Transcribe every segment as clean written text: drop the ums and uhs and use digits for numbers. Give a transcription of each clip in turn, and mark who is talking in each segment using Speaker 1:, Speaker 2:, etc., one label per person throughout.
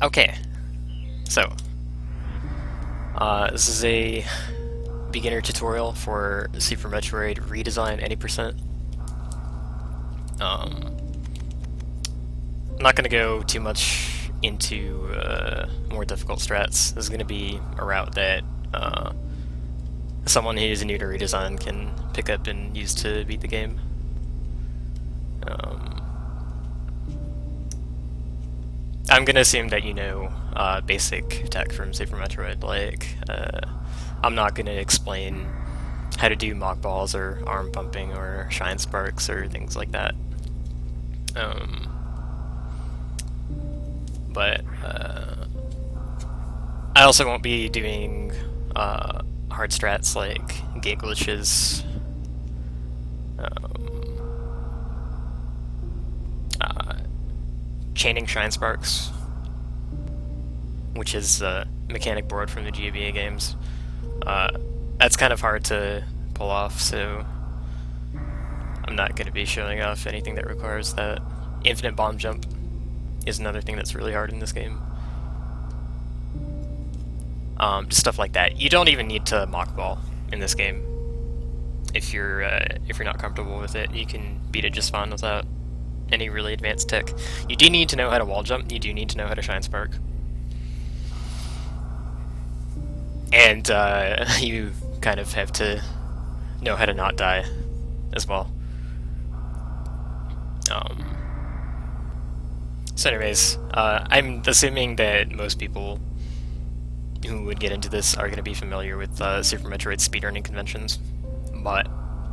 Speaker 1: Okay, so this is a beginner tutorial for Super Metroid Redesign any percent. I'm not going to go too much into more difficult strats. This is going to be a route that someone who's new to Redesign can pick up and use to beat the game. I'm gonna assume that you know basic tech from Super Metroid. Like, I'm not gonna explain how to do mock balls or arm pumping or shine sparks or things like that. But I also won't be doing hard strats like gate glitches. Chaining shine sparks, which is a mechanic board from the GBA games. That's kind of hard to pull off, so I'm not going to be showing off anything that requires that. Infinite bomb jump is another thing that's really hard in this game. Just stuff like that. You don't even need to mock ball in this game. If you're not comfortable with it, you can beat it just fine without any really advanced tech. You do need to know how to wall jump, you do need to know how to shine spark. And you kind of have to know how to not die as well. So anyways, I'm assuming that most people who would get into this are going to be familiar with Super Metroid speedrunning conventions, but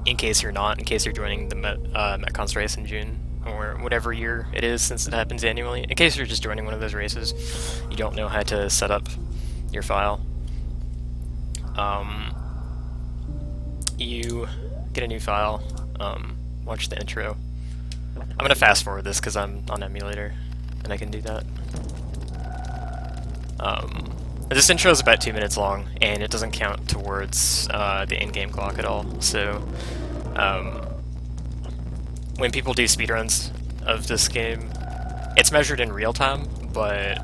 Speaker 1: in case you're not, in case you're joining the Metcons race in June, or whatever year it is since it happens annually, in case you're just joining one of those races, you don't know how to set up your file, you get a new file, watch the intro. I'm going to fast forward this because I'm on emulator, and I can do that. This intro is about 2 minutes long, and it doesn't count towards the in-game clock at all, so when people do speedruns of this game, it's measured in real time, but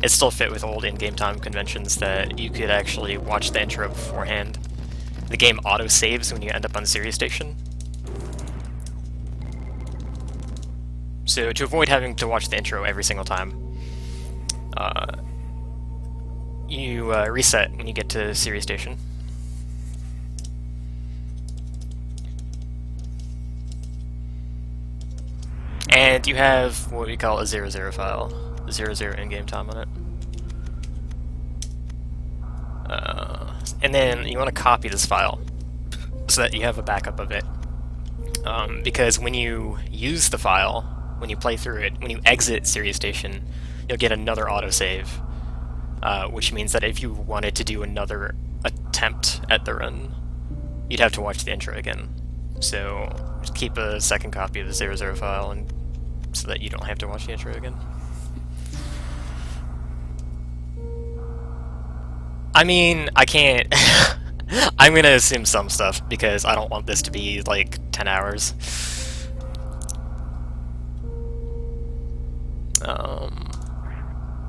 Speaker 1: it's still fit with old in-game time conventions that you could actually watch the intro beforehand. The game auto-saves when you end up on Serious Station. So to avoid having to watch the intro every single time, you reset when you get to Serious Station. And you have what we call a 00 file, 00 in-game time on it. And then you want to copy this file so that you have a backup of it. Because when you use the file, when you play through it, when you exit Serious Station, you'll get another autosave, which means that if you wanted to do another attempt at the run, you'd have to watch the intro again. So just keep a second copy of the 00 file and so that you don't have to watch the intro again. I mean, I can't... I'm gonna assume some stuff, because I don't want this to be, like, 10 hours.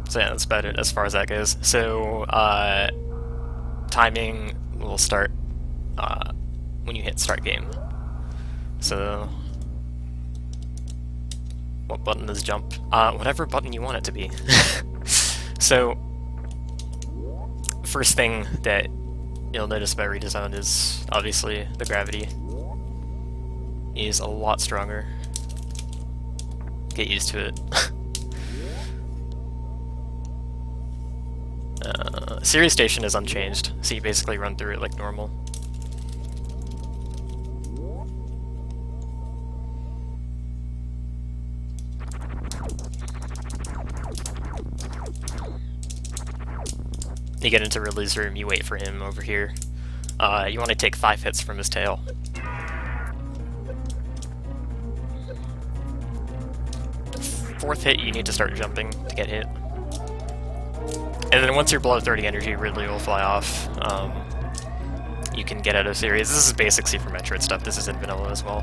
Speaker 1: So yeah, that's about it as far as that goes. So, timing will start when you hit start game. So, what button is jump? Whatever button you want it to be. So, first thing that you'll notice about Redesign is, obviously, the gravity is a lot stronger. Get used to it. Serious Station is unchanged, so you basically run through it like normal. You get into Ridley's room, you wait for him over here. You want to take 5 hits from his tail. Fourth hit, you need to start jumping to get hit. And then once you're below 30 energy, Ridley will fly off. You can get out of series. This is basic Super Metroid stuff. This is in vanilla as well.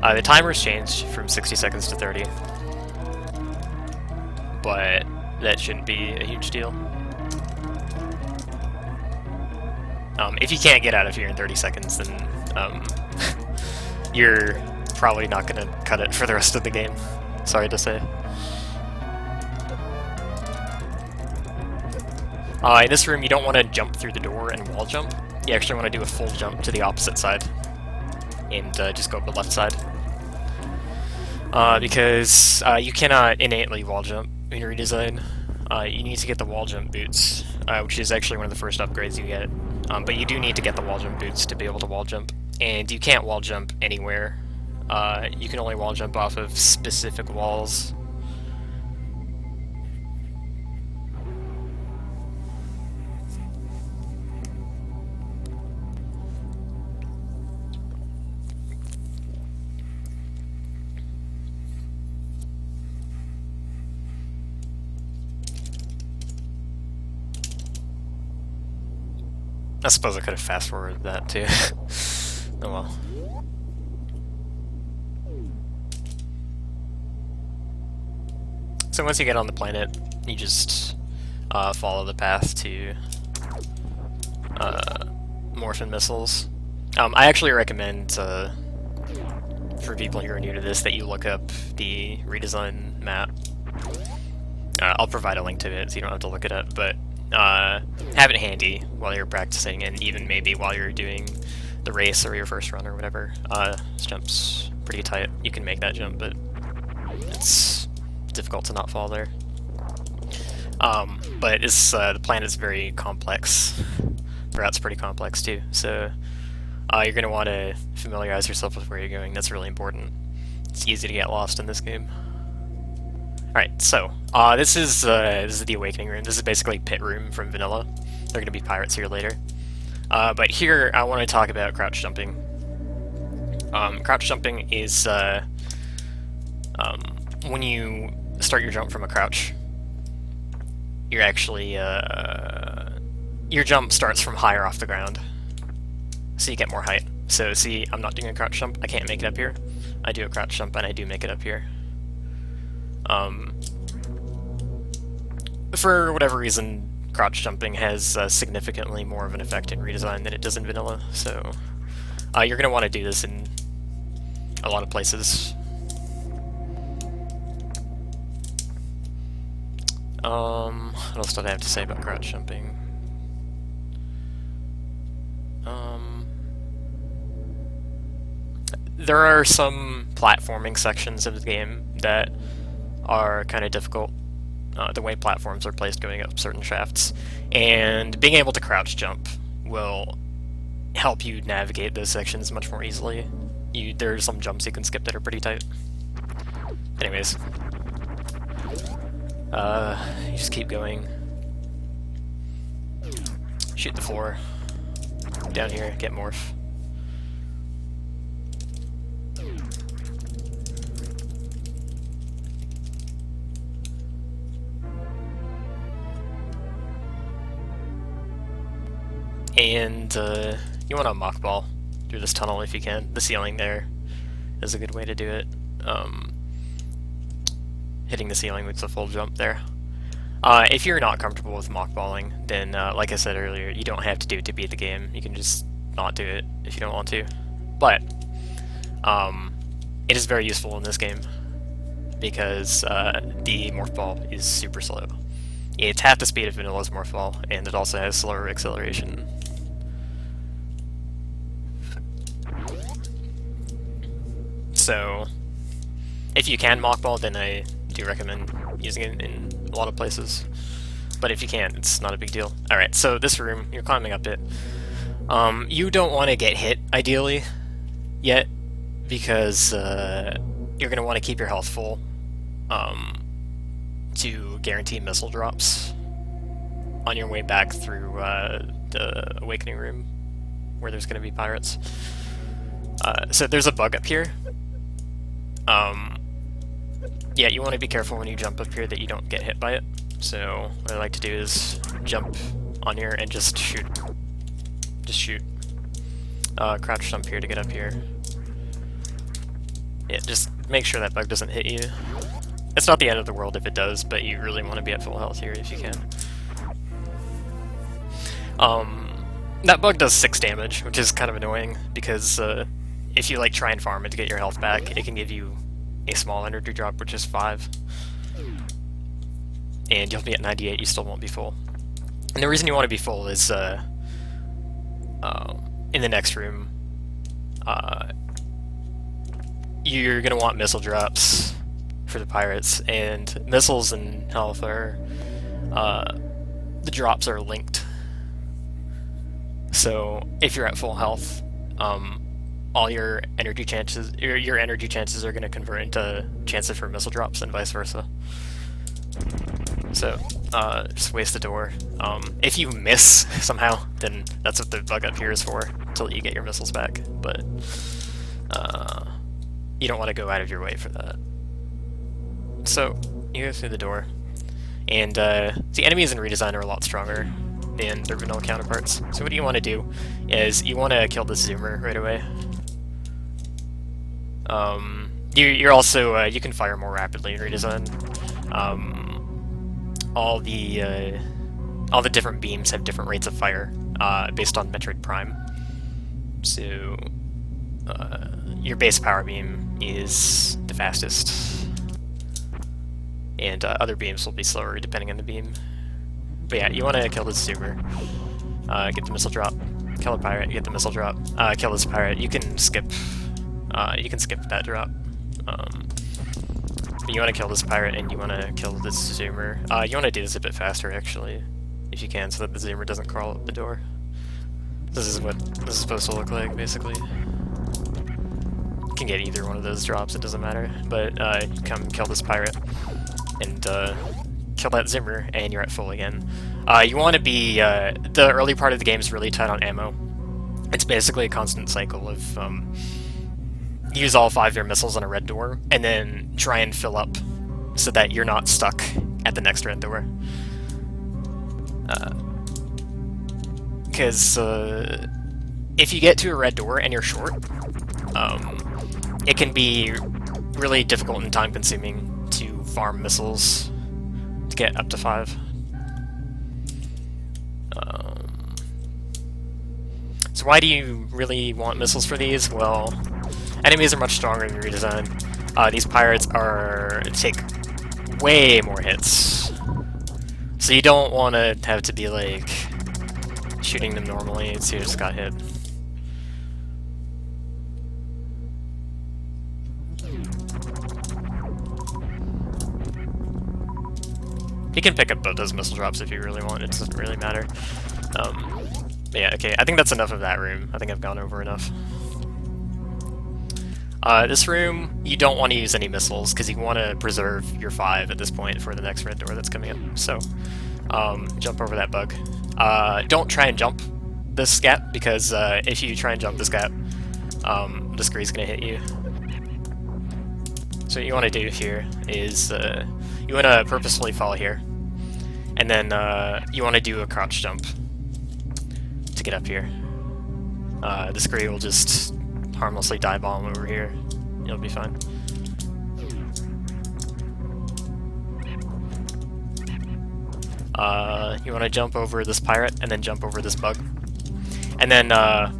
Speaker 1: The timer's changed from 60 seconds to 30. but that shouldn't be a huge deal. If you can't get out of here in 30 seconds, then you're probably not going to cut it for the rest of the game. Sorry to say. In this room, you don't want to jump through the door and wall jump. You actually want to do a full jump to the opposite side and just go up the left side. Because you cannot innately wall jump in Redesign. You need to get the wall jump boots, which is actually one of the first upgrades you get. But you do need to get the wall jump boots to be able to wall jump. And you can't wall jump anywhere. You can only wall jump off of specific walls. I suppose I could have fast-forwarded that, too. Oh well. So once you get on the planet, you just follow the path to Morphin missiles. I actually recommend, for people who are new to this, that you look up the Redesign map. I'll provide a link to it so you don't have to look it up, but have it handy while you're practicing, and even maybe while you're doing the race or your first run or whatever. This jump's pretty tight. You can make that jump, but it's difficult to not fall there. But it's, the planet's very complex. The route's pretty complex too, so you're going to want to familiarize yourself with where you're going. That's really important. It's easy to get lost in this game. Alright, so, this is the Awakening Room. This is basically Pit Room from Vanilla. There are going to be pirates here later. But here, I want to talk about crouch jumping. Crouch jumping is, when you start your jump from a crouch, you're actually, your jump starts from higher off the ground, so you get more height. So, see, I'm not doing a crouch jump, I can't make it up here. I do a crouch jump, and I do make it up here. For whatever reason, crouch jumping has significantly more of an effect in Redesign than it does in Vanilla, so you're going to want to do this in a lot of places. What else did I have to say about crouch jumping? There are some platforming sections of the game that are kind of difficult, the way platforms are placed going up certain shafts, and being able to crouch jump will help you navigate those sections much more easily. There are some jumps you can skip that are pretty tight. Anyways, you just keep going. Shoot the floor. Down here, get Morph. And you want to mockball through this tunnel if you can. The ceiling there is a good way to do it. Hitting the ceiling with a full jump there. If you're not comfortable with mockballing, then like I said earlier, you don't have to do it to beat the game. You can just not do it if you don't want to. But it is very useful in this game because the morph ball is super slow. It's half the speed of Vanilla's morph ball, and it also has slower acceleration. So, if you can mockball, then I do recommend using it in a lot of places. But if you can't, it's not a big deal. Alright, so this room, you're climbing up it. You don't want to get hit, ideally, yet, because you're going to want to keep your health full to guarantee missile drops on your way back through the Awakening Room, where there's going to be pirates. So there's a bug up here. Yeah, you want to be careful when you jump up here that you don't get hit by it. So what I like to do is jump on here and just shoot. Just shoot. Crouch jump here to get up here. Yeah, just make sure that bug doesn't hit you. It's not the end of the world if it does, but you really want to be at full health here if you can. That bug does 6 damage, which is kind of annoying, because if you like try and farm it to get your health back, it can give you a small energy drop, which is 5. And you'll be at 98, you still won't be full. And the reason you want to be full is, in the next room, you're going to want missile drops for the pirates, and missiles and health are, the drops are linked. So if you're at full health, all your energy chances are going to convert into chances for missile drops and vice versa. So just waste the door. If you miss somehow, then that's what the bug up here is for, until you get your missiles back. But you don't want to go out of your way for that. So you go through the door, and the enemies in Redesign are a lot stronger than their vanilla counterparts. So what you want to do is you want to kill this zoomer right away. You're also you can fire more rapidly in Redesign. All the different beams have different rates of fire based on Metroid Prime. So your base power beam is the fastest, and other beams will be slower depending on the beam. But yeah, you want to kill this zoomer, get the missile drop, kill a pirate, get the missile drop, kill this pirate. You can skip that drop. But you want to kill this pirate and you want to kill this zoomer. You want to do this a bit faster actually, if you can, so that the zoomer doesn't crawl up the door. This is what this is supposed to look like, basically. You can get either one of those drops, it doesn't matter. But come kill this pirate and kill that zoomer, and you're at full again. You want to be the early part of the game is really tight on ammo. It's basically a constant cycle of use all 5 of your missiles on a red door, and then try and fill up so that you're not stuck at the next red door. Because if you get to a red door and you're short, it can be really difficult and time-consuming to farm missiles to get up to 5. So why do you really want missiles for these? Well, enemies are much stronger in Redesign. These pirates take way more hits, so you don't want to have to be like shooting them normally, so you just got hit. You can pick up both those missile drops if you really want, it doesn't really matter. But yeah, okay, I think that's enough of that room. I think I've gone over enough. This room, you don't want to use any missiles, because you want to preserve your 5 at this point for the next red door that's coming up. So, jump over that bug. Don't try and jump this gap, because if you try and jump this gap, the scree's going to hit you. So what you want to do here is, you want to purposefully fall here, and then you want to do a crouch jump to get up here. The scree will just harmlessly dive bomb over here. You'll be fine. You want to jump over this pirate and then jump over this bug, and then let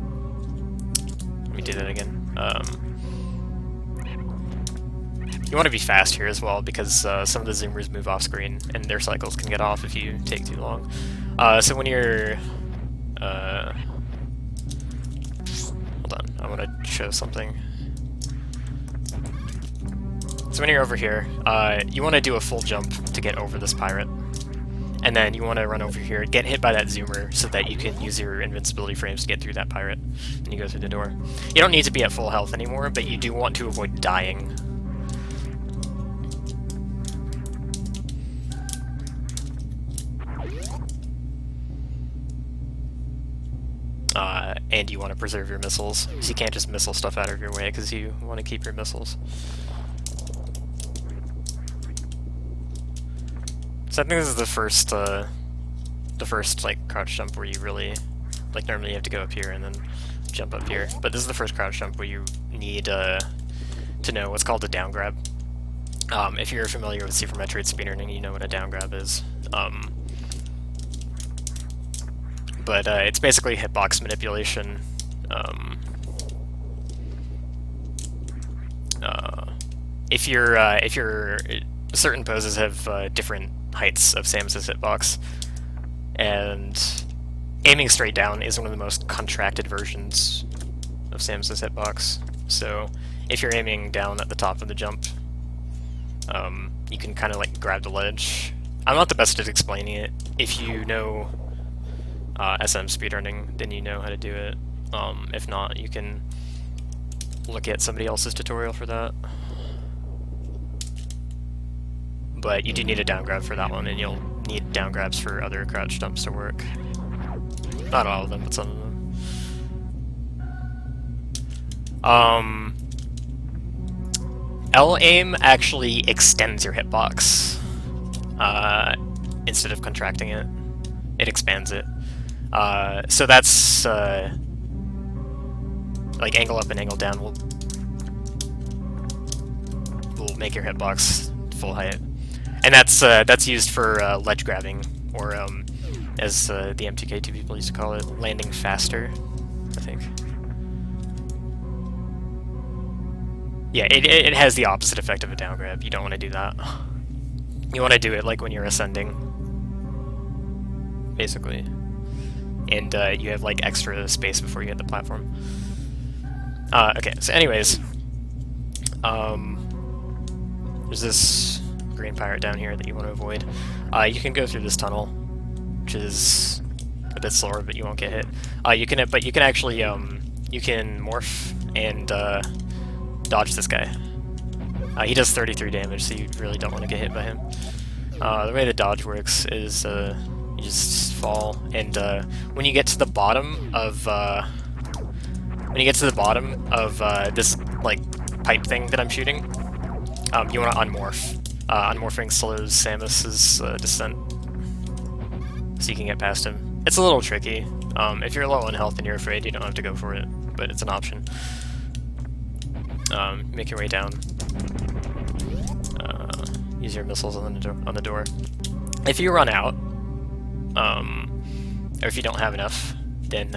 Speaker 1: me do that again. You want to be fast here as well, because some of the zoomers move off screen and their cycles can get off if you take too long. So when you're hold on, I want to show something. So when you're over here, you want to do a full jump to get over this pirate. And then you want to run over here, get hit by that zoomer so that you can use your invincibility frames to get through that pirate. And you go through the door. You don't need to be at full health anymore, but you do want to avoid dying. And you want to preserve your missiles, so you can't just missile stuff out of your way, because you want to keep your missiles. So I think this is the first like crouch jump where you really, like normally you have to go up here and then jump up here, but this is the first crouch jump where you need to know what's called a down grab. If you're familiar with Super Metroid speedrunning, you know what a down grab is. But it's basically hitbox manipulation. If you're certain poses have different heights of Samus's hitbox, and aiming straight down is one of the most contracted versions of Samus's hitbox. So if you're aiming down at the top of the jump, you can kind of like grab the ledge. I'm not the best at explaining it. If you know SM speedrunning, then you know how to do it. If not, you can look at somebody else's tutorial for that. But you do need a down grab for that one, and you'll need down grabs for other crouch jumps to work. Not all of them, but some of them. L-aim actually extends your hitbox instead of contracting it. It expands it. So that's like angle up and angle down will make your hitbox full height, and that's used for ledge grabbing, or as the MTK2 people used to call it, landing faster, I think. Yeah, it has the opposite effect of a down grab. You don't want to do that. You want to do it like when you're ascending, basically. And you have like extra space before you hit the platform. Okay, so anyways, there's this green pirate down here that you want to avoid. You can go through this tunnel, which is a bit slower, but you won't get hit. You can actually you can morph and dodge this guy. He does 33 damage, so you really don't want to get hit by him. The way the dodge works is you just fall, and when you get to the bottom of this like pipe thing that I'm shooting, you want to unmorph. Unmorphing slows Samus's descent, so you can get past him. It's a little tricky. If you're low on health and you're afraid, you don't have to go for it, but it's an option. Make your way down. Use your missiles on the door. If you run out, or if you don't have enough, then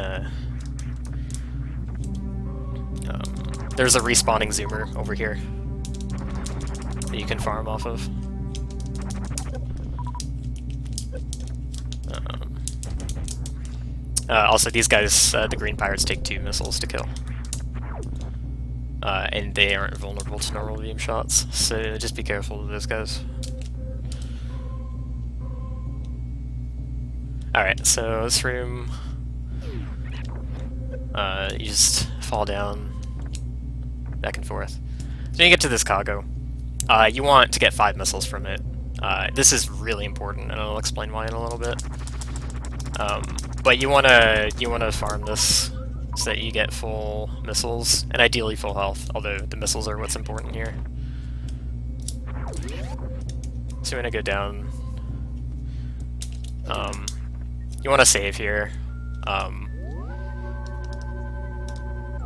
Speaker 1: there's a respawning zoomer over here that you can farm off of. Also, these guys, the green pirates, take 2 missiles to kill. And they aren't vulnerable to normal beam shots, so just be careful of those guys. Alright, so this room, you just fall down, back and forth. So you get to this cargo. You want to get 5 missiles from it. This is really important, and I'll explain why in a little bit. But you wanna farm this so that you get full missiles, and ideally full health, although the missiles are what's important here. So you're gonna go down. You want to save here.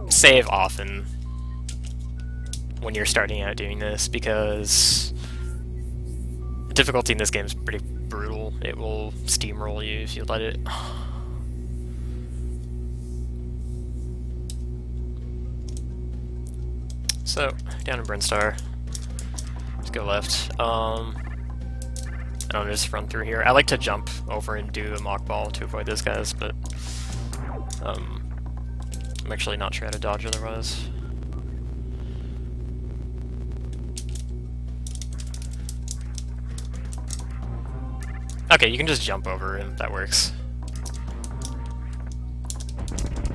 Speaker 1: Save often when you're starting out doing this, because the difficulty in this game is pretty brutal. It will steamroll you if you let it. So, down in Brinstar, just go left. And I'll just run through here. I like to jump over and do a mock ball to avoid those guys, but I'm actually not sure how to dodge otherwise. Okay, you can just jump over and that works.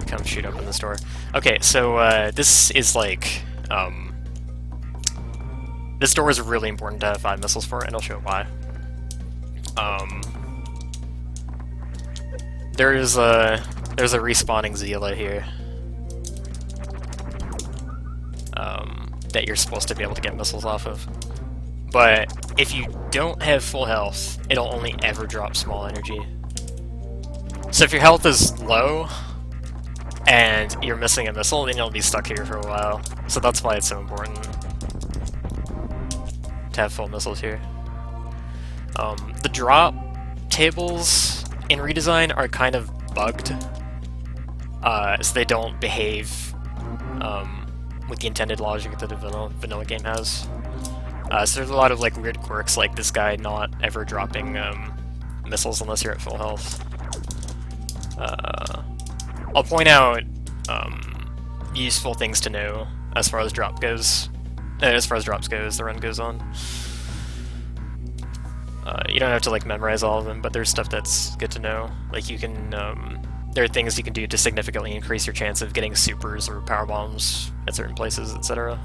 Speaker 1: Come shoot open this door. Okay, so this is like this door is really important to have 5 missiles for, and I'll show why. There's a respawning Zila here that you're supposed to be able to get missiles off of. But if you don't have full health, it'll only ever drop small energy. So if your health is low and you're missing a missile, then you'll be stuck here for a while. So that's why it's so important to have full missiles here. The drop tables in Redesign are kind of bugged, so they don't behave with the intended logic that the vanilla game has. So there's a lot of like weird quirks, like this guy not ever dropping missiles unless you're at full health. I'll point out useful things to know as far as drops goes. The run goes on. You don't have to like memorize all of them, but there's stuff that's good to know. Like you can, there are things you can do to significantly increase your chance of getting supers or power bombs at certain places, etc.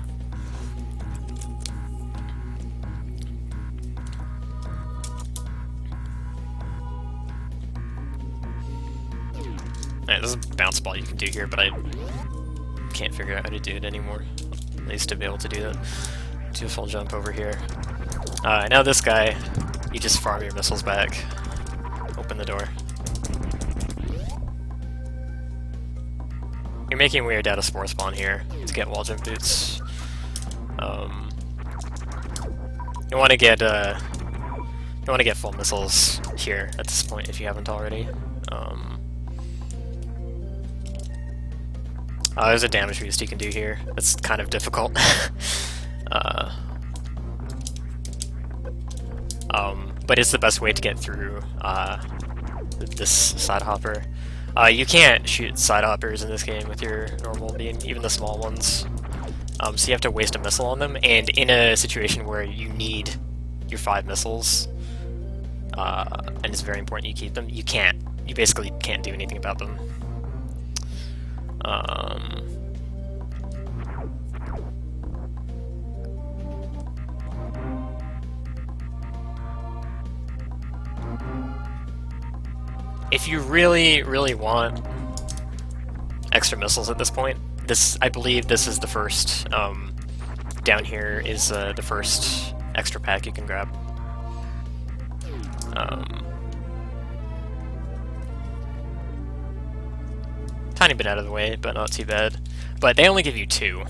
Speaker 1: Alright, there's a bounce ball you can do here, but I can't figure out how to do it anymore. I used to be able to do that. Do a full jump over here. Now this guy, you just farm your missiles back. Open the door. You're making weird out of Spore Spawn here to get wall jump boots. You want to get full missiles here at this point if you haven't already. There's a damage boost you can do here. That's kind of difficult. But it's the best way to get through this side hopper. You can't shoot side hoppers in this game with your normal beam, even the small ones. So you have to waste a missile on them, and in a situation where you need your 5 missiles, and it's very important you keep them, you basically can't do anything about them. If you really, really want extra missiles at this point, I believe this is the first, down here is the first extra pack you can grab. Tiny bit out of the way, but not too bad. But they only give you 2.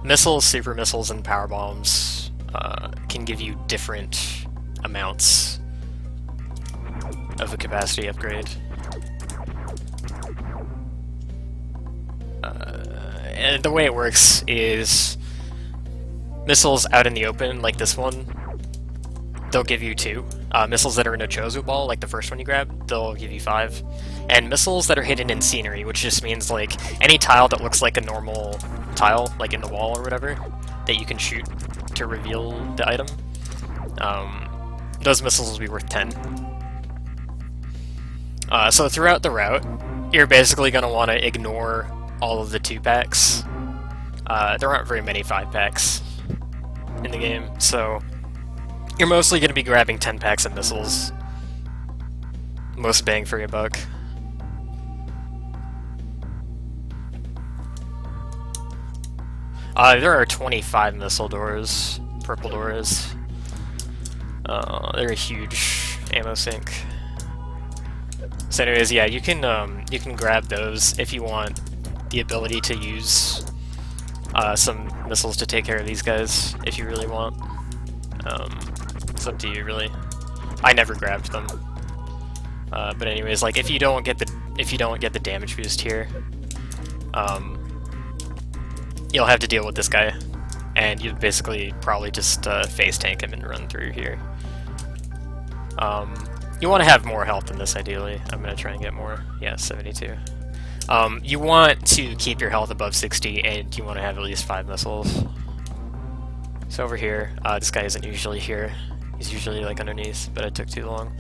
Speaker 1: Missiles, super missiles, and power bombs can give you different amounts of a capacity upgrade. And the way it works is missiles out in the open, like this one, they'll give you 2. Missiles that are in a Chozo ball, like the first one you grabbed, they'll give you 5. And missiles that are hidden in scenery, which just means like any tile that looks like a normal tile, like in the wall or whatever, that you can shoot to reveal the item, those missiles will be worth 10. So throughout the route, you're basically going to want to ignore all of the 2 packs. There aren't very many 5 packs in the game, so you're mostly going to be grabbing 10 packs of missiles. Most bang for your buck. There are 25 missile doors, purple doors. They're a huge ammo sink. So anyways, yeah, you can grab those if you want the ability to use some missiles to take care of these guys, if you really want. It's up to you, really. I never grabbed them. But anyways, like if you don't get the damage boost here, you'll have to deal with this guy, and you basically probably just face tank him and run through here. You want to have more health than this, ideally. I'm going to try and get more. Yeah, 72. You want to keep your health above 60, and you want to have at least 5 missiles. So over here, this guy isn't usually here. He's usually like underneath, but it took too long.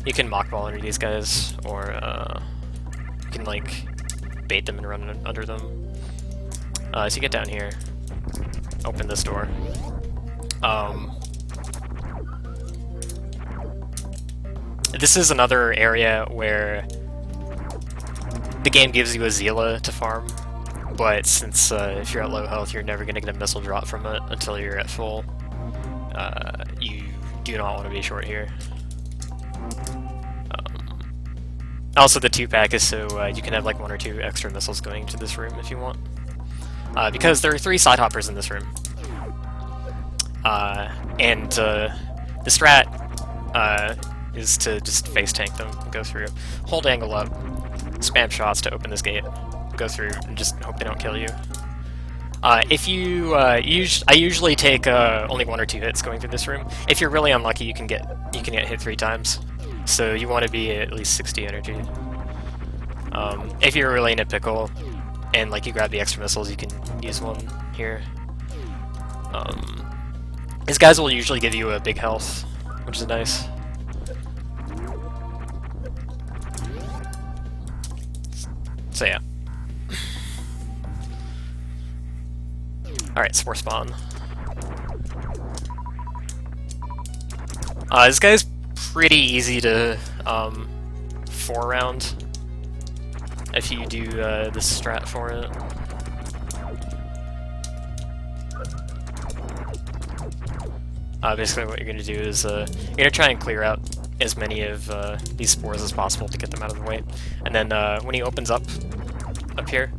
Speaker 1: You can mock ball under these guys, or you can like bait them and run under them. So you get down here, open this door. This is another area where the game gives you a Zila to farm, but since if you're at low health, you're never going to get a missile drop from it until you're at full. You do not want to be short here. Also, the 2-pack is so you can have like 1 or 2 extra missiles going into this room if you want. Because there are 3 side hoppers in this room. And the strat is to just face tank them, go through, hold angle up, spam shots to open this gate, go through, and just hope they don't kill you. If you, I usually take only 1 or 2 hits going through this room. If you're really unlucky, you can get hit 3 times. So you want to be at least 60 energy. If you're really in a pickle, and like you grab the extra missiles, you can use one here. These guys will usually give you a big health, which is nice. So yeah. Alright, Spore Spawn. This guy's pretty easy to 4-round if you do this strat for it. Basically what you're going to do is you're going to try and clear out as many of these spores as possible to get them out of the way. And then when he opens up here,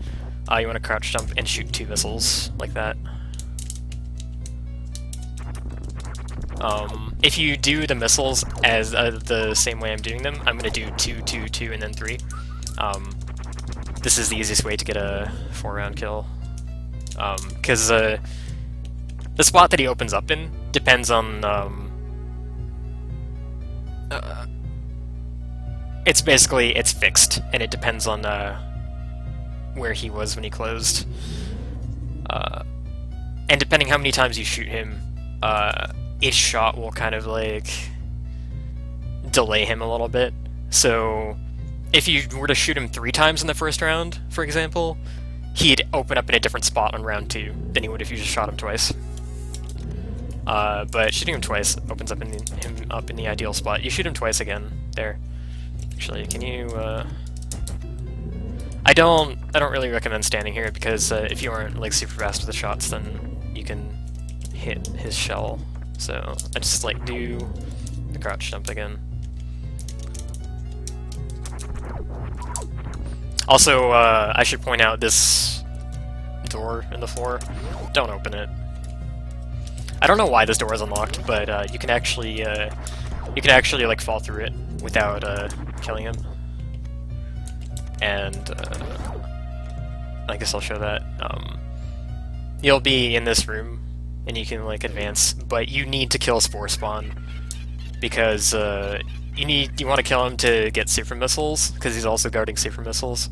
Speaker 1: you want to crouch jump and shoot 2 missiles like that. If you do the missiles as the same way I'm doing them, I'm going to do 2, 2, 2, and then 3. This is the easiest way to get a 4-round kill. Because the spot that he opens up in depends on... it's fixed, and it depends on where he was when he closed. And depending how many times you shoot him, each shot will kind of like delay him a little bit. So if you were to shoot him 3 times in the first round, for example, he'd open up in a different spot on round 2 than he would if you just shot him twice. But shooting him twice opens up him up in the ideal spot. You shoot him twice again. There. Actually, can you? I don't really recommend standing here because if you aren't like super fast with the shots, then you can hit his shell. So I just like do the crouch jump again. Also, I should point out this door in the floor. Don't open it. I don't know why this door is unlocked, but you can actually like fall through it without killing him. And I guess I'll show that. You'll be in this room, and you can like advance, but you need to kill Spore Spawn because you want to kill him to get super missiles because he's also guarding super missiles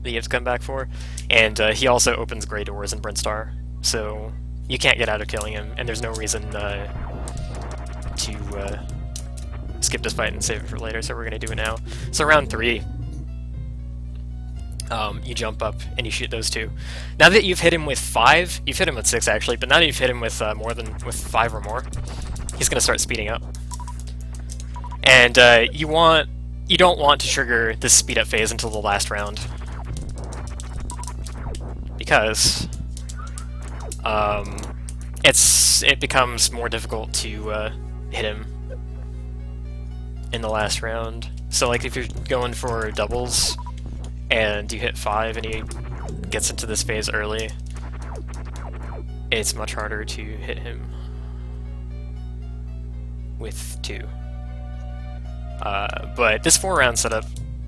Speaker 1: that you have to come back for, and he also opens gray doors in Brinstar, so you can't get out of killing him, and there's no reason to skip this fight and save it for later, so we're going to do it now. So round 3, you jump up and you shoot those 2. Now that you've hit him with 5, you've hit him with 6 actually, but now that you've hit him with with 5 or more, he's going to start speeding up. And you don't want to trigger this speed up phase until the last round, because it becomes more difficult to hit him in the last round. So like if you're going for doubles and you hit 5 and he gets into this phase early, it's much harder to hit him with 2. But this 4-round setup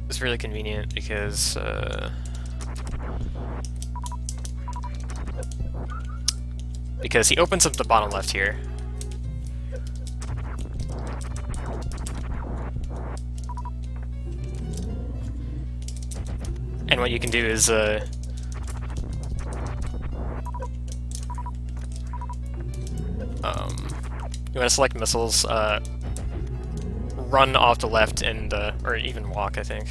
Speaker 1: is really convenient because he opens up the bottom left here. And what you can do is you want to select missiles, run off the left and or even walk, I think.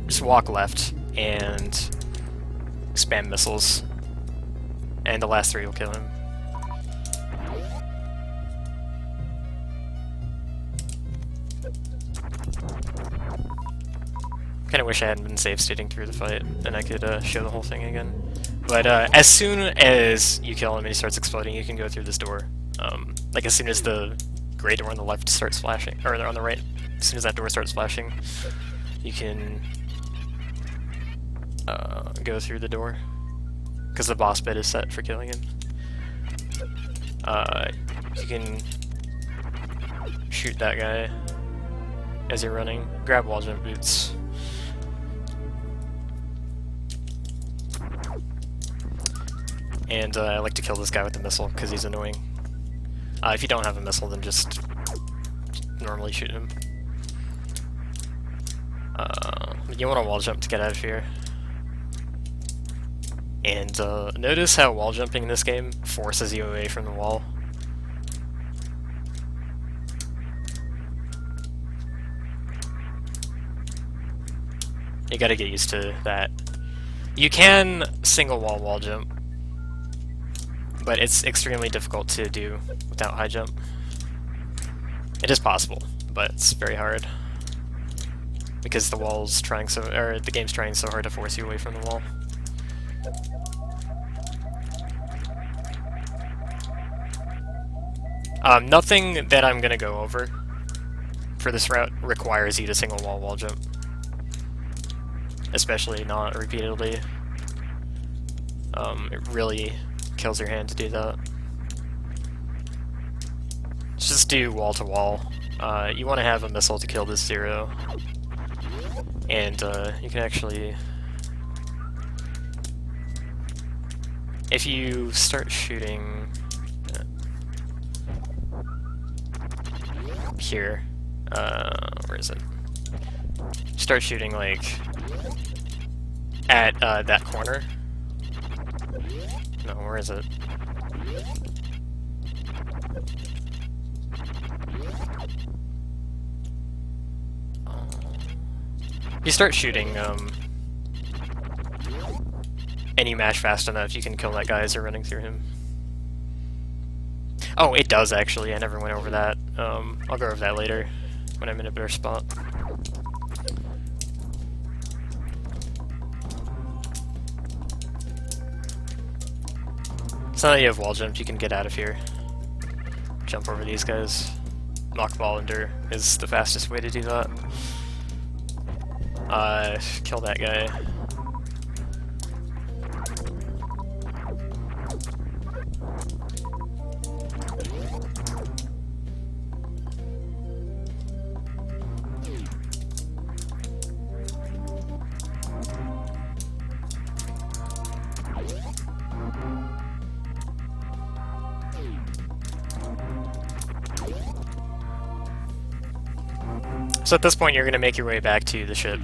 Speaker 1: Just walk left and spam missiles, and the last 3 will kill him. Kinda wish I hadn't been save stating through the fight, then I could show the whole thing again. But as soon as you kill him and he starts exploding, you can go through this door Like as soon as the gray door on the left starts flashing, or on the right, as soon as that door starts flashing, you can go through the door, because the boss bit is set for killing him. You can shoot that guy as you're running. Grab wall jump boots. And I like to kill this guy with the missile because he's annoying. If you don't have a missile, then just normally shoot him. You want to wall jump to get out of here. And notice how wall jumping in this game forces you away from the wall. You gotta get used to that. You can single wall jump, but it's extremely difficult to do without high jump. It is possible, but it's very hard because the game's trying so hard to force you away from the wall. Nothing that I'm gonna go over for this route requires you to single wall jump, especially not repeatedly. It really kills your hand to do that. Just do wall to wall. You want to have a missile to kill this zero, and you can actually, if you start shooting here, where is it? Start shooting like at that corner. No, where is it? You start shooting, and you mash fast enough, you can kill that guy as you're running through him. Oh, it does actually, I never went over that. I'll go over that later, when I'm in a better spot. So now that you have wall jump, you can get out of here. Jump over these guys. Knock ball under is the fastest way to do that. Kill that guy. So at this point, you're going to make your way back to the ship.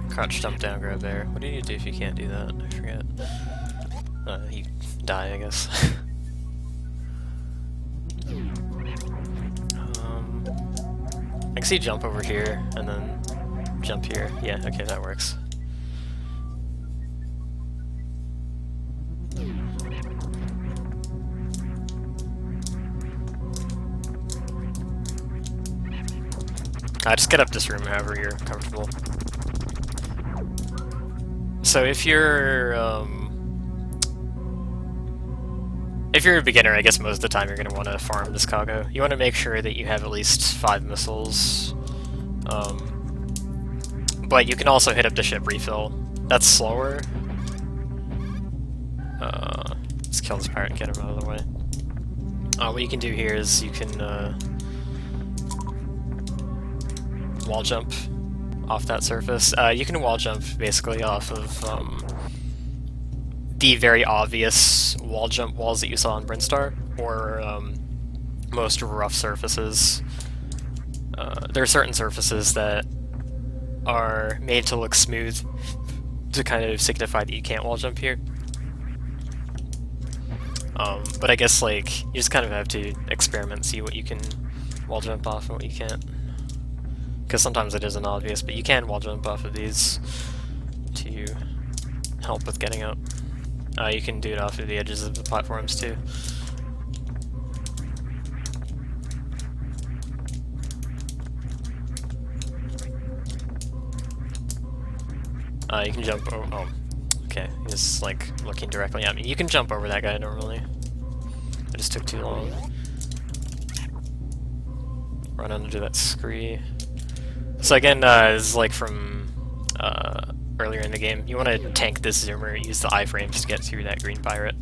Speaker 1: Crouch, jump down, grab there. What do you do if you can't do that? I forget. You die, I guess. I can see jump over here, and then jump here. Yeah, okay, that works. Just get up this room however you're comfortable. So if you're a beginner, I guess most of the time you're going to want to farm this cargo. You want to make sure that you have at least 5 missiles. But you can also hit up the ship refill. That's slower. Let's kill this pirate and get him out of the way. What you can do here is you can wall jump off that surface. You can wall jump basically off of the very obvious wall jump walls that you saw in Brinstar, or most rough surfaces. There are certain surfaces that are made to look smooth to kind of signify that you can't wall jump here. But I guess like you just kind of have to experiment, see what you can wall jump off and what you can't. Because sometimes it isn't obvious, but you can wall jump off of these to help with getting up. You can do it off of the edges of the platforms too. You can jump over. Oh, okay. He's like looking directly at me. You can jump over that guy normally. It just took too long. Run under that scree. So again, this is like from earlier in the game. You want to tank this zoomer, use the iframes to get through that green pirate.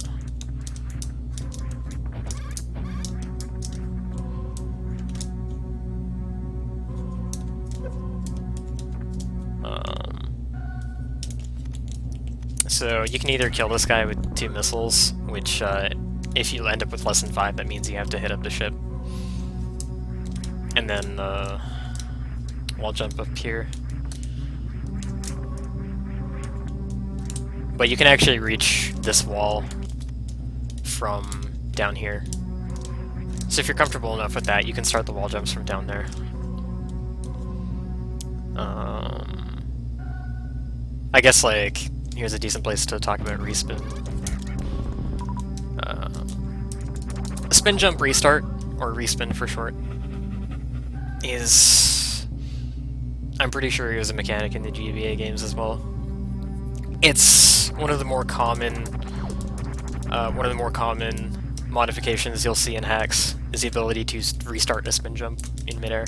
Speaker 1: So you can either kill this guy with 2 missiles, which if you end up with less than 5, that means you have to hit up the ship. And then wall jump up here. But you can actually reach this wall from down here. So if you're comfortable enough with that, you can start the wall jumps from down there. I guess like here's a decent place to talk about Respin. Spin jump restart, or Respin for short, is, I'm pretty sure it was a mechanic in the GBA games as well. It's one of the more common modifications you'll see in hacks is the ability to restart a spin jump in midair.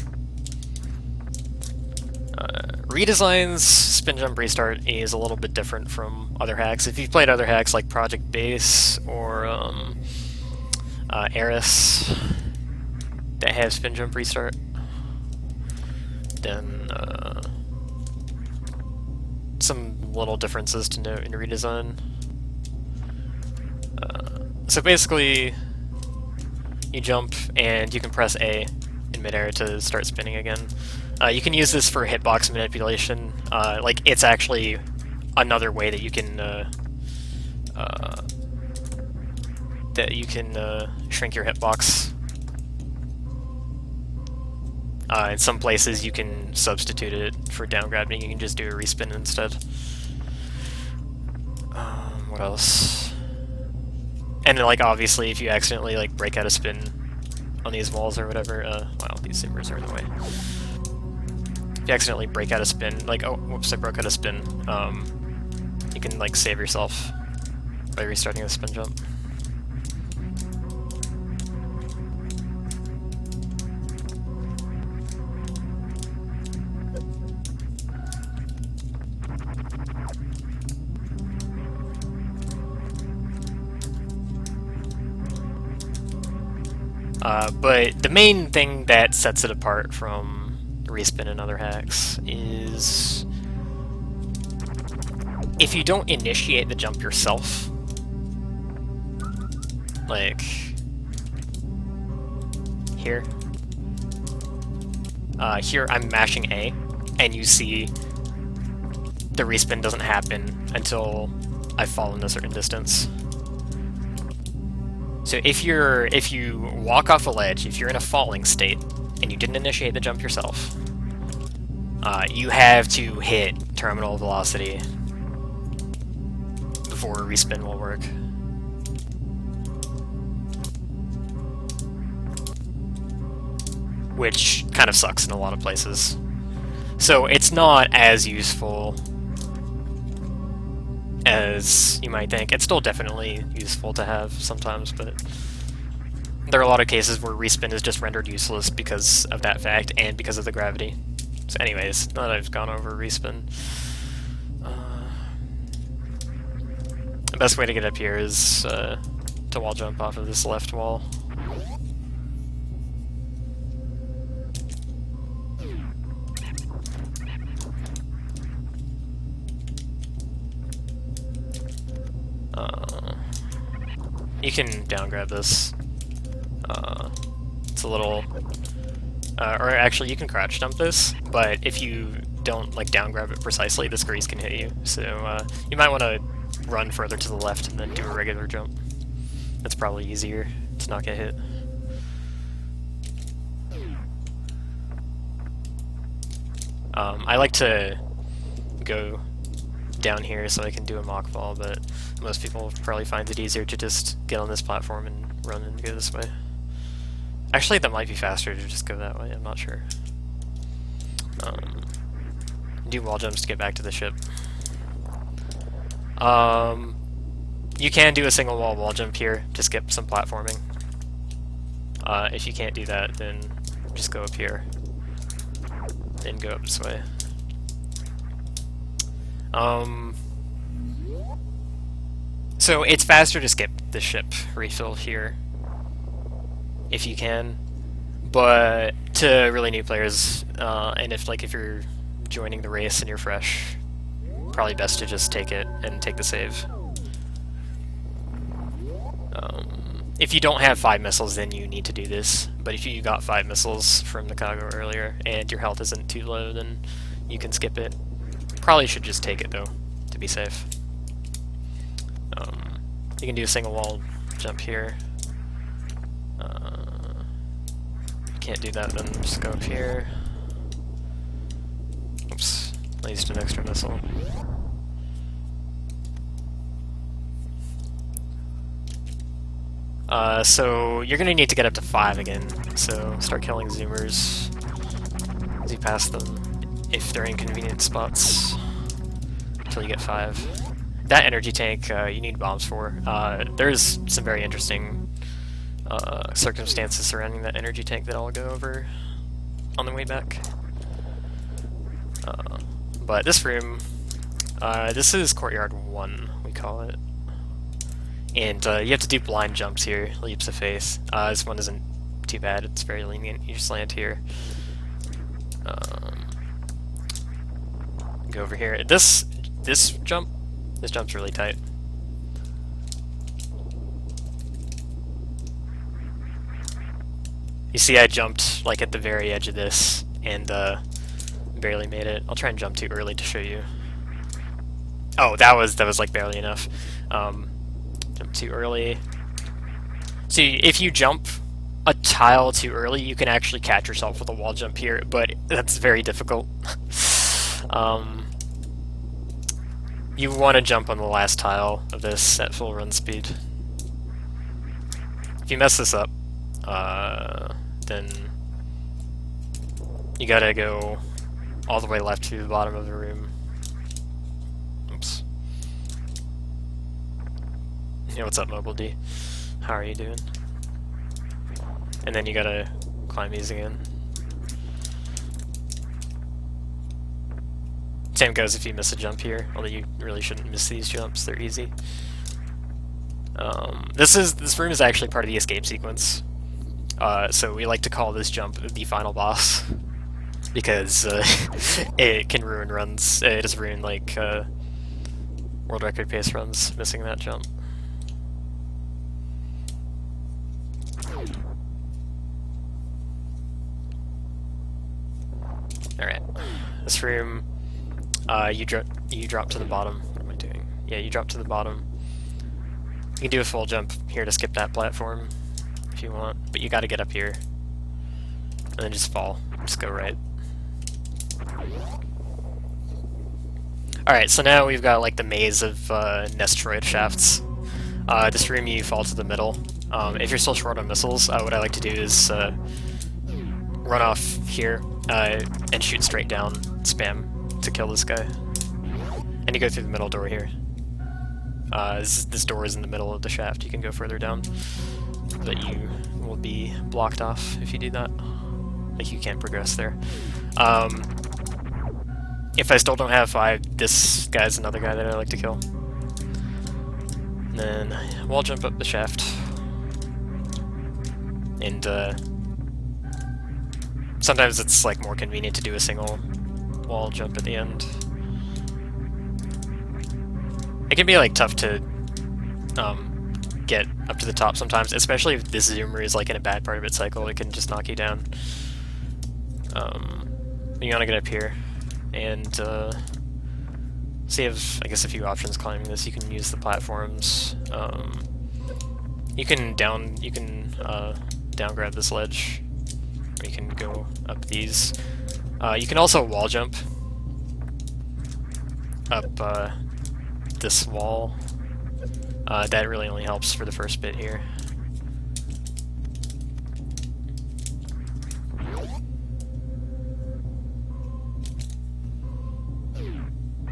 Speaker 1: Redesign's spin jump restart is a little bit different from other hacks. If you've played other hacks like Project Base or Eris that have spin jump restart, then some little differences to note in Redesign. So basically, you jump and you can press A in midair to start spinning again. You can use this for hitbox manipulation. Like, it's actually another way that you can shrink your hitbox. In some places you can substitute it for down grabbing. You can just do a respin instead. What else? And then, like, obviously, if you accidentally like break out a spin on these walls or whatever, wow, these zippers are in the way. If you accidentally break out a spin, like, oh, whoops, I broke out a spin, you can, like, save yourself by restarting the spin jump. But the main thing that sets it apart from Respin and other hacks is if you don't initiate the jump yourself, like here, here I'm mashing A, and you see the respin doesn't happen until I've fallen a certain distance. So if you walk off a ledge, if you're in a falling state, and you didn't initiate the jump yourself, you have to hit terminal velocity before respin will work. Which kind of sucks in a lot of places. So it's not as useful as you might think. It's still definitely useful to have sometimes, but there are a lot of cases where respin is just rendered useless because of that fact and because of the gravity. So anyways, now that I've gone over respin, the best way to get up here is to wall jump off of this left wall. You can down grab this. It's a little Or actually, you can crouch jump this, but if you don't like down grab it precisely, this grease can hit you. So you might want to run further to the left and then do a regular jump. That's probably easier to not get hit. I like to go down here so I can do a mock fall, but most people probably find it easier to just get on this platform and run and go this way. Actually, that might be faster to just go that way, I'm not sure. Do wall jumps to get back to the ship. You can do a single wall jump here to skip some platforming. If you can't do that, then just go up here and go up this way. So it's faster to skip the ship refill here, if you can, but to really new players, and if you're joining the race and you're fresh, probably best to just take it and take the save. If you don't have 5 missiles, then you need to do this, but if you got 5 missiles from the cargo earlier and your health isn't too low, then you can skip it. Probably should just take it though, to be safe. You can do a single wall jump here. Can't do that, then just go up here. Oops, I used an extra missile. So you're gonna need to get up to 5 again, so start killing zoomers as you pass them, if they're in convenient spots, until you get 5. That energy tank, you need bombs for. There's some very interesting circumstances surrounding that energy tank that I'll go over on the way back. But this room, this is Courtyard 1, we call it. And you have to do blind jumps here, leaps of faith. This one isn't too bad, it's very lenient. You just land here. Go over here. This jump's really tight. You see I jumped like at the very edge of this and barely made it. I'll try and jump too early to show you. Oh, that was like barely enough. Jump too early. See, if you jump a tile too early, you can actually catch yourself with a wall jump here, but that's very difficult. You want to jump on the last tile of this at full run speed. If you mess this up, then you gotta go all the way left to the bottom of the room. Oops. Hey, what's up, Mobile D? How are you doing? And then you gotta climb these again. Same goes if you miss a jump here, although you really shouldn't miss these jumps, they're easy. This room is actually part of the escape sequence. So we like to call this jump the final boss, because it can ruin runs. It has ruined like world record pace runs, missing that jump. Alright, this room, you drop to the bottom. What am I doing? Yeah, you drop to the bottom. You can do a full jump here to skip that platform if you want, but you gotta get up here. And then just fall. Just go right. Alright, so now we've got like the maze of Nestroid shafts. This room you fall to the middle. If you're still short on missiles, what I like to do is run off here and shoot straight down, spam to kill this guy. And you go through the middle door here. This door is in the middle of the shaft, you can go further down, but you will be blocked off if you do that. Like, you can't progress there. If I still don't have 5, this guy's another guy that I like to kill. And then wall jump up the shaft. And sometimes it's like more convenient to do a single wall jump at the end. It can be like tough to get up to the top sometimes, especially if this zoomer is like in a bad part of its cycle. It can just knock you down. You want to get up here, and so you have, I guess, a few options climbing this. You can use the platforms. You can down grab this ledge, or you can go up these. You can also wall jump up this wall. That really only helps for the first bit here.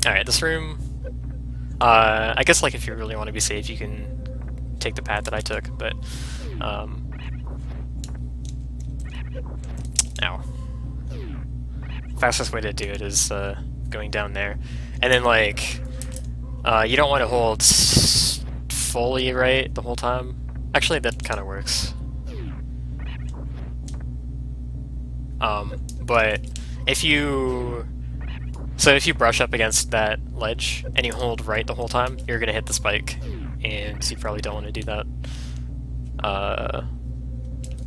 Speaker 1: Alright, this room, I guess, like, if you really want to be safe, you can take the path that I took, but, ow. Fastest way to do it is, going down there. And then, like, you don't want to hold fully right the whole time. Actually, that kind of works. But if you... So if you brush up against that ledge and you hold right the whole time, you're gonna hit the spike, and you probably don't want to do that.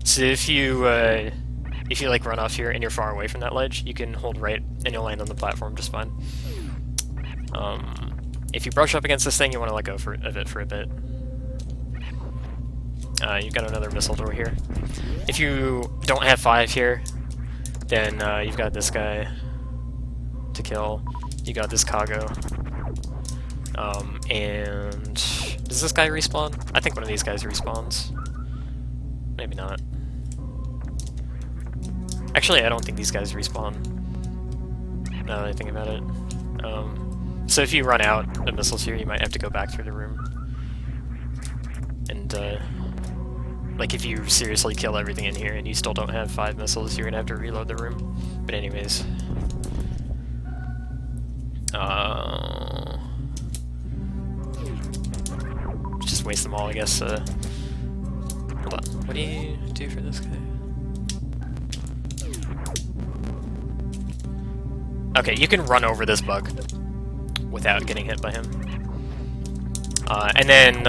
Speaker 1: So if you like run off here and you're far away from that ledge, you can hold right and you'll land on the platform just fine. If you brush up against this thing, you want to let go of it for a bit. You've got another missile door here. If you don't have 5 here, then you've got this guy to kill. You got this cargo. And does this guy respawn? I think one of these guys respawns. Maybe not. Actually, I don't think these guys respawn, now that I think about it. So if you run out of missiles here, you might have to go back through the room. And, like, if you seriously kill everything in here and you still don't have 5 missiles, you're gonna have to reload the room. But anyways. Just waste them all, I guess. Hold on. What do you do for this guy? Okay, you can run over this bug without getting hit by him. And then,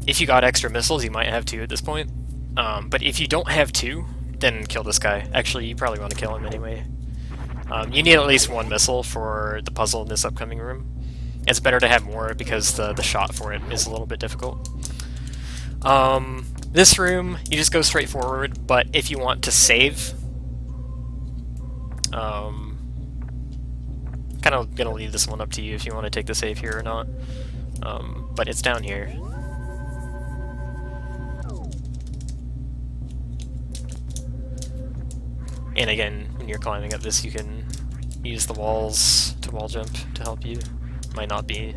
Speaker 1: if you got extra missiles, you might have 2 at this point. But if you don't have 2, then kill this guy. Actually, you probably want to kill him anyway. You need at least 1 missile for the puzzle in this upcoming room. It's better to have more because the shot for it is a little bit difficult. This room, you just go straight forward, but if you want to save, kind of gonna leave this one up to you if you want to take the save here or not. But it's down here. And again, when you're climbing up this, you can use the walls to wall jump to help you. Might not be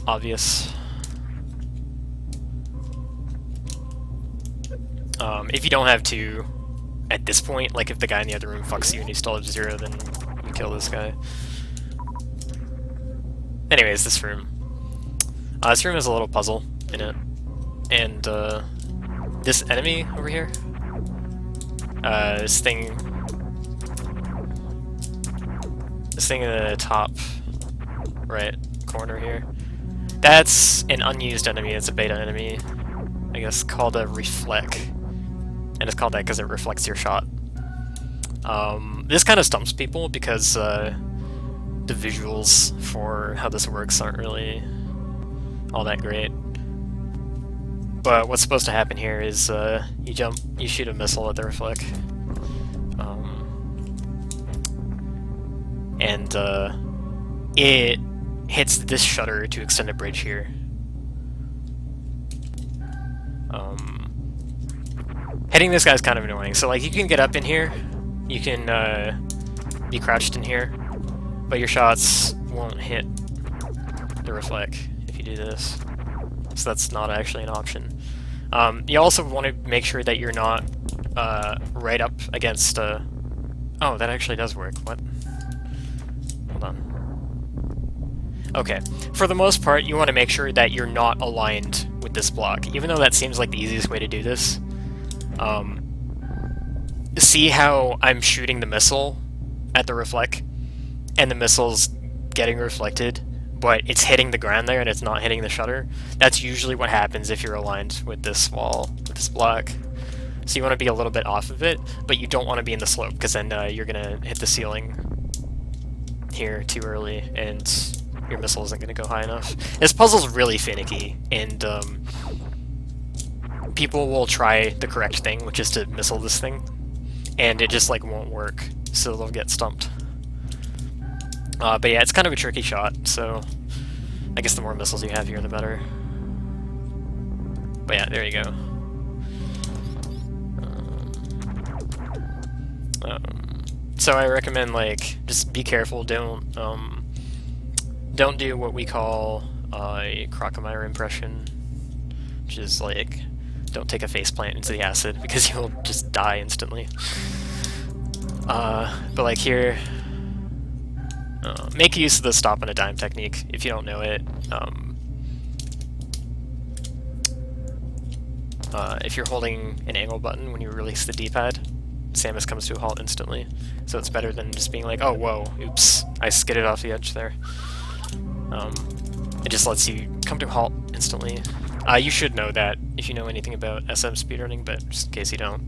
Speaker 1: obvious. If you don't have 2 at this point, like if the guy in the other room fucks you and you still have 0, then you kill this guy. Anyways, this room. This room has a little puzzle in it. And this enemy over here, this thing in the top right corner here, that's an unused enemy. It's a beta enemy, I guess, called a Reflect, and it's called that because it reflects your shot. This kind of stumps people because the visuals for how this works aren't really all that great. But what's supposed to happen here is you shoot a missile at the Reflect, and it hits this shutter to extend a bridge here. Hitting this guy's kind of annoying. So, like, you can get up in here, you can be crouched in here, but your shots won't hit the Reflect if you do this. So that's not actually an option. You also want to make sure that you're not right up against... Oh, that actually does work. What? Hold on. Okay. For the most part, you want to make sure that you're not aligned with this block. Even though that seems like the easiest way to do this. See how I'm shooting the missile at the Reflect, and the missile's getting reflected, but it's hitting the ground there and it's not hitting the shutter? That's usually what happens if you're aligned with this wall, with this block. So you want to be a little bit off of it, but you don't want to be in the slope, because then you're going to hit the ceiling here too early, and your missile isn't going to go high enough. This puzzle's really finicky, and people will try the correct thing, which is to missile this thing, and it just like won't work, so they'll get stumped. But yeah, it's kind of a tricky shot, so I guess the more missiles you have here, the better. But yeah, there you go. So I recommend, like, just be careful. Don't do what we call a Crocomire impression, which is like, don't take a faceplant into the acid because you'll just die instantly. But like here, make use of the stop on a dime technique if you don't know it. If you're holding an angle button when you release the D-pad, Samus comes to a halt instantly. So it's better than just being like, oh, whoa, oops, I skidded off the edge there. It just lets you come to a halt instantly. You should know that if you know anything about SM speedrunning, but just in case you don't.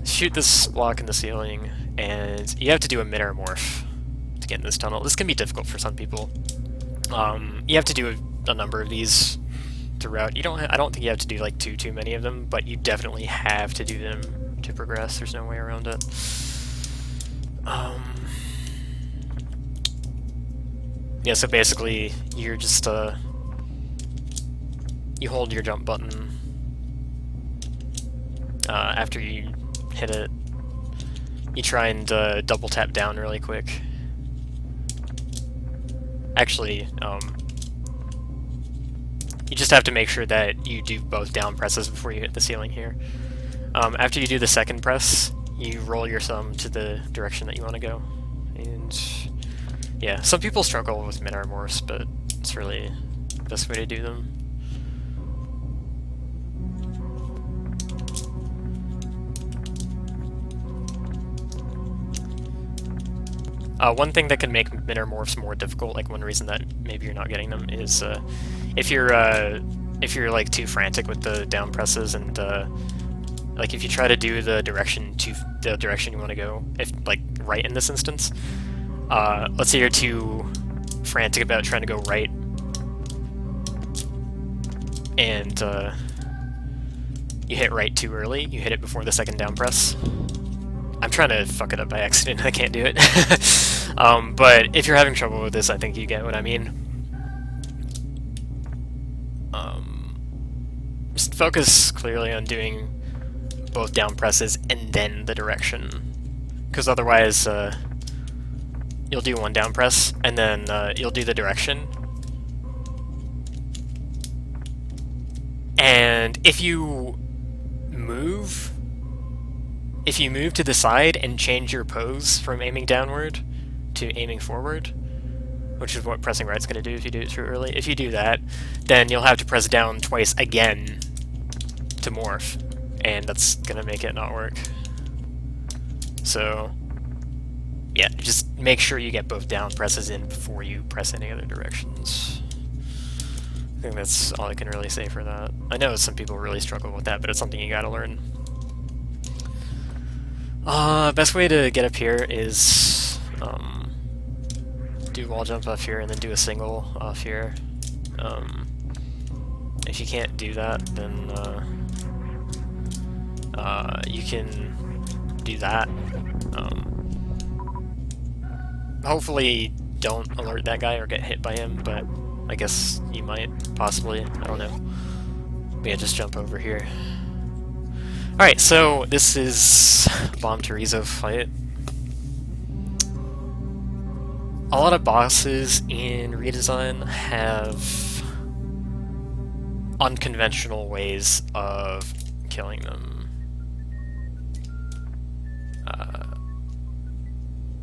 Speaker 1: Shoot this block in the ceiling, and you have to do a mid-air morph to get in this tunnel. This can be difficult for some people. You have to do a number of these throughout. You don't. I don't think you have to do like too many of them, but you definitely have to do them to progress. There's no way around it. Yeah. So basically, you're just you hold your jump button after you hit it. You try and double tap down really quick. Actually, you just have to make sure that you do both down presses before you hit the ceiling here. After you do the second press, you roll your thumb to the direction that you want to go. And yeah, some people struggle with mid-air morphs, but it's really the best way to do them. One thing that can make mid-air morphs more difficult, like one reason that maybe you're not getting them, is if you're like too frantic with the down presses, and like if you try to do the direction you want to go, if like right in this instance, let's say you're too frantic about trying to go right, and you hit right too early, you hit it before the second down press. I'm trying to fuck it up by accident, I can't do it. But if you're having trouble with this, I think you get what I mean. Just focus clearly on doing both down presses and then the direction, because otherwise you'll do one down press and then you'll do the direction, and if you move to the side and change your pose from aiming downward to aiming forward, which is what pressing right's going to do if you do it too early, if you do that, then you'll have to press down twice again to morph, and that's going to make it not work. So yeah, just make sure you get both down presses in before you press any other directions. I think that's all I can really say for that. I know some people really struggle with that, but it's something you gotta learn. Best way to get up here is do wall jump off here and then do a single off here. If you can't do that, then you can do that. Hopefully don't alert that guy or get hit by him, but I guess you might, possibly, I don't know. But yeah, just jump over here. Alright, so this is Bomb Torizo fight. A lot of bosses in Redesign have unconventional ways of killing them.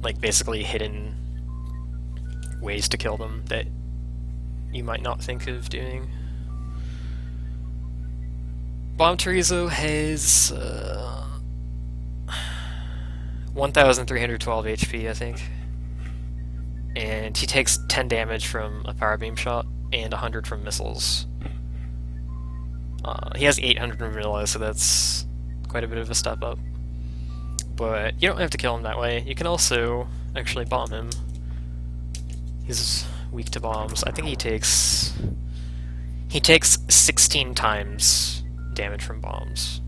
Speaker 1: Like basically hidden ways to kill them that you might not think of doing. Bomb Torizo has 1,312 HP, I think. And he takes 10 damage from a power beam shot and 100 from missiles. He has 800 in vanilla, so that's quite a bit of a step up. But you don't have to kill him that way. You can also actually bomb him. He's weak to bombs. I think he takes 16 times damage from bombs.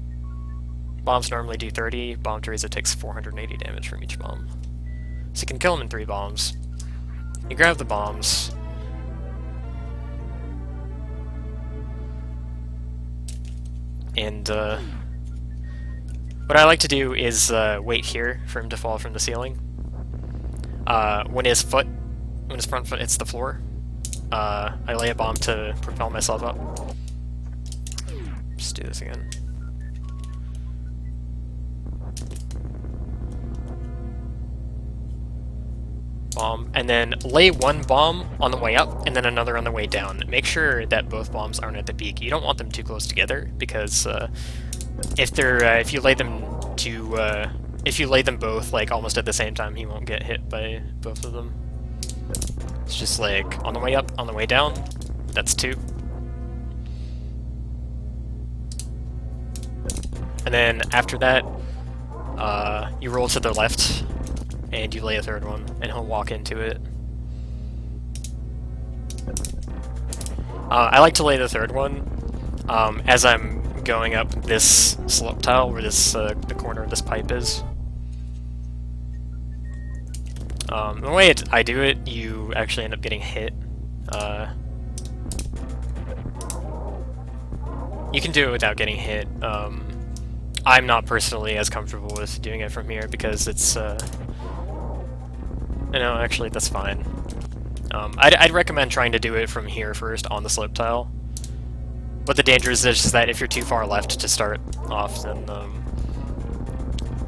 Speaker 1: Bombs normally do 30. Bomb Torizo takes 480 damage from each bomb. So you can kill him in 3 bombs. You grab the bombs. And what I like to do is wait here for him to fall from the ceiling. When his front foot hits the floor, I lay a bomb to propel myself up. Just do this again. Bomb, and then lay one bomb on the way up and then another on the way down. Make sure that both bombs aren't at the peak. You don't want them too close together because if you lay them both like almost at the same time, he won't get hit by both of them. It's just like on the way up, on the way down. That's 2. And then after that, you roll to the left and you lay a 3rd one, and he'll walk into it. I like to lay the 3rd one as I'm going up this slope tile where this the corner of this pipe is. The way I do it, you actually end up getting hit. You can do it without getting hit. I'm not personally as comfortable with doing it from here because it's no, actually, that's fine. I'd recommend trying to do it from here first on the slope tile. But the danger is just that if you're too far left to start off, then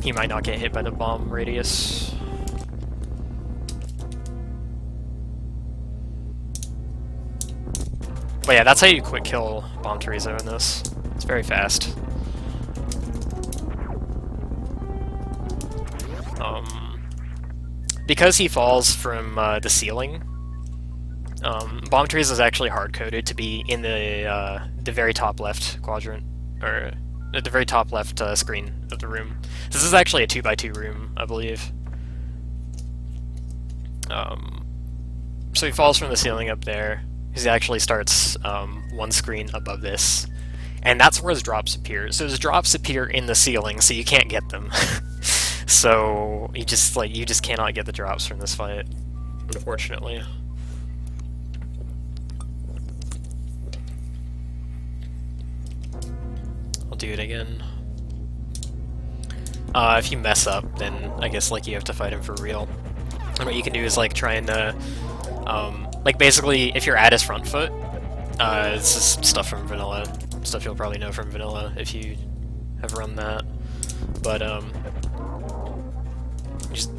Speaker 1: he might not get hit by the bomb radius. But yeah, that's how you quick kill Bomb Torizo in this. It's very fast. Because he falls from the ceiling, Bomb Torizo is actually hard-coded to be in the very top left quadrant, or at the very top left screen of the room. This is actually a 2x2 room, I believe. So he falls from the ceiling up there. He actually starts one screen above this, and that's where his drops appear. So his drops appear in the ceiling, so you can't get them. So you just cannot get the drops from this fight, unfortunately. I'll do it again. If you mess up, then I guess like you have to fight him for real. And what you can do is like try and like basically if you're at his front foot, this is stuff from vanilla, stuff you'll probably know from vanilla if you have run that. But just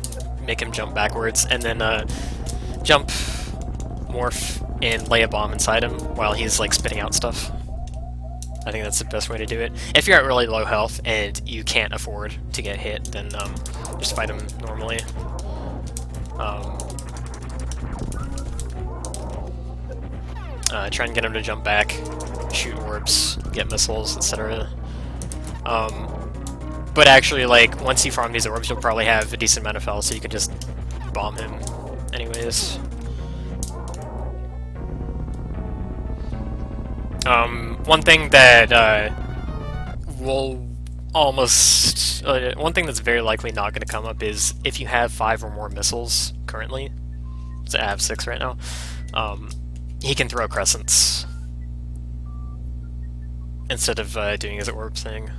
Speaker 1: make him jump backwards, and then jump, morph, and lay a bomb inside him while he's like spitting out stuff. I think that's the best way to do it. If you're at really low health and you can't afford to get hit, then just fight him normally. Try and get him to jump back, shoot orbs, get missiles, etc. But actually, like, once you farm these orbs, you'll probably have a decent amount of health, so you can just bomb him anyways. One thing that will almost... one thing that's very likely not going to come up is if you have 5 or more missiles currently, so I have 6 right now, he can throw crescents instead of doing his orb thing.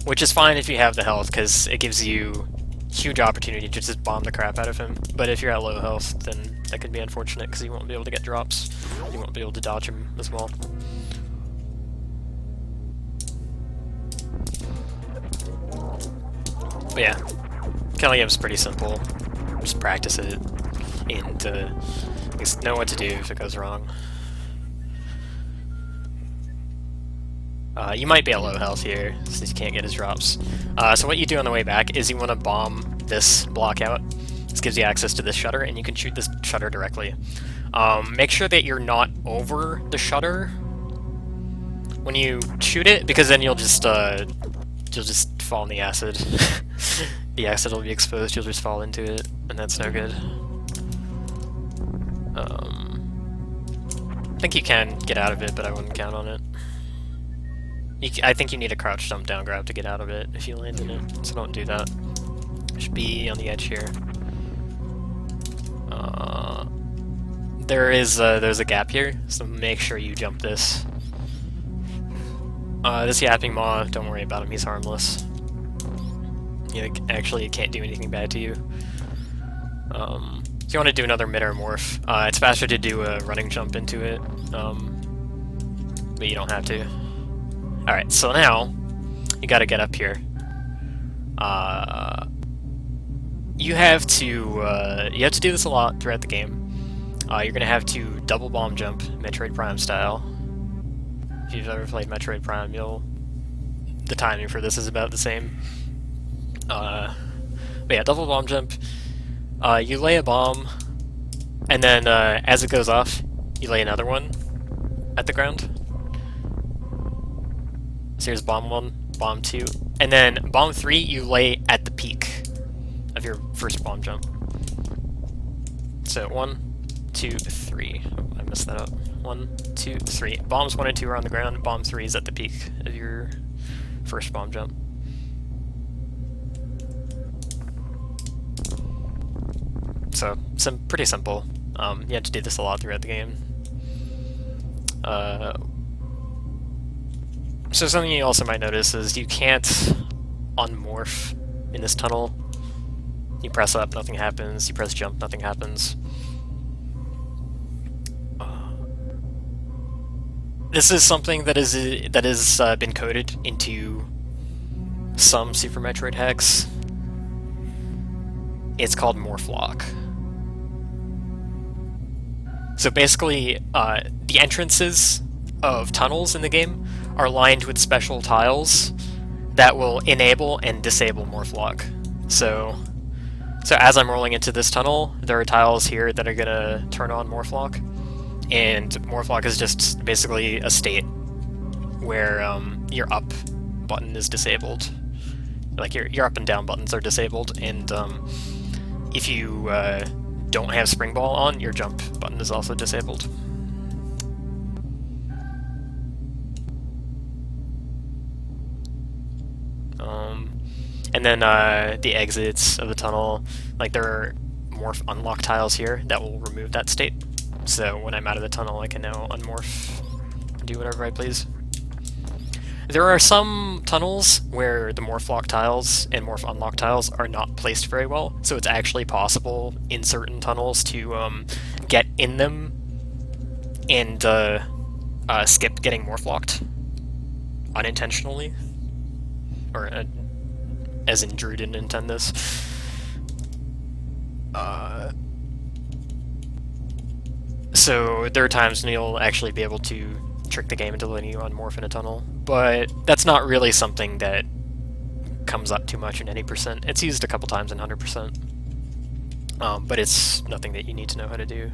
Speaker 1: Which is fine if you have the health, because it gives you huge opportunity to just bomb the crap out of him. But if you're at low health, then that could be unfortunate, because you won't be able to get drops. You won't be able to dodge him as well. But yeah, killing him is pretty simple. Just practice it, and at least know what to do if it goes wrong. You might be at low health here, since you can't get his drops. So what you do on the way back is you want to bomb this block out. This gives you access to this shutter, and you can shoot this shutter directly. Make sure that you're not over the shutter when you shoot it, because then you'll just fall in the acid. The acid will be exposed, you'll just fall into it, and that's no good. I think you can get out of it, but I wouldn't count on it. I think you need a crouch jump down grab to get out of it if you land in it, so don't do that. Should be on the edge here. There's a gap here, so make sure you jump this. This yapping maw, don't worry about him, he's harmless. Actually, it can't do anything bad to you. If you want to do another mid or morph, it's faster to do a running jump into it, but you don't have to. Alright, so now, you gotta get up here. You have to do this a lot throughout the game. You're gonna have to double bomb jump, Metroid Prime style. If you've ever played Metroid Prime, the timing for this is about the same. But yeah, double bomb jump. You lay a bomb, and then as it goes off, you lay another one at the ground. So here's bomb 1, bomb 2, and then bomb 3 you lay at the peak of your first bomb jump. So 1, 2, 3. Oh, I messed that up. 1, 2, 3. Bombs 1 and 2 are on the ground, bomb 3 is at the peak of your first bomb jump. So, pretty simple. You have to do this a lot throughout the game. So something you also might notice is you can't unmorph in this tunnel. You press up, nothing happens. You press jump, nothing happens. This is something that has been coded into some Super Metroid hacks. It's called Morph lock. So basically, the entrances of tunnels in the game are lined with special tiles that will enable and disable Morph lock. So as I'm rolling into this tunnel, there are tiles here that are gonna turn on Morph lock, and Morph lock is just basically a state where your up button is disabled. Like your up and down buttons are disabled, and if you don't have spring ball on, your jump button is also disabled. And then the exits of the tunnel, like there are morph unlock tiles here that will remove that state. So when I'm out of the tunnel, I can now unmorph and do whatever I please. There are some tunnels where the morph lock tiles and morph unlock tiles are not placed very well, so it's actually possible in certain tunnels to get in them and skip getting morph locked unintentionally, or as in Drew didn't intend this. So there are times when you'll actually be able to trick the game into letting you unmorph in a tunnel, but that's not really something that comes up too much in any percent. It's used a couple times in 100%, but it's nothing that you need to know how to do.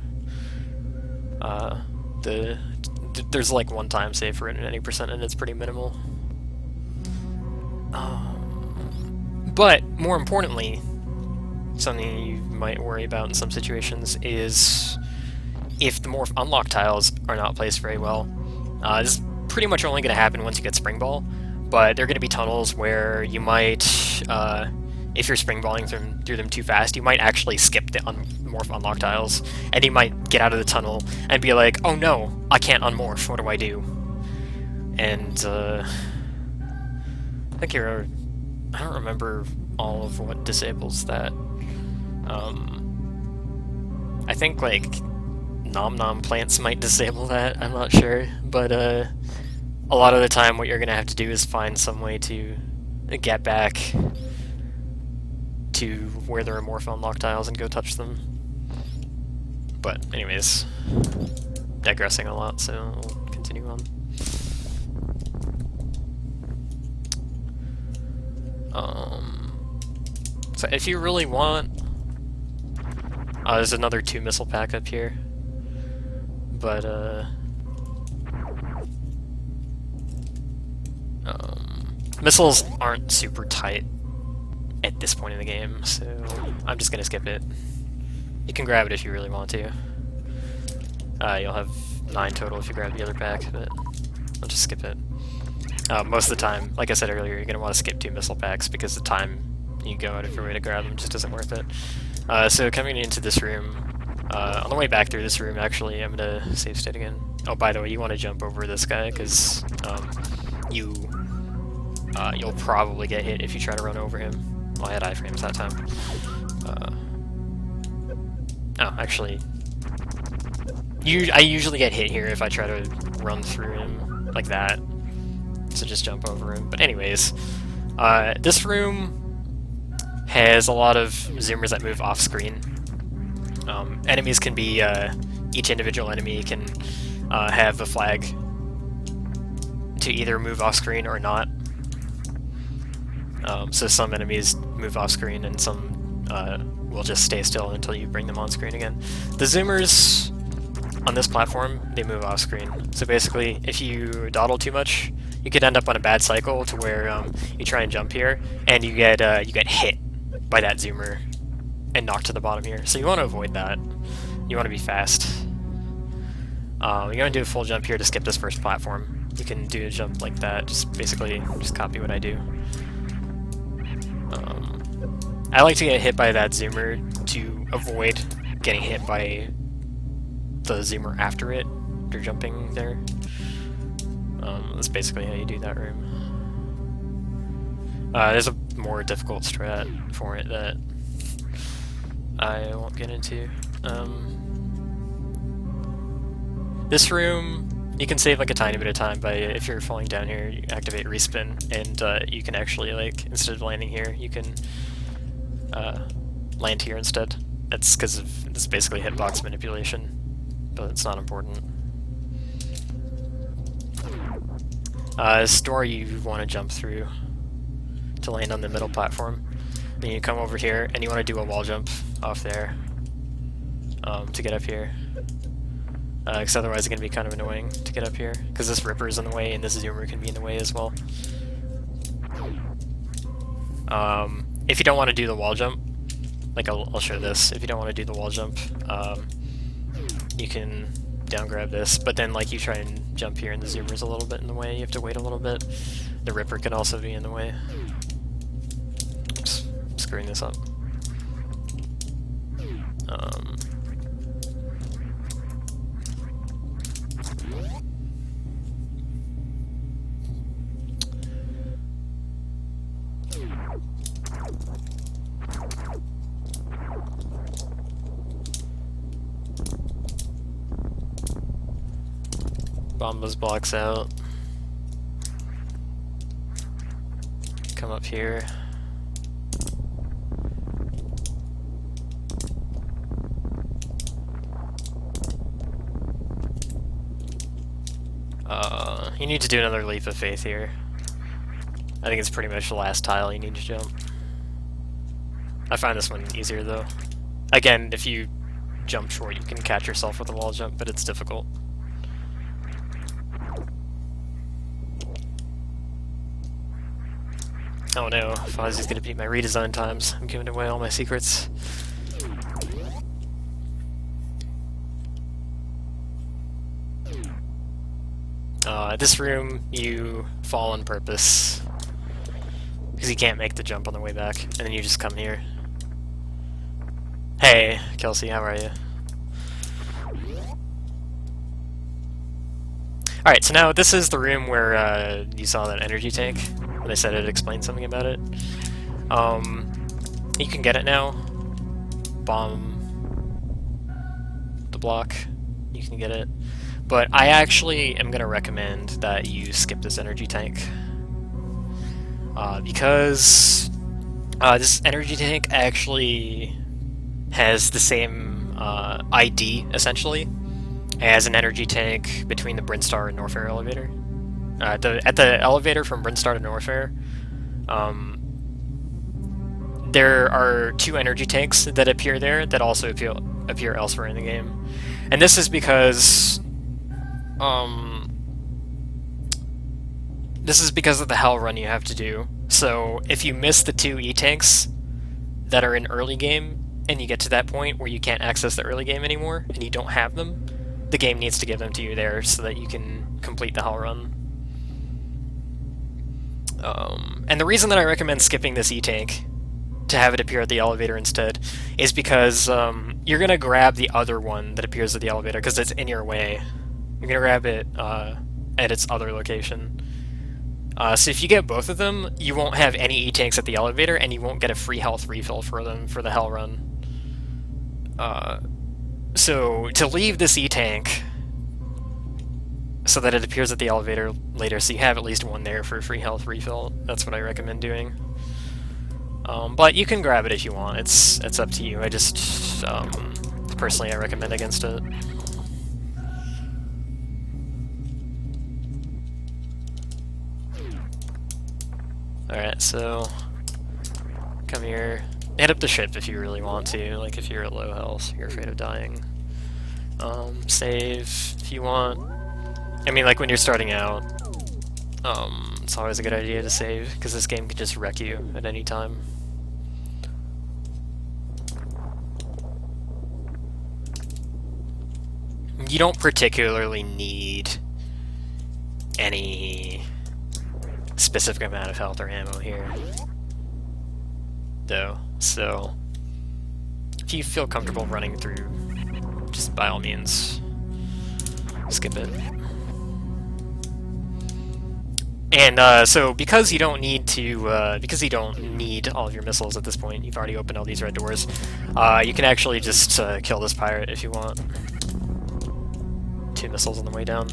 Speaker 1: There's like one time save for it in any percent, and it's pretty minimal. But more importantly, something you might worry about in some situations is if the morph unlock tiles are not placed very well. This is pretty much only going to happen once you get spring ball, but there are going to be tunnels where you might, if you're spring balling through them too fast, you might actually skip the morph unlock tiles, and you might get out of the tunnel and be like, oh no, I can't unmorph, what do I do? And I think I don't remember all of what disables that. I think like nom nom plants might disable that, I'm not sure, but a lot of the time what you're gonna have to do is find some way to get back to where there are morph unlock tiles and go touch them. But anyways, digressing a lot, so we'll continue on. So if you really want, there's another 2 missile pack up here, but Missiles aren't super tight at this point in the game, so I'm just gonna skip it. You can grab it if you really want to. You'll have 9 total if you grab the other pack, but I'll just skip it. Most of the time, like I said earlier, you're gonna want to skip 2 missile packs because the time you go out of your way to grab them just isn't worth it. So coming into this room, on the way back through this room, actually, I'm gonna save state again. Oh, by the way, you want to jump over this guy because you'll probably get hit if you try to run over him. Well, I had iframes that time. Oh, actually, I usually get hit here if I try to run through him like that. So just jump over him. But anyways, this room has a lot of zoomers that move off screen. Enemies can be, each individual enemy can have a flag to either move off screen or not. So some enemies move off screen and some will just stay still until you bring them on screen again. The zoomers on this platform, they move off screen. So basically, if you dawdle too much, you could end up on a bad cycle to where you try and jump here, and you get hit by that zoomer and knocked to the bottom here. So you want to avoid that. You want to be fast. You're going to do a full jump here to skip this first platform. You can do a jump like that, basically copy what I do. I like to get hit by that zoomer to avoid getting hit by the zoomer after it, after jumping there. That's basically how you do that room. There's a more difficult strat for it that I won't get into. This room, you can save like a tiny bit of time by, if you're falling down here, you activate Respin, and you can actually, like, instead of landing here, you can land here instead. That's because it's basically hitbox manipulation, but it's not important. This door you want to jump through to land on the middle platform. Then you come over here, and you want to do a wall jump off there to get up here. Because otherwise it's going to be kind of annoying to get up here, because this ripper is in the way, and this zoomer can be in the way as well. If you don't want to do the wall jump, like I'll show this, if you don't want to do the wall jump, you can down grab this, but then like you try and jump here and the zoomer's a little bit in the way, you have to wait a little bit. The ripper can also be in the way. Oops, I'm screwing this up. Bombas blocks out. Come up here. You need to do another leap of faith here. I think it's pretty much the last tile you need to jump. I find this one easier though. Again, if you jump short, you can catch yourself with a wall jump, but it's difficult. Oh no, Fozzie's gonna beat my redesign times. I'm giving away all my secrets. This room, you fall on purpose. Because you can't make the jump on the way back, and then you just come here. Hey, Kelsey, how are you? Alright, so now this is the room where you saw that energy tank, when I said it explained something about it. You can get it now. Bomb the block, you can get it. But I actually am going to recommend that you skip this energy tank. Because this energy tank actually has the same ID, essentially, as an energy tank between the Brinstar and Norfair elevator. At the elevator from Brinstar to Norfair, there are 2 energy tanks that appear there that also appear elsewhere in the game. And this is because This is because of the hell run you have to do. So if you miss the 2 E-tanks that are in early game, and you get to that point where you can't access the early game anymore, and you don't have them, the game needs to give them to you there so that you can complete the hell run. And the reason that I recommend skipping this E-tank to have it appear at the elevator instead is because you're going to grab the other one that appears at the elevator because it's in your way. You're going to grab it at its other location. So if you get both of them, you won't have any E-tanks at the elevator, and you won't get a free health refill for them for the hell run. So to leave this E-tank so that it appears at the elevator later, so you have at least one there for a free health refill, that's what I recommend doing. But you can grab it if you want, it's up to you. I just, personally I recommend against it. Alright, so come here. Hit up the ship if you really want to, like if you're at low health, you're afraid of dying. Save if you want. I mean, like when you're starting out, it's always a good idea to save, because this game can just wreck you at any time. You don't particularly need any specific amount of health or ammo here, though, so if you feel comfortable running through, just by all means skip it. And so because you don't need to, because you don't need all of your missiles at this point, you've already opened all these red doors, you can actually just kill this pirate if you want. 2 missiles on the way down.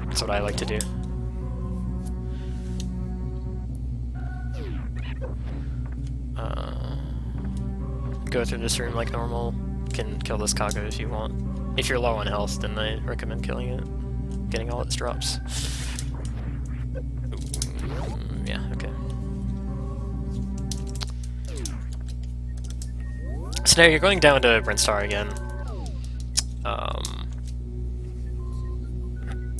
Speaker 1: That's what I like to do. Go through this room like normal. You can kill this cargo if you want. If you're low on health, then I recommend killing it. Getting all its drops. Yeah, okay. So now you're going down to Brinstar again.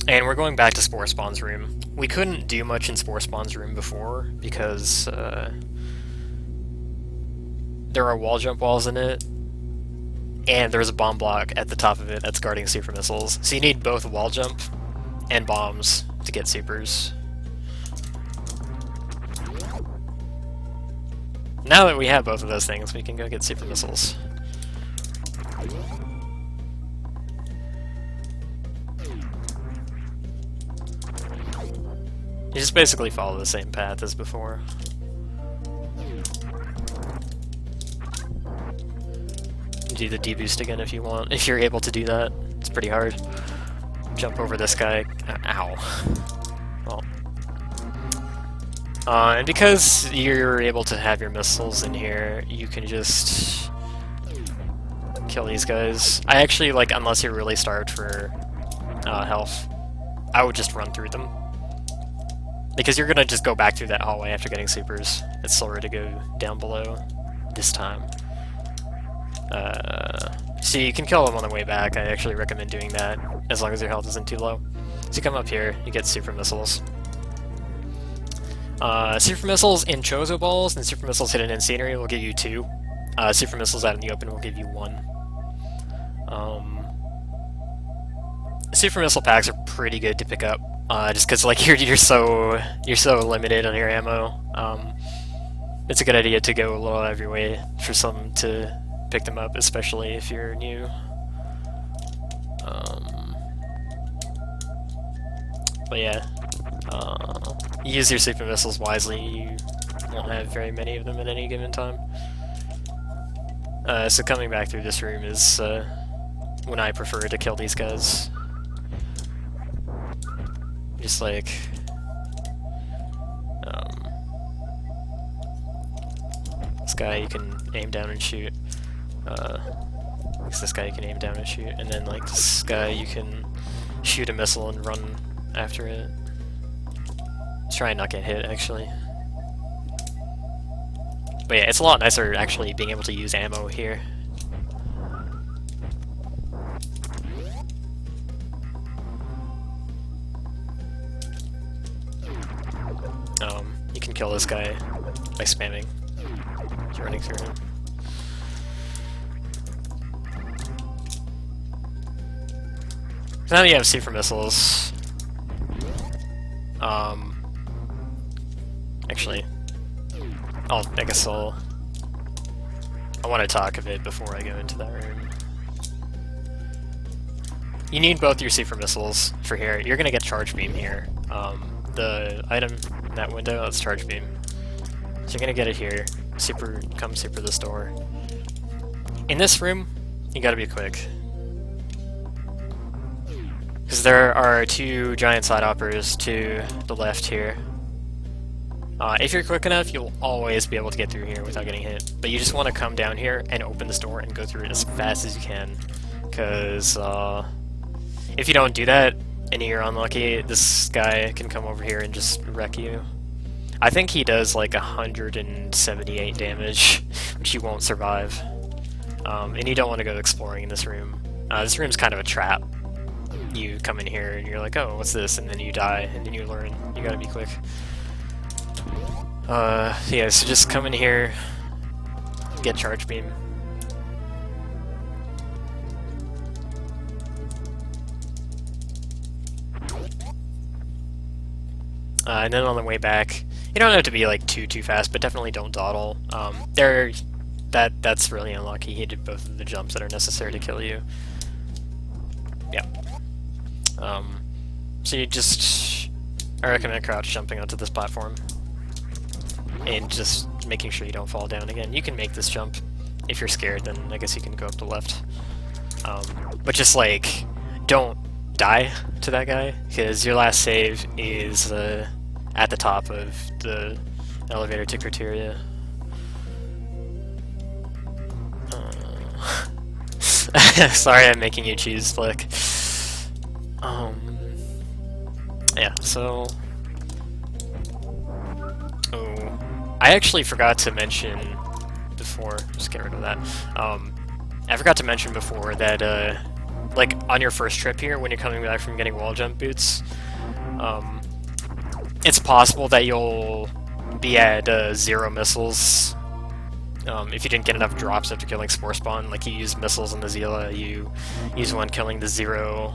Speaker 1: And we're going back to Spore Spawn's room. We couldn't do much in Spore Spawn's room before because there are wall jump walls in it, and there's a bomb block at the top of it that's guarding super missiles. So you need both wall jump and bombs to get supers. Now that we have both of those things, we can go get super missiles. You just basically follow the same path as before. You do the deboost again if you want, if you're able to do that. It's pretty hard. Jump over this guy. Ow. Well. And because you're able to have your missiles in here, you can just kill these guys. I actually, like, unless you're really starved for health, I would just run through them. Because you're gonna just go back through that hallway after getting supers. It's slower to go down below this time. So you can kill them on the way back. I actually recommend doing that, as long as your health isn't too low. So you come up here, you get super missiles. Super missiles in Chozo balls and super missiles hidden in scenery will give you 2. Super missiles out in the open will give you 1. Super missile packs are pretty good to pick up, just because like you're so limited on your ammo. It's a good idea to go a little out of your way for some to pick them up, especially if you're new. But yeah, use your super missiles wisely. You won't have very many of them at any given time. So coming back through this room is when I prefer to kill these guys. Just like this guy you can aim down and shoot. This guy you can aim down and shoot, and then like this guy you can shoot a missile and run after it. Try and not get hit, actually. But yeah, it's a lot nicer actually being able to use ammo here. kill this guy by spamming. You're running through him. So now you have super missiles. Actually, I guess I want to talk a bit before I go into that room. You need both your super missiles for here. You're gonna get charge beam here. The item in that window, that's charge beam. So you're gonna get it here. Come super this door. In this room, you gotta be quick. Because there are two giant side hoppers to the left here. If you're quick enough, you'll always be able to get through here without getting hit. But you just want to come down here and open this door and go through it as fast as you can. Because if you don't do that, and you're unlucky, this guy can come over here and just wreck you. I think he does like 178 damage, which you won't survive. And you don't want to go exploring in this room. This room's kind of a trap. You come in here and you're like, oh, what's this? And then you die, and then you learn. You gotta be quick. Yeah, so just come in here, get charge beam. And then on the way back, you don't have to be like too fast, but definitely don't dawdle. That's really unlucky. He did both of the jumps that are necessary to kill you. Yeah. So I recommend crouch jumping onto this platform and just making sure you don't fall down again. You can make this jump. If you're scared, then I guess you can go up the left. But just like, don't die to that guy, because your last save is at the top of the elevator to criteria. Sorry, I'm making you choose, Flick. Yeah, so... Oh, I actually forgot to mention before, just get rid of that. I forgot to mention before that, like, on your first trip here, when you're coming back from getting wall jump boots, it's possible that you'll be at 0 missiles. If you didn't get enough drops after killing Spore Spawn, like you use missiles on the Zila, you use one killing the 0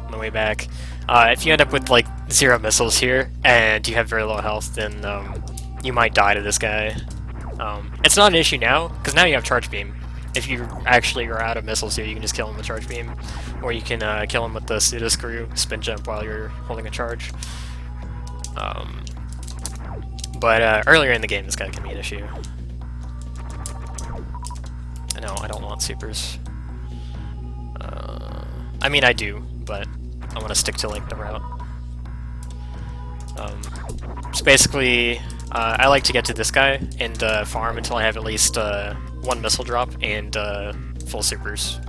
Speaker 1: on the way back. If you end up with like 0 missiles here, and you have very low health, then you might die to this guy. It's not an issue now, because now you have charge beam. If you actually are out of missiles here, you can just kill him with charge beam, or you can kill him with the pseudo screw, spin jump while you're holding a charge. But earlier in the game, this guy can be an issue. No, I don't want supers. I mean, I do, but I want to stick to like the route. So basically, I like to get to this guy and farm until I have at least 1 missile drop and full supers,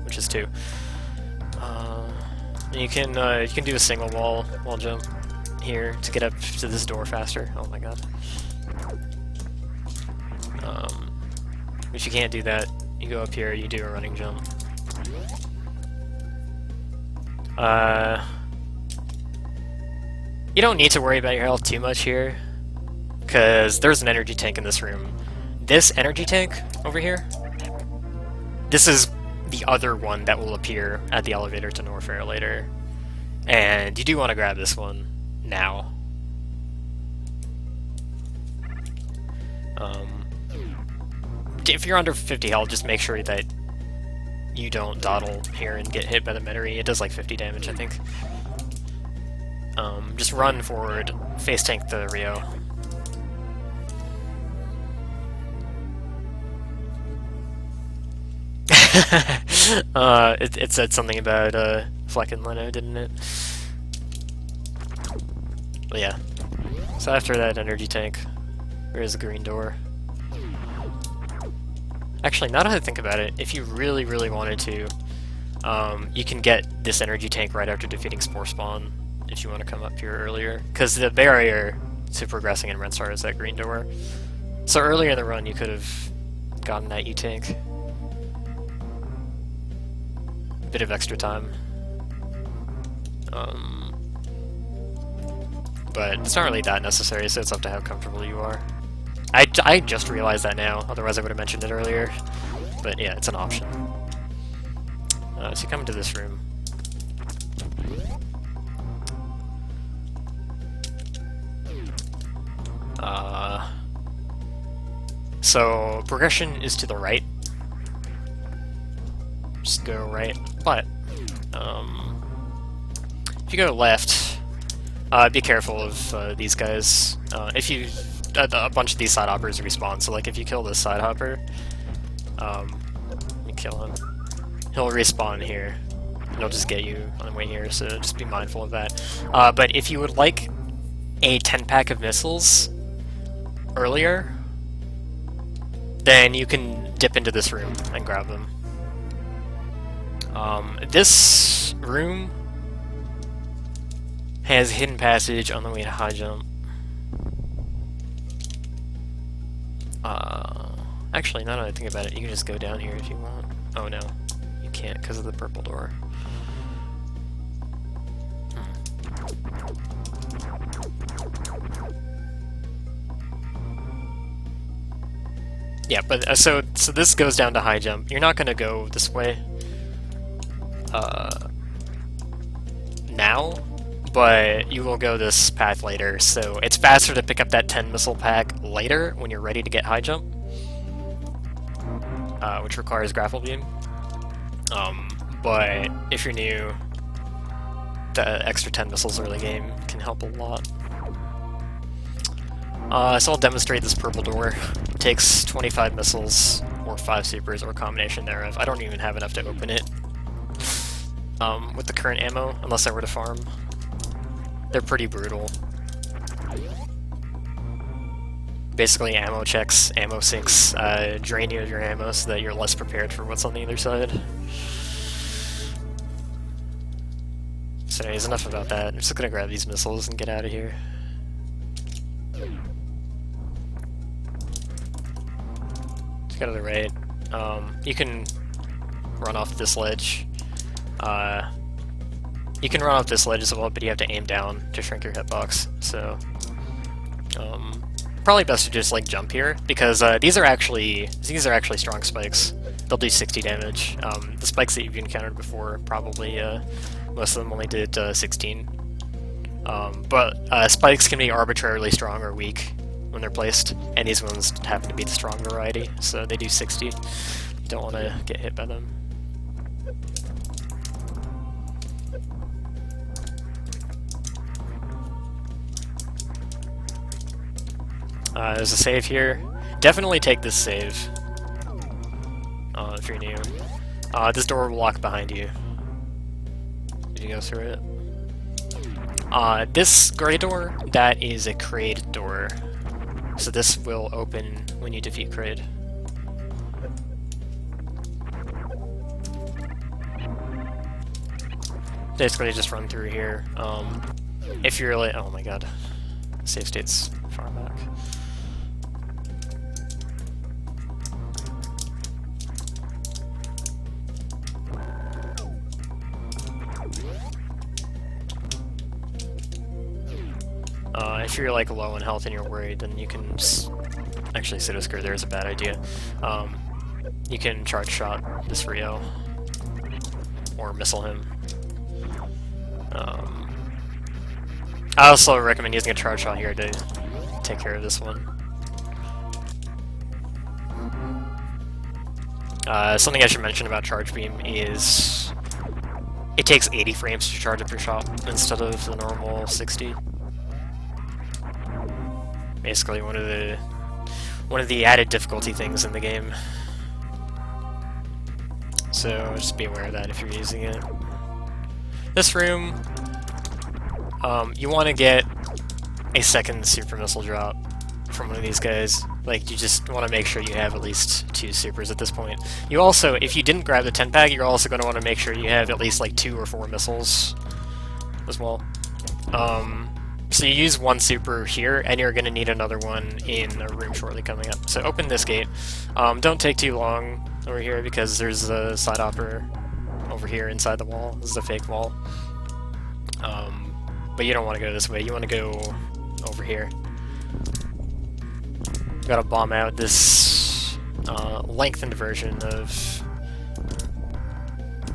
Speaker 1: which is 2. You can do a single wall jump here to get up to this door faster. Oh my god. If you can't do that, you go up here, you do a running jump. You don't need to worry about your health too much here, because there's an energy tank in this room. This energy tank over here, this is the other one that will appear at the elevator to Norfair later. And you do want to grab this one now. If you're under 50 health, just make sure that you don't dawdle here and get hit by the Metairie. It does like 50 damage, I think. Just run forward, face tank the Rio. It said something about Fleck and Leno, didn't it? But yeah. So after that energy tank, there's the green door. Actually, now that I think about it, if you really, really wanted to, you can get this energy tank right after defeating Spore Spawn, if you want to come up here earlier. Because the barrier to progressing in Brinstar is that green door. So earlier in the run, you could have gotten that E-tank. Bit of extra time. but it's not really that necessary, so it's up to how comfortable you are. I just realized that now, otherwise I would have mentioned it earlier. But yeah, it's an option. So you come into this room. So progression is to the right. Just go right, but if you go left, be careful of these guys. If you a bunch of these side hoppers respawn, so like if you kill this side hopper, you kill him, he'll respawn here, and he'll just get you on the way here, so just be mindful of that. But if you would like a 10-pack of missiles earlier, then you can dip into this room and grab them. This room has hidden passage on the way to high jump. Actually, now that I think about it, you can just go down here if you want. Oh no, you can't because of the purple door. Yeah, but so this goes down to high jump. You're not gonna go this way now, but you will go this path later, so it's faster to pick up that 10 missile pack later when you're ready to get high jump, which requires grapple beam. But if you're new, the extra 10 missiles early game can help a lot. So I'll demonstrate this purple door. It takes 25 missiles, or 5 supers, or a combination thereof. I don't even have enough to open it with the current ammo, unless I were to farm. They're pretty brutal. Basically, ammo checks, ammo sinks, drain you of your ammo so that you're less prepared for what's on the other side. So anyways, enough about that. I'm just gonna grab these missiles and get out of here. Go to the right. You can run off this ledge. You can run off this ledge as well, but you have to aim down to shrink your hitbox. So, probably best to just like jump here because these are actually strong spikes. They'll do 60 damage. The spikes that you've encountered before probably most of them only did 16. But spikes can be arbitrarily strong or weak when they're placed, and these ones happen to be the strong variety, so they do 60. You don't want to get hit by them. There's a save here. Definitely take this save if you're new. This door will lock behind you. Did you go through it? This gray door, that is a Kraid door. So this will open when you defeat Kraid. Basically just run through here. If you're like, oh my god, save state's far back. If you're like low in health and you're worried, then you can just... Actually, Pseudo-Skirt there is a bad idea. You can charge shot this Rio, or missile him. I also recommend using a charge shot here to take care of this one. Something I should mention about charge beam is it takes 80 frames to charge up your shot instead of the normal 60. Basically one of the added difficulty things in the game. So just be aware of that if you're using it. This room, you want to get a second super missile drop from one of these guys. Like, you just want to make sure you have at least 2 supers at this point. You also, if you didn't grab the 10-pack, you're also going to want to make sure you have at least like 2 or 4 missiles as well. So you use 1 super here, and you're going to need another one in a room shortly coming up. So open this gate. Don't take too long over here, because there's a side hopper over here inside the wall. This is a fake wall. but you don't want to go this way. You want to go over here. Gotta bomb out this lengthened version of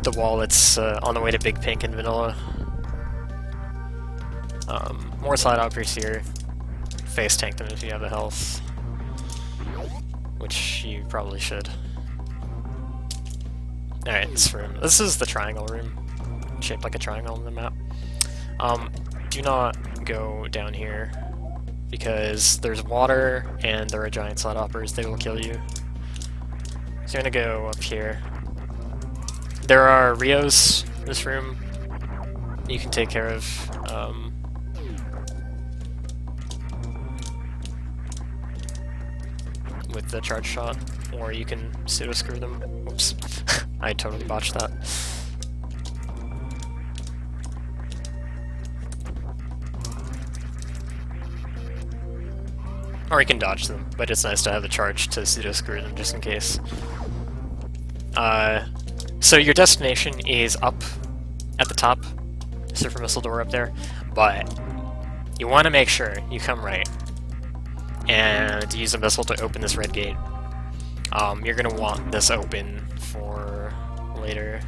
Speaker 1: the wall that's on the way to Big Pink and Vanilla. More side hoppers here. Face tank them if you have the health, which you probably should. Alright, this room. This is the triangle room, shaped like a triangle on the map. Do not go down here, because there's water and there are giant side hoppers. They will kill you. So you're gonna go up here. There are Rios in this room you can take care of. With the charge shot, or you can pseudo screw them. Whoops, I totally botched that. Or you can dodge them, but it's nice to have the charge to pseudo screw them just in case. So your destination is up at the top, surfer missile door up there, but you want to make sure you come right and use a missile to open this red gate. You're gonna want this open for later.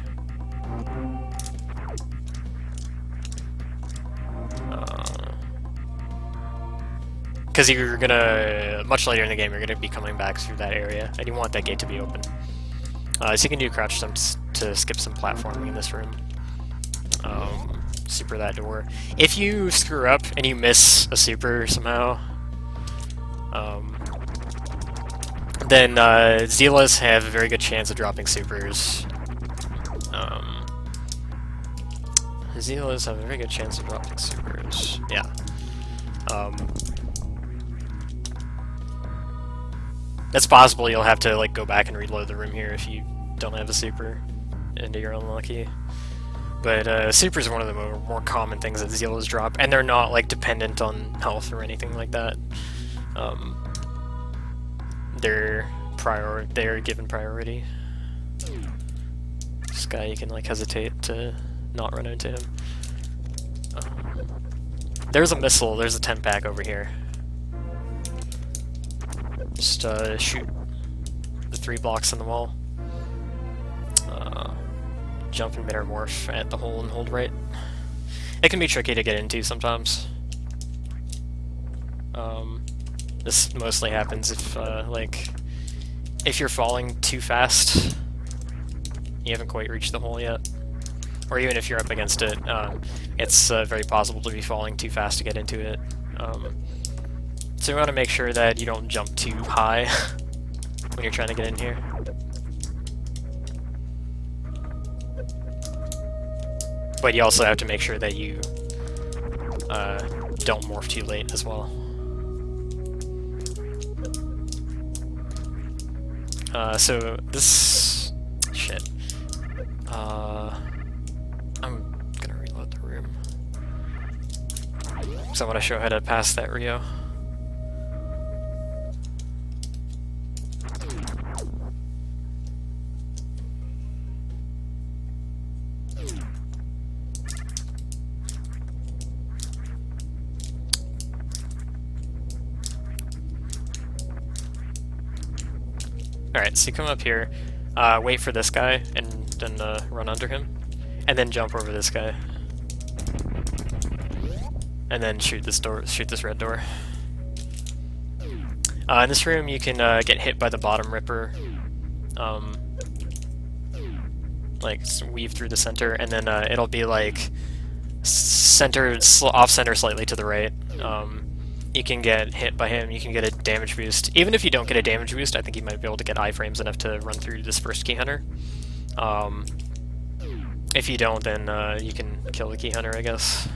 Speaker 1: Because you're gonna, much later in the game, you're gonna be coming back through that area, and you want that gate to be open. So you can do crouch jumps to skip some platforming in this room. Super that door. If you screw up and you miss a super somehow, then Zeelas have a very good chance of dropping supers. Zeelas have a very good chance of dropping supers. Yeah. It's possible you'll have to like go back and reload the room here if you don't have a super and you're unlucky. But supers are one of the more common things that Zeelas drop, and they're not like dependent on health or anything like that. They're given priority. This guy, you can like hesitate to not run into him. There's a missile, there's a 10-pack over here. Just shoot the 3 blocks on the wall. Jump and Morph at the hole and hold right. It can be tricky to get into sometimes. This mostly happens if if you're falling too fast, you haven't quite reached the hole yet, or even if you're up against it, it's very possible to be falling too fast to get into it. So you want to make sure that you don't jump too high when you're trying to get in here. But you also have to make sure that you don't morph too late as well. So this shit. I'm gonna reload the room, because I want to show how to pass that Rio. Alright, so you come up here, wait for this guy, and then run under him, and then jump over this guy. And then shoot this red door. In this room you can get hit by the bottom ripper, like weave through the center, and then it'll be like off-center slightly to the right. You can get hit by him, you can get a damage boost. Even if you don't get a damage boost, I think you might be able to get iframes enough to run through this first Key Hunter. If you don't, then you can kill the Key Hunter, I guess.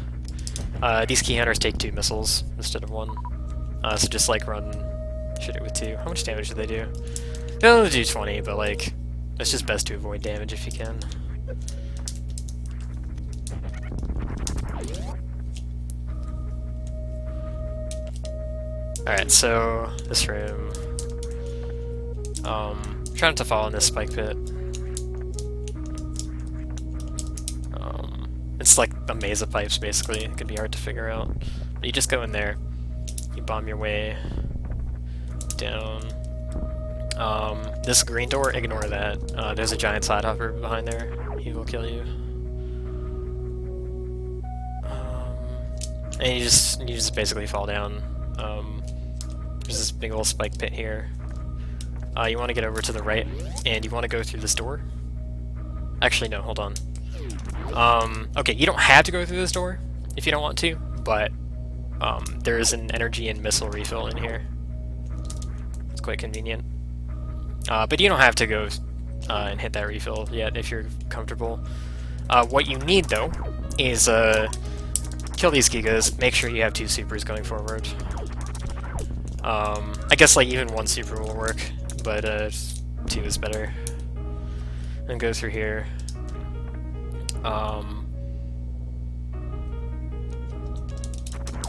Speaker 1: These Key Hunters take 2 missiles instead of 1. So just like shoot it with 2. How much damage do they do? They only do 20, but like, it's just best to avoid damage if you can. Alright, so this room. Trying to fall in this spike pit. It's like a maze of pipes, basically. It could be hard to figure out. But you just go in there, you bomb your way down. This green door, ignore that. There's a giant side hopper behind there. He will kill you. And you just basically fall down. There's this big old spike pit here. You want to get over to the right, and you want to go through this door. Actually, no, hold on. Okay, you don't have to go through this door if you don't want to, but there is an energy and missile refill in here. It's quite convenient. But you don't have to go and hit that refill yet if you're comfortable. What you need, though, is kill these Gigas, make sure you have 2 supers going forward. I guess like even 1 super will work, but 2 is better. And go through here.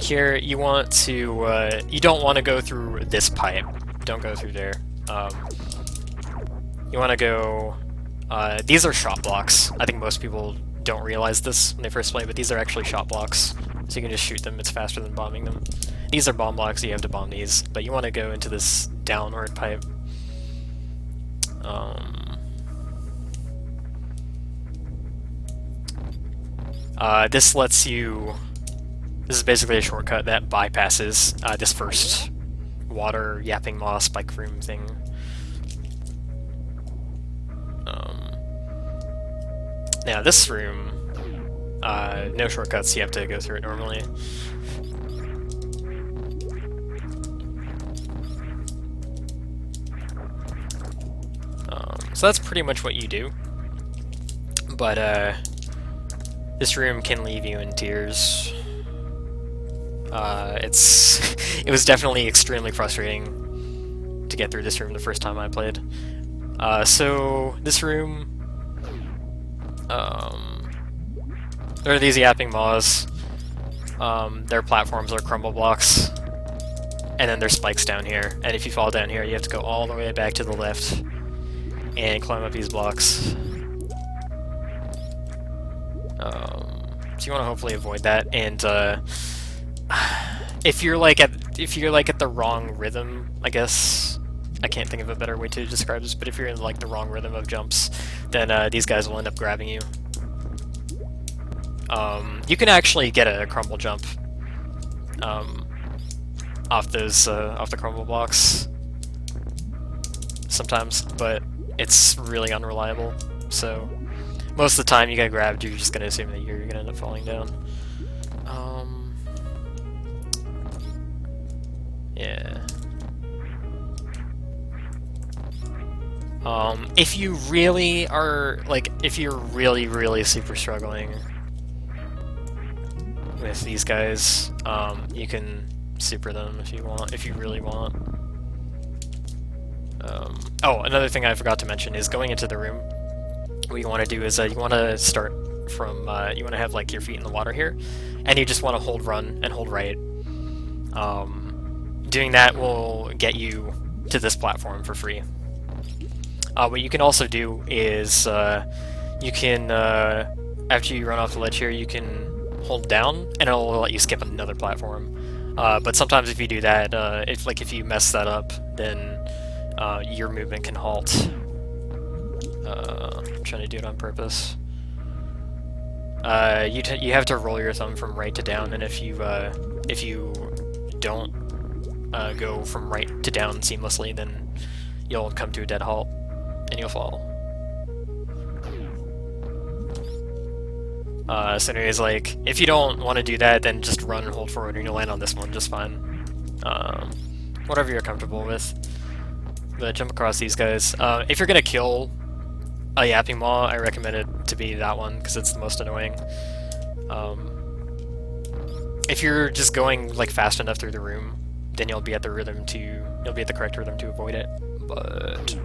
Speaker 1: Here you want to, you don't want to go through this pipe. Don't go through there. You want to go, these are shot blocks. I think most people don't realize this when they first play, but these are actually shot blocks. So you can just shoot them, it's faster than bombing them. These are bomb blocks, so you have to bomb these, but you want to go into this downward pipe. This lets you... This is basically a shortcut that bypasses this first water yapping moss spike room thing. Now this room, no shortcuts, you have to go through it normally. So that's pretty much what you do. But this room can leave you in tears. It was definitely extremely frustrating to get through this room the first time I played. So this room, there are these yapping maws. Their platforms are crumble blocks, and then there's spikes down here. And if you fall down here, you have to go all the way back to the left and climb up these blocks. So you want to hopefully avoid that. And if you're like at the wrong rhythm, I guess I can't think of a better way to describe this, but if you're in like the wrong rhythm of jumps, then these guys will end up grabbing you. You can actually get a crumble jump off the crumble blocks sometimes, but it's really unreliable. So most of the time you get grabbed, you're just gonna assume that you're gonna end up falling down. Yeah. If you really are, like, if you're really super struggling with these guys, you can super them if you want, if you really want. Oh, another thing I forgot to mention is going into the room. What you want to do is you want to start from, you want to have like your feet in the water here, and you just want to hold run and hold right. Doing that will get you to this platform for free. What you can also do is you can, after you run off the ledge here, you can hold down and it'll let you skip another platform. But sometimes if you do that, if you mess that up, then your movement can halt. I'm trying to do it on purpose. You have to roll your thumb from right to down, and if you don't go from right to down seamlessly, then you'll come to a dead halt and you'll fall. So anyways, like, if you don't want to do that, then just run and hold forward and you'll land on this one just fine. Whatever you're comfortable with. But jump across these guys. If you're gonna kill a yapping maw, I recommend it to be that one, because it's the most annoying. If you're just going like fast enough through the room, then you'll be at the correct rhythm to avoid it. But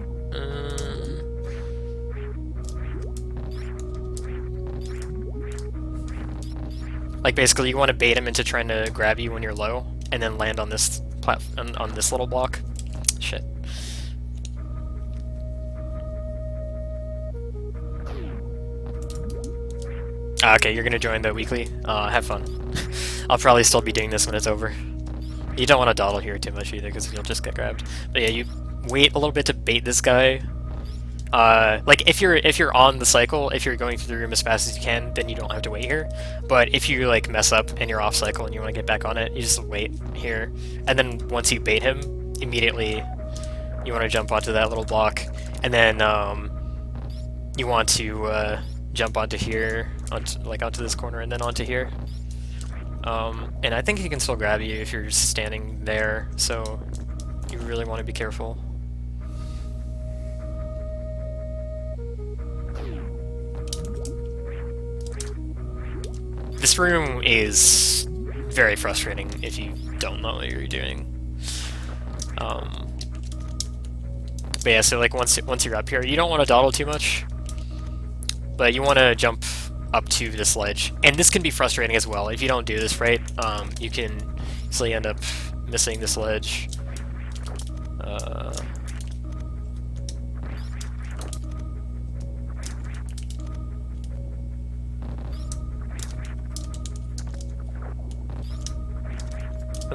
Speaker 1: like basically, you want to bait him into trying to grab you when you're low, and then land on this on this little block. Shit. Okay, you're gonna join the weekly? Have fun. I'll probably still be doing this when it's over. You don't want to dawdle here too much either, because you'll just get grabbed. But yeah, you wait a little bit to bait this guy. Like if you're on the cycle, if you're going through the room as fast as you can, then you don't have to wait here. But if you like mess up and you're off cycle and you want to get back on it, you just wait here. And then once you bait him, immediately you want to jump onto that little block, and then you want to jump onto here, onto this corner, and then onto here. And I think he can still grab you if you're just standing there, so you really want to be careful. This room is very frustrating if you don't know what you're doing. But yeah, so like once you're up here, you don't want to dawdle too much, but you want to jump up to this ledge. And this can be frustrating as well. If you don't do this right, you can easily end up missing this ledge.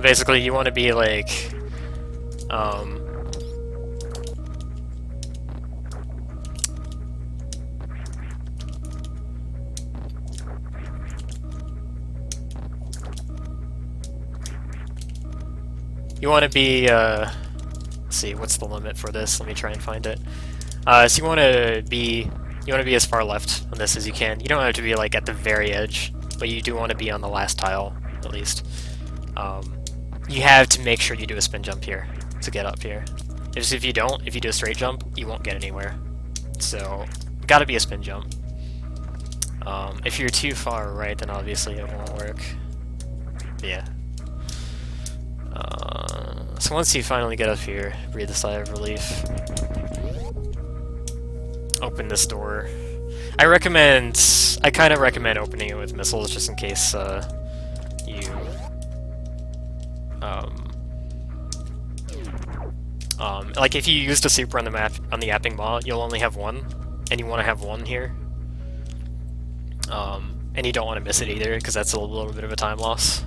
Speaker 1: Basically, you want to be like, you want to be, let's see, what's the limit for this? Let me try and find it. So you want to be as far left on this as you can. You don't have to be like at the very edge, but you do want to be on the last tile, at least. You have to make sure you do a spin jump here to get up here. If you do a straight jump, you won't get anywhere. So, gotta be a spin jump. If you're too far right, then obviously it won't work. Yeah. So once you finally get up here, breathe a sigh of relief. Open this door. I kind of recommend opening it with missiles just in case you like if you used a super on the map on the yapping maw, you'll only have one, and you want to have one here. And you don't want to miss it either, because that's a little bit of a time loss.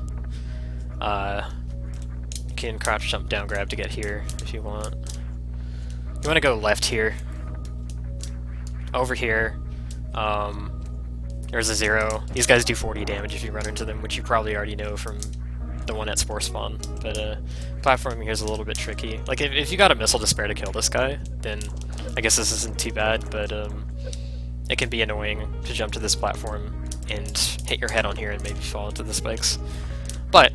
Speaker 1: You can crouch jump down grab to get here if you want. You want to go left here. Over here. There's a 0. These guys do 40 damage if you run into them, which you probably already know from the one at Spore Spawn, but platforming here is a little bit tricky. Like, if you got a missile to spare to kill this guy, then I guess this isn't too bad, but it can be annoying to jump to this platform and hit your head on here and maybe fall into the spikes. But,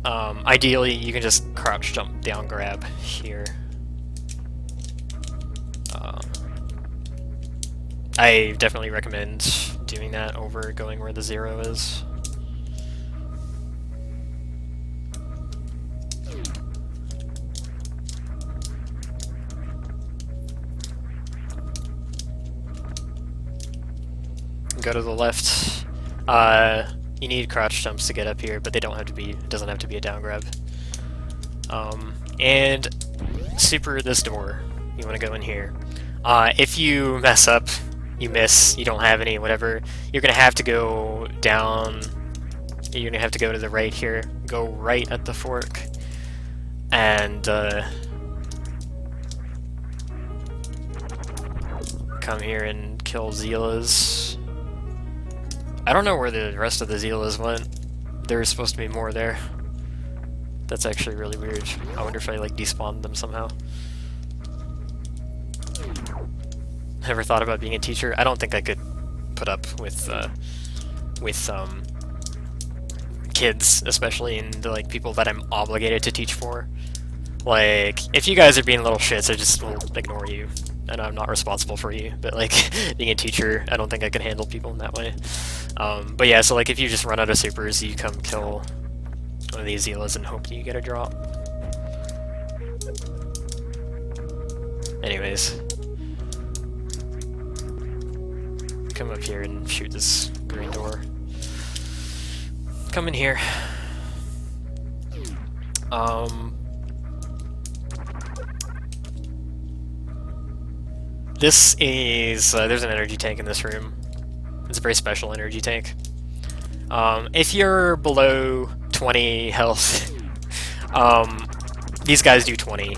Speaker 1: ideally, you can just crouch jump down grab here. I definitely recommend doing that over going where the 0 is. Go to the left. You need crouch jumps to get up here, but they don't have to be. It doesn't have to be a down grab. And super this door. You want to go in here. If you mess up, you miss, you don't have any, whatever, you're gonna have to go down. You're gonna have to go to the right here. Go right at the fork, and come here and kill Zeelas. I don't know where the rest of the Zeelas went. There's supposed to be more there. That's actually really weird. I wonder if I like despawned them somehow. Never thought about being a teacher. I don't think I could put up with kids, especially, and like people that I'm obligated to teach for. Like, if you guys are being little shits, I just will ignore you, and I'm not responsible for you. But like, being a teacher, I don't think I can handle people in that way. But yeah, so like if you just run out of supers, you come kill one of these Zeelas and hope you get a drop. Anyways. Come up here and shoot this green door. Come in here. This is, there's an energy tank in this room. It's a very special energy tank. If you're below 20 health, these guys do 20.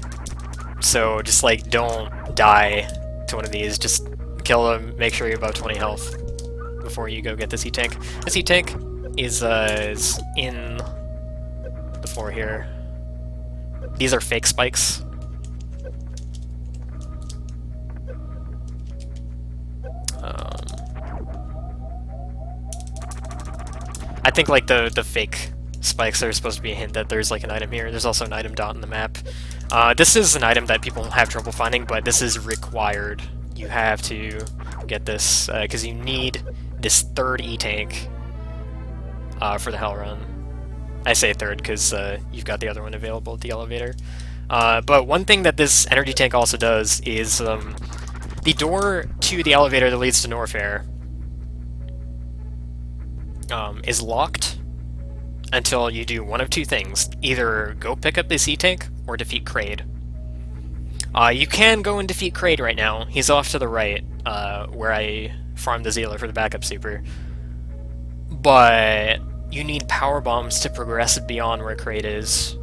Speaker 1: So just like don't die to one of these. Just kill them. Make sure you're above 20 health before you go get this heat tank. This heat tank is in the floor here. These are fake spikes. I think like the fake spikes are supposed to be a hint that there's like an item here. There's also an item dot on the map. This is an item that people have trouble finding, but this is required. You have to get this because you need this third E-tank for the Hell Run. I say third because you've got the other one available at the elevator. But one thing that this energy tank also does is the door to the elevator that leads to Norfair is locked until you do one of two things. Either go pick up this E-tank or defeat Kraid. You can go and defeat Kraid right now. He's off to the right, where I farmed the Zealer for the backup super. But you need power bombs to progress beyond where Kraid is.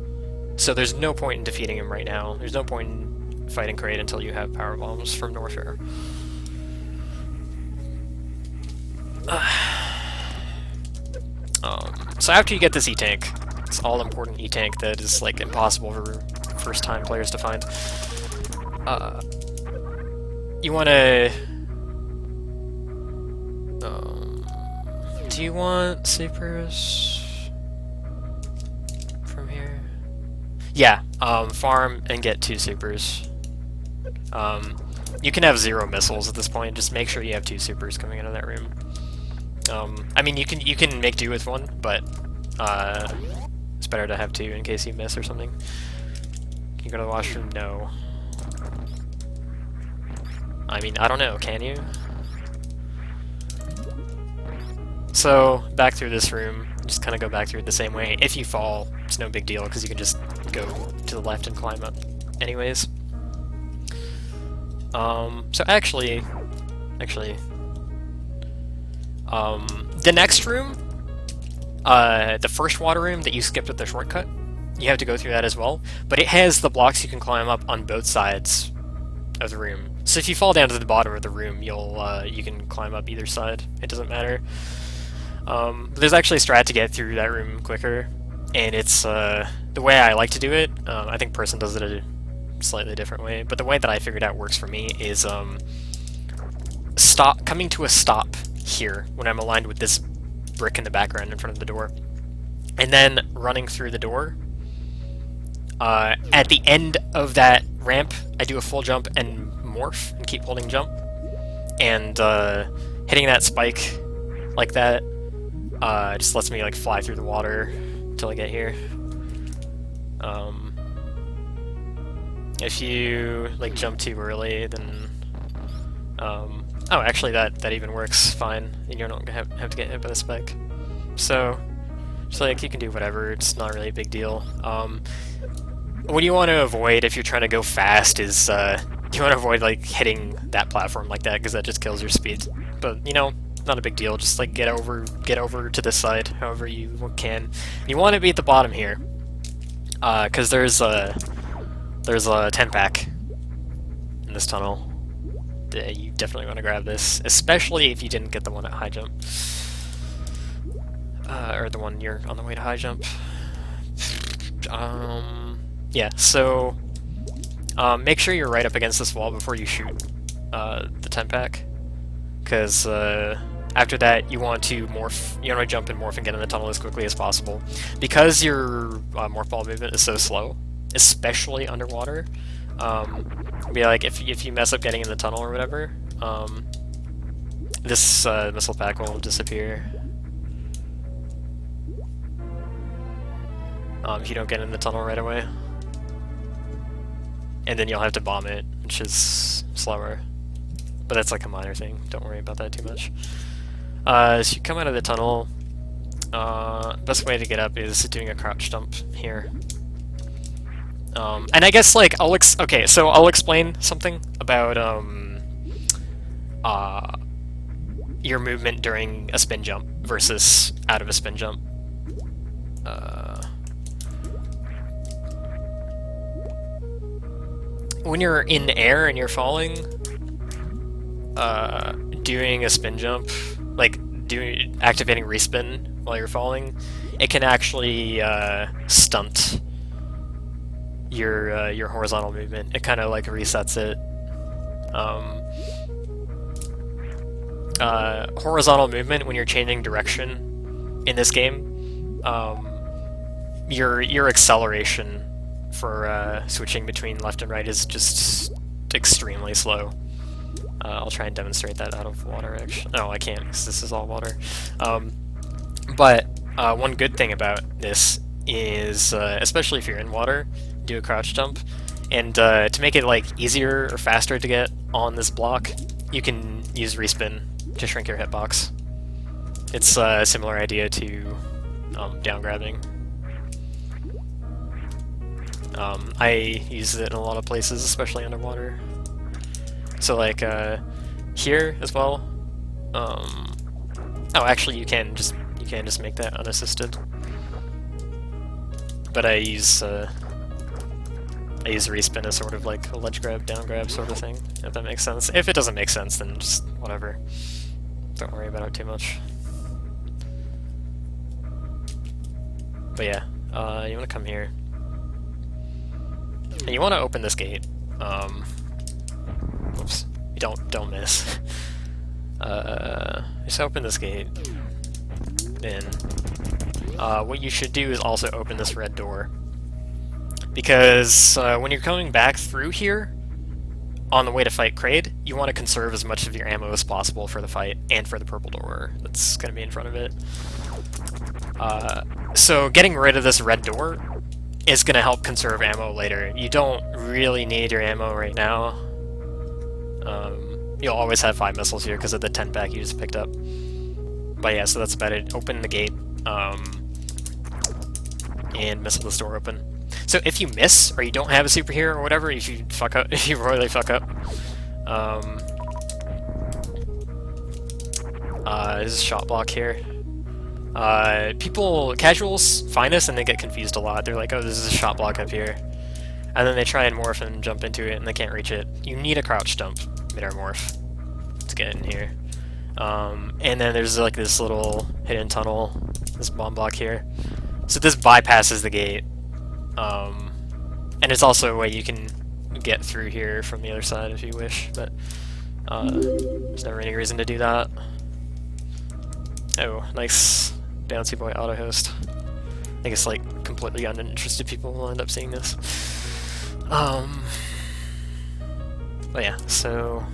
Speaker 1: So there's no point in defeating him right now. There's no point in fighting Kraid until you have power bombs from Norfair. So after you get this E-tank, this all-important E-tank that is like impossible for first-time players to find, you want to... do you want supers from here? Yeah, farm and get 2 supers. You can have 0 missiles at this point, just make sure you have 2 supers coming out of that room. I mean, you can make do with 1, but it's better to have 2 in case you miss or something. Can you go to the washroom? No. I mean, I don't know, can you? So, back through this room, just kind of go back through it the same way. If you fall, it's no big deal, because you can just go to the left and climb up anyways. So actually, the next room, the first water room that you skipped with the shortcut, you have to go through that as well, but it has the blocks you can climb up on both sides of the room. So if you fall down to the bottom of the room, you can climb up either side. It doesn't matter. But there's actually a strat to get through that room quicker, and it's the way I like to do it. I think Person does it a slightly different way, but the way that I figured out works for me is coming to a stop here when I'm aligned with this brick in the background in front of the door, and then running through the door. At the end of that ramp, I do a full jump and morph and keep holding jump, and hitting that spike like that just lets me like fly through the water until I get here. If you like jump too early, then oh, actually that even works fine, and you don't have to get hit by the spike. So like you can do whatever, it's not really a big deal. What you want to avoid if you're trying to go fast is you want to avoid like hitting that platform like that, because that just kills your speed. But you know, not a big deal. Just like get over to this side however you can. You want to be at the bottom here, because there's a 10-pack in this tunnel. You definitely want to grab this, especially if you didn't get the one at high jump, or the one you're on the way to high jump. Yeah, so make sure you're right up against this wall before you shoot the 10-pack, because after that you want to morph. You want to jump and morph and get in the tunnel as quickly as possible, because your morph ball movement is so slow, especially underwater. Be like if you mess up getting in the tunnel or whatever, this missile pack will disappear. If you don't get in the tunnel right away. And then you'll have to bomb it, which is slower. But that's like a minor thing, don't worry about that too much. So you come out of the tunnel, best way to get up is doing a crouch jump here. And I guess like I'll explain something about your movement during a spin jump versus out of a spin jump. When you're in the air and you're falling, doing a spin jump, like activating Respin while you're falling, it can actually stunt your horizontal movement. It kind of like resets it. Horizontal movement when you're changing direction in this game, your acceleration for switching between left and right is just extremely slow. I'll try and demonstrate that out of water, actually. No, I can't, because this is all water. But one good thing about this is, especially if you're in water, do a crouch jump, and to make it like easier or faster to get on this block, you can use Respin to shrink your hitbox. It's a similar idea to down grabbing. I use it in a lot of places, especially underwater. So like here as well. Oh, actually, you can just make that unassisted. But I use Respin as sort of like a ledge grab, down grab sort of thing, if that makes sense. If it doesn't make sense, then just whatever. Don't worry about it too much. But yeah, you want to come here. And you want to open this gate. Whoops. Don't miss. Just open this gate. Then, what you should do is also open this red door. Because when you're coming back through here, on the way to fight Kraid, you want to conserve as much of your ammo as possible for the fight, and for the purple door that's going to be in front of it. So getting rid of this red door is going to help conserve ammo later. You don't really need your ammo right now. You'll always have 5 missiles here because of the 10 pack you just picked up. But yeah, so that's about it. Open the gate, and missile this door open. So if you miss, or you don't have a super here or whatever, if you fuck up, if you royally fuck up, this is shot block here. Casuals find this and they get confused a lot. They're like, oh, this is a shot block up here. And then they try and morph and jump into it and they can't reach it. You need a crouch jump, mid-air morph, to get in here. And then there's like this little hidden tunnel, this bomb block here. So this bypasses the gate. And it's also a way you can get through here from the other side if you wish, but there's never any reason to do that. Oh, nice bouncy boy auto host. I guess like completely uninterested people will end up seeing this. But yeah, so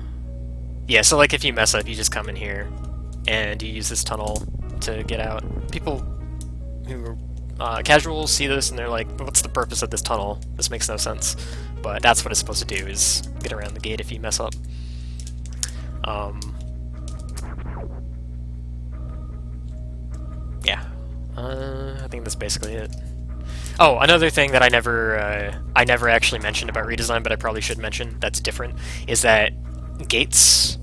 Speaker 1: like if you mess up, you just come in here and you use this tunnel to get out. People who casuals see this and they're like, what's the purpose of this tunnel? This makes no sense. But that's what it's supposed to do, is get around the gate if you mess up. Yeah, I think that's basically it. Oh, another thing that I never actually mentioned about redesign, but I probably should mention that's different, is that gates,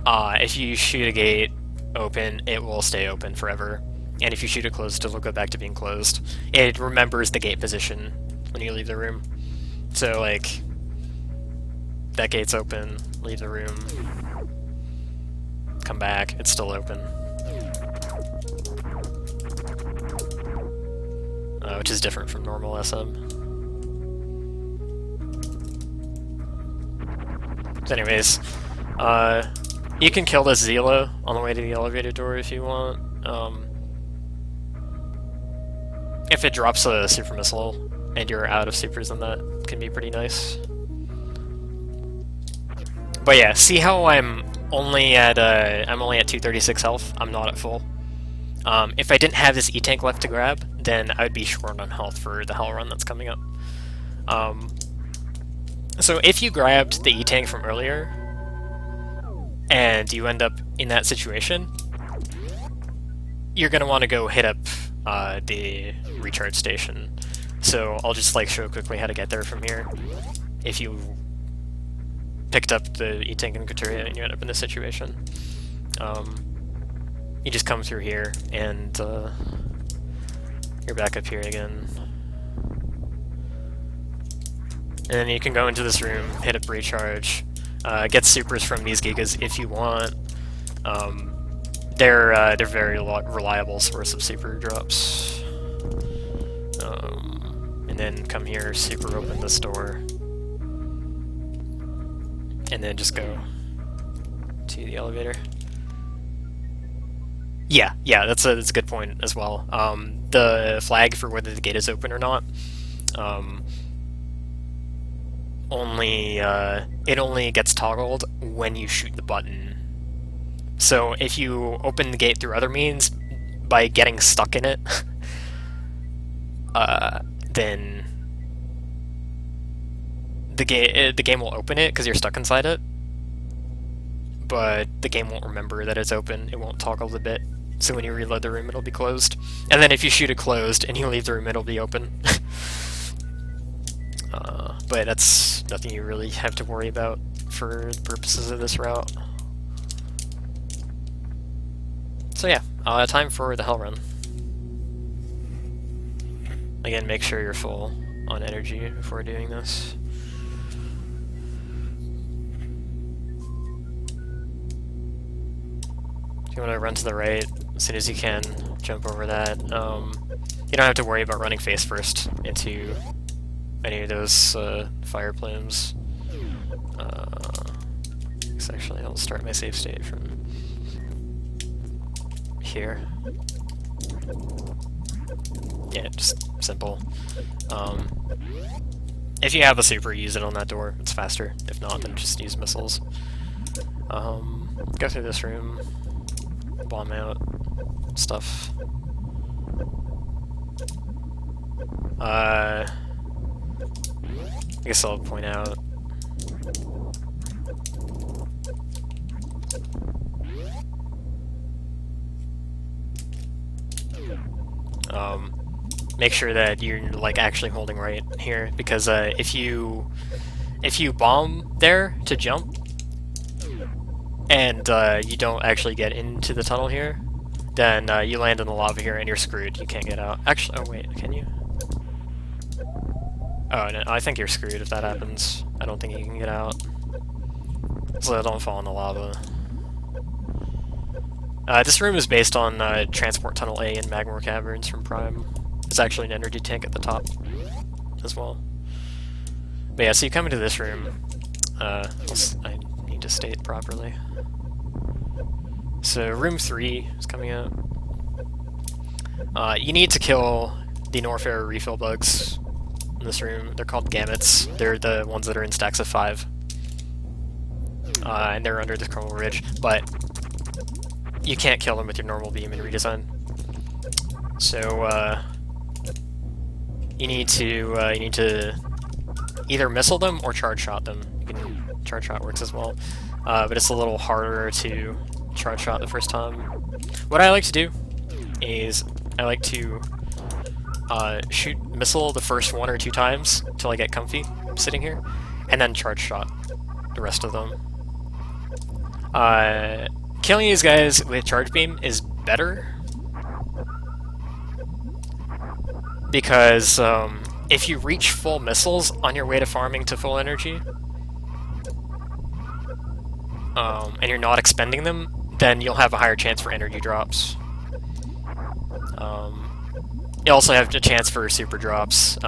Speaker 1: if you shoot a gate open, it will stay open forever. And if you shoot it closed, it'll go back to being closed. It remembers the gate position when you leave the room. So, like, that gate's open, leave the room, come back, it's still open. Which is different from normal SM. So anyways, you can kill this Zelo on the way to the elevator door if you want. If it drops a super missile and you're out of supers, then that can be pretty nice. But yeah, see how I'm only at 236 health. I'm not at full. If I didn't have this E-Tank left to grab, then I would be short on health for the Hell Run that's coming up. So if you grabbed the E-Tank from earlier, and you end up in that situation, you're going to want to go hit up the recharge station. So I'll just like show quickly how to get there from here. If you picked up the E-Tank and Kateria and you end up in this situation. Um, you just come through here, and you're back up here again. And then you can go into this room, hit a recharge, get supers from these Gigas if you want. They're very reliable source of super drops. And then come here, super open this door, and then just go to the elevator. Yeah, that's a good point as well. The flag for whether the gate is open or not, it only gets toggled when you shoot the button. So if you open the gate through other means, by getting stuck in it, then the game will open it because you're stuck inside it, but the game won't remember that it's open. It won't toggle the bit. So when you reload the room, it'll be closed. And then if you shoot it closed and you leave the room, it'll be open. But that's nothing you really have to worry about for the purposes of this route. So yeah, time for the hell run. Again, make sure you're full on energy before doing this. If you want to run to the right as soon as you can, jump over that. You don't have to worry about running face first into any of those fire plumes. Actually, I'll start my save state from here. Yeah, just simple. If you have a super, use it on that door. It's faster. If not, then just use missiles. Go through this room, bomb out stuff. I guess I'll point out. Make sure that you're like actually holding right here, because if you bomb there to jump and you don't actually get into the tunnel here, then you land in the lava here and you're screwed. You can't get out. Actually, oh wait, can you? Oh no, I think you're screwed if that happens. I don't think you can get out. So don't fall in the lava. This room is based on Transport Tunnel A and Magmor Caverns from Prime. There's actually an energy tank at the top as well. But yeah, so you come into this room. I need to state properly. So room 3 is coming up. You need to kill the Norfair refill bugs in this room. They're called gamuts. They're the ones that are in stacks of 5. And they're under the Chromal Ridge, but you can't kill them with your normal beam and redesign. So you need to either missile them or charge shot them. Charge shot works as well, but it's a little harder to charge shot the first time. What I like to do is I like to shoot missile the first 1 or 2 times until I get comfy sitting here, and then charge shot the rest of them. Killing these guys with charge beam is better because if you reach full missiles on your way to farming to full energy, and you're not expending them, then you'll have a higher chance for energy drops. You also have a chance for super drops.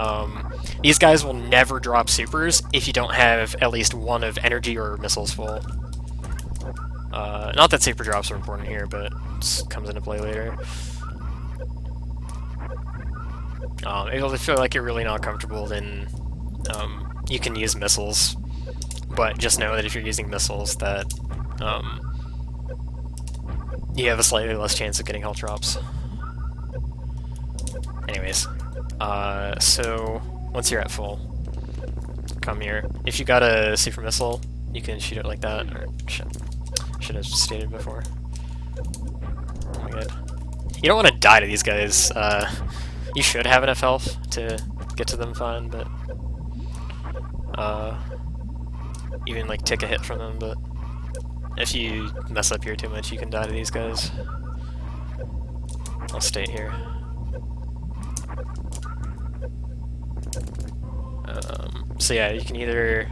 Speaker 1: These guys will never drop supers if you don't have at least 1 of energy or missiles full. Not that super drops are important here, but it comes into play later. If you feel like you're really not comfortable, then you can use missiles. But just know that if you're using missiles, that you have a slightly less chance of getting health drops. Anyways, so once you're at full, come here. If you got a super missile, you can shoot it like that. Or should have stated before. Oh my god. You don't want to die to these guys. You should have enough health to get to them fine, but even like take a hit from them, but If you mess up here too much, you can die to these guys. I'll stay here. So yeah, you can either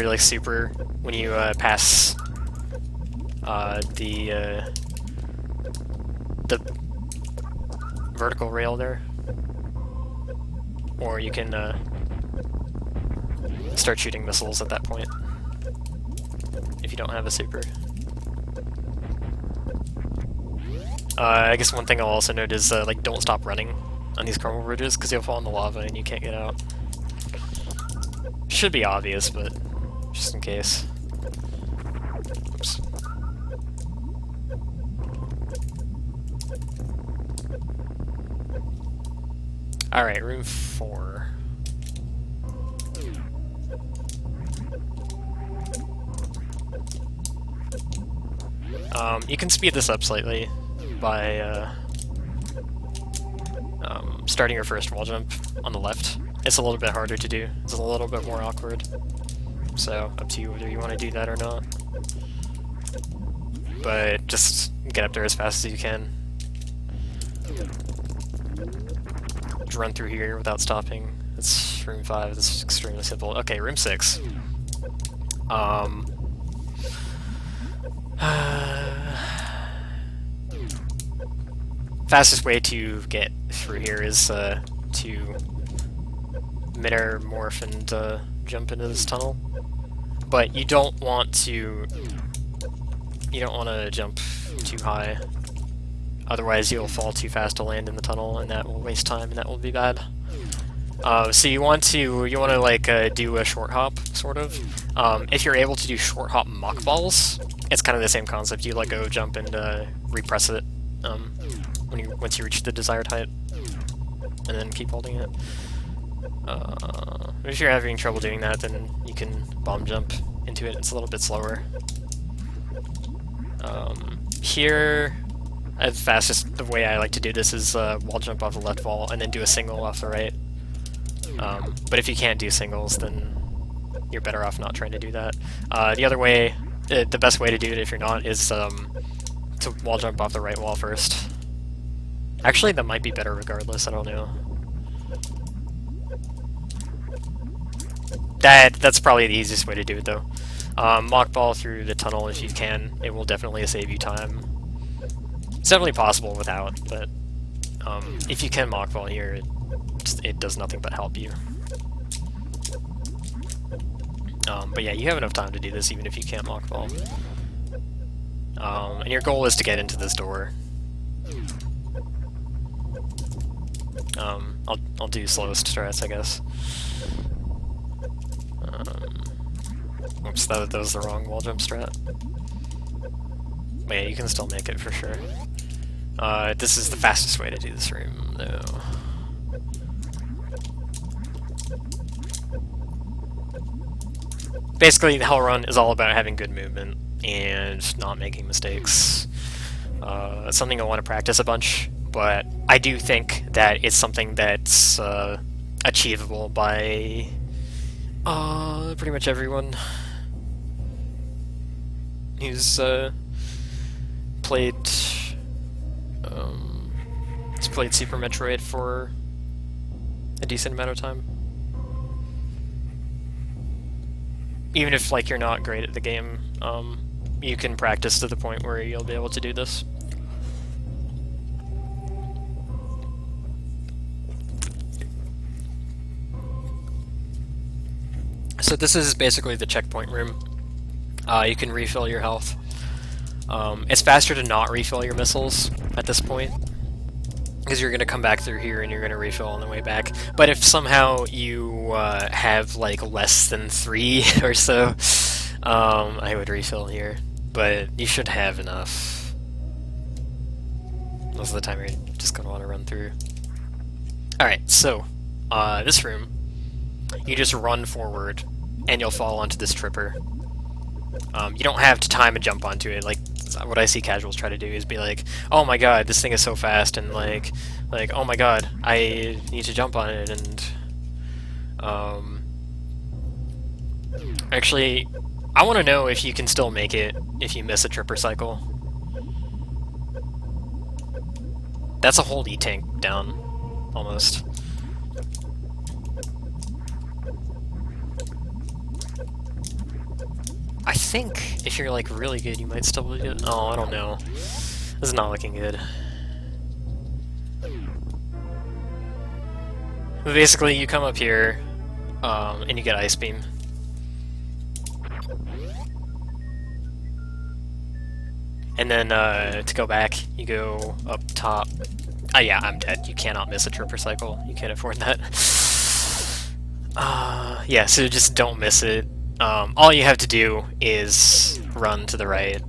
Speaker 1: like super when you pass the vertical rail there, or you can start shooting missiles at that point if you don't have a super. I guess one thing I'll also note is like don't stop running on these crumble bridges because you'll fall in the lava and you can't get out. Should be obvious, but just in case. Oops. Alright, room 4. You can speed this up slightly by starting your first wall jump on the left. It's a little bit harder to do. It's a little bit more awkward. So, up to you whether you want to do that or not. But just get up there as fast as you can. Just run through here without stopping. It's room 5. It's extremely simple. Okay, room 6. Fastest way to get through here is to mid-air morph and jump into this tunnel. But you don't want to jump too high. Otherwise you'll fall too fast to land in the tunnel, and that will waste time, and that will be bad. So you want to like do a short hop, sort of. If you're able to do short hop mock balls, it's kind of the same concept. You let go, jump, and repress it once you reach the desired height, and then keep holding it. If you're having trouble doing that, then you can bomb jump into it. It's a little bit slower. Here, the way I like to do this is wall jump off the left wall and then do a single off the right. But if you can't do singles, then you're better off not trying to do that. The other way, the best way to do it if you're not, is to wall jump off the right wall first. Actually, that might be better regardless, I don't know. That's probably the easiest way to do it, though. Mock ball through the tunnel if you can. It will definitely save you time. It's definitely possible without, but if you can mock ball here, it does nothing but help you. But yeah, you have enough time to do this even if you can't mock ball. And your goal is to get into this door. I'll do slowest strats, I guess. Oops, that was the wrong wall jump strat. But yeah, you can still make it for sure. This is the fastest way to do this room, though. Basically, the Hell Run is all about having good movement and not making mistakes. It's something I want to practice a bunch, but I do think that it's something that's achievable by pretty much everyone who's played Super Metroid for a decent amount of time. Even if like you're not great at the game, you can practice to the point where you'll be able to do this. So this is basically the checkpoint room. You can refill your health. It's faster to not refill your missiles at this point, because you're going to come back through here and you're going to refill on the way back. But if somehow you have like less than 3 or so, I would refill here. But you should have enough. Most of the time you're just going to want to run through. Alright, so this room, you just run forward and you'll fall onto this tripper. You don't have to time a jump onto it. Like, Because what I see casuals try to do is be like, oh my god, this thing is so fast, and like oh my god, I need to jump on it, and actually, I want to know if you can still make it if you miss a tripper cycle. That's a whole E-tank down, almost. I think if you're like really good, you might still do it. Oh, I don't know. This is not looking good. But basically, you come up here, and you get Ice Beam. And then to go back, you go up top. Ah, yeah, I'm dead. You cannot miss a tripper cycle. You can't afford that. Yeah, so just don't miss it. All you have to do is run to the right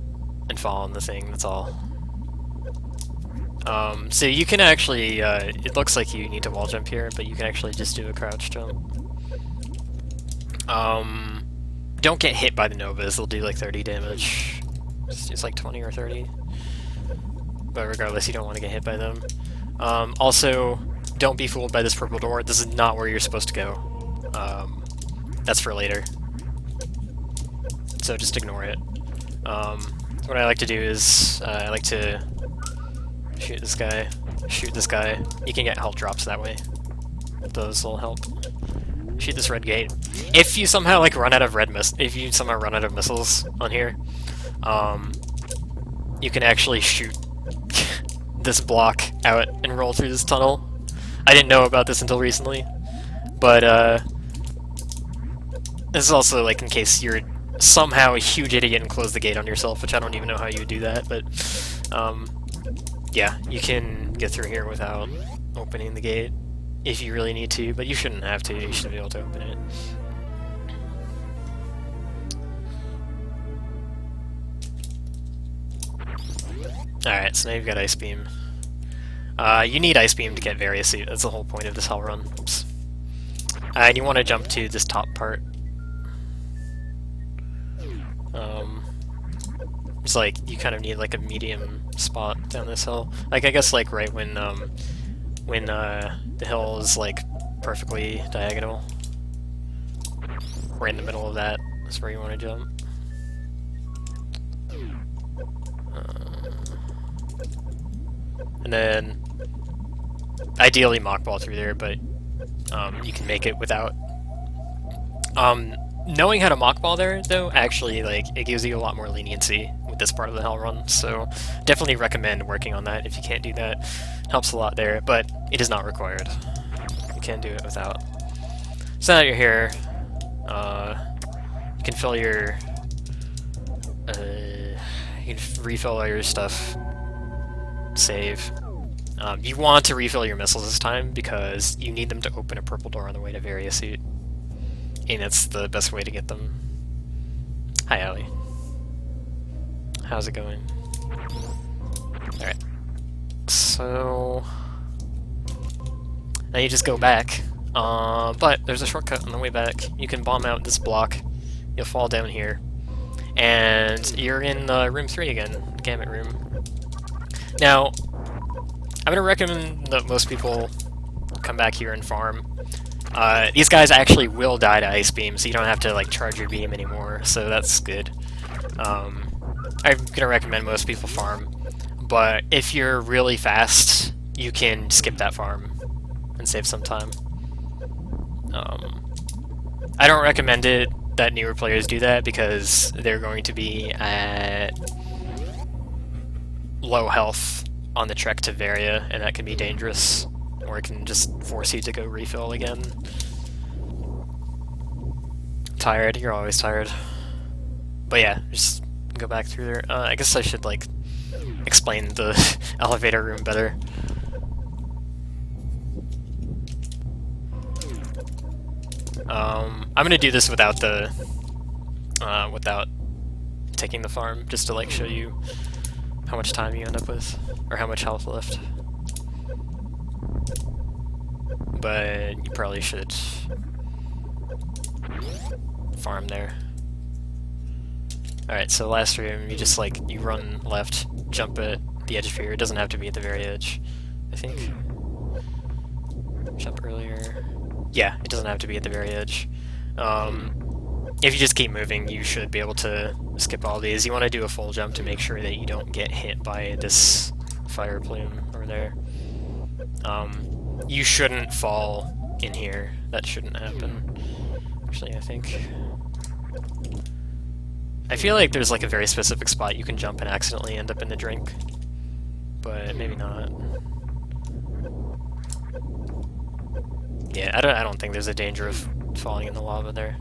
Speaker 1: and fall on the thing, that's all. So you can actually, it looks like you need to wall jump here, but you can actually just do a crouch jump. Don't get hit by the Novas, they'll do like 30 damage. It's like 20 or 30. But regardless, you don't want to get hit by them. Also, don't be fooled by this purple door, this is not where you're supposed to go. That's for later. So just ignore it. What I like to do is, I like to shoot this guy, shoot this guy. You can get health drops that way. Those will help. Shoot this red gate. If you somehow like run out of missiles on here, you can actually shoot this block out and roll through this tunnel. I didn't know about this until recently, but this is also like in case you're somehow a huge idiot and close the gate on yourself, which I don't even know how you would do that, but yeah, you can get through here without opening the gate if you really need to, but you shouldn't have to, you should be able to open it. Alright, so now you've got Ice Beam. You need Ice Beam to get various suit, that's the whole point of this hell run. Oops. And you want to jump to this top part. It's like, you kind of need like a medium spot down this hill. Like, I guess like right when the hill is like perfectly diagonal. Right in the middle of that, that's where you want to jump. And then, ideally mock ball through there, but you can make it without. Knowing how to mock ball there, though, actually, like, it gives you a lot more leniency with this part of the hell run, so definitely recommend working on that if you can't do that. Helps a lot there, but it is not required. You can do it without. So now you're here, you can fill your, you can refill all your stuff, save. You want to refill your missiles this time because you need them to open a purple door on the way to various suit. And it's the best way to get them. Hi, Allie. How's it going? Alright. So... now you just go back. But there's a shortcut on the way back. You can bomb out this block. You'll fall down here. And you're in room 3 again. Gamut room. Now, I'm going to recommend that most people come back here and farm. These guys actually will die to Ice Beam, so you don't have to like charge your beam anymore, so that's good. I'm gonna recommend most people farm, but if you're really fast, you can skip that farm and save some time. I don't recommend it that newer players do that because they're going to be at low health on the trek to Varia, and that can be dangerous. Or it can just force you to go refill again. Tired, you're always tired. But yeah, just go back through there. I guess I should like explain the elevator room better. I'm gonna do this without the without taking the farm, just to like show you how much time you end up with, or how much health left. But you probably should farm there. Alright, so last room, you just like, you run left, jump at the edge of here. It doesn't have to be at the very edge, I think. Jump earlier. Yeah, it doesn't have to be at the very edge. If you just keep moving, you should be able to skip all these. You want to do a full jump to make sure that you don't get hit by this fire plume over there. You shouldn't fall in here. That shouldn't happen. Actually, I think... I feel like there's like a very specific spot you can jump and accidentally end up in the drink. But maybe not. Yeah, I don't think there's a danger of falling in the lava there.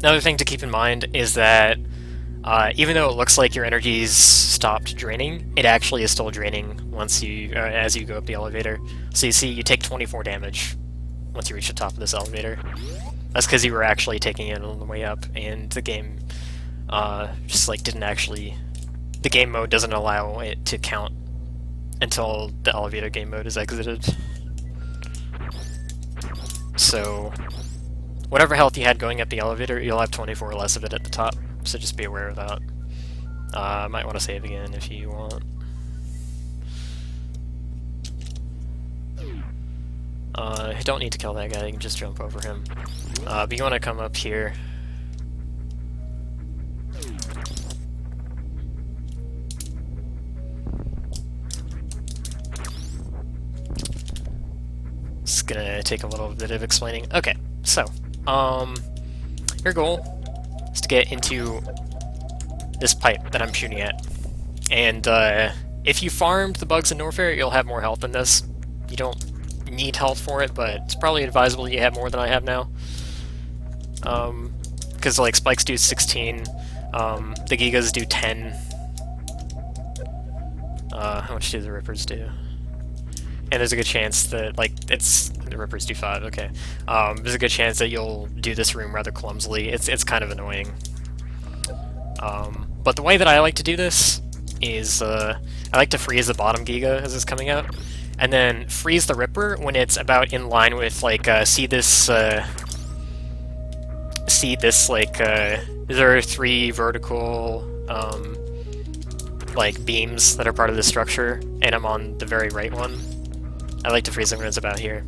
Speaker 1: Another thing to keep in mind is that even though it looks like your energy's stopped draining, it actually is still draining once you as you go up the elevator. So you see, you take 24 damage once you reach the top of this elevator. That's because you were actually taking it on the way up, and the game just like didn't actually... The game mode doesn't allow it to count until the elevator game mode is exited. So, whatever health you had going up the elevator, you'll have 24 less of it at the top, so just be aware of that. Might want to save again if you want. You don't need to kill that guy, you can just jump over him. But you want to come up here. It's gonna take a little bit of explaining. Okay, so, your goal is to get into this pipe that I'm shooting at. And, if you farmed the bugs in Norfair, you'll have more health than this. You don't need health for it, but it's probably advisable you have more than I have now. Because, like, spikes do 16, the Gigas do 10. How much do the Rippers do? And there's a good chance that, like, the Rippers do 5, okay. There's a good chance that you'll do this room rather clumsily. It's kind of annoying. But the way that I like to do this is, I like to freeze the bottom Giga as it's coming out, and then freeze the Ripper when it's about in line with, like, see this, like, there are 3 vertical, like, beams that are part of the structure, and I'm on the very right one. I like to freeze them when it's about here.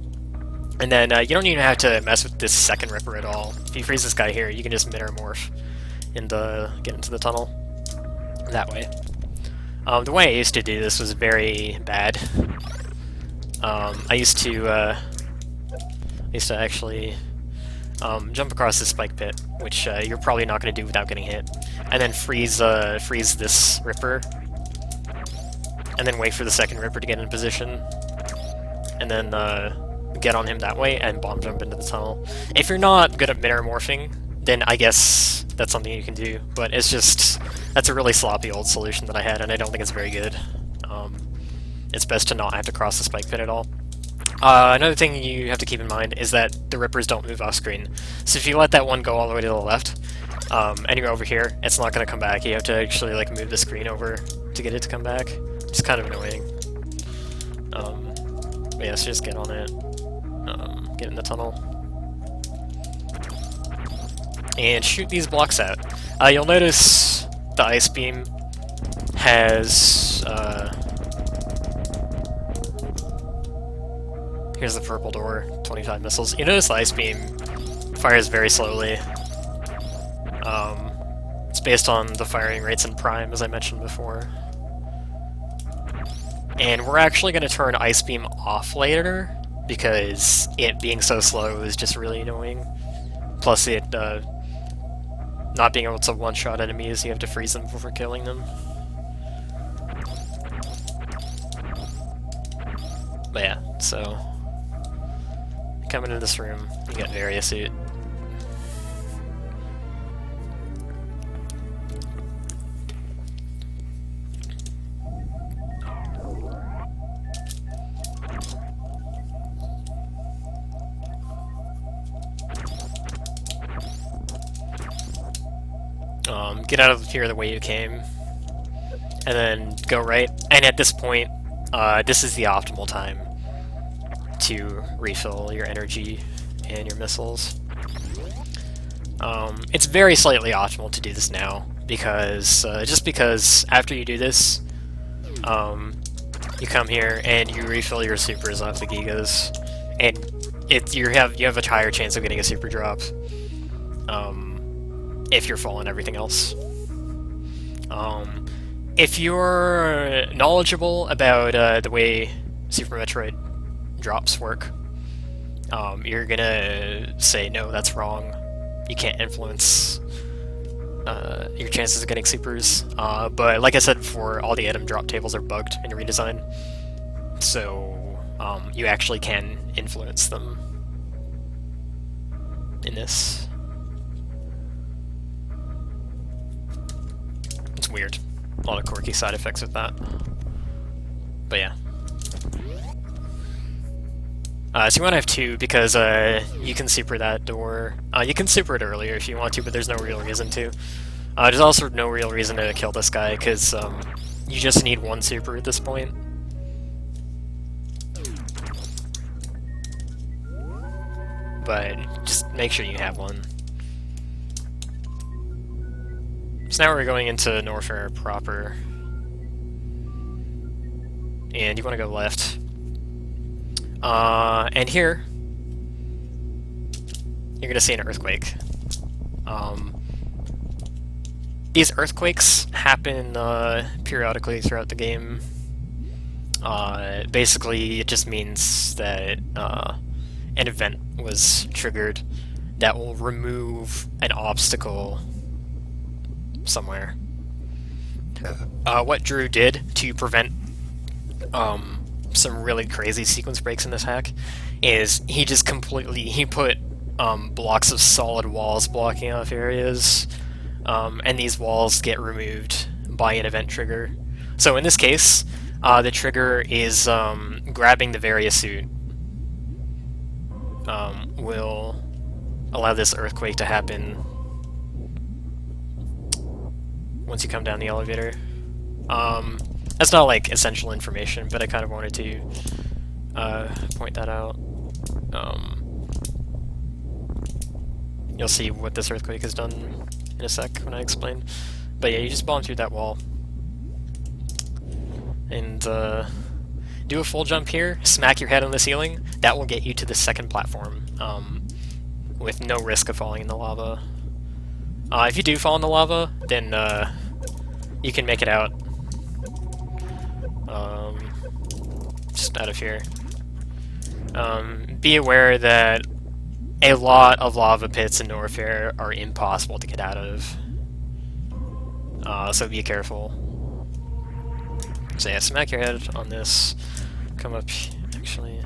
Speaker 1: And then you don't even have to mess with this second Ripper at all. If you freeze this guy here, you can just mirror morph and get into the tunnel that way. The way I used to do this was very bad. I used to actually jump across this spike pit, which you're probably not going to do without getting hit, and then freeze this Ripper, and then wait for the second Ripper to get in position, and then get on him that way and bomb jump into the tunnel. If you're not good at mirror morphing, then I guess that's something you can do, but it's just, that's a really sloppy old solution that I had, and I don't think it's very good. It's best to not have to cross the spike pit at all. Another thing you have to keep in mind is that the Rippers don't move off screen. So if you let that one go all the way to the left, and you're over here, it's not going to come back. You have to actually like move the screen over to get it to come back. It's kind of annoying. But yeah, so just get on it. Get in the tunnel. And shoot these blocks out. You'll notice the ice beam has... here's the purple door, 25 missiles. You notice the ice beam fires very slowly. It's based on the firing rates in Prime, as I mentioned before. And we're actually going to turn ice beam off later, because it being so slow is just really annoying. Plus it, not being able to one-shot enemies, you have to freeze them before killing them. But yeah, so... Coming into this room, you got Varia suit. Get out of here the way you came, and then go right. And at this point, this is the optimal time to refill your energy and your missiles. It's very slightly optimal to do this now, because just because after you do this, you come here and you refill your supers off the Gigas, and you have a higher chance of getting a super drop if you're full on everything else. If you're knowledgeable about the way Super Metroid drops work, you're gonna say, no, that's wrong. You can't influence your chances of getting supers. But like I said before, all the item drop tables are bugged in Redesign, so you actually can influence them in this. It's weird. A lot of quirky side effects with that. But yeah. So you want to have two, because you can super that door. You can super it earlier if you want to, but there's no real reason to. There's also no real reason to kill this guy, because you just need one super at this point. But just make sure you have one. So now we're going into Norfair proper. And you want to go left. And here, you're going to see an earthquake. These earthquakes happen periodically throughout the game. Basically, it just means that an event was triggered that will remove an obstacle somewhere. What Drew did to prevent some really crazy sequence breaks in this hack is he just he put blocks of solid walls blocking off areas, and these walls get removed by an event trigger. So in this case, the trigger is grabbing the Varia suit. Will allow this earthquake to happen once you come down the elevator. That's not like essential information, but I kind of wanted to point that out. You'll see what this earthquake has done in a sec when I explain. But yeah, you just bomb through that wall. And do a full jump here, smack your head on the ceiling. That will get you to the second platform with no risk of falling in the lava. If you do fall in the lava, then you can make it out. Just out of here. Be aware that a lot of lava pits in Norfair are impossible to get out of. So be careful. So yeah, smack your head on this. Come up, actually.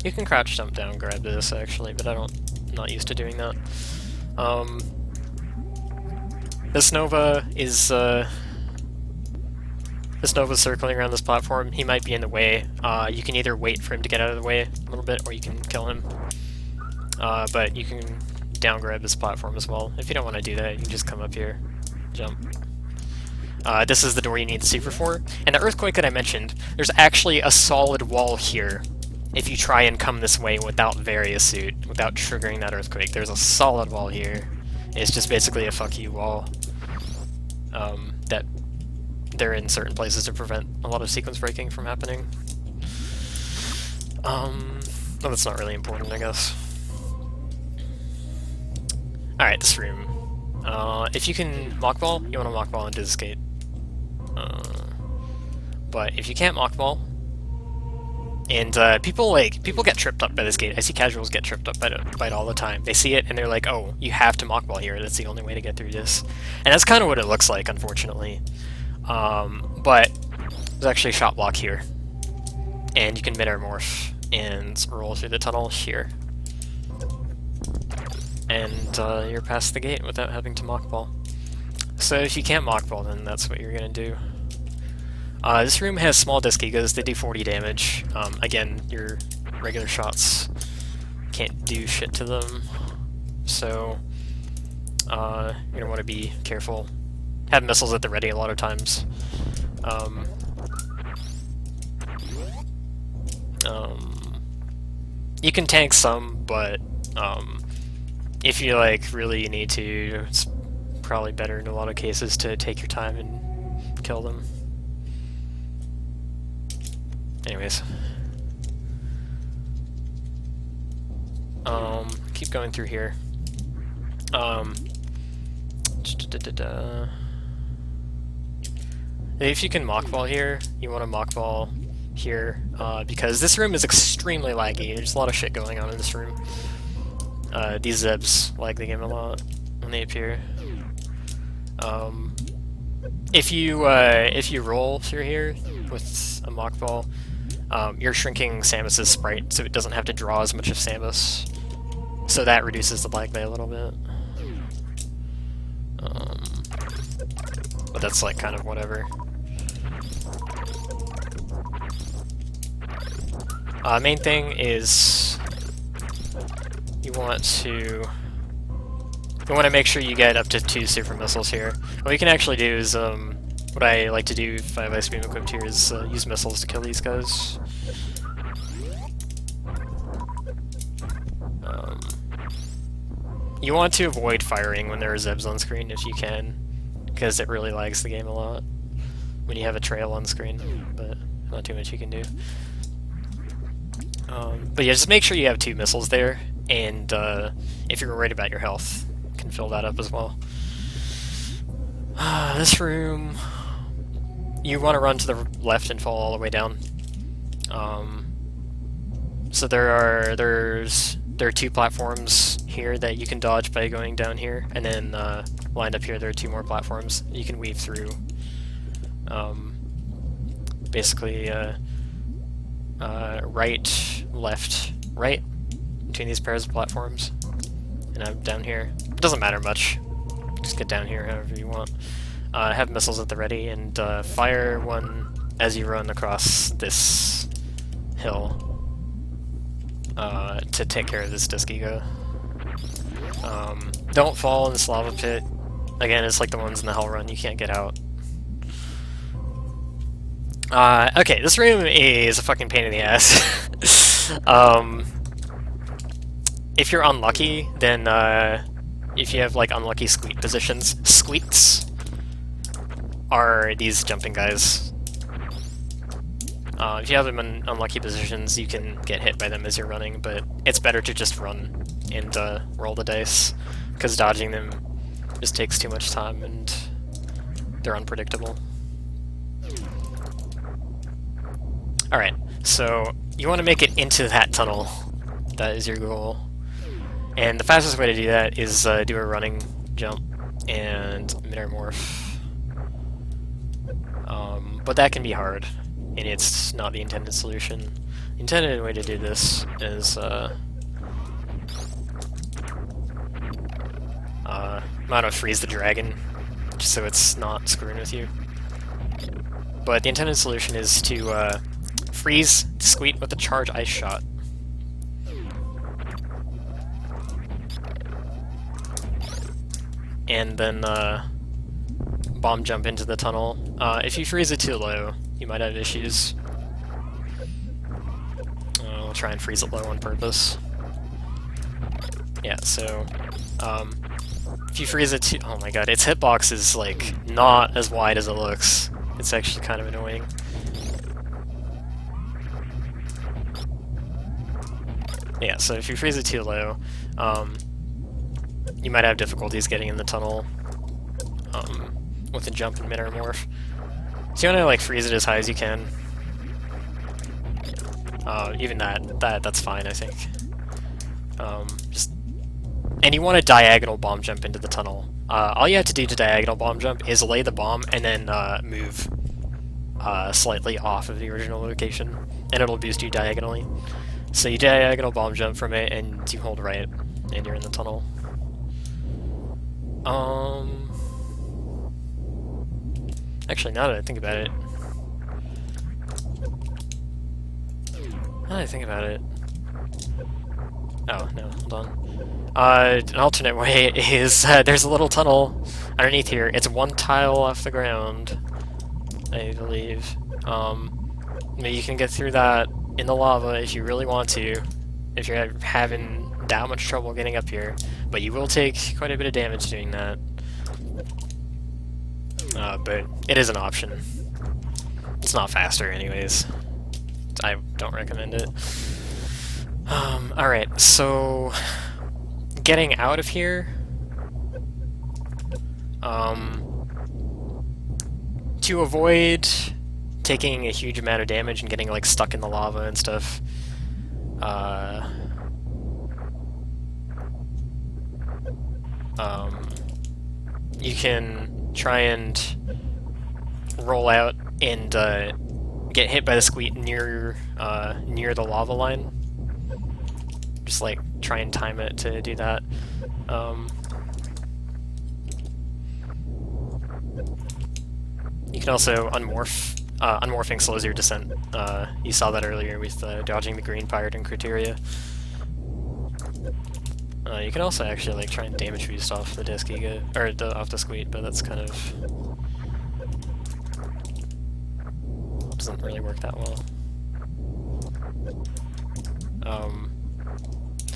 Speaker 1: You can crouch jump down, grab this actually, but I'm not used to doing that. This Nova is circling around this platform. He might be in the way. You can either wait for him to get out of the way a little bit, or you can kill him. But you can down grab this platform as well. If you don't want to do that, you can just come up here, jump. This is the door you need the super for. And the earthquake that I mentioned, there's actually a solid wall here. If you try and come this way without Varia suit, without triggering that earthquake, there's a solid wall here. It's just basically a fuck you wall. That they're in certain places to prevent a lot of sequence breaking from happening. Well, that's not really important, I guess. Alright, this room. If you can mockball, you want to mockball into this gate. But if you can't mockball, and people get tripped up by this gate. I see casuals get tripped up by it all the time. They see it and they're like, "Oh, you have to mockball here. That's the only way to get through this." And that's kind of what it looks like, unfortunately. But there's actually a shot block here, and you can mid-air morph and roll through the tunnel here, and you're past the gate without having to mockball. So if you can't mockball, then that's what you're gonna do. This room has small disc gigas. They do 40 damage. Again, your regular shots can't do shit to them, so you're gonna want to be careful. Have missiles at the ready a lot of times. You can tank some, but if you like really need to, it's probably better in a lot of cases to take your time and kill them. Anyways. Keep going through here. If you can mockball here, you want to mockball here, because this room is extremely laggy. There's a lot of shit going on in this room. These Zebs lag the game a lot when they appear. If you roll through here with a mockball, you're shrinking Samus's sprite so it doesn't have to draw as much of Samus. So that reduces the lag by a little bit. But that's like kind of whatever. Main thing is you want to make sure you get up to 2 super missiles here. What you can actually do is what I like to do if I have Ice Beam equipped here is use missiles to kill these guys. You want to avoid firing when there are Zebs on screen if you can, because it really lags the game a lot when you have a trail on screen, but not too much you can do. But yeah, just make sure you have 2 missiles there, and if you're worried about your health, you can fill that up as well. This room, you want to run to the left and fall all the way down. So there are 2 platforms here that you can dodge by going down here, and then lined up here there are 2 more platforms you can weave through. Basically, right, left, right, between these pairs of platforms. And I'm down here. It doesn't matter much. Just get down here however you want. Have missiles at the ready, and fire one as you run across this hill to take care of this disc ego. Don't fall in this lava pit. Again, it's like the ones in the Hell Run, you can't get out. Okay, this room is a fucking pain in the ass. If you're unlucky, then if you have like unlucky squeak positions, squeaks are these jumping guys. If you have them in unlucky positions, you can get hit by them as you're running, but it's better to just run and roll the dice, because dodging them just takes too much time and they're unpredictable. Alright, so you want to make it into that tunnel. That is your goal. And the fastest way to do that is do a running jump and midair morph. But that can be hard, and it's not the intended solution. The intended way to do this is I'm gonna freeze the dragon, just so it's not screwing with you. But the intended solution is to freeze Squeak with a charge ice shot. And then bomb jump into the tunnel. If you freeze it too low, you might have issues. I'll try and freeze it low on purpose. Yeah, so if you freeze it too— oh my god, its hitbox is like not as wide as it looks. It's actually kind of annoying. Yeah, so if you freeze it too low, you might have difficulties getting in the tunnel with a jump and midair morph. So you want to like freeze it as high as you can. Even that's fine, I think. And you want to diagonal bomb jump into the tunnel. All you have to do to diagonal bomb jump is lay the bomb and then move slightly off of the original location, and it'll boost you diagonally. So you diagonal bomb jump from it, and you hold right, and you're in the tunnel. Actually, now that I think about it... Oh, no, hold on. An alternate way is, there's a little tunnel underneath here. It's 1 tile off the ground, I believe. Maybe you can get through that in the lava if you really want to, if you're having that much trouble getting up here, but you will take quite a bit of damage doing that. But it is an option. It's not faster anyways. I don't recommend it. Alright, so getting out of here, to avoid taking a huge amount of damage and getting like stuck in the lava and stuff, you can try and roll out and get hit by the squeak near the lava line. Just like try and time it to do that. You can also unmorph. Unmorphing slows your descent. You saw that earlier with dodging the green pirate and criteria. You can also actually like try and damage boost off the disc you get, or off the squeak, but that's kind of doesn't really work that well.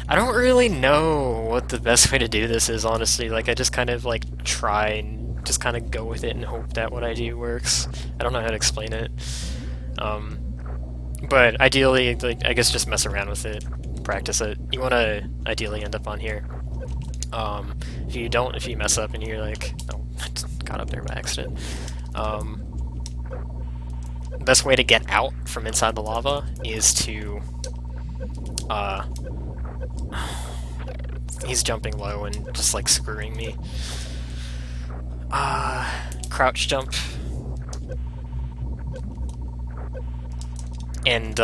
Speaker 1: I don't really know what the best way to do this is, honestly. Like, I just kind of like try and just kind of go with it and hope that what I do works. I don't know how to explain it. But ideally, like, I guess just mess around with it, practice it. You want to ideally end up on here. If you mess up and you're like, oh, I got up there by accident. The best way to get out from inside the lava is to, he's jumping low and just like screwing me. Crouch jump. And,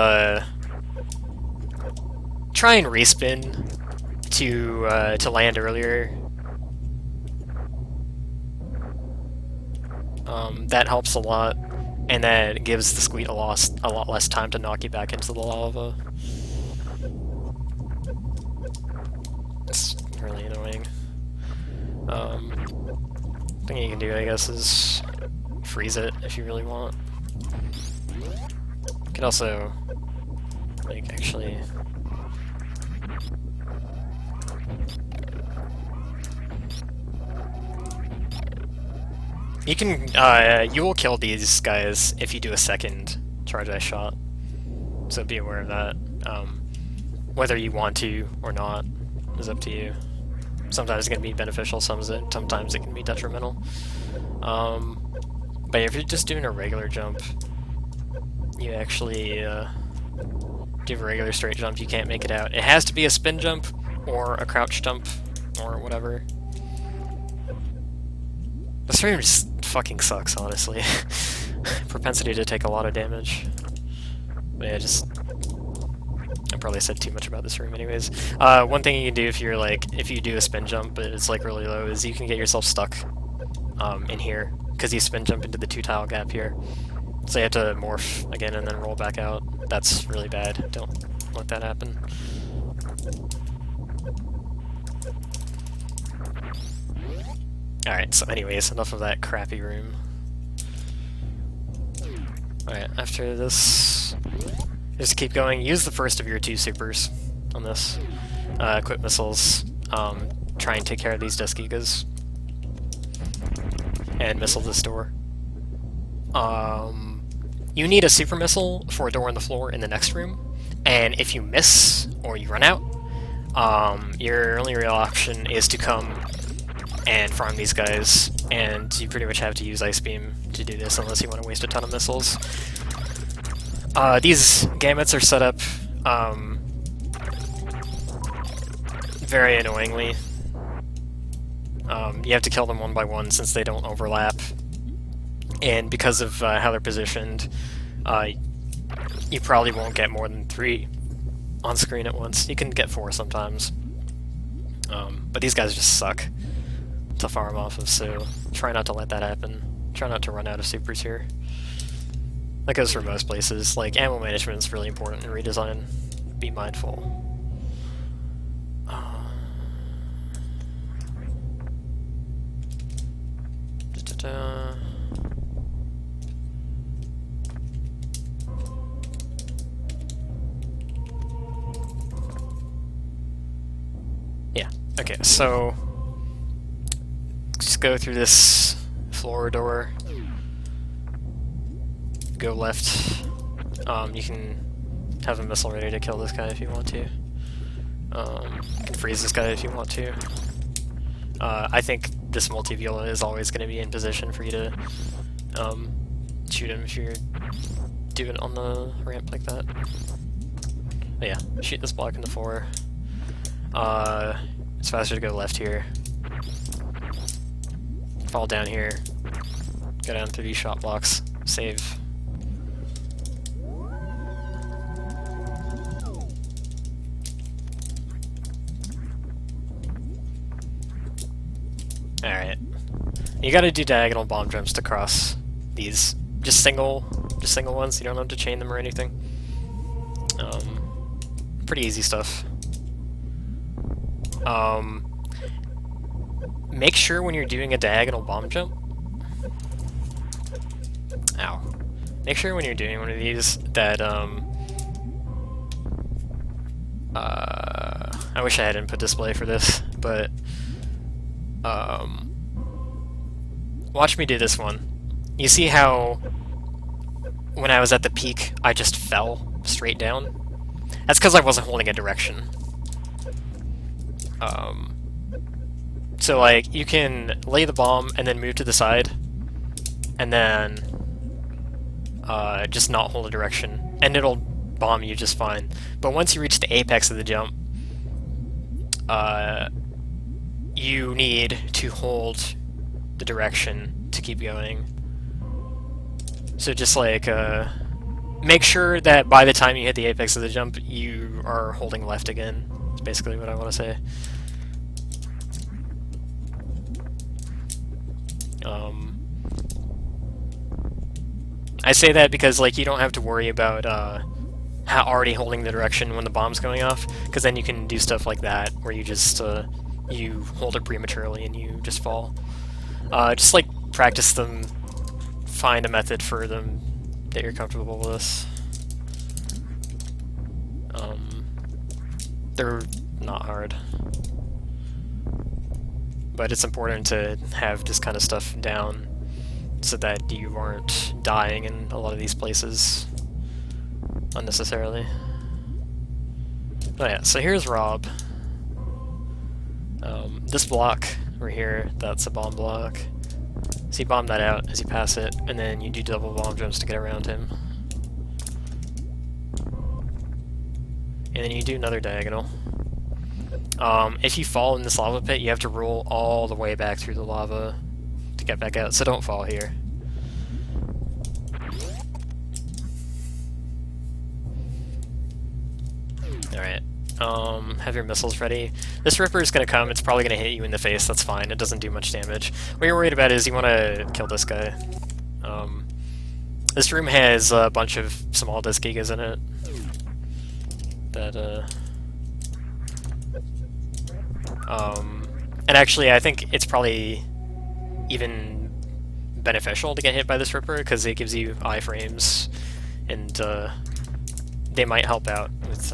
Speaker 1: try and respin to land earlier. That helps a lot, and that gives the squeak a lot less time to knock you back into the lava. It's really annoying. Thing you can do, I guess, is freeze it if you really want. You can also, like, actually... You can, you will kill these guys if you do a second charge ice shot, so be aware of that. Whether you want to or not is up to you. Sometimes it's going to be beneficial, sometimes it can be detrimental. But if you're just doing a regular jump, you actually do a regular straight jump, you can't make it out. It has to be a spin jump, or a crouch jump, or whatever. This room just fucking sucks, honestly. Propensity to take a lot of damage. But yeah, I probably said too much about this room anyways. One thing you can do if you do a spin jump but it's like really low is you can get yourself stuck in here, because you spin jump into the 2-tile gap here. So you have to morph again and then roll back out. That's really bad. Don't let that happen. Alright, so anyways, enough of that crappy room. Alright, after this, just keep going. Use the first of your 2 supers on this. Equip missiles. Try and take care of these Desk Gigas. And missile this door. You need a super missile for a door on the floor in the next room, and if you miss or you run out, your only real option is to come and farm these guys, and you pretty much have to use Ice Beam to do this unless you want to waste a ton of missiles. These gamuts are set up very annoyingly. You have to kill them one by one since they don't overlap, and because of how they're positioned, you probably won't get more than 3 on screen at once. You can get 4 sometimes, but these guys just suck to farm off of, so try not to let that happen. Try not to run out of supers here. That goes for most places. Like, ammo management is really important in Redesign. Be mindful. Okay, so just go through this floor door. Go left. You can have a missile ready to kill this guy if you want to. You can freeze this guy if you want to. I think this multi-viola is always going to be in position for you to shoot him if you're doing it on the ramp like that. But yeah, shoot this block in the 4. It's faster to go left here. Fall down here. Go down through these shot blocks. Save. Alright. You gotta do diagonal bomb jumps to cross these. Just single ones, you don't have to chain them or anything. Pretty easy stuff. Make sure when you're doing a diagonal bomb jump... Ow. Make sure when you're doing one of these that, I wish I had input display for this, but... watch me do this one. You see how when I was at the peak, I just fell straight down? That's because I wasn't holding a direction. So like, you can lay the bomb and then move to the side, and then just not hold a direction, and it'll bomb you just fine. But once you reach the apex of the jump, you need to hold the direction to keep going. So just like, make sure that by the time you hit the apex of the jump, you are holding left again. That's basically what I want to say. I say that because like you don't have to worry about already holding the direction when the bomb's going off, because then you can do stuff like that where you just you hold it prematurely and you just fall. Just like practice them, find a method for them that you're comfortable with. They're not hard, but it's important to have this kind of stuff down so that you aren't dying in a lot of these places unnecessarily. Oh yeah, so here's Rob. This block right here, that's a bomb block. So you bomb that out as you pass it, and then you do double bomb jumps to get around him. And then you do another diagonal. If you fall in this lava pit, you have to roll all the way back through the lava to get back out, so don't fall here. Alright, have your missiles ready. This Ripper is going to come, it's probably going to hit you in the face, that's fine, it doesn't do much damage. What you're worried about is you want to kill this guy. This room has a bunch of small disc gigas in it. That, and actually I think it's probably even beneficial to get hit by this Ripper, because it gives you iframes, and they might help out with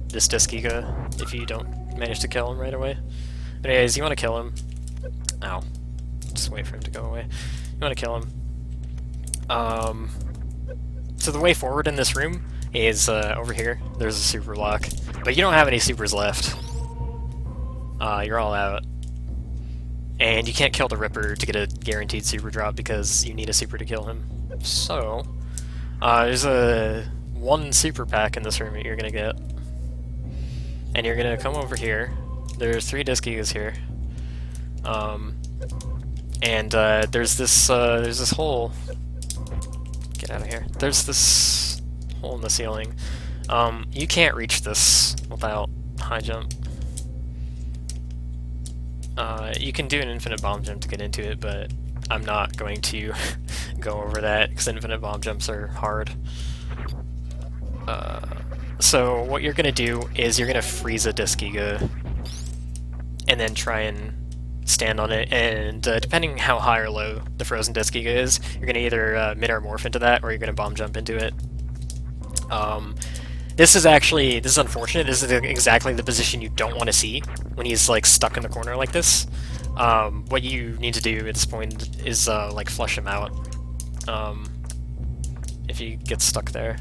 Speaker 1: this disc giga if you don't manage to kill him right away. But anyways, you want to kill him. Ow. Just wait for him to go away. You want to kill him. So the way forward in this room is over here. There's a super lock, but you don't have any supers left. You're all out. And you can't kill the Ripper to get a guaranteed super drop because you need a super to kill him. So, there's one super pack in this room that you're gonna get. And you're gonna come over here. There's 3 disc gigas here. And there's this hole. Get out of here. There's this hole in the ceiling. You can't reach this without high jump. You can do an infinite bomb jump to get into it, but I'm not going to go over that because infinite bomb jumps are hard. So what you're gonna do is you're gonna freeze a disc giga and then try and stand on it, and depending how high or low the frozen disc giga is, you're gonna either mid or morph into that, or you're gonna bomb jump into it. This is unfortunate. This is exactly the position you don't want to see when he's like stuck in the corner like this. What you need to do at this point is like flush him out. If he gets stuck there,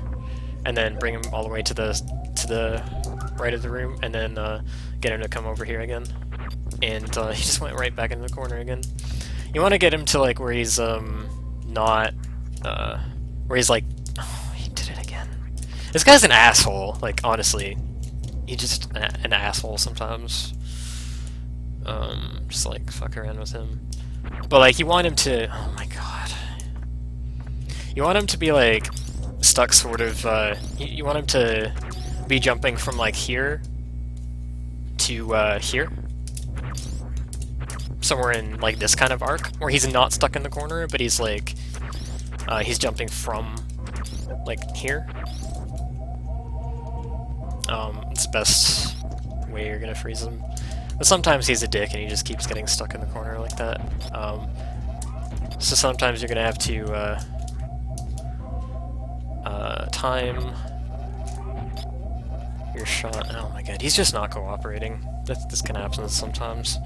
Speaker 1: and then bring him all the way to the right of the room, and then get him to come over here again. And he just went right back into the corner again. You want to get him to like where he's not where he's like, oh, he did it again. This guy's an asshole. Like honestly, he's just an asshole sometimes. Just like fuck around with him. But like you want him to, oh my god. You want him to be like stuck sort of, you want him to be jumping from like here to here. Somewhere in like this kind of arc, where he's not stuck in the corner, but he's like, he's jumping from like here. It's the best way you're gonna freeze him. But sometimes he's a dick and he just keeps getting stuck in the corner like that. So sometimes you're gonna have to time your shot. Oh my god, he's just not cooperating. This can happen sometimes.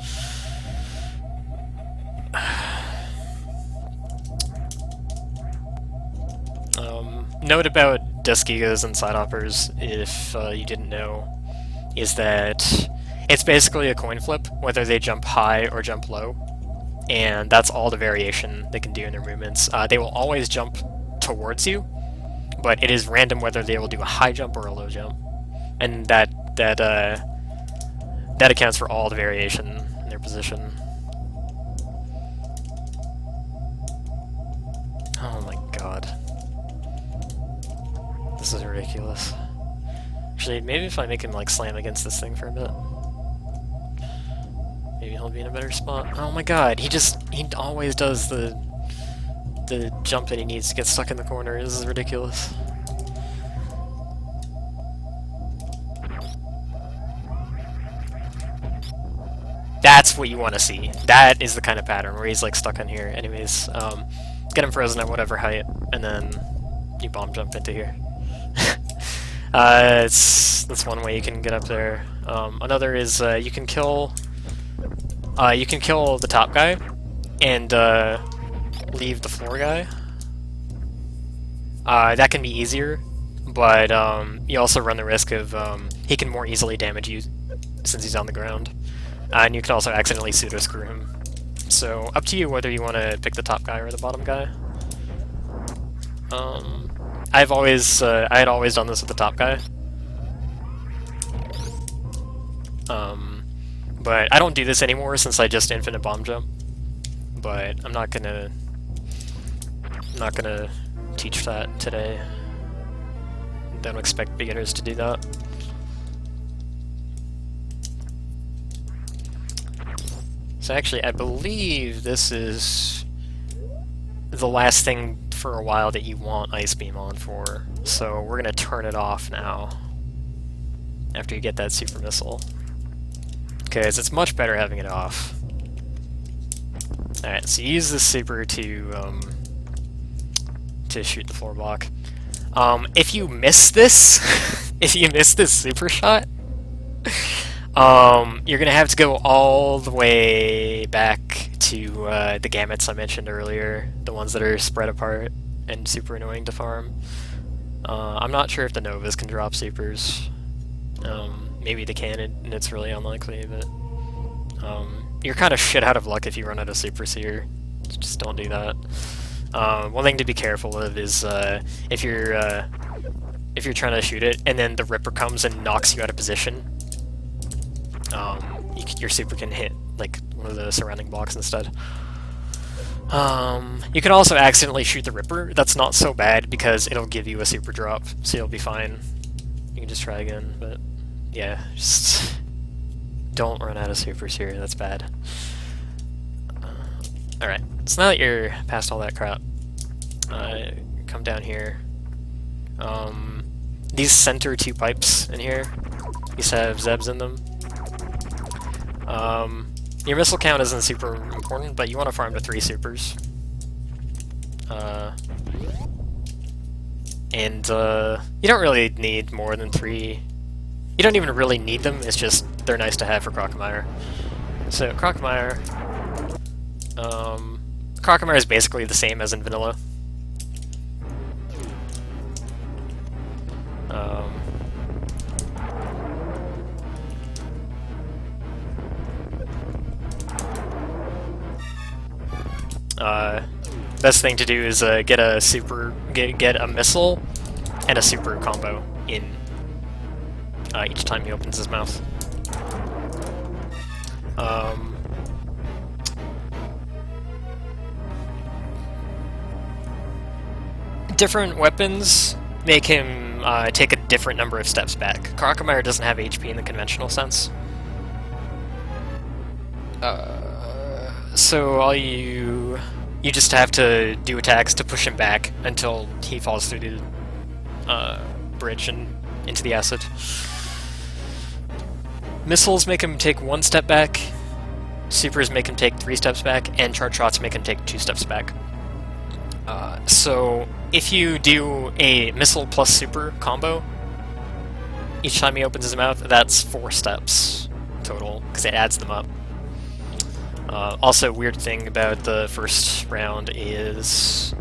Speaker 1: Note about Deskigas and Side Hoppers, if you didn't know, is that it's basically a coin flip, whether they jump high or jump low, and that's all the variation they can do in their movements. They will always jump towards you, but it is random whether they will do a high jump or a low jump, and that accounts for all the variation in their position. Oh my god. This is ridiculous. Actually, maybe if I make him like slam against this thing for a bit, maybe he'll be in a better spot. Oh my god, he always does the jump that he needs to get stuck in the corner. This is ridiculous. That's what you want to see. That is the kind of pattern where he's like stuck in here. Anyways, get him frozen at whatever height, and then you bomb jump into here. That's one way you can get up there. Another is you can kill the top guy and leave the floor guy. That can be easier, but you also run the risk of he can more easily damage you since he's on the ground, and you can also accidentally pseudo screw him. So up to you whether you want to pick the top guy or the bottom guy. I had always done this with the top guy. But I don't do this anymore since I just infinite bomb jump. But I'm not gonna teach that today. Don't expect beginners to do that. So actually, I believe this is the last thing for a while that you want Ice Beam on for. So we're gonna turn it off now after you get that super missile. Because it's much better having it off. Alright, so you use this super to shoot the floor block. If you miss this, if you miss this super shot, you're gonna have to go all the way back to the gamuts I mentioned earlier, the ones that are spread apart and super annoying to farm. I'm not sure if the Novas can drop supers. Maybe they can, and it's really unlikely, but you're kind of shit out of luck if you run out of supers here. Just don't do that. One thing to be careful of is if you're trying to shoot it and then the Ripper comes and knocks you out of position, your super can hit like one of the surrounding blocks instead. You can also accidentally shoot the Ripper. That's not so bad because it'll give you a super drop, so you'll be fine. You can just try again, but yeah, just don't run out of supers here. That's bad. Alright, so now that you're past all that crap, come down here. These center two pipes in here, these have Zebs in them. Your missile count isn't super important, but you want to farm to 3 supers. And you don't really need more than 3. You don't even really need them, it's just they're nice to have for Crocomire. So Crocomire... Crocomire is basically the same as in vanilla. Best thing to do is get a missile and a super combo in each time he opens his mouth. Different weapons make him take a different number of steps back. Crocomire doesn't have HP in the conventional sense. So all you just have to do attacks to push him back until he falls through the bridge and into the acid. Missiles make him take 1 step back, supers make him take 3 steps back, and charge shots make him take 2 steps back. So if you do a missile plus super combo, each time he opens his mouth, that's 4 steps total, because it adds them up. Also, weird thing about the first round is...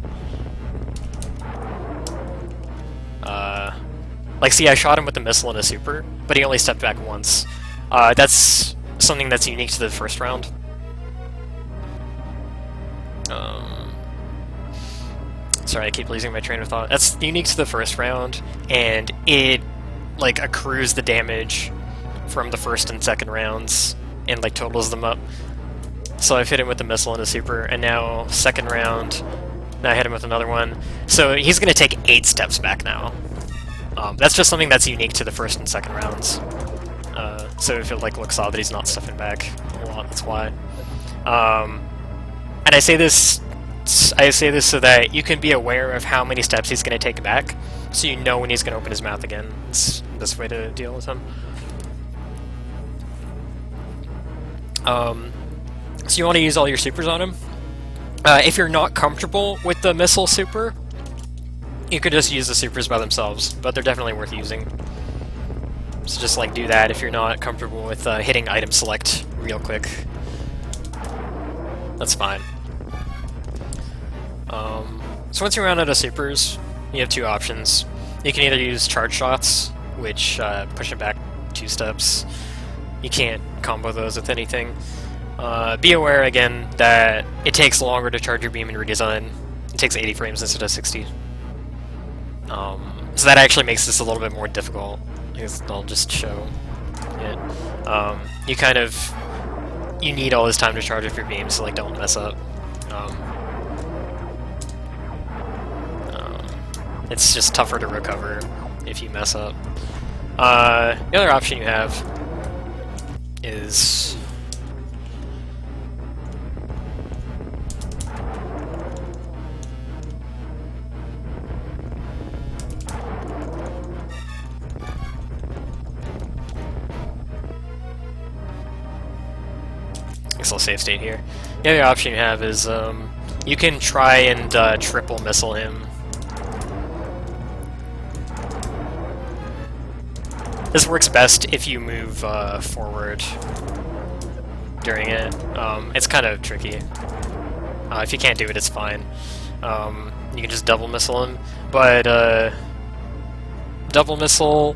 Speaker 1: like, see, I shot him with a missile and a super, but he only stepped back once. That's something that's unique to the first round. Sorry, I keep losing my train of thought. That's unique to the first round, and it, like, accrues the damage from the first and second rounds, and, like, totals them up. So I've hit him with a missile and a super, and now, second round, now I hit him with another one. So he's going to take 8 steps back now. That's just something that's unique to the first and second rounds. So if it, like, looks odd that he's not stepping back a lot, that's why. And I say this so that you can be aware of how many steps he's going to take back, so you know when he's going to open his mouth again. It's the best way to deal with him. So you want to use all your supers on him. If you're not comfortable with the missile super, you could just use the supers by themselves, but they're definitely worth using. So just, like, do that if you're not comfortable with hitting item select real quick. That's fine. So once you run out of supers, you have 2 options. You can either use charge shots, which push it back 2 steps. You can't combo those with anything. Be aware, again, that it takes longer to charge your beam in Redesign. It takes 80 frames instead of 60. So that actually makes this a little bit more difficult. I'll just show it. You need all this time to charge up your beam, so, like, don't mess up. It's just tougher to recover if you mess up. The other option you have is... I guess I'll save state here. The other option you have is you can try and triple missile him. This works best if you move forward during it. It's kind of tricky. If you can't do it, it's fine. You can just double missile him, but double missile,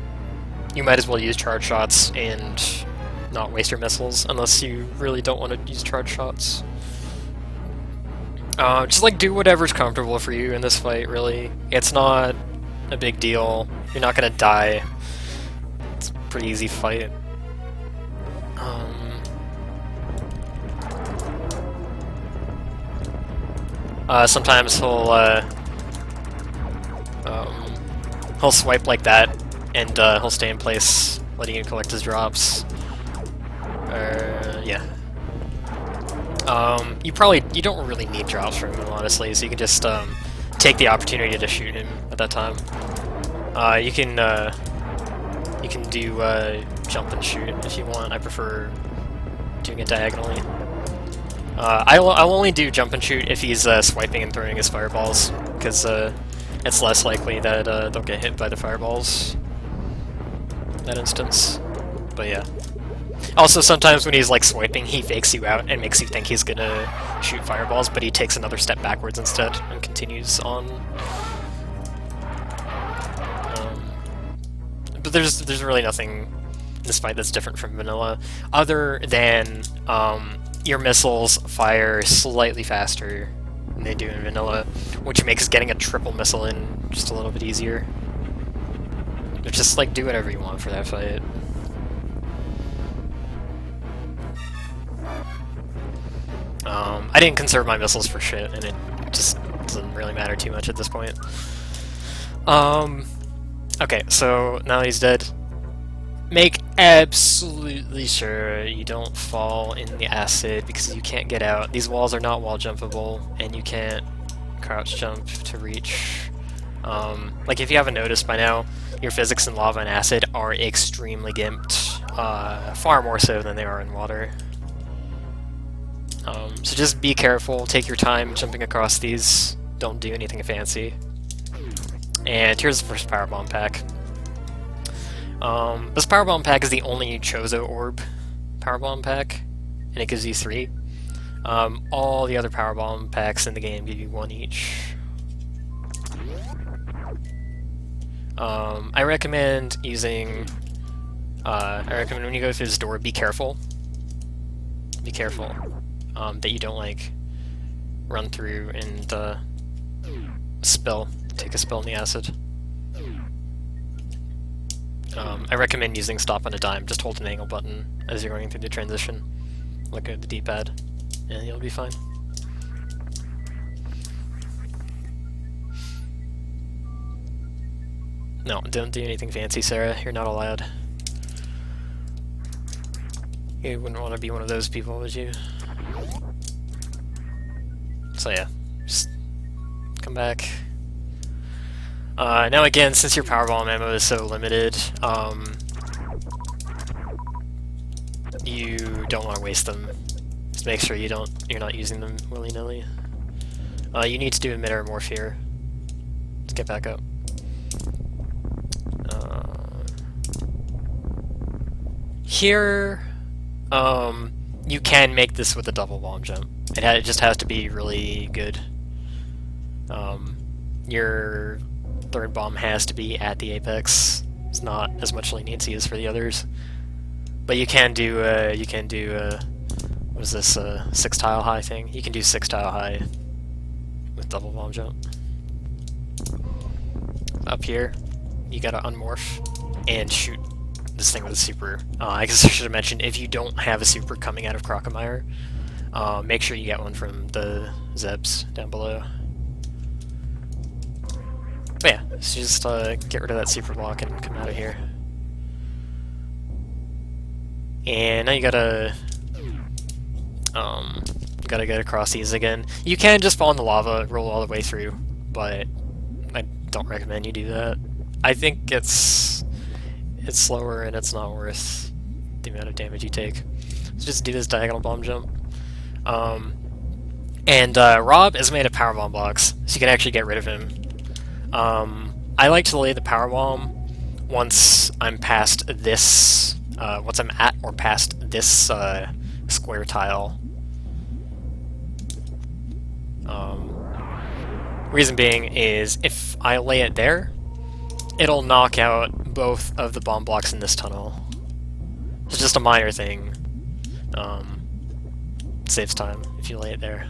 Speaker 1: you might as well use charge shots and not waste your missiles unless you really don't want to use charge shots. Just, like, do whatever's comfortable for you in this fight, really. It's not a big deal. You're not gonna die. It's a pretty easy fight. Sometimes he'll swipe like that, and he'll stay in place, letting you collect his drops. Yeah. You don't really need drops from him, honestly, so you can just take the opportunity to shoot him at that time. You can do jump and shoot if you want. I prefer doing it diagonally. I'll only do jump and shoot if he's swiping and throwing his fireballs, because it's less likely that they'll get hit by the fireballs in that instance. But yeah. Also, sometimes when he's like swiping, he fakes you out and makes you think he's gonna shoot fireballs, but he takes another step backwards instead and continues on. But there's really nothing in this fight that's different from vanilla, other than your missiles fire slightly faster than they do in vanilla, which makes getting a triple missile in just a little bit easier. But just like do whatever you want for that fight. I didn't conserve my missiles for shit, and it just doesn't really matter too much at this point. Okay, so now he's dead. Make absolutely sure you don't fall in the acid because you can't get out. These walls are not wall jumpable, and you can't crouch jump to reach. Like if you haven't noticed by now, your physics in lava and acid are extremely gimped, far more so than they are in water. So just be careful, take your time jumping across these, don't do anything fancy. And here's the first Power Bomb pack. This Power Bomb pack is the only Torizo Orb Power Bomb pack, and it gives you 3. All the other Power Bomb packs in the game give you 1 each. I recommend using... I recommend when you go through this door, be careful. Be careful. That you don't, like, run through and take a spill in the acid. I recommend using stop on a dime. Just hold an angle button as you're going through the transition. Look at the D-pad, and you'll be fine. No, don't do anything fancy, Sarah. You're not allowed. You wouldn't want to be one of those people, would you? So yeah, just come back. Now again, since your power bomb ammo is so limited, you don't want to waste them. Just make sure you're not using them willy-nilly. You need to do a mid-air morph here. Let's get back up. Here, you can make this with a double bomb jump. It just has to be really good. Your third bomb has to be at the apex. It's not as much leniency as for the others, but you can do what is this 6 tile high thing? You can do 6 tile high with double bomb jump. Up here, you gotta unmorph and shoot this thing with a super. I guess I should have mentioned, if you don't have a super coming out of Crocomire, make sure you get one from the Zebs down below. But yeah, so just get rid of that super block and come out of here. And now you gotta get across these again. You can just fall in the lava, roll all the way through, but I don't recommend you do that. I think it's slower and it's not worth the amount of damage you take. So just do this diagonal bomb jump. Rob is made of power bomb blocks, so you can actually get rid of him. I like to lay the power bomb once I'm past this, once I'm at or past this square tile. Reason being is if I lay it there, it'll knock out both of the bomb blocks in this tunnel. It's just a minor thing. It saves time if you lay it there.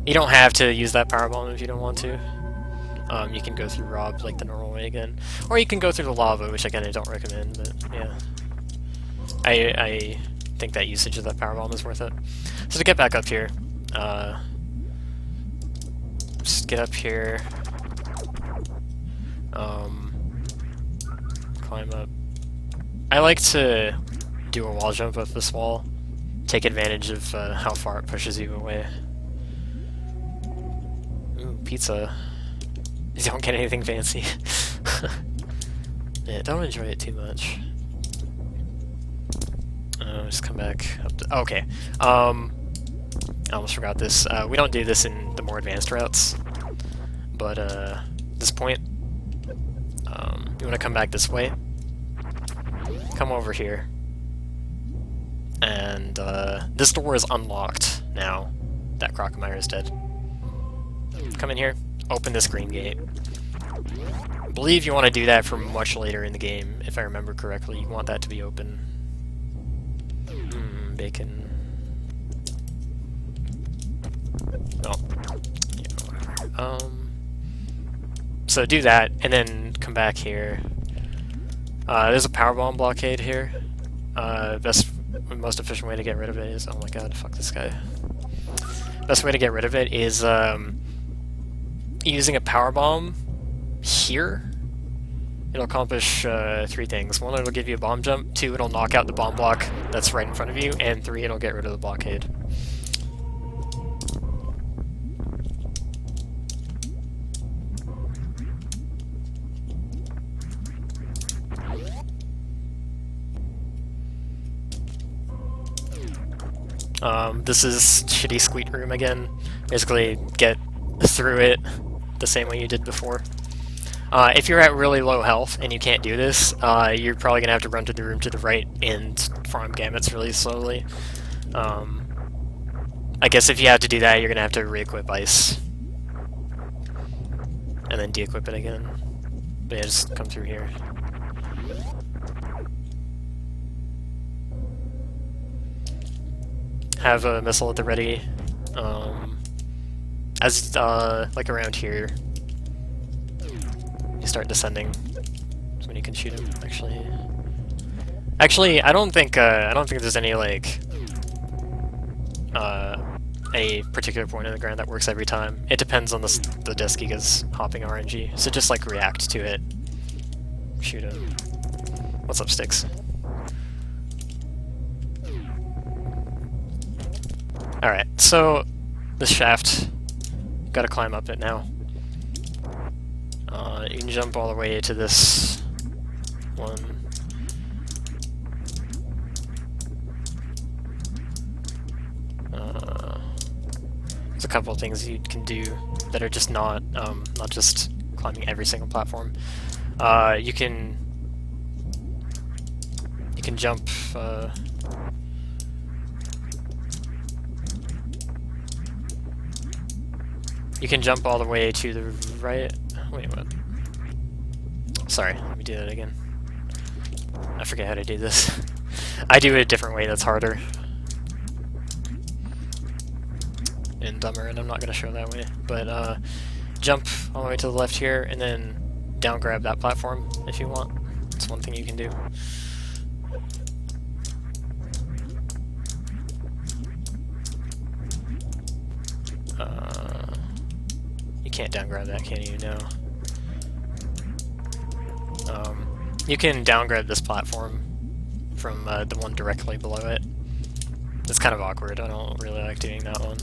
Speaker 1: You don't have to use that power bomb if you don't want to. You can go through Rob like the normal way again. Or you can go through the lava, which again I don't recommend, but yeah. I think that usage of that power bomb is worth it. So to get back up here, just get up here, climb up. I like to do a wall jump up this wall, take advantage of how far it pushes you away. Ooh, pizza. You don't get anything fancy. Yeah, don't enjoy it too much. Just come back up to, okay. I almost forgot this. We don't do this in the more advanced routes, but at this point, you want to come back this way. Come over here. And this door is unlocked now that Crocomire is dead. Come in here, open this green gate. I believe you want to do that for much later in the game, if I remember correctly. You want that to be open. Bacon. Oh. Yeah, whatever. So do that, and then come back here. There's a power bomb blockade here. Most efficient way to get rid of it is... Oh my god, fuck this guy. Best way to get rid of it is using a power bomb here. It'll accomplish 3 things. 1, it'll give you a bomb jump. 2, it'll knock out the bomb block that's right in front of you. And 3, it'll get rid of the blockade. This is shitty squeak room again. Basically, get through it the same way you did before. If you're at really low health and you can't do this, you're probably gonna have to run to the room to the right and farm gamuts really slowly. I guess if you have to do that, you're gonna have to re-equip ice. And then de-equip it again. But yeah, just come through here. Have a missile at the ready. Like around here, you start descending. That's when you can shoot him. Actually, I don't think there's any like a particular point in the ground that works every time. It depends on the Disc Giga's hopping RNG. So just like react to it. Shoot him. What's up, Sticks? Alright, so this shaft, gotta climb up it now. You can jump all the way to this one. There's a couple of things you can do that are just not just climbing every single platform. You can jump. You can jump all the way to the right. Wait, what? Sorry, let me do that again. I forget how to do this. I do it a different way that's harder. And dumber, and I'm not going to show that way. But jump all the way to the left here, and then down grab that platform if you want. It's one thing you can do. You can't down grab that, can you? No. You can down grab this platform from the one directly below it. It's kind of awkward. I don't really like doing that one.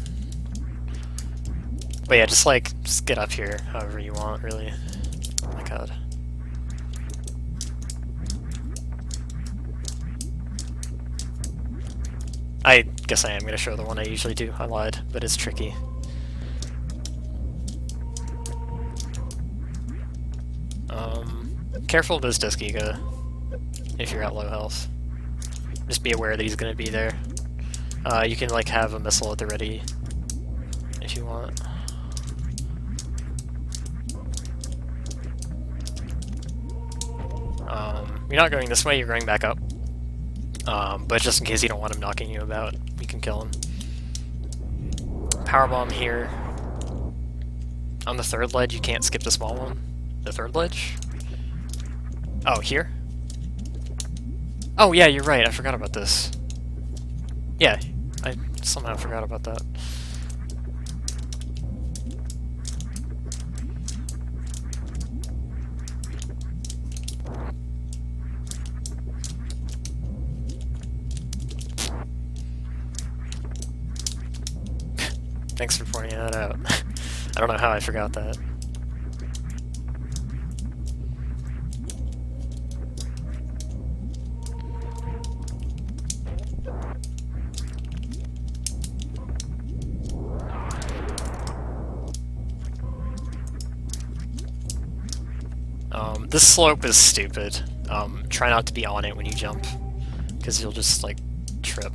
Speaker 1: But yeah, just get up here however you want, really. Oh my god. I guess I am going to show the one I usually do. I lied, but it's tricky. Careful of this Disc Giga if you're at low health. Just be aware that he's going to be there. You can like have a missile at the ready if you want. You're not going this way, you're going back up. But just in case you don't want him knocking you about, you can kill him. Powerbomb here. On the third ledge, you can't skip the small one. The third ledge? Oh, here? Oh yeah, you're right, I forgot about this. Yeah, I somehow forgot about that. Thanks for pointing that out. I don't know how I forgot that. This slope is stupid. Try not to be on it when you jump, because you'll just, like, trip.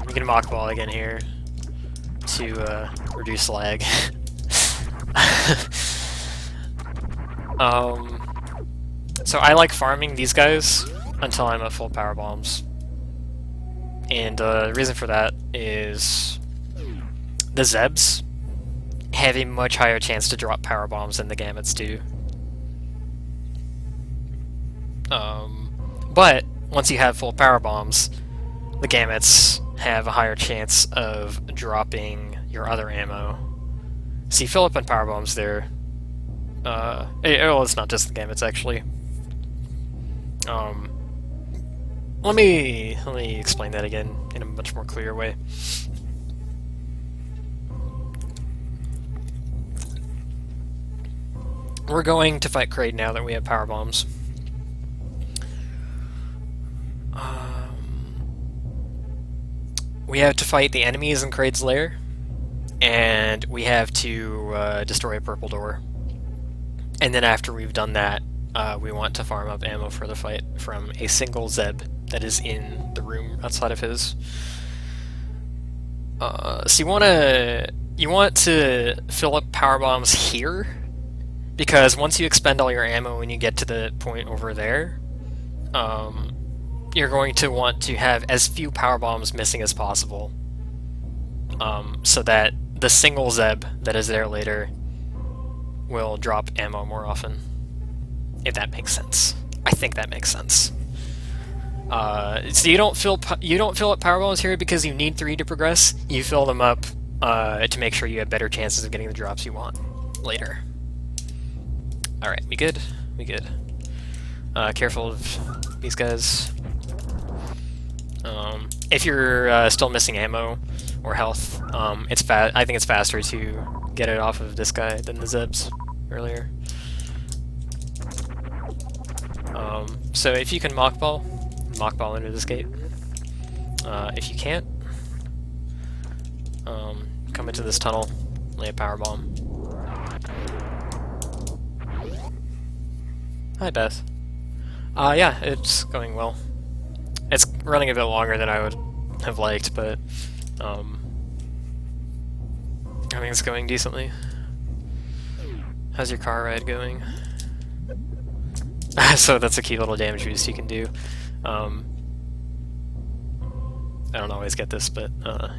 Speaker 1: You can mock ball again here to reduce lag. So I like farming these guys until I'm at full power bombs. And the reason for that is the Zebs have a much higher chance to drop power bombs than the Gamuts do. But once you have full power bombs, the Gamuts have a higher chance of dropping your other ammo. So you fill up on power bombs there. Well, it's not just the Gamuts actually. Let me explain that again in a much more clear way. We're going to fight Kraid now that we have power bombs. We have to fight the enemies in Kraid's lair, and we have to destroy a purple door. And then after we've done that, we want to farm up ammo for the fight from a single Zeb that is in the room outside of his. So you want to fill up power bombs here, because once you expend all your ammo and you get to the point over there, you're going to want to have as few power bombs missing as possible, so that the single Zeb that is there later will drop ammo more often. If that makes sense. I think that makes sense. So you don't fill up power bombs here because you need 3 to progress. You fill them up to make sure you have better chances of getting the drops you want later. Alright, we good? We good. Careful of these guys. If you're still missing ammo or health, I think it's faster to get it off of this guy than the Zebs earlier. So if you can mock ball into this gate. If you can't, come into this tunnel, lay a power bomb. Hi, Beth. Yeah, it's going well. It's running a bit longer than I would have liked, but I think it's going decently. How's your car ride going? So that's a cute little damage boost you can do. I don't always get this, but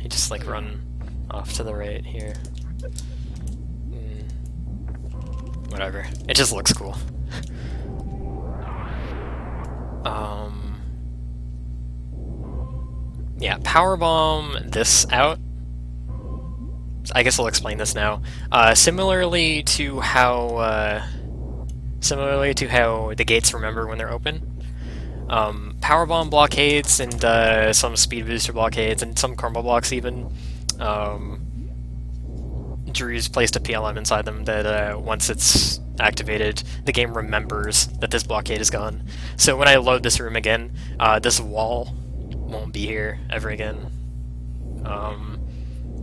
Speaker 1: you just like run off to the right here. Whatever. It just looks cool. Yeah, powerbomb this out. I guess I'll explain this now. Similarly to how the gates remember when they're open. Powerbomb blockades and some speed booster blockades and some crumble blocks even. Drew's placed a PLM inside them that once it's activated, the game remembers that this blockade is gone. So when I load this room again, this wall won't be here ever again.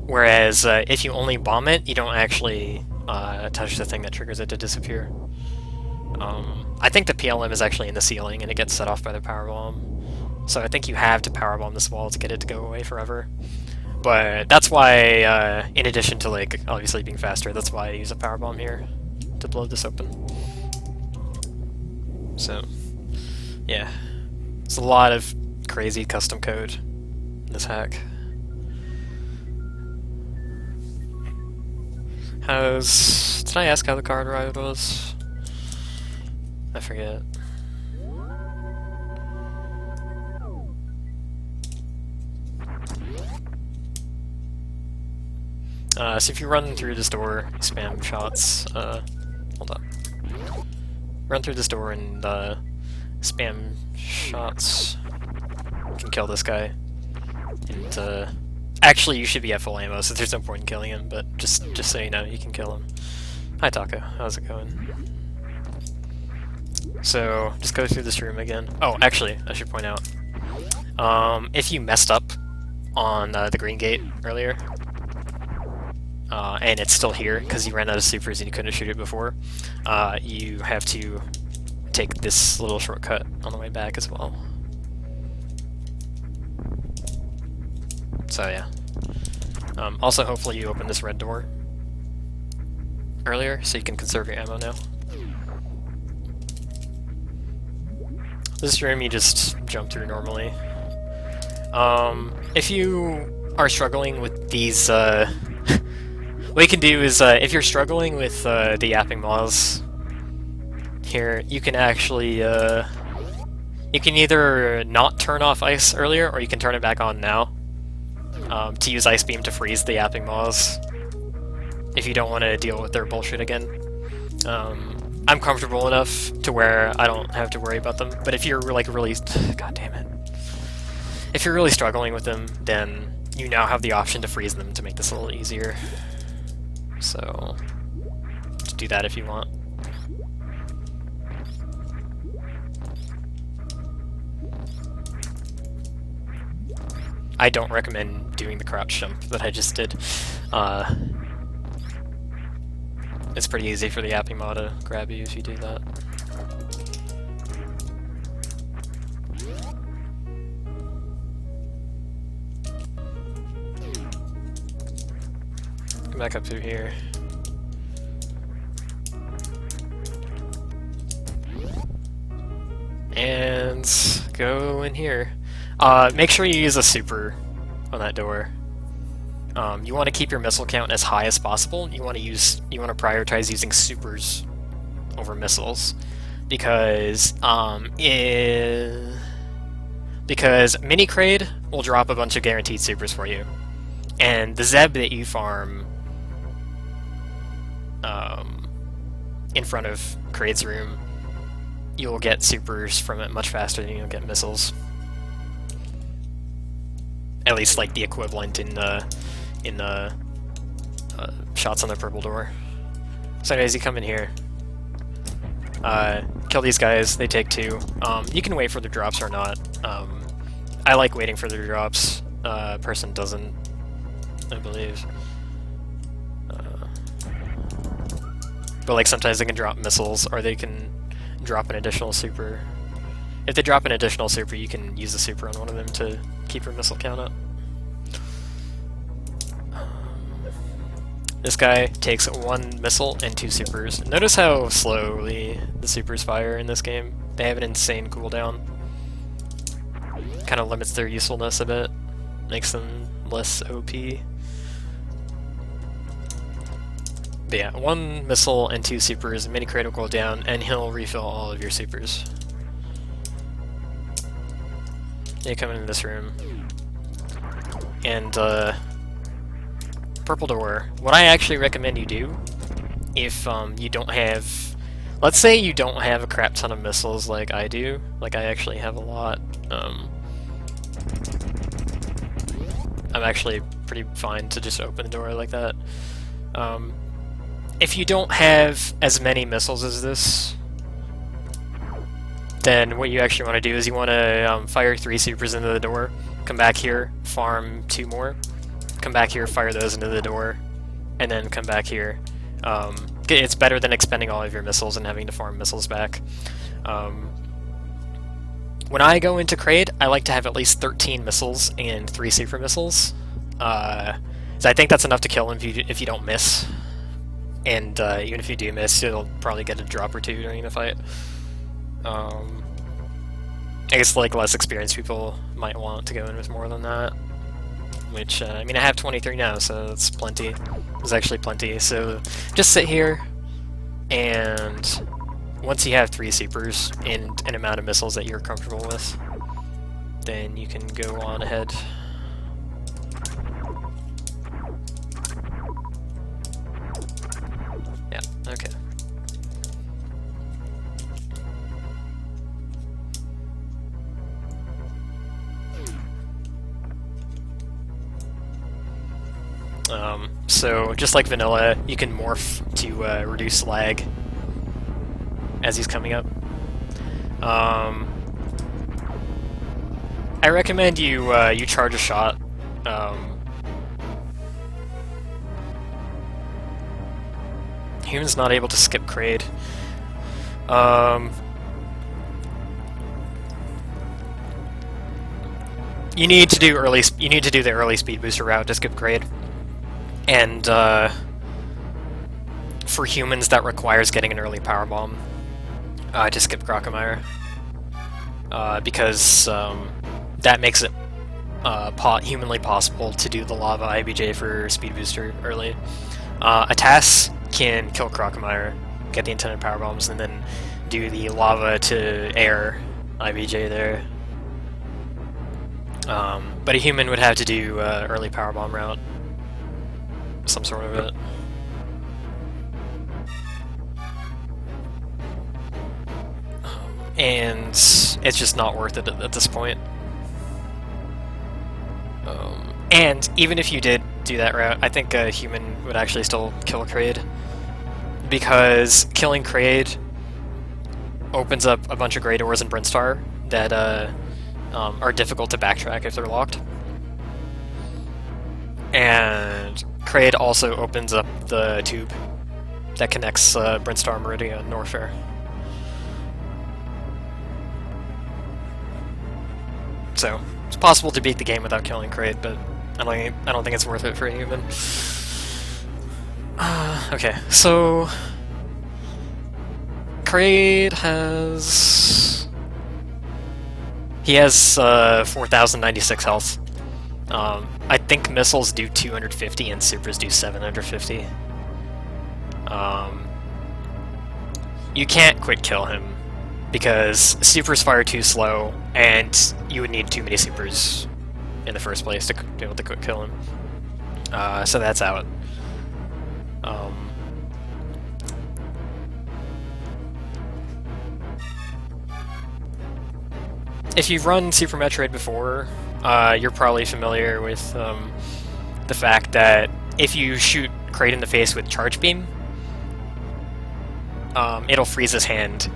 Speaker 1: Whereas if you only bomb it, you don't actually touch the thing that triggers it to disappear. I think the PLM is actually in the ceiling and it gets set off by the power bomb. So I think you have to power bomb this wall to get it to go away forever. But that's why, in addition to like obviously being faster, that's why I use a power bomb here to blow this open. So yeah, it's a lot of crazy custom code in this hack. Did I ask how the card ride was? I forget. So if you run through this door, spam shots, hold up. Run through this door and spam shots. You can kill this guy. And actually you should be at full ammo, so there's no point in killing him, but just so you know, you can kill him. Hi Taco, how's it going? So just go through this room again. Oh, actually, I should point out, if you messed up on the green gate earlier, and it's still here because you ran out of supers and you couldn't shoot it before, you have to take this little shortcut on the way back as well. So yeah. Also, hopefully you opened this red door earlier so you can conserve your ammo now. This room you just jump through normally. If you are struggling with these, what you can do is, if you're struggling with the yapping maws here, you can actually, you can either not turn off ice earlier, or you can turn it back on now, to use Ice Beam to freeze the yapping maws, if you don't want to deal with their bullshit again. I'm comfortable enough to where I don't have to worry about them, but if you're like really, god damn it, if you're really struggling with them, then you now have the option to freeze them to make this a little easier. So, just do that if you want. I don't recommend doing the crouch jump that I just did. It's pretty easy for the yapping maw to grab you if you do that. Come back up through here. And go in here. Make sure you use a super on that door. You want to keep your missile count as high as possible. You want to prioritize using supers over missiles, because mini Kraid will drop a bunch of guaranteed supers for you, and the Zeb that you farm in front of Kraid's room, you'll get supers from it much faster than you'll get missiles. At least like the equivalent in shots on the purple door. So anyways, you come in here, kill these guys, they take 2. You can wait for the drops or not. I like waiting for the drops. Person doesn't, I believe. But like sometimes they can drop missiles, or they can drop an additional super. If they drop an additional super, you can use the super on one of them to keep your missile count up. This guy takes 1 missile and 2 supers. Notice how slowly the supers fire in this game. They have an insane cooldown. Kind of limits their usefulness a bit. Makes them less OP. But yeah, 1 missile and 2 supers, mini Kraid will go down, and he'll refill all of your supers. You come into this room. And, purple door. What I actually recommend you do, if you don't have... Let's say you don't have a crap ton of missiles like I do. Like, I actually have a lot. I'm actually pretty fine to just open the door like that. If you don't have as many missiles as this, then what you actually want to do is you want to fire 3 supers into the door, come back here, farm 2 more, come back here, fire those into the door, and then come back here. It's better than expending all of your missiles and having to farm missiles back. When I go into Kraid, I like to have at least 13 missiles and 3 super missiles. So I think that's enough to kill him if you don't miss. And even if you do miss, you'll probably get a drop or 2 during the fight. I guess like less experienced people might want to go in with more than that. Which, I mean, I have 23 now, so that's plenty. It's actually plenty. So just sit here, and once you have 3 supers and an amount of missiles that you're comfortable with, then you can go on ahead. Yeah, okay. So just like vanilla, you can morph to reduce lag as he's coming up. I recommend you you charge a shot. Human's not able to skip Kraid. You need to do early. You need to do the early speed booster route to skip Kraid, and for humans that requires getting an early power bomb to skip Crocomire, because that makes it humanly possible to do the lava IBJ for speed booster early. A TAS can kill Crocomire, get the intended power bombs, and then do the lava to air IBJ there. But a human would have to do early power bomb route, some sort of it. And it's just not worth it at this point. And even if you did do that route, I think a human would actually still kill Kraid, because killing Kraid opens up a bunch of Grey Doors in Brinstar that are difficult to backtrack if they're locked. And Kraid also opens up the tube that connects Brinstar, Meridia, and Norfair. So it's possible to beat the game without killing Kraid, but I don't think it's worth it for a human. Okay, so Kraid has 4,096 health. I think missiles do 250 and supers do 750. You can't quick kill him because supers fire too slow, and you would need too many supers in the first place to be able to quick kill him. So that's out. If you've run Super Metroid before, you're probably familiar with the fact that if you shoot Kraid in the face with Charge Beam, it'll freeze his hand,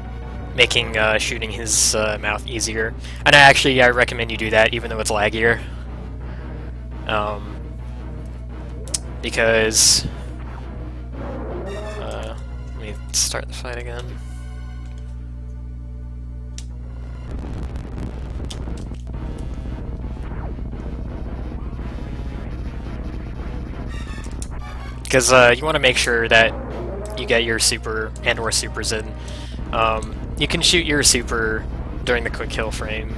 Speaker 1: making shooting his mouth easier. And I recommend you do that even though it's laggier. Because... let me start the fight again. Because you want to make sure that you get your super and/or supers in. You can shoot your super during the quick kill frame.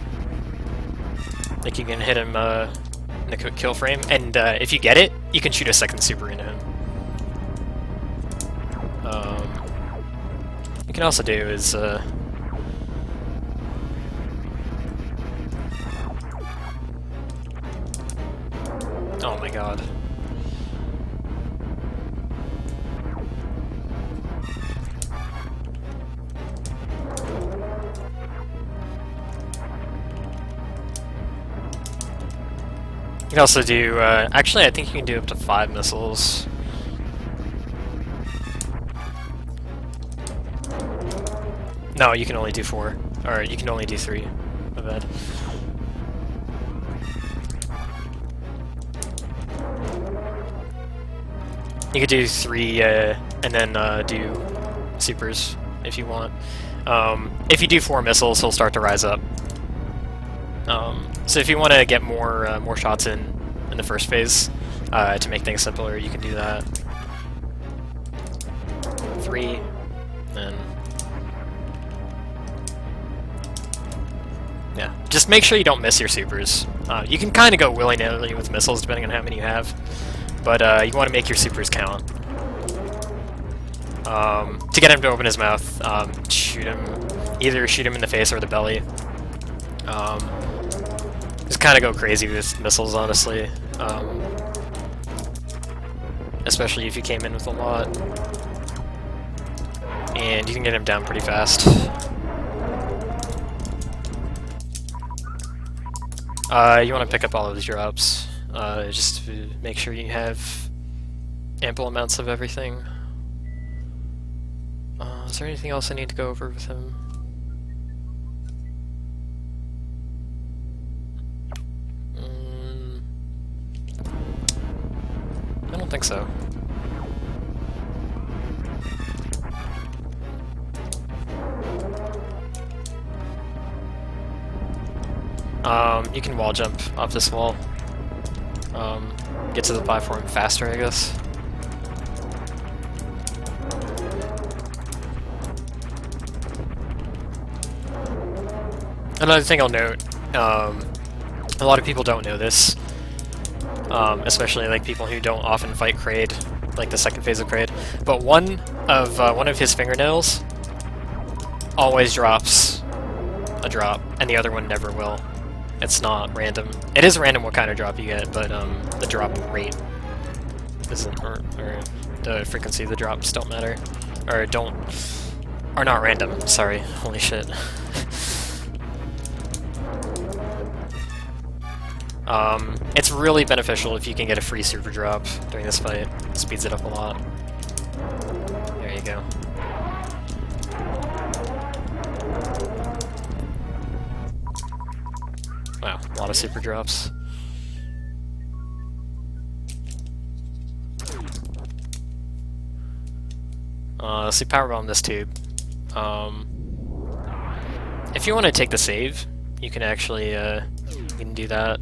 Speaker 1: Like you can hit him in the quick kill frame, and if you get it, you can shoot a second super into him. What you can also do is oh my god. You can also do, actually I think you can do up to 5 missiles. No, you can only do 4. Or you can only do 3. My bad. You could do 3, and then do supers if you want. If you do 4 missiles, he'll start to rise up. So if you want to get more shots in the first phase to make things simpler, you can do that. 3, and yeah, just make sure you don't miss your supers. You can kind of go willy-nilly with missiles depending on how many you have, but you want to make your supers count. To get him to open his mouth, shoot him. Either shoot him in the face or the belly. Just kind of go crazy with missiles, honestly. Especially if you came in with a lot. And you can get him down pretty fast. You want to pick up all of these drops, just to make sure you have ample amounts of everything. Is there anything else I need to go over with him? think so. You can wall jump off this wall. Get to the platform faster, I guess. Another thing I'll note, a lot of people don't know this, especially like people who don't often fight Kraid, like the second phase of Kraid. But one of his fingernails always drops a drop, and the other one never will. It's not random. It is random what kind of drop you get, but the drop rate isn't, or the frequency of the drops don't matter, or are not random. Sorry, holy shit. It's really beneficial if you can get a free super drop during this fight. It speeds it up a lot. There you go. Wow, a lot of super drops. Let's see, powerbomb this tube. If you want to take the save, you can actually you can do that.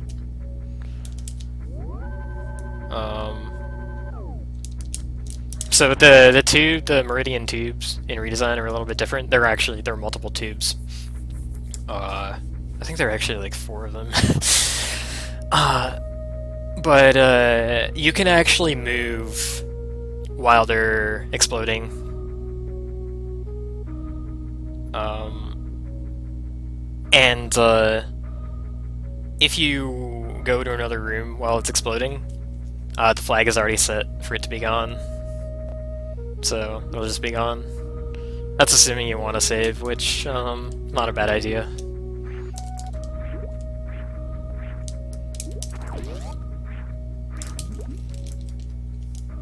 Speaker 1: So the Meridian tubes in Redesign are a little bit different. There are multiple tubes. I think there are actually like 4 of them. But you can actually move while they're exploding. And if you go to another room while it's exploding, the flag is already set for it to be gone. So it'll just be gone. That's assuming you want to save, which, not a bad idea.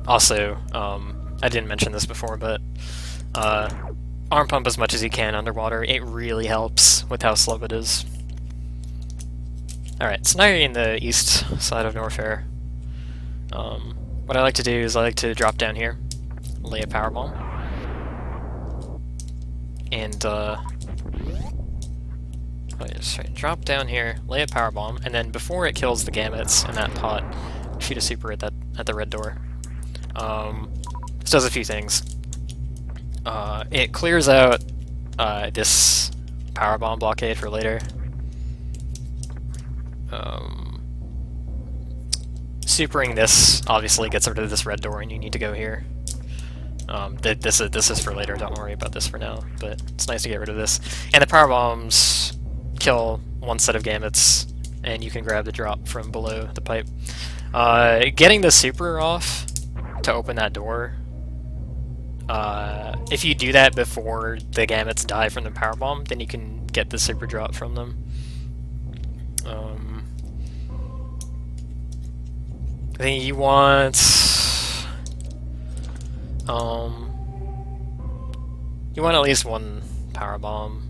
Speaker 1: Also, I didn't mention this before, but arm pump as much as you can underwater. It really helps with how slow it is. Alright, so now you're in the east side of Norfair. What I like to do is I like to drop down here, lay a powerbomb, and drop down here, lay a powerbomb, and then before it kills the gamuts in that pot, shoot a super at the red door. This does a few things. It clears out this powerbomb blockade for later. Supering this obviously gets rid of this red door, and you need to go here. This is for later. Don't worry about this for now. But it's nice to get rid of this. And the power bombs kill one set of gamuts, and you can grab the drop from below the pipe. Getting the super off to open that door. If you do that before the gamuts die from the power bomb, then you can get the super drop from them. I think you want at least 1 power bomb.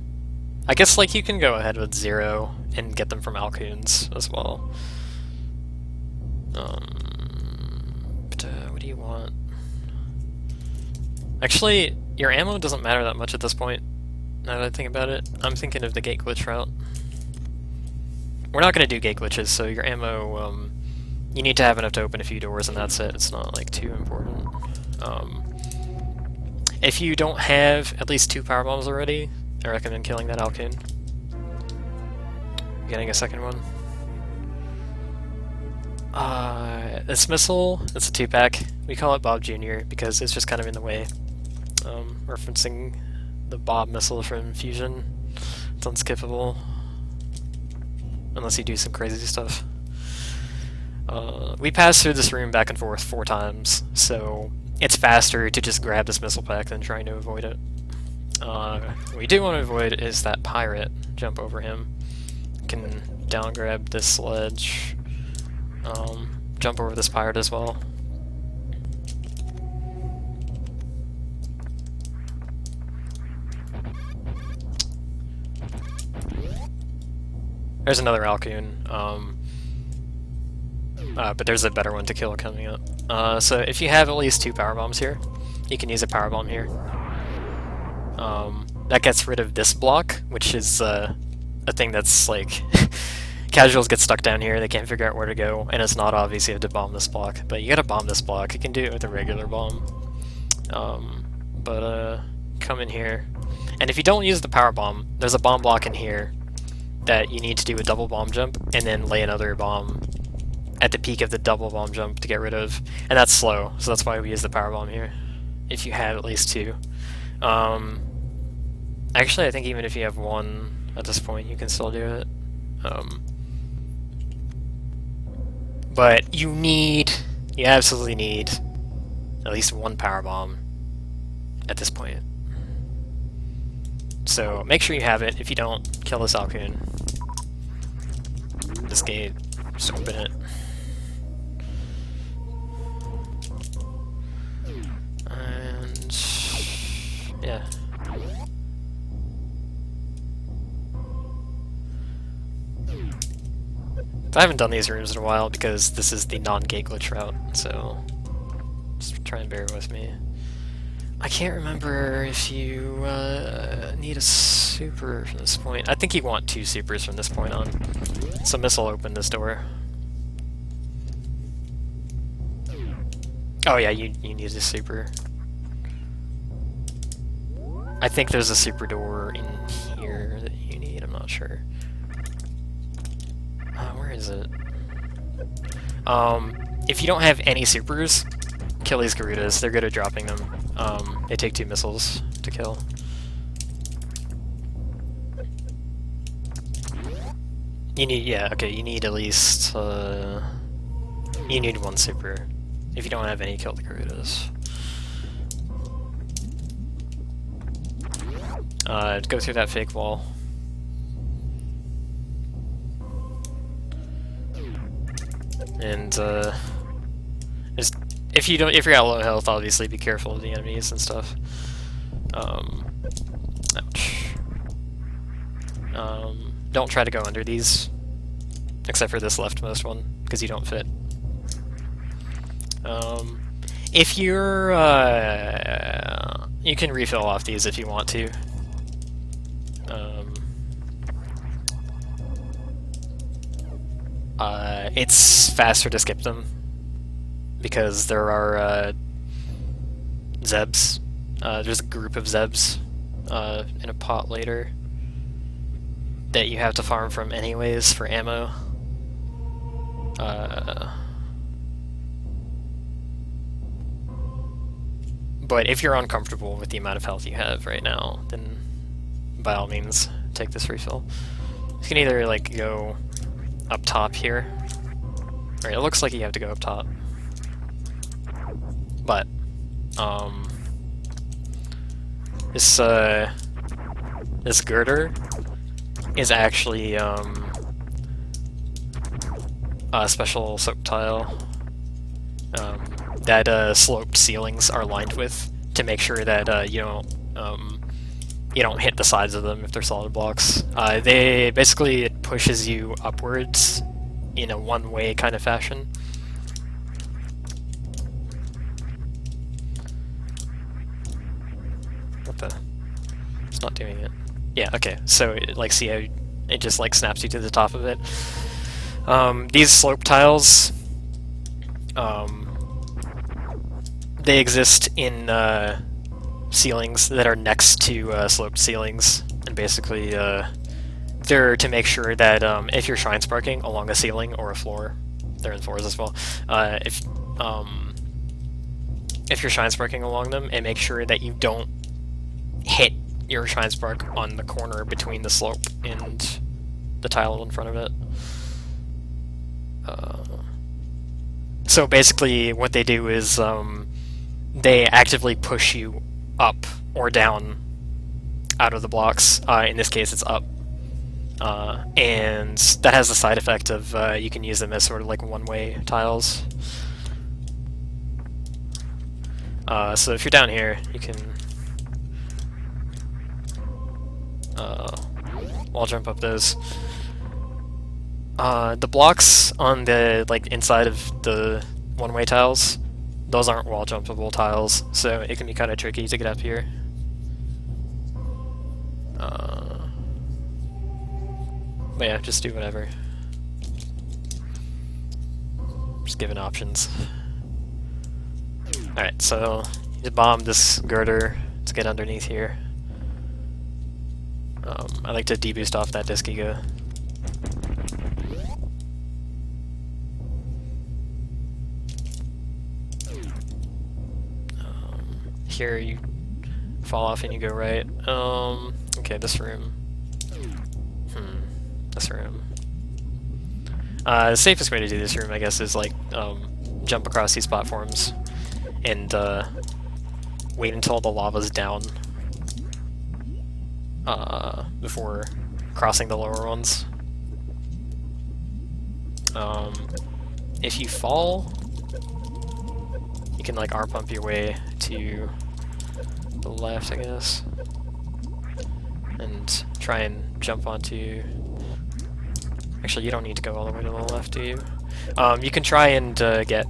Speaker 1: I guess like you can go ahead with 0 and get them from Alcoons as well. But what do you want? Actually, your ammo doesn't matter that much at this point. Now that I think about it, I'm thinking of the gate glitch route. We're not going to do gate glitches, so your ammo, you need to have enough to open a few doors, and that's it. It's not like too important. If you don't have at least 2 power bombs already, I recommend killing that Alcoon. Getting a second one. This missile, it's a 2-pack. We call it Bob Jr. because it's just kind of in the way. Referencing the Bob missile from Fusion. It's unskippable. Unless you do some crazy stuff. We passed through this room back and forth 4 times, so it's faster to just grab this missile pack than trying to avoid it. What we do want to avoid is that pirate. Jump over him. Can down grab this sledge. Jump over this pirate as well. There's another Alcoon. but there's a better one to kill coming up. So if you have at least 2 power bombs here, you can use a power bomb here. That gets rid of this block, which is a thing that's like casuals get stuck down here, they can't figure out where to go, and it's not obvious you have to bomb this block. But you gotta bomb this block. You can do it with a regular bomb. Come in here, and if you don't use the power bomb, there's a bomb block in here that you need to do a double bomb jump and then lay another bomb at the peak of the double bomb jump to get rid of, and that's slow, so that's why we use the power bomb here. If you have at least 2. Actually, I think even if you have 1 at this point, you can still do it. But you absolutely need at least 1 power bomb at this point. So make sure you have it. If you don't, kill this Alcoon. This gate, just open it. And yeah. I haven't done these rooms in a while because this is the non-gate glitch route, so just try and bear with me. I can't remember if you need a super from this point. I think you want 2 supers from this point on. So Missile open this door. Oh yeah, you need a super. I think there's a super door in here that you need, I'm not sure. Where is it? If you don't have any supers, kill these Garudas. They're good at dropping them. They take 2 missiles to kill. You need, you need at least, you need 1 super. If you don't have any, kill the Garudas. Go through that fake wall. And just if you're at low health, obviously be careful of the enemies and stuff. Ouch. Don't try to go under these, except for this leftmost one, because you don't fit. If you're you can refill off these if you want to. It's faster to skip them because there are Zebs. There's a group of Zebs in a pot later that you have to farm from anyways for ammo. But if you're uncomfortable with the amount of health you have right now, then by all means take this refill. You can either like go up top here. Right, it looks like you have to go up top. But this girder is actually a special soap tile that sloped ceilings are lined with to make sure that you don't hit the sides of them if they're solid blocks. They basically, it pushes you upwards in a one-way kind of fashion. What the? It's not doing it. Yeah, okay. So like, see how it just like snaps you to the top of it. These slope tiles, they exist in ceilings that are next to sloped ceilings, and basically they're to make sure that if you're shrine sparking along a ceiling or a floor, they're in floors as well, if you're shrine sparking along them, and make sure that you don't hit your shrine spark on the corner between the slope and the tile in front of it. So basically what they do is they actively push you up or down out of the blocks. In this case it's up. And that has the side effect of you can use them as sort of like one-way tiles. So if you're down here, you can wall jump up those. The blocks on the inside of the one-way tiles, those aren't wall jumpable tiles, so it can be kind of tricky to get up here. But yeah, just do whatever. Just giving options. Alright, so you bomb this girder to get underneath here. I like to deboost off that disc ego. Here you fall off and you go right. Okay, this room. This room. The safest way to do this room, I guess, is jump across these platforms and wait until the lava's down before crossing the lower ones. If you fall, you can arm pump your way to the left, I guess, and try and jump onto... Actually, you don't need to go all the way to the left, do you? You can try and get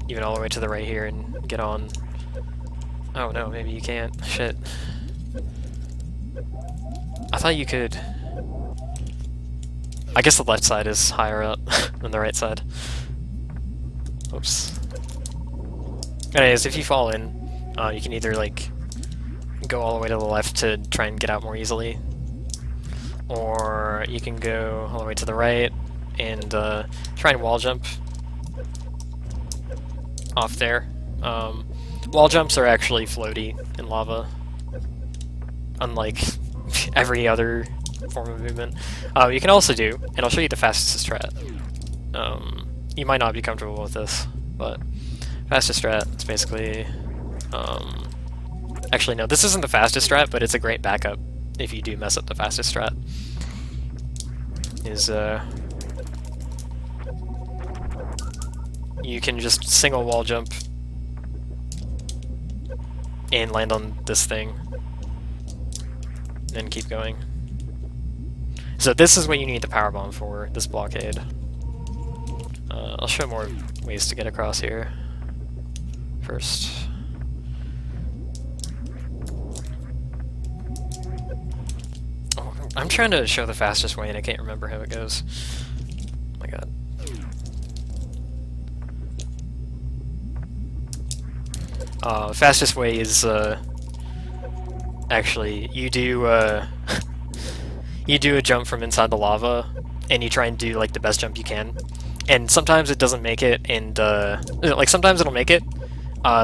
Speaker 1: even all the way to the right here and get on... Oh no, maybe you can't. Shit. I thought you could... I guess the left side is higher up than the right side. Oops. Anyways, if you fall in, you can either go all the way to the left to try and get out more easily, or you can go all the way to the right and try and wall jump off there. Wall jumps are actually floaty in lava, unlike every other form of movement. You can also do, and I'll show you the fastest strat. You might not be comfortable with this, but fastest strat is basically... Actually, no, this isn't the fastest strat, but it's a great backup if you do mess up the fastest strat. Is, you can just single wall jump and land on this thing, and keep going. So this is what you need the power bomb for, this blockade. I'll show more ways to get across here first. Oh, I'm trying to show the fastest way and I can't remember how it goes. Oh my god. Fastest way is actually you do you do a jump from inside the lava and you try and do the best jump you can. And sometimes it doesn't make it, and sometimes it'll make it,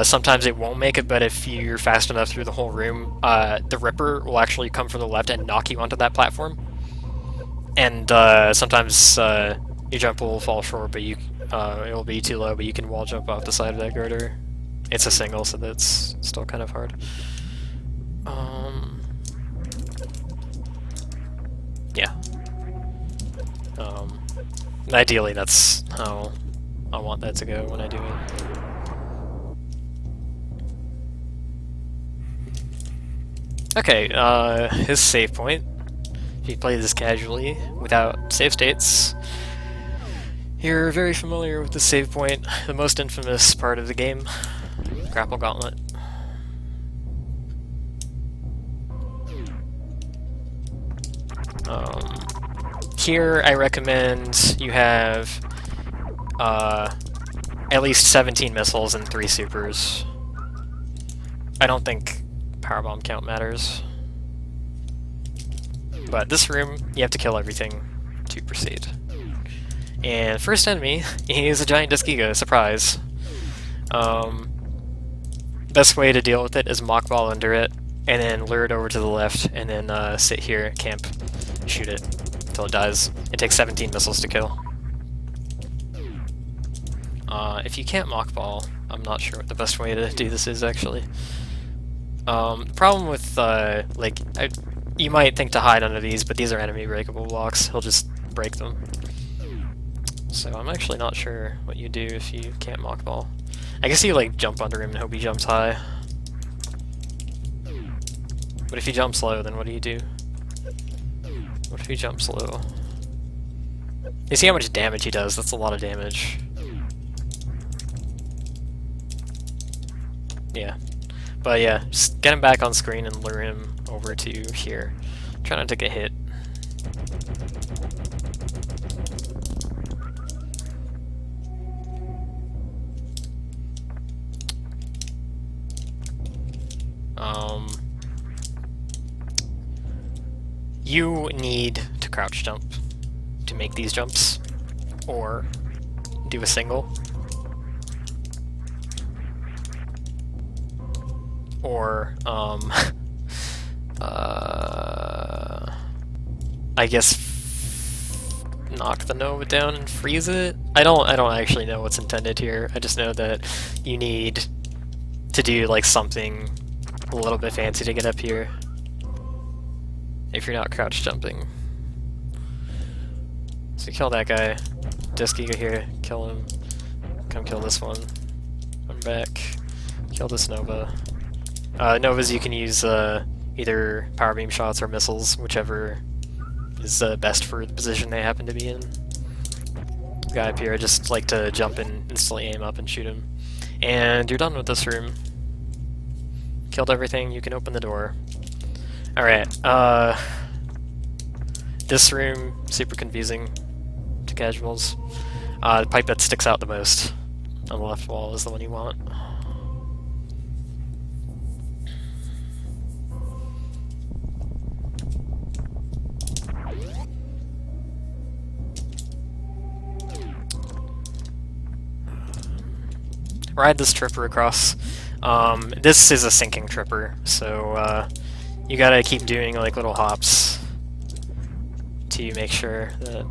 Speaker 1: sometimes it won't make it, but if you're fast enough through the whole room, the Ripper will actually come from the left and knock you onto that platform. And sometimes your jump will fall short, but it will be too low, but you can wall jump off the side of that girder. It's a single, so that's still kind of hard. Yeah. Ideally, that's how I want that to go when I do it. Okay, his save point. If you play this casually, without save states, you're very familiar with the save point, the most infamous part of the game, Grapple Gauntlet. Here, I recommend you have at least 17 missiles and 3 supers. I don't think powerbomb count matters. But this room, you have to kill everything to proceed. And first enemy, he is a giant disc ego, surprise. Best way to deal with it is mock ball under it, and then lure it over to the left, and then sit here, camp, shoot it until it dies. It takes 17 missiles to kill. If you can't mock ball, I'm not sure what the best way to do this is, actually. The problem with, you might think to hide under these, but these are enemy breakable blocks. He'll just break them. So I'm actually not sure what you do if you can't mock ball. I guess you, jump under him and hope he jumps high. But if he jumps low, then what do you do? What if he jumps low? You see how much damage he does? That's a lot of damage. Yeah. But yeah, just get him back on screen and lure him over to here. Try not to get hit. You need to crouch jump to make these jumps, or do a single, or I guess knock the Nova down and freeze it. I don't actually know what's intended here. I just know that you need to do like something a little bit fancy to get up here if you're not crouch jumping. So kill that guy. Disky, go here, kill him. Come kill this one. Come back. Kill this Nova. Novas you can use either power beam shots or missiles, whichever is best for the position they happen to be in. The guy up here, I just like to jump and instantly aim up and shoot him. And you're done with this room. Killed everything, you can open the door. Alright, this room, super confusing to casuals. The pipe that sticks out the most on the left wall is the one you want. Ride this tripper across. This is a sinking tripper, so you gotta keep doing like little hops to make sure that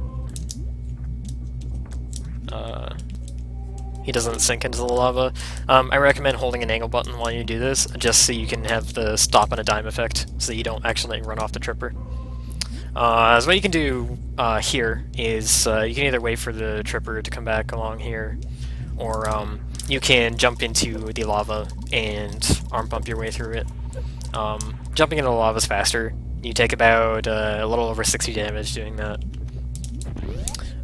Speaker 1: he doesn't sink into the lava. I recommend holding an angle button while you do this, just so you can have the stop on a dime effect, so that you don't actually run off the tripper. So what you can do here is you can either wait for the tripper to come back along here, or you can jump into the lava and arm pump your way through it. Jumping into the lava is faster. You take about a little over 60 damage doing that.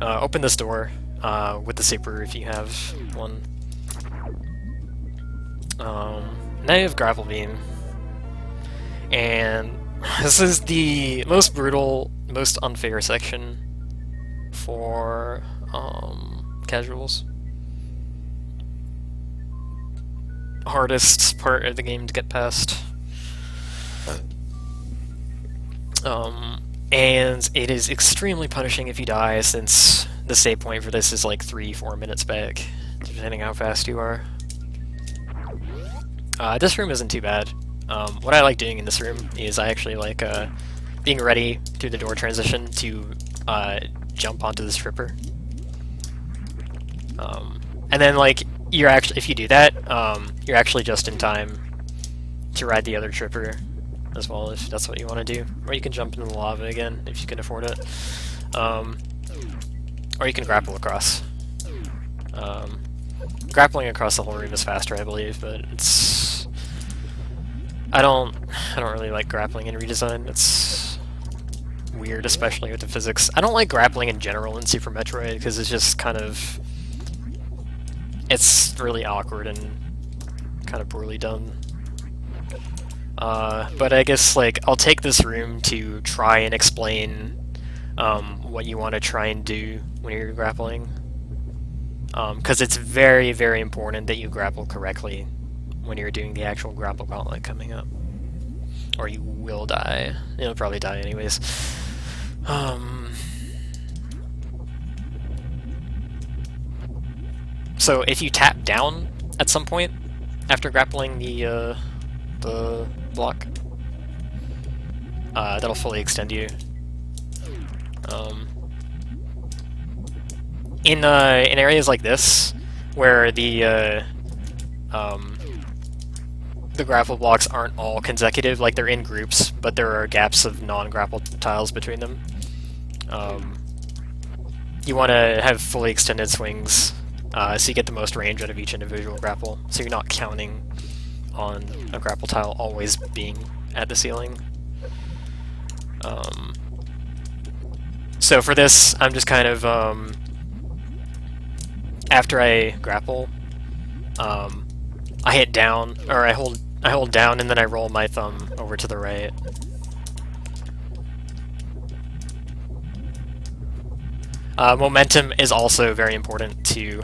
Speaker 1: Open this door with the super if you have one. Now you have Grapple Beam. And this is the most brutal, most unfair section for casuals. Hardest part of the game to get past. And it is extremely punishing if you die, since the save point for this is like 3-4 minutes back, depending how fast you are. This room isn't too bad. What I like doing in this room is I actually like being ready through the door transition to jump onto this tripper. And then like you're actually, if you do that, you're actually just in time to ride the other tripper as well, if that's what you want to do. Or you can jump into the lava again if you can afford it. Or you can grapple across. Grappling across the whole room is faster, I believe, but it's I don't really like grappling in Redesign. It's weird, especially with the physics. I don't like grappling in general in Super Metroid because it's just kind of, it's really awkward and kind of poorly done. But I guess like I'll take this room to try and explain what you want to try and do when you're grappling, because it's very, very important that you grapple correctly when you're doing the actual grapple gauntlet coming up, or you will die. You'll probably die anyways. So if you tap down at some point after grappling the block, that'll fully extend you. In areas like this, where the grapple blocks aren't all consecutive, like they're in groups, but there are gaps of non-grapple tiles between them, you want to have fully extended swings, so you get the most range out of each individual grapple, so you're not counting on a grapple tile always being at the ceiling. So for this, I'm just kind of, after I grapple, I hit down, or I hold down, and then I roll my thumb over to the right. Momentum is also very important to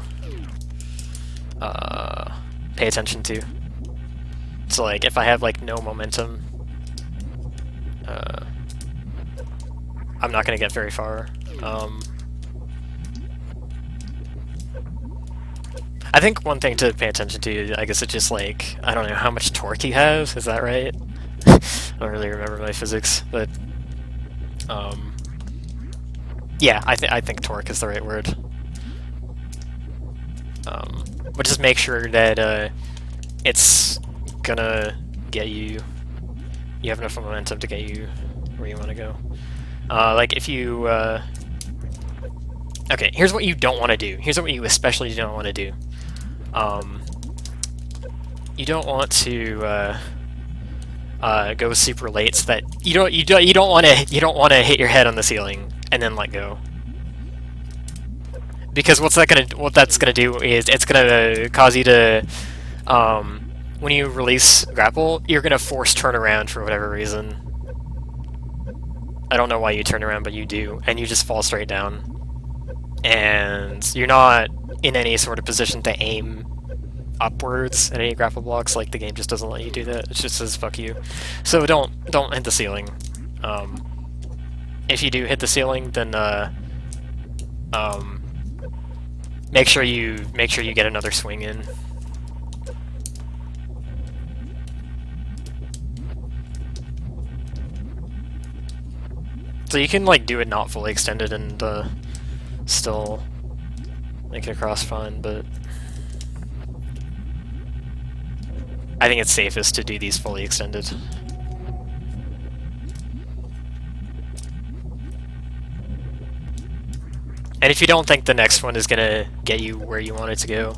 Speaker 1: pay attention to. So like, if I have like no momentum, I'm not gonna get very far. I think one thing to pay attention to, I guess, it's just like, I don't know how much torque you have. Is that right? I don't really remember my physics, but yeah, I think torque is the right word. But just make sure that it's gonna get you. You have enough momentum to get you where you want to go. Like if you. Okay, here's what you don't want to do. Here's what you especially don't want to do. You don't want to go super late so that you don't want to hit your head on the ceiling and then let go. Because what that's gonna do is it's gonna cause you to when you release grapple, you're gonna force turn around for whatever reason. I don't know why you turn around, but you do, and you just fall straight down. And you're not in any sort of position to aim upwards at any grapple blocks. Like, the game just doesn't let you do that. It just says fuck you. So don't hit the ceiling. If you do hit the ceiling, then make sure you get another swing in. So you can like do it not fully extended and still make it across fine, but I think it's safest to do these fully extended. And if you don't think the next one is gonna get you where you want it to go,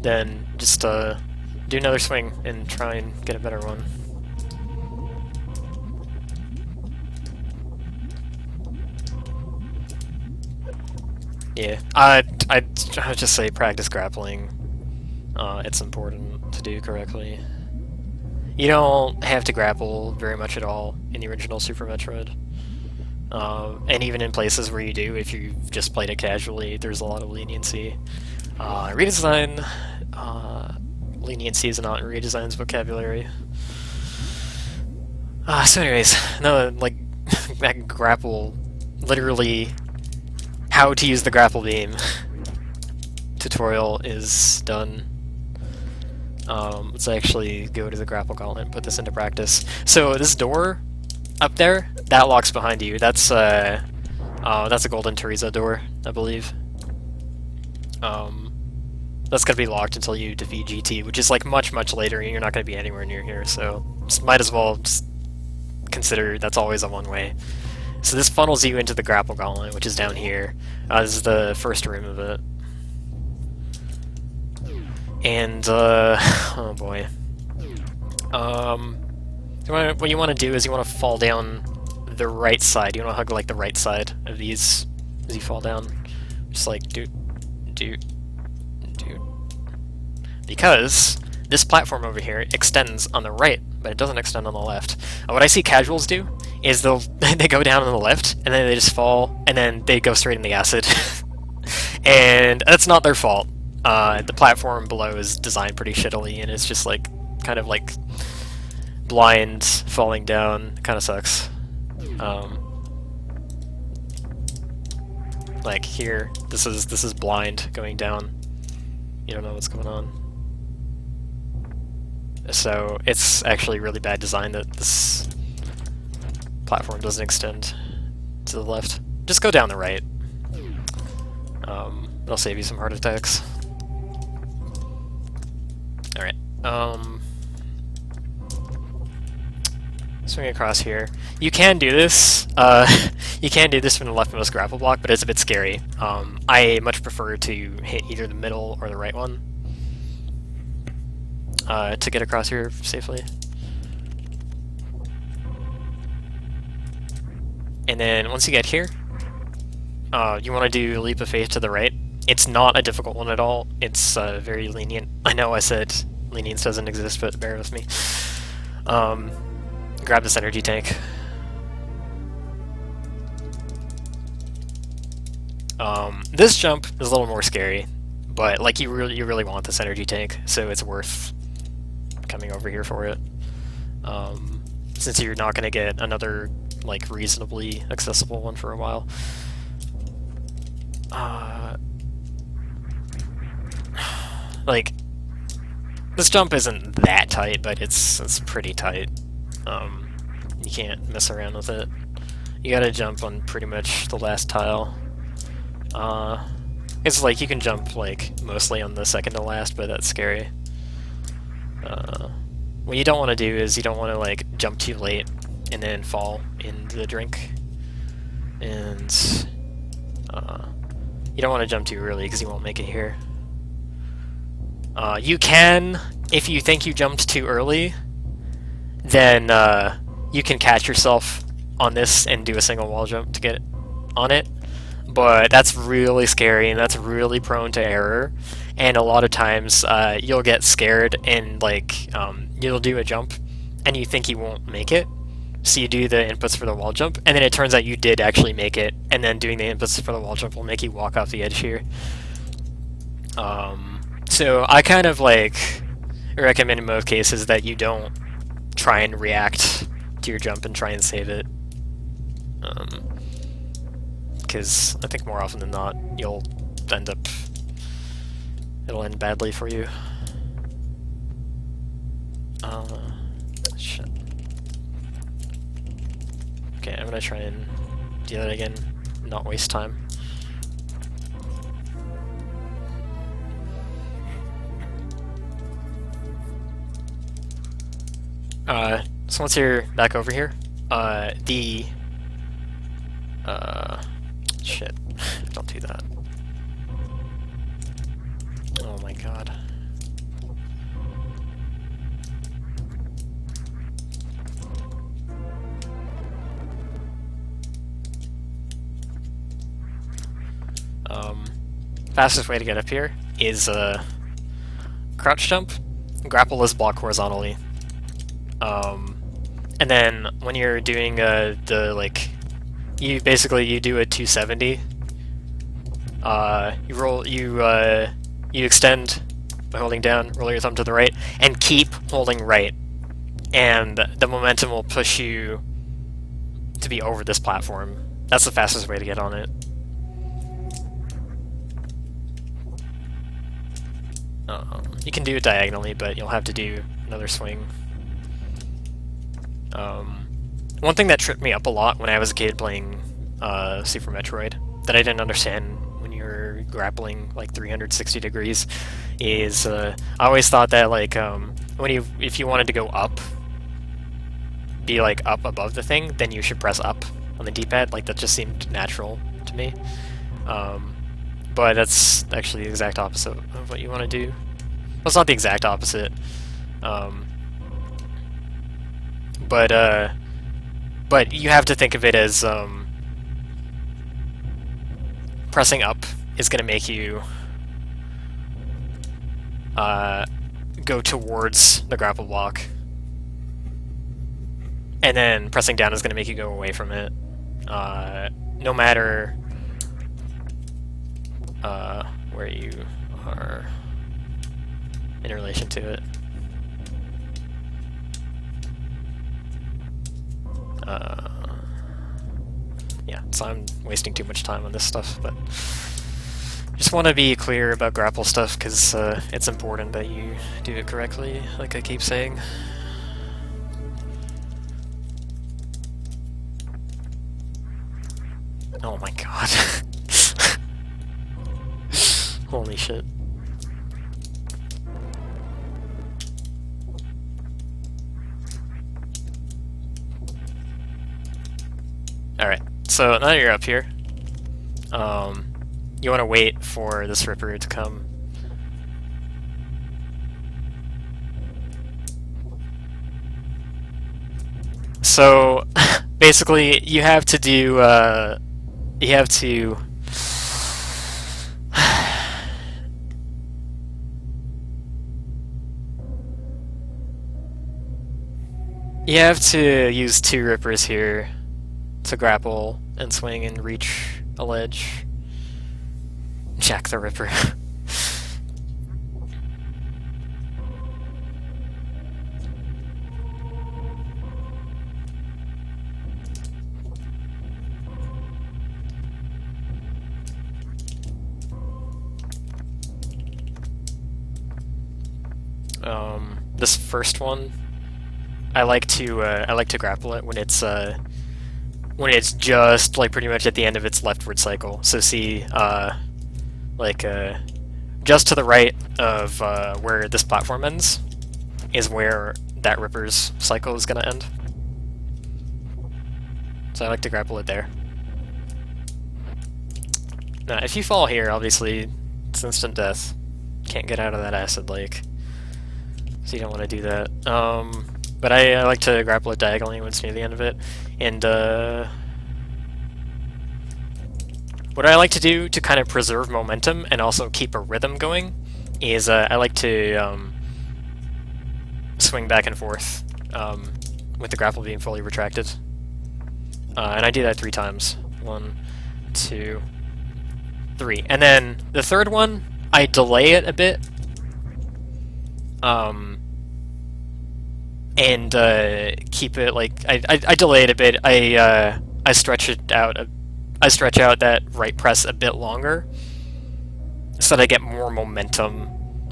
Speaker 1: then just do another swing and try and get a better one. Yeah, I'd just say practice grappling. It's important to do correctly. You don't have to grapple very much at all in the original Super Metroid. And even in places where you do, if you've just played it casually, there's a lot of leniency. Redesign, leniency is not in Redesign's vocabulary. So anyways, no, like, that grapple, literally, how to use the grapple beam tutorial is done. Let's actually go to the grapple gauntlet and put this into practice. So this door up there, that locks behind you. That's a golden Torizo door, I believe. That's gonna be locked until you defeat GT, which is like much later, and you're not gonna be anywhere near here. So just might as well just consider that's always a one-way. So this funnels you into the grapple gauntlet, which is down here. This is the first room of it. And, oh boy. What you want to do is you want to fall down the right side. You want to hug, like, the right side of these as you fall down. Just like, doot. Because this platform over here extends on the right, but it doesn't extend on the left. What I see casuals do is they go down on the left, and then they just fall, and then they go straight in the acid. And that's not their fault. The platform below is designed pretty shittily, and it's just like, kind of like blind falling down. Kind of sucks. Like here, this is blind going down. You don't know what's going on. So it's actually really bad design that this platform doesn't extend to the left. Just go down the right. It'll save you some heart attacks. Alright. Swing across here. You can do this. You can do this from the leftmost grapple block, but it's a bit scary. I much prefer to hit either the middle or the right one to get across here safely. And then once you get here, You want to do Leap of Faith to the right. It's not a difficult one at all. It's very lenient. I know I said lenience doesn't exist, but bear with me. Grab this energy tank. This jump is a little more scary, but like you really want this energy tank, so it's worth coming over here for it. Since you're not gonna get another like reasonably accessible one for a while. Like this jump isn't that tight, but it's pretty tight. You can't mess around with it. You gotta jump on pretty much the last tile. It's like you can jump like mostly on the second to last, but that's scary. What you don't want to do is you don't want to like jump too late and then fall in the drink, and you don't want to jump too early because you won't make it here. You can, if you think you jumped too early, then you can catch yourself on this and do a single wall jump to get on it. But that's really scary, and that's really prone to error. And a lot of times you'll get scared and like you'll do a jump and you think you won't make it. So you do the inputs for the wall jump, and then it turns out you did actually make it, and then doing the inputs for the wall jump will make you walk off the edge here. So I kind of like recommend in most cases that you don't try and react to your jump and try and save it. Because I think more often than not, it'll end badly for you. Shit. Okay, I'm gonna try and do that again, not waste time. So once you're back over here, shit, don't do that. Oh my god. Fastest way to get up here is crouch jump, grapple this block horizontally. And then when you're doing the like, you do a 270. You extend by holding down, roll your thumb to the right, and keep holding right. And the momentum will push you to be over this platform. That's the fastest way to get on it. You can do it diagonally, but you'll have to do another swing. One thing that tripped me up a lot when I was a kid playing Super Metroid, that I didn't understand when you were grappling like 360 degrees, is I always thought that like if you wanted to go up, be like up above the thing, then you should press up on the D-pad. Like that just seemed natural to me. But that's actually the exact opposite of what you want to do. Well, it's not the exact opposite. But you have to think of it as pressing up is going to make you go towards the grapple block, and then pressing down is going to make you go away from it, no matter where you are in relation to it. Yeah, so I'm wasting too much time on this stuff, but just want to be clear about grapple stuff, because it's important that you do it correctly, like I keep saying. Oh my god. Holy shit. Alright, so now that you're up here, you want to wait for this Ripper to come. So, basically, you have to do, you have to You have to use 2 rippers here to grapple and swing and reach a ledge. Jack the Ripper. This first one, I like to grapple it when it's just like pretty much at the end of its leftward cycle. So see, just to the right of where this platform ends is where that Ripper's cycle is gonna end. So I like to grapple it there. Now, if you fall here, obviously it's instant death. Can't get out of that acid lake. So you don't want to do that. But I like to grapple it diagonally when it's near the end of it. And what I like to do to kind of preserve momentum and also keep a rhythm going is I like to swing back and forth with the grapple being fully retracted. And I do that 3 times. 1, 2, 3. And then the third one, I delay it a bit. And keep it like I delay it a bit. I stretch it out. I stretch out that right press a bit longer, so that I get more momentum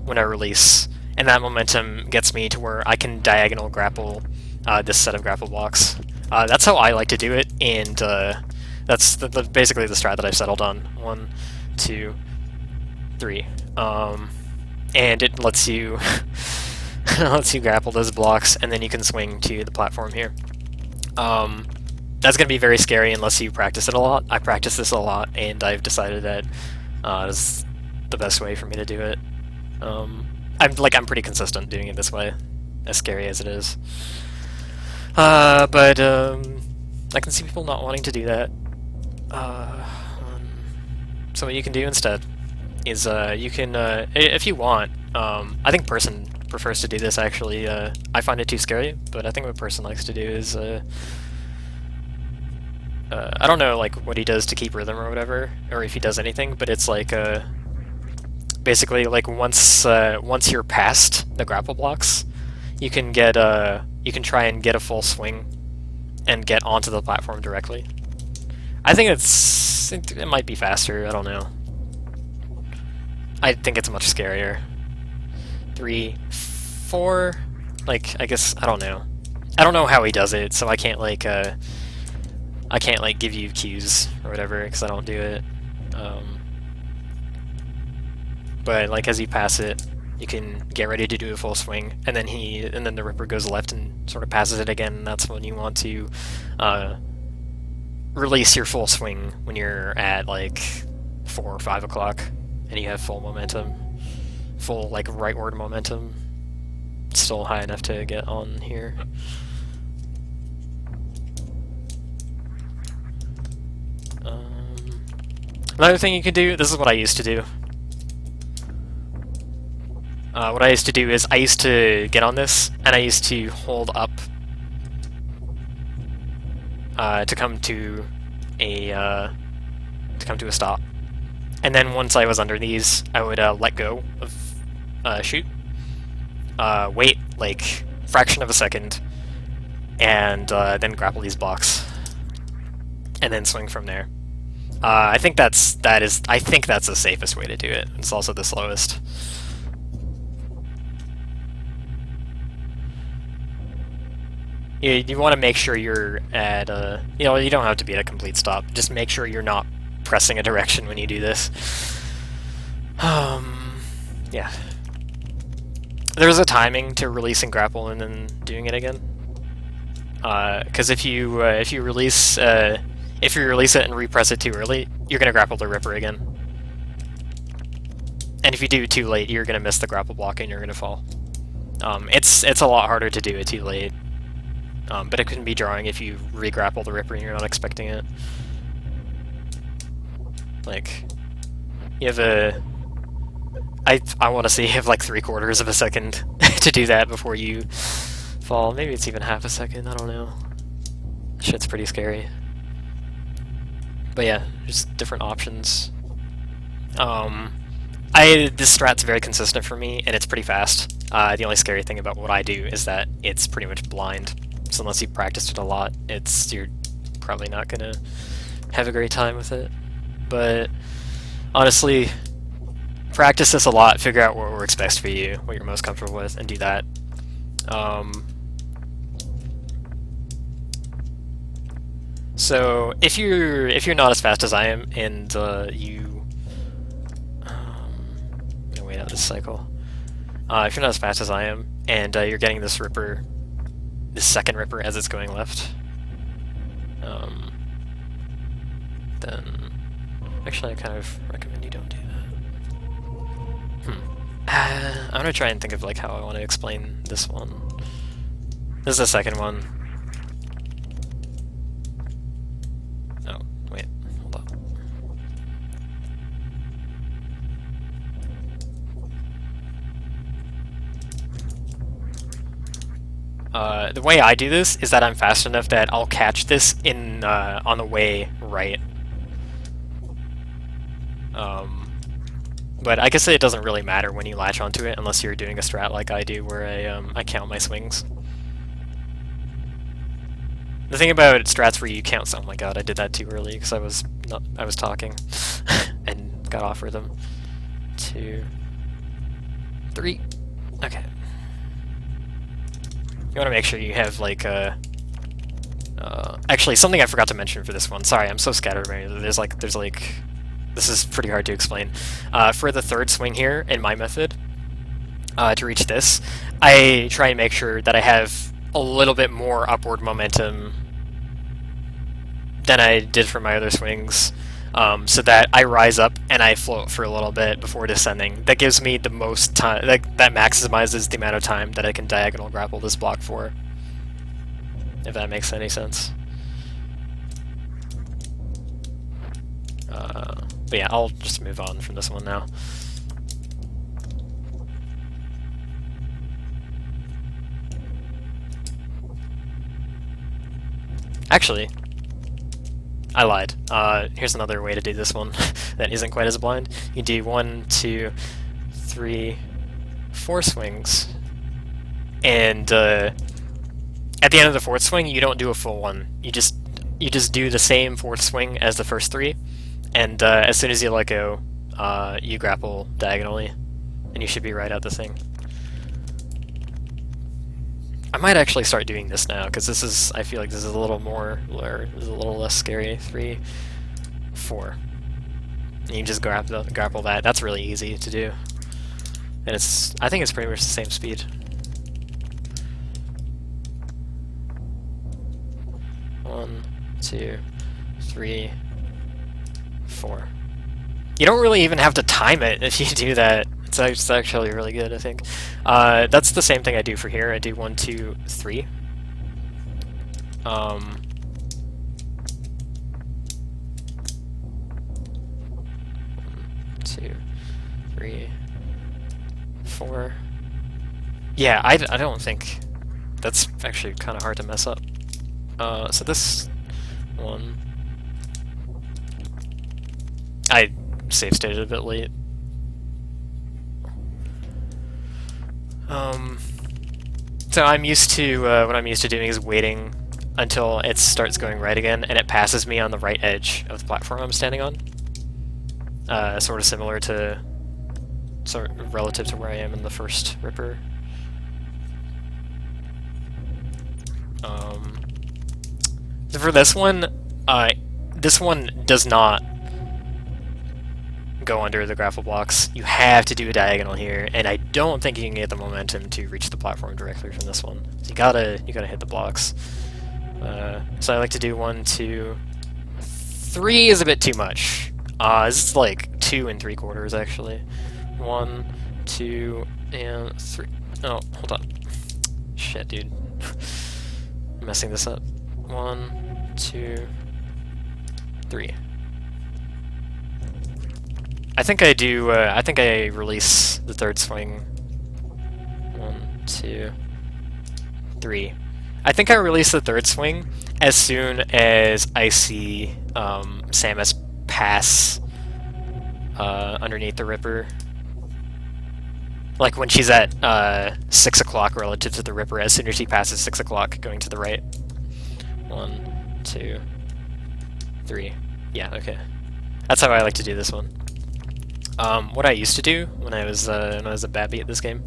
Speaker 1: when I release, and that momentum gets me to where I can diagonal grapple this set of grapple blocks. That's how I like to do it, and that's basically the strat that I've settled on. 1, 2, 3, and it lets you. lets you grapple those blocks, and then you can swing to the platform here. That's going to be very scary unless you practice it a lot. I practice this a lot, and I've decided that is the best way for me to do it. I'm pretty consistent doing it this way, as scary as it is. But I can see people not wanting to do that. So what you can do instead is you can, if you want, I think Person prefers to do this actually. I find it too scary, but I think what Person likes to do is, I don't know like what he does to keep rhythm or whatever, or if he does anything, but it's like, basically like once you're past the grapple blocks, you can get, you can try and get a full swing and get onto the platform directly. I think it might be faster, I don't know. I think it's much scarier. 3, 4, like, I guess, I don't know. I don't know how he does it, so I can't like give you cues or whatever, because I don't do it. But like as you pass it, you can get ready to do a full swing, and then the Ripper goes left and sort of passes it again, and that's when you want to release your full swing when you're at like 4 or 5 o'clock, and you have full momentum. Full like rightward momentum, still high enough to get on here. Another thing you can do, this is what I used to do. What I used to do is I used to get on this, and I used to hold up to come to a stop. And then once I was under these, I would let go of shoot, wait like fraction of a second, and then grapple these blocks, and then swing from there. I think that's the safest way to do it. It's also the slowest. You want to make sure you're at you know, you don't have to be at a complete stop. Just make sure you're not pressing a direction when you do this. Yeah. There's a timing to releasing grapple and then doing it again. Because if you release it and repress it too early, you're gonna grapple the Ripper again. And if you do it too late, you're gonna miss the grapple block and you're gonna fall. It's a lot harder to do it too late. But it can be drawing if you re-grapple the Ripper and you're not expecting it. Like, you have I want to say you have like 3/4 of a second to do that before you fall. Maybe it's even half a second, I don't know. Shit's pretty scary. But yeah, just different options. This strat's very consistent for me, and it's pretty fast. The only scary thing about what I do is that it's pretty much blind. So unless you practiced it a lot, you're probably not gonna have a great time with it. But honestly, practice this a lot, figure out what works best for you, what you're most comfortable with, and do that. So if you're not as fast as I am, and I'm gonna wait out this cycle. If you're not as fast as I am, and you're getting this second Ripper as it's going left, then actually I kind of recommend you don't do that. I'm gonna try and think of like how I want to explain this one. This is the second one. Oh, wait, hold on. The way I do this is that I'm fast enough that I'll catch this on the way right. But I guess it doesn't really matter when you latch onto it unless you're doing a strat like I do, where I count my swings. The thing about strats where you count, oh my god, I did that too early because I was talking and got off rhythm. 2, 3. Okay. You want to make sure you have like actually something I forgot to mention for this one. Sorry, I'm so scattered. There's like this is pretty hard to explain. For the third swing here in my method, to reach this, I try and make sure that I have a little bit more upward momentum than I did for my other swings, so that I rise up and I float for a little bit before descending. That gives me the most time, that maximizes the amount of time that I can diagonal grapple this block for, if that makes any sense. But yeah, I'll just move on from this one now. Actually, I lied. Here's another way to do this one that isn't quite as blind. You do 1, 2, 3, 4 swings, and at the end of the fourth swing, you don't do a full one. You just do the same fourth swing as the first 3, and as soon as you let go, you grapple diagonally, and you should be right at the thing. I might actually start doing this now, because I feel like this is a little more, or this is a little less scary. 3, 4. And you can just grapple that. That's really easy to do. And I think it's pretty much the same speed. 1, 2, 3, 4. You don't really even have to time it if you do that. It's actually really good, I think. That's the same thing I do for here. I do 1, 2, 3. 1, 2, 3, 4. Yeah, I don't think that's actually kind of hard to mess up. So this one, I save stated a bit late. So I'm used to, what I'm used to doing is waiting until it starts going right again, and it passes me on the right edge of the platform I'm standing on. Sort of similar to, relative to where I am in the first Ripper. For this one does not go under the grapple blocks. You have to do a diagonal here, and I don't think you can get the momentum to reach the platform directly from this one. So you gotta hit the blocks. So I like to do 1, 2, 3 is a bit too much. This is like 2 3/4 actually. 1, 2, and 3. Oh, hold on. Shit, dude. I'm messing this up. 1, 2, 3. I think I do, I think I release the third swing. 1, 2, 3. I think I release the third swing as soon as I see Samus pass underneath the Ripper. Like when she's at 6 o'clock relative to the Ripper, as soon as she passes 6 o'clock going to the right. 1, 2, 3. Yeah, okay. That's how I like to do this one. What I used to do when I was a babby at this game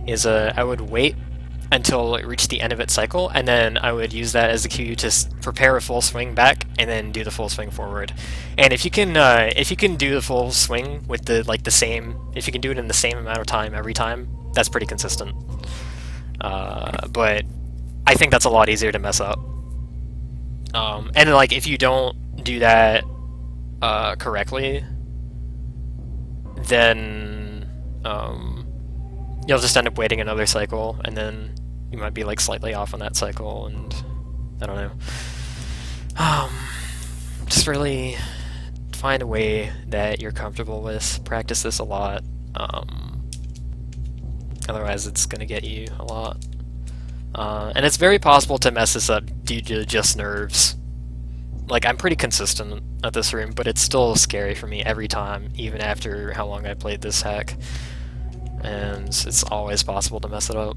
Speaker 1: is I would wait until it reached the end of its cycle, and then I would use that as a cue to prepare a full swing back, and then do the full swing forward. And if you can do the full swing with the same, if you can do it in the same amount of time every time, that's pretty consistent. But I think that's a lot easier to mess up. And like if you don't do that correctly, then you'll just end up waiting another cycle, and then you might be like slightly off on that cycle, and I don't know. Just really find a way that you're comfortable with. Practice this a lot. Otherwise, it's gonna get you a lot. And it's very possible to mess this up due to just nerves. Like, I'm pretty consistent at this room, but it's still scary for me every time, even after how long I played this hack. And it's always possible to mess it up.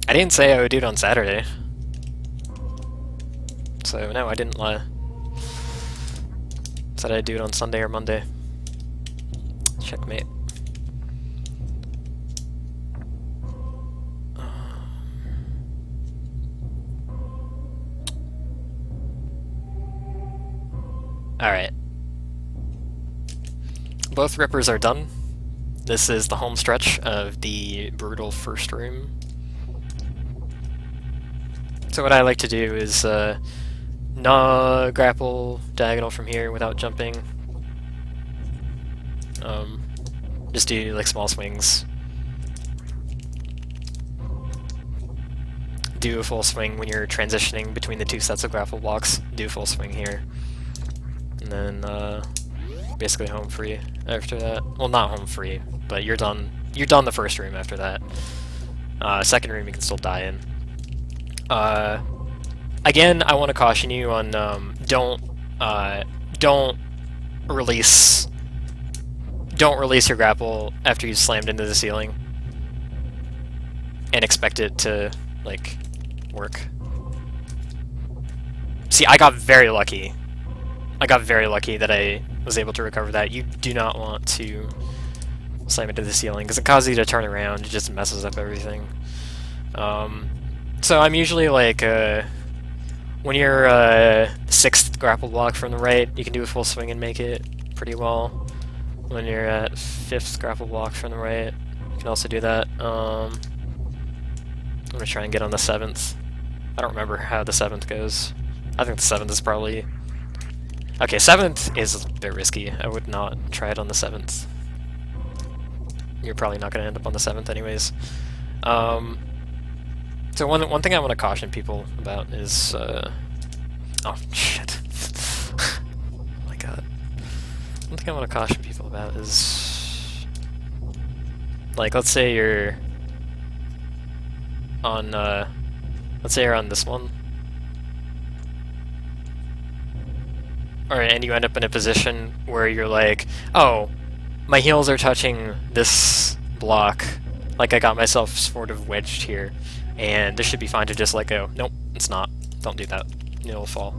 Speaker 1: I didn't say I would do it on Saturday. So, no, I didn't lie. Said I'd do it on Sunday or Monday. Checkmate. Alright. Both Rippers are done. This is the home stretch of the brutal first room. So what I like to do is grapple diagonal from here without jumping. Just do like small swings. Do a full swing when you're transitioning between the two sets of grapple blocks. Do a full swing here. And then basically home free after that. Well, not home free, but you're done. You're done the first room after that. Second room you can still die in. Again, I want to caution you on don't release your grapple after you've slammed into the ceiling and expect it to like work. See, I got very lucky. I got very lucky that I was able to recover that. You do not want to slam into the ceiling because it causes you to turn around. It just messes up everything. So I'm usually like, when you're 6th grapple block from the right, you can do a full swing and make it pretty well. When you're at 5th grapple block from the right, you can also do that. I'm gonna try and get on the 7th. I don't remember how the 7th goes. I think the 7th is probably... Okay, 7th is a bit risky. I would not try it on the 7th. You're probably not gonna end up on the 7th anyways. So one thing I want to caution people about is, oh shit. Oh my god. One thing I want to caution people about is, like, let's say you're on, let's say you're on this one. And you end up in a position where you're like, oh, my heels are touching this block, like I got myself sort of wedged here. And this should be fine to just let go. Nope, it's not. Don't do that. It'll fall.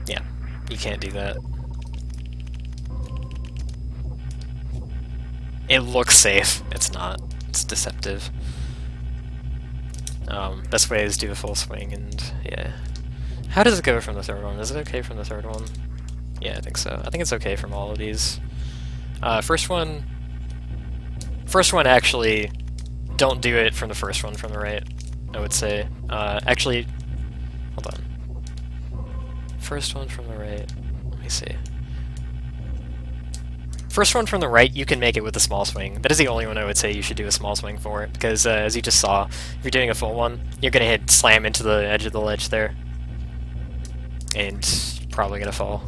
Speaker 1: Yeah, you can't do that. It looks safe. It's not. It's deceptive. Best way is do a full swing and yeah. How does it go from the third one? Is it okay from the third one? Yeah, I think so. I think it's okay from all of these. First one actually, don't do it from the first one from the right, I would say. Actually, hold on. First one from the right. Let me see. First one from the right, you can make it with a small swing. That is the only one I would say you should do a small swing for, because as you just saw, if you're doing a full one, you're going to hit slam into the edge of the ledge there. And you're probably going to fall.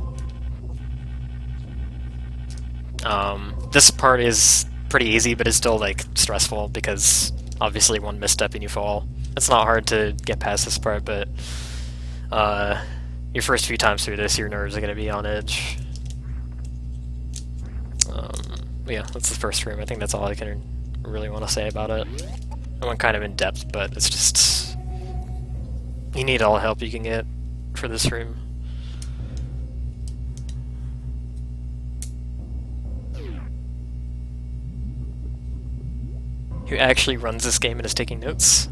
Speaker 1: This part is pretty easy, but it's still like stressful, because obviously one misstep and you fall. It's not hard to get past this part, but your first few times through this, your nerves are going to be on edge. Yeah, that's the first room. I think that's all I can really want to say about it. I went kind of in depth, but it's just... you need all the help you can get for this room. Who actually runs this game and is taking notes?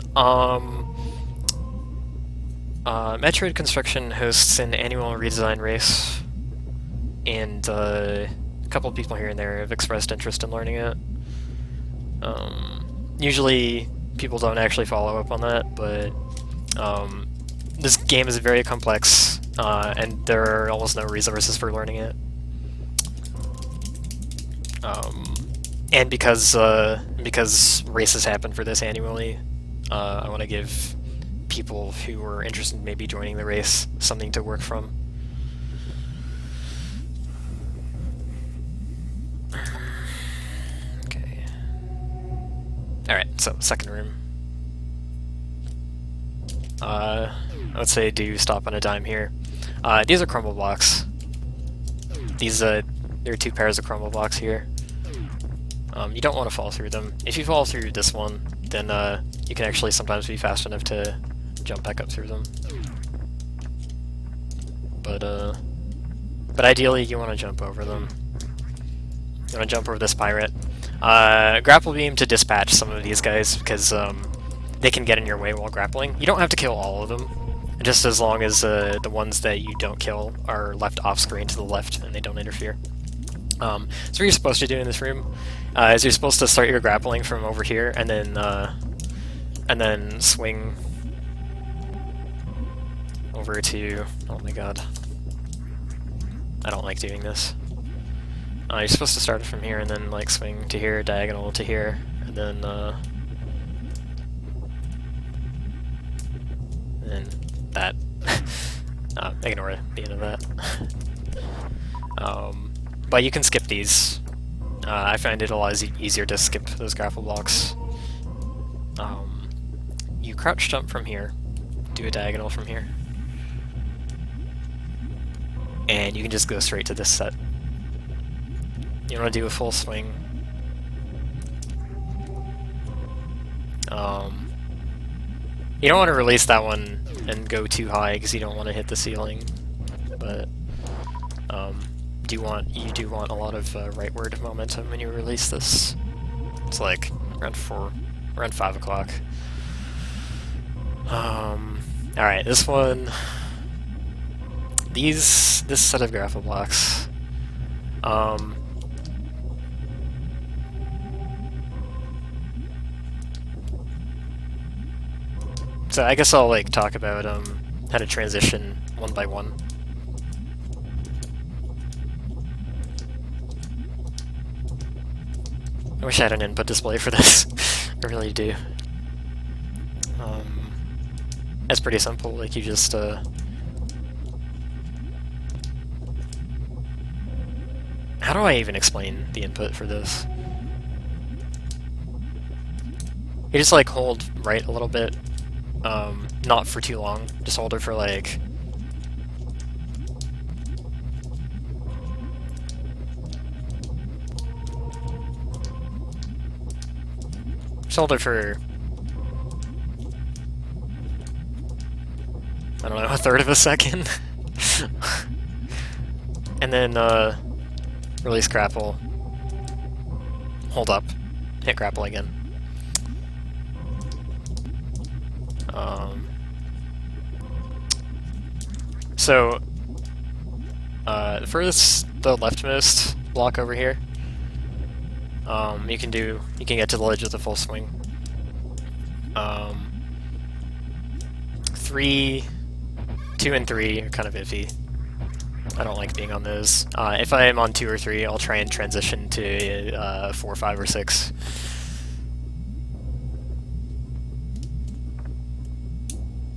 Speaker 1: Metroid Construction hosts an annual redesign race, and a couple of people here and there have expressed interest in learning it. Usually people don't actually follow up on that, but this game is very complex, and there are almost no resources for learning it. And because races happen for this annually, I want to give people who are interested in maybe joining the race something to work from. Okay. Alright, so second room. I would say do stop on a dime here. These are crumble blocks. These there are two pairs of crumble blocks here. You don't want to fall through them. If you fall through this one, then you can actually sometimes be fast enough to jump back up through them. But ideally you want to jump over them. You want to jump over this pirate. Grapple beam to dispatch some of these guys, because they can get in your way while grappling. You don't have to kill all of them, just as long as the ones that you don't kill are left off screen to the left and they don't interfere. So what you're supposed to do in this room is you're supposed to start your grappling from over here and then swing over to... oh my god. I don't like doing this. You're supposed to start it from here and then like swing to here, diagonal to here, and then that. Ignore the end of that. But you can skip these. I find it a lot easier to skip those grapple blocks. You crouch jump from here, do a diagonal from here, and you can just go straight to this set. You want to do a full swing. You don't want to release that one and go too high because you don't want to hit the ceiling, but you do want a lot of rightward momentum when you release this. It's like around 5 o'clock. Alright, this one... this set of grapple blocks. So I guess I'll like talk about how to transition one by one. I wish I had an input display for this. I really do. It's pretty simple, like you just how do I even explain the input for this? You just like hold right a little bit, not for too long, just hold it for like... just hold it for... I don't know, a third of a second? And then, release grapple, hold up, hit grapple again. So, for the leftmost block over here, you can get to the ledge with a full swing. 2 and 3 are kind of iffy. I don't like being on those. If I am on 2 or 3, I'll try and transition to 4, 5, or 6.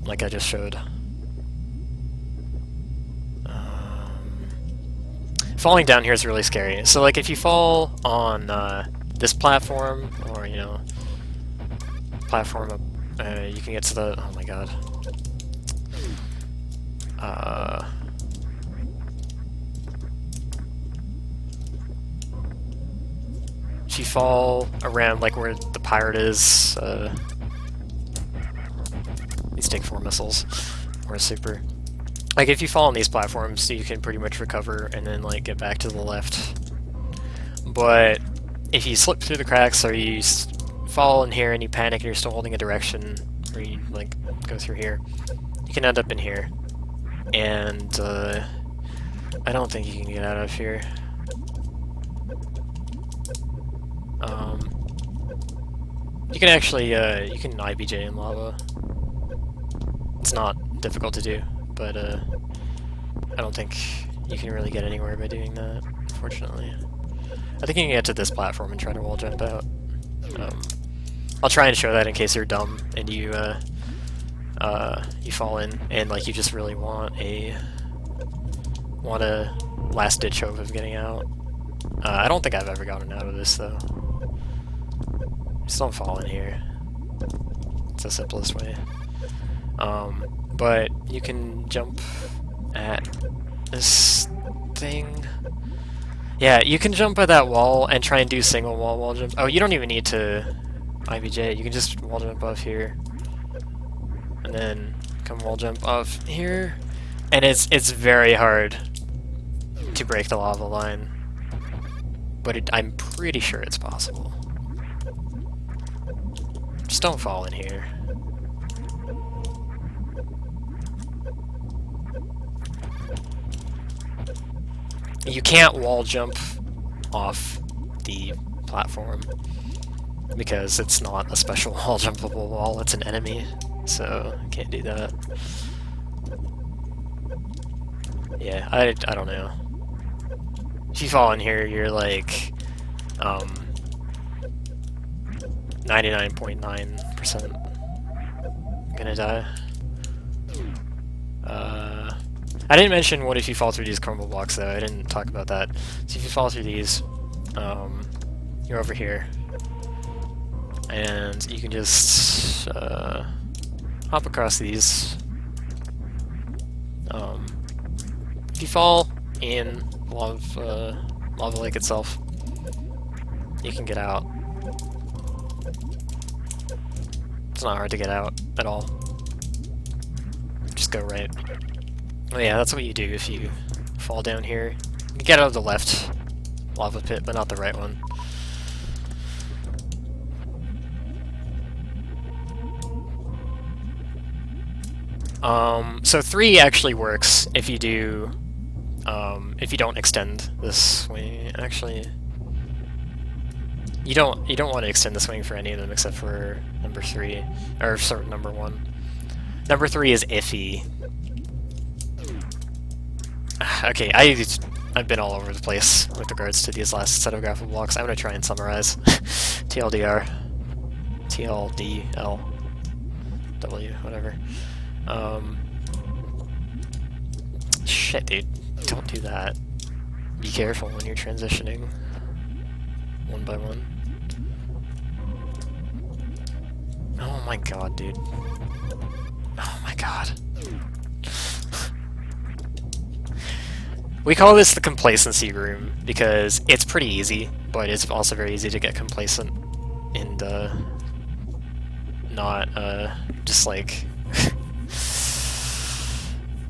Speaker 1: Like I just showed. Falling down here is really scary. So like if you fall on this platform, or you know, platform up, you can get to the, oh my god. If you fall around like where the pirate is, these take 4 missiles, or a super. Like if you fall on these platforms, you can pretty much recover and then like get back to the left. But if you slip through the cracks, or you fall in here and you panic and you're still holding a direction, or you like go through here, you can end up in here. And I don't think you can get out of here. You can actually you can IBJ in lava. It's not difficult to do, but I don't think you can really get anywhere by doing that, unfortunately. I think you can get to this platform and try to wall jump out. I'll try and show that in case you're dumb and you fall in and like you just really want a last ditch hope of getting out. I don't think I've ever gotten out of this though. Just don't fall in here. It's the simplest way. But you can jump at this thing. Yeah, you can jump at that wall and try and do single wall jump. Oh, you don't even need to IBJ. You can just wall jump off here, and then come wall jump off here. And it's very hard to break the lava line, but I'm pretty sure it's possible. Just don't fall in here. You can't wall jump off the platform because it's not a special wall jumpable wall, it's an enemy, so I can't do that. Yeah, I don't know. If you fall in here, you're like 99.9% gonna die. I didn't mention what if you fall through these crumble blocks though. I didn't talk about that. So if you fall through these, you're over here, and you can just hop across these. If you fall in lava lake itself, you can get out. It's not hard to get out at all. Just go right. Oh yeah, that's what you do if you fall down here. You get out of the left lava pit, but not the right one. So 3 actually works if you do, if you don't extend the swing. Actually, you don't want to extend the swing for any of them except for number 3, or sorry, number 1. Number 3 is iffy. Okay, I've been all over the place with regards to these last set of grapple blocks. I'm gonna try and summarize. TLDR, TLDL, W, whatever. Shit, dude, don't do that. Be careful when you're transitioning, one by one. Oh my god, dude. Oh my god. We call this the complacency room because it's pretty easy, but it's also very easy to get complacent and not just like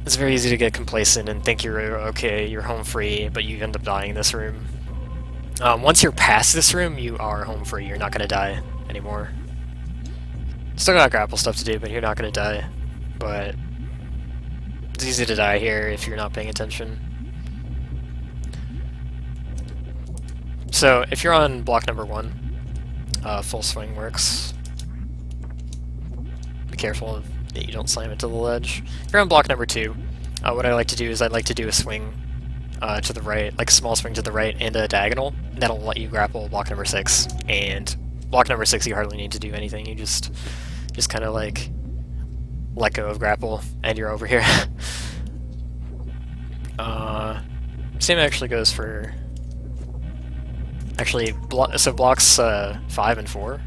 Speaker 1: it's very easy to get complacent and think you're okay, you're home free, but you end up dying in this room. Once you're past this room, you are home free. You're not gonna die anymore. Still got grapple stuff to do, but you're not gonna die. But it's easy to die here if you're not paying attention. So, if you're on block number 1, full swing works. Be careful that you don't slam into the ledge. If you're on block number 2, what I like to do is I'd like to do a swing to the right, like a small swing to the right, and a diagonal. That'll let you grapple block number 6. And block number 6, you hardly need to do anything. You just kind of like let go of grapple, and you're over here. Same actually goes for so blocks 5 and 4.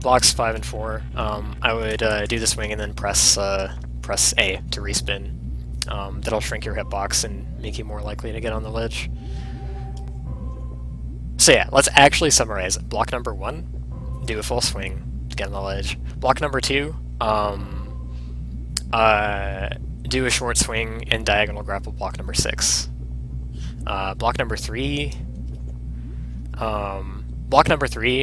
Speaker 1: Blocks 5 and 4. I would do the swing and then press A to respin. That'll shrink your hitbox and make you more likely to get on the ledge. So yeah, let's actually summarize. Block number 1, do a full swing to get on the ledge. Block number 2, do a short swing and diagonal grapple block number 6. Block number 3,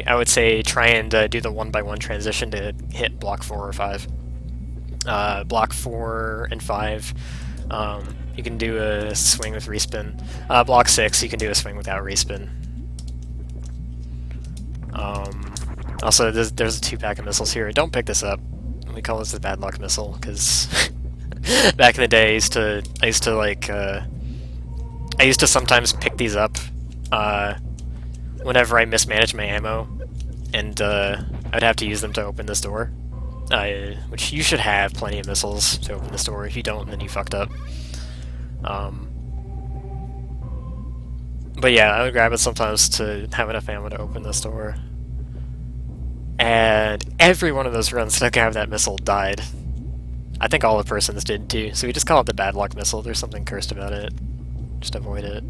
Speaker 1: I would say try and do the 1x1 transition to hit block 4 or 5. Block 4 and 5, you can do a swing with respin. Block 6, you can do a swing without respin. Also, there's a 2-pack of missiles here. Don't pick this up. We call this the bad luck missile because back in the day, I used to sometimes pick these up whenever I mismanaged my ammo, and I'd have to use them to open this door. Which you should have plenty of missiles to open this door. If you don't, then you fucked up. But yeah, I would grab it sometimes to have enough ammo to open this door. And every one of those runs that I grabbed that missile died. I think all the persons did too, so we just call it the bad luck missile. There's something cursed about it. Just avoid it.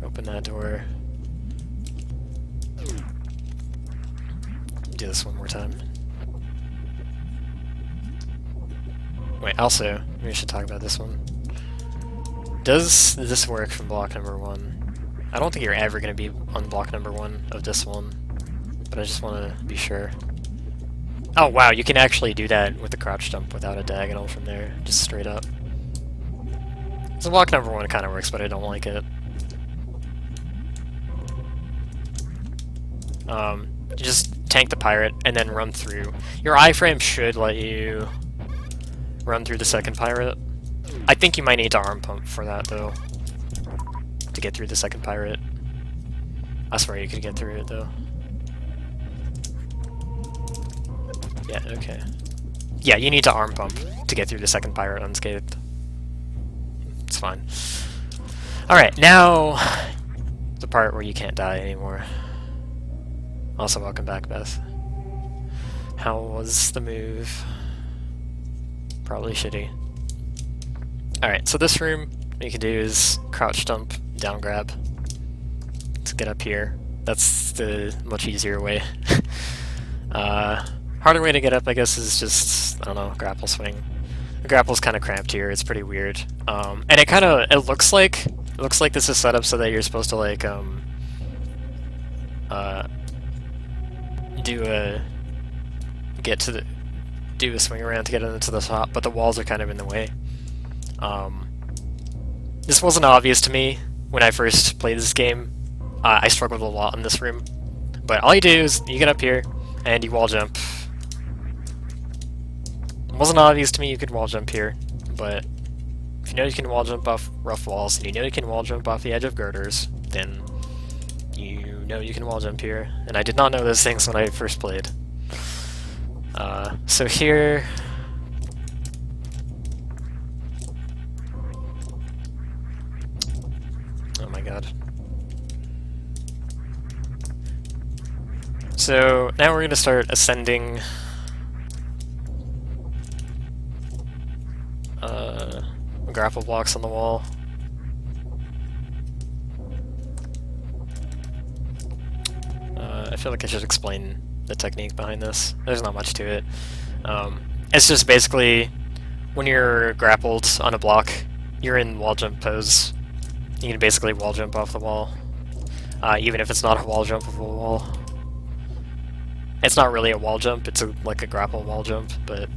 Speaker 1: Open that door. Do this one more time. Wait, also, we should talk about this one. Does this work from block number 1? I don't think you're ever going to be on block number 1 of this one, but I just want to be sure. Oh wow, you can actually do that with the crouch jump without a diagonal from there, just straight up. So block number 1 kind of works, but I don't like it. You just tank the pirate and then run through. Your iframe should let you run through the second pirate. I think you might need to arm pump for that though, to get through the second pirate. I swear you could get through it though. Yeah, okay. Yeah, you need to arm pump to get through the second pirate unscathed. It's fine. Alright, now the part where you can't die anymore. Also, welcome back, Beth. How was the move? Probably shitty. Alright, so this room, what you can do is crouch jump, down grab to get up here. That's the much easier way. Harder way to get up, I guess, is just, I don't know, grapple swing. The grapple's kind of cramped here, it's pretty weird. And it looks like this is set up so that you're supposed to, like, do a swing around to get into the top, but the walls are kind of in the way. This wasn't obvious to me when I first played this game. I struggled a lot in this room, but all you do is you get up here and you wall jump. It wasn't obvious to me you could wall jump here, but if you know you can wall jump off rough walls and you know you can wall jump off the edge of girders, then you know you can wall jump here, and I did not know those things when I first played. So here... Oh my god. So now we're going to start ascending grapple blocks on the wall. I feel like I should explain the technique behind this. There's not much to it. It's just basically when you're grappled on a block, you're in wall jump pose. You can basically wall jump off the wall, even if it's not a wall jump of a wall. It's not really a wall jump, it's like a grapple wall jump, but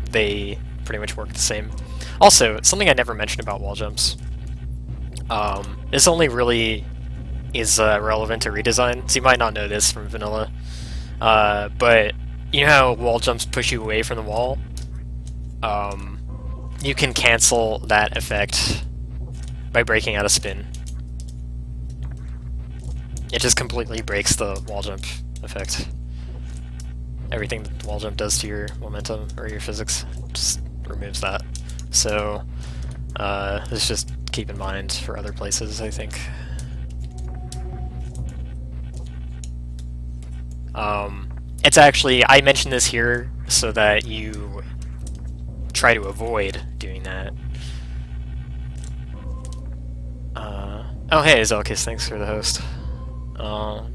Speaker 1: they pretty much work the same. Also, something I never mentioned about wall jumps. This only really is relevant to redesign, so you might not know this from vanilla. But you know how wall jumps push you away from the wall? you can cancel that effect by breaking out a spin. It just completely breaks the wall jump effect. Everything that the wall jump does to your momentum or your physics just removes that. So let's just keep in mind for other places, I think. It's actually, I mentioned this here so that you try to avoid doing that. Oh hey, Zelkis, thanks for the host.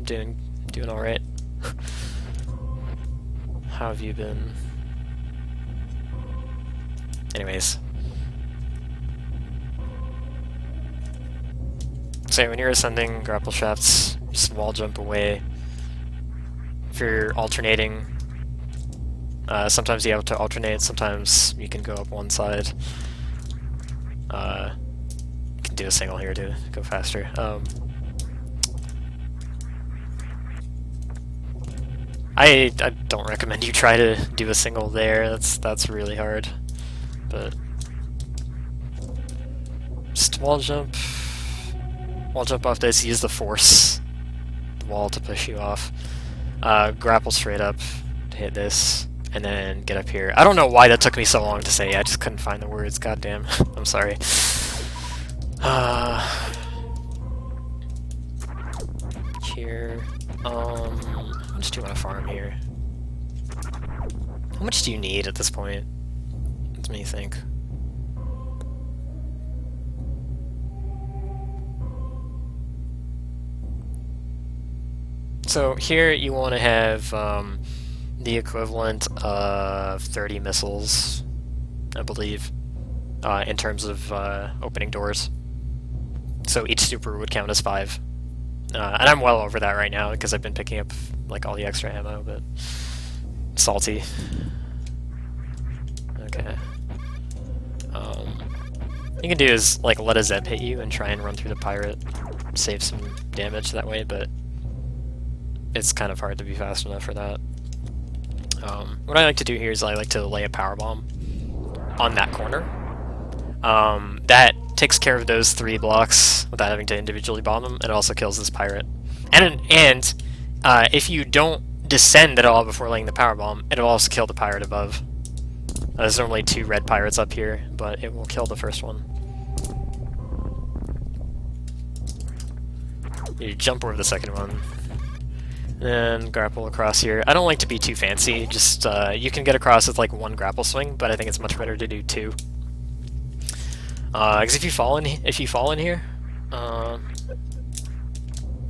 Speaker 1: Doing alright. How have you been? Anyways. So when you're ascending grapple shafts, just wall jump away. If you're alternating, sometimes you have to alternate, sometimes you can go up one side. You can do a single here to go faster. I don't recommend you try to do a single there. That's really hard. But just wall jump off this. Use the force, the wall to push you off. Grapple straight up to hit this, and then get up here. I don't know why that took me so long to say. I just couldn't find the words. Goddamn. I'm sorry. Here. How much do you want to farm here? How much do you need at this point? Let me think. So here you want to have the equivalent of 30 missiles, I believe, in terms of opening doors. So each super would count as 5. And I'm well over that right now because I've been picking up like all the extra ammo, but salty. Okay. What you can do is like let a Zeb hit you and try and run through the pirate, save some damage that way, but it's kind of hard to be fast enough for that. What I like to do here is I like to lay a power bomb on that corner. That takes care of those 3 blocks without having to individually bomb them. It also kills this pirate. And if you don't descend at all before laying the power bomb, it'll also kill the pirate above. There's normally 2 red pirates up here, but it will kill the first one. You jump over the second one. And grapple across here. I don't like to be too fancy, just you can get across with like 1 grapple swing, but I think it's much better to do 2. Because if you fall in here,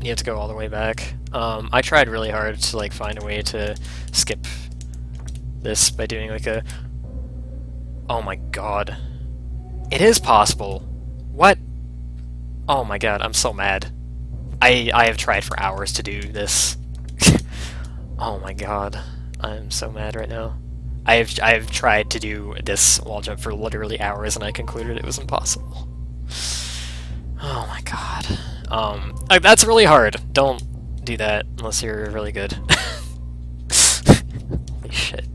Speaker 1: you have to go all the way back. I tried really hard to like find a way to skip this by doing like a... Oh my god. It is possible! What? Oh my god, I'm so mad. I have tried for hours to do this. Oh my god. I'm so mad right now. I have tried to do this wall jump for literally hours and I concluded it was impossible. Oh my god. That's really hard. Don't do that unless you're really good. Holy shit.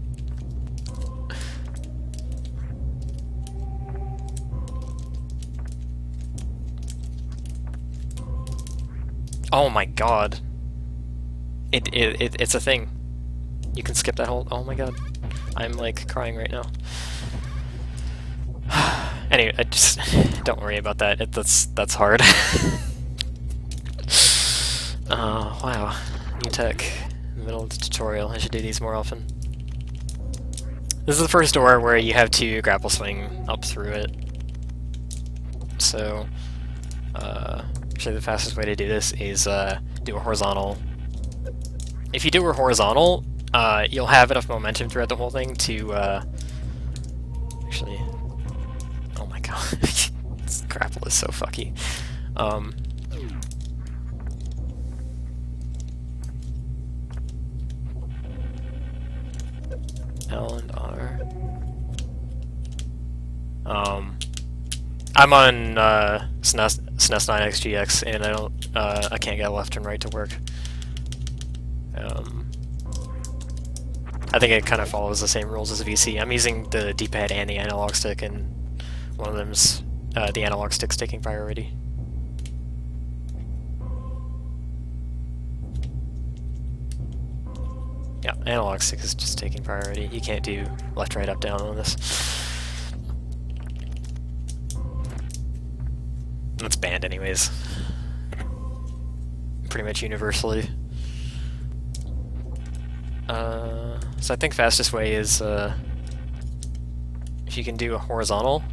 Speaker 1: Oh my god. It's a thing. You can skip that whole... Oh my god. I'm like crying right now. Anyway, I just... Don't worry about that. That's hard. Wow. New tech. In the middle of the tutorial. I should do these more often. This is the first door where you have to grapple swing up through it. So... actually the fastest way to do this is do a horizontal. If you do a horizontal, you'll have enough momentum throughout the whole thing to actually... Oh my god. This grapple is so fucky. L and R. I'm on SNES 9 XGX, and I can't get left and right to work. I think it kind of follows the same rules as VC. I'm using the D-pad and the analog stick, and One of them's the analog stick's taking priority. Yeah, analog stick is just taking priority. You can't do left, right, up, down on this. It's banned anyways. Pretty much universally. So I think fastest way is if you can do a horizontal.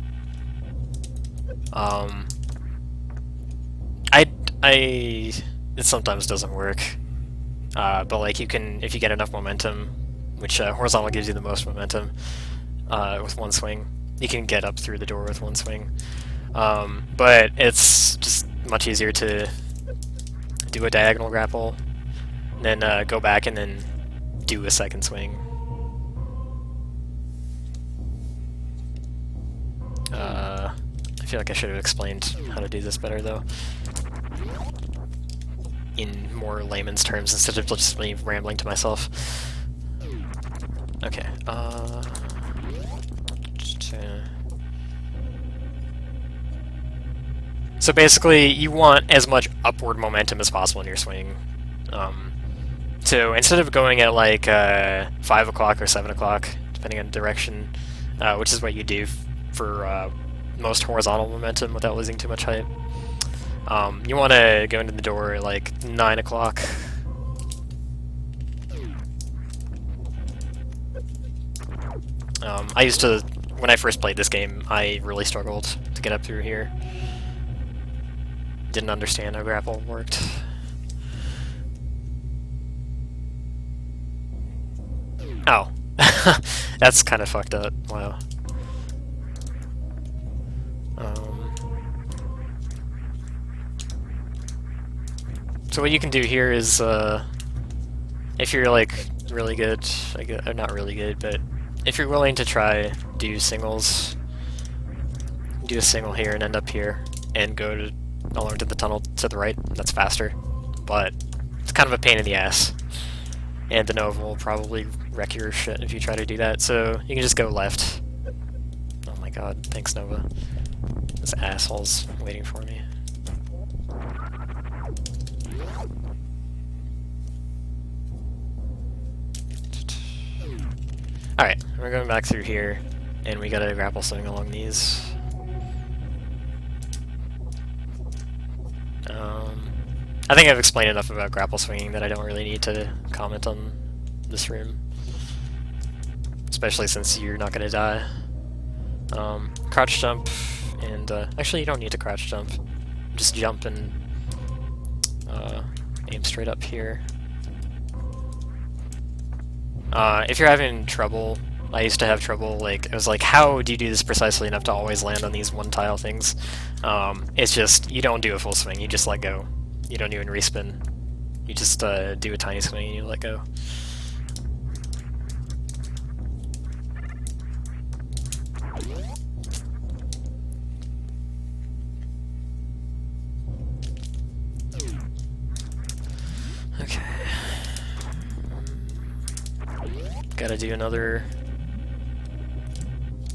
Speaker 1: It sometimes doesn't work. But like you can, if you get enough momentum, which horizontal gives you the most momentum with one swing, you can get up through the door with one swing. But it's just much easier to do a diagonal grapple, and then go back and then do a second swing. I feel like I should have explained how to do this better though, in more layman's terms instead of just me rambling to myself. Okay, so basically you want as much upward momentum as possible in your swing. So instead of going at like 5 o'clock or 7 o'clock, depending on direction, which is what you do for most horizontal momentum without losing too much height, you want to go into the door at like 9 o'clock. I used to, when I first played this game, I really struggled to get up through here. Didn't understand how grapple worked. Oh. That's kind of fucked up. Wow. So what you can do here is, if you're like really good, or not really good, but if you're willing to try do singles, do a single here and end up here, and go to along to the tunnel to the right, that's faster. But it's kind of a pain in the ass. And the Nova will probably wreck your shit if you try to do that, so you can just go left. Oh my god, thanks Nova. This asshole's waiting for me. Alright, we're going back through here, and we gotta grapple swing along these. I think I've explained enough about grapple swinging that I don't really need to comment on this room. Especially since you're not gonna die. Crouch jump, and actually you don't need to crouch jump. Just jump and aim straight up here. If you're having trouble, I used to have trouble, like, I was like, how do you do this precisely enough to always land on these one-tile things? It's just, you don't do a full swing, you just let go. You don't even respin. You just do a tiny swing and you let go. Okay. Gotta do another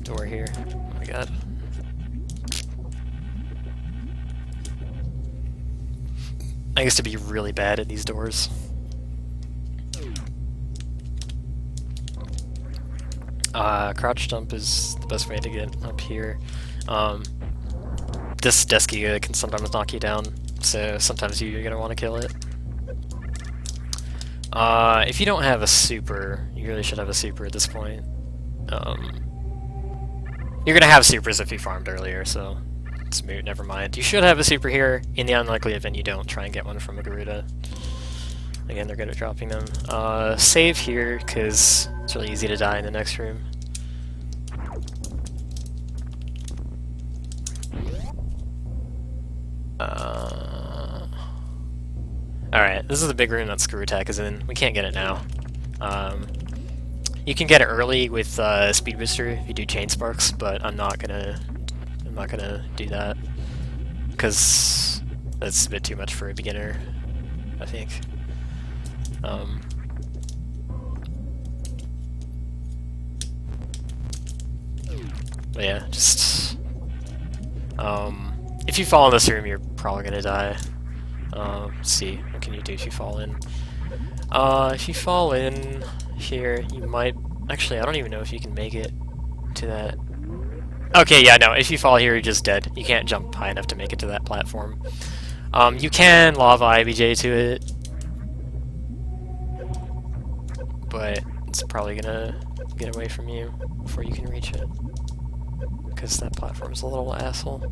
Speaker 1: door here. Oh my god. I used to be really bad at these doors. Crouch jump is the best way to get up here. This Deskiga can sometimes knock you down, so sometimes you're gonna want to kill it. If you don't have a super, you really should have a super at this point. You're gonna have supers if you farmed earlier, so it's moot, never mind. You should have a super here. In the unlikely event you don't, try and get one from a Garuda. Again, they're good at dropping them. Save here, because it's really easy to die in the next room. Alright, this is the big room that Screw Attack is in. We can't get it now. You can get it early with Speed Booster if you do Chain Sparks, but I'm not gonna do that because that's a bit too much for a beginner, I think. But yeah, just If you fall in this room, you're probably gonna die. Let's see, what can you do if you fall in? If you fall in here, you might... Actually, I don't even know if you can make it to that. Okay, yeah, no, if you fall here, you're just dead. You can't jump high enough to make it to that platform. You can lava IBJ to it, but it's probably gonna get away from you before you can reach it, because that platform's a little asshole.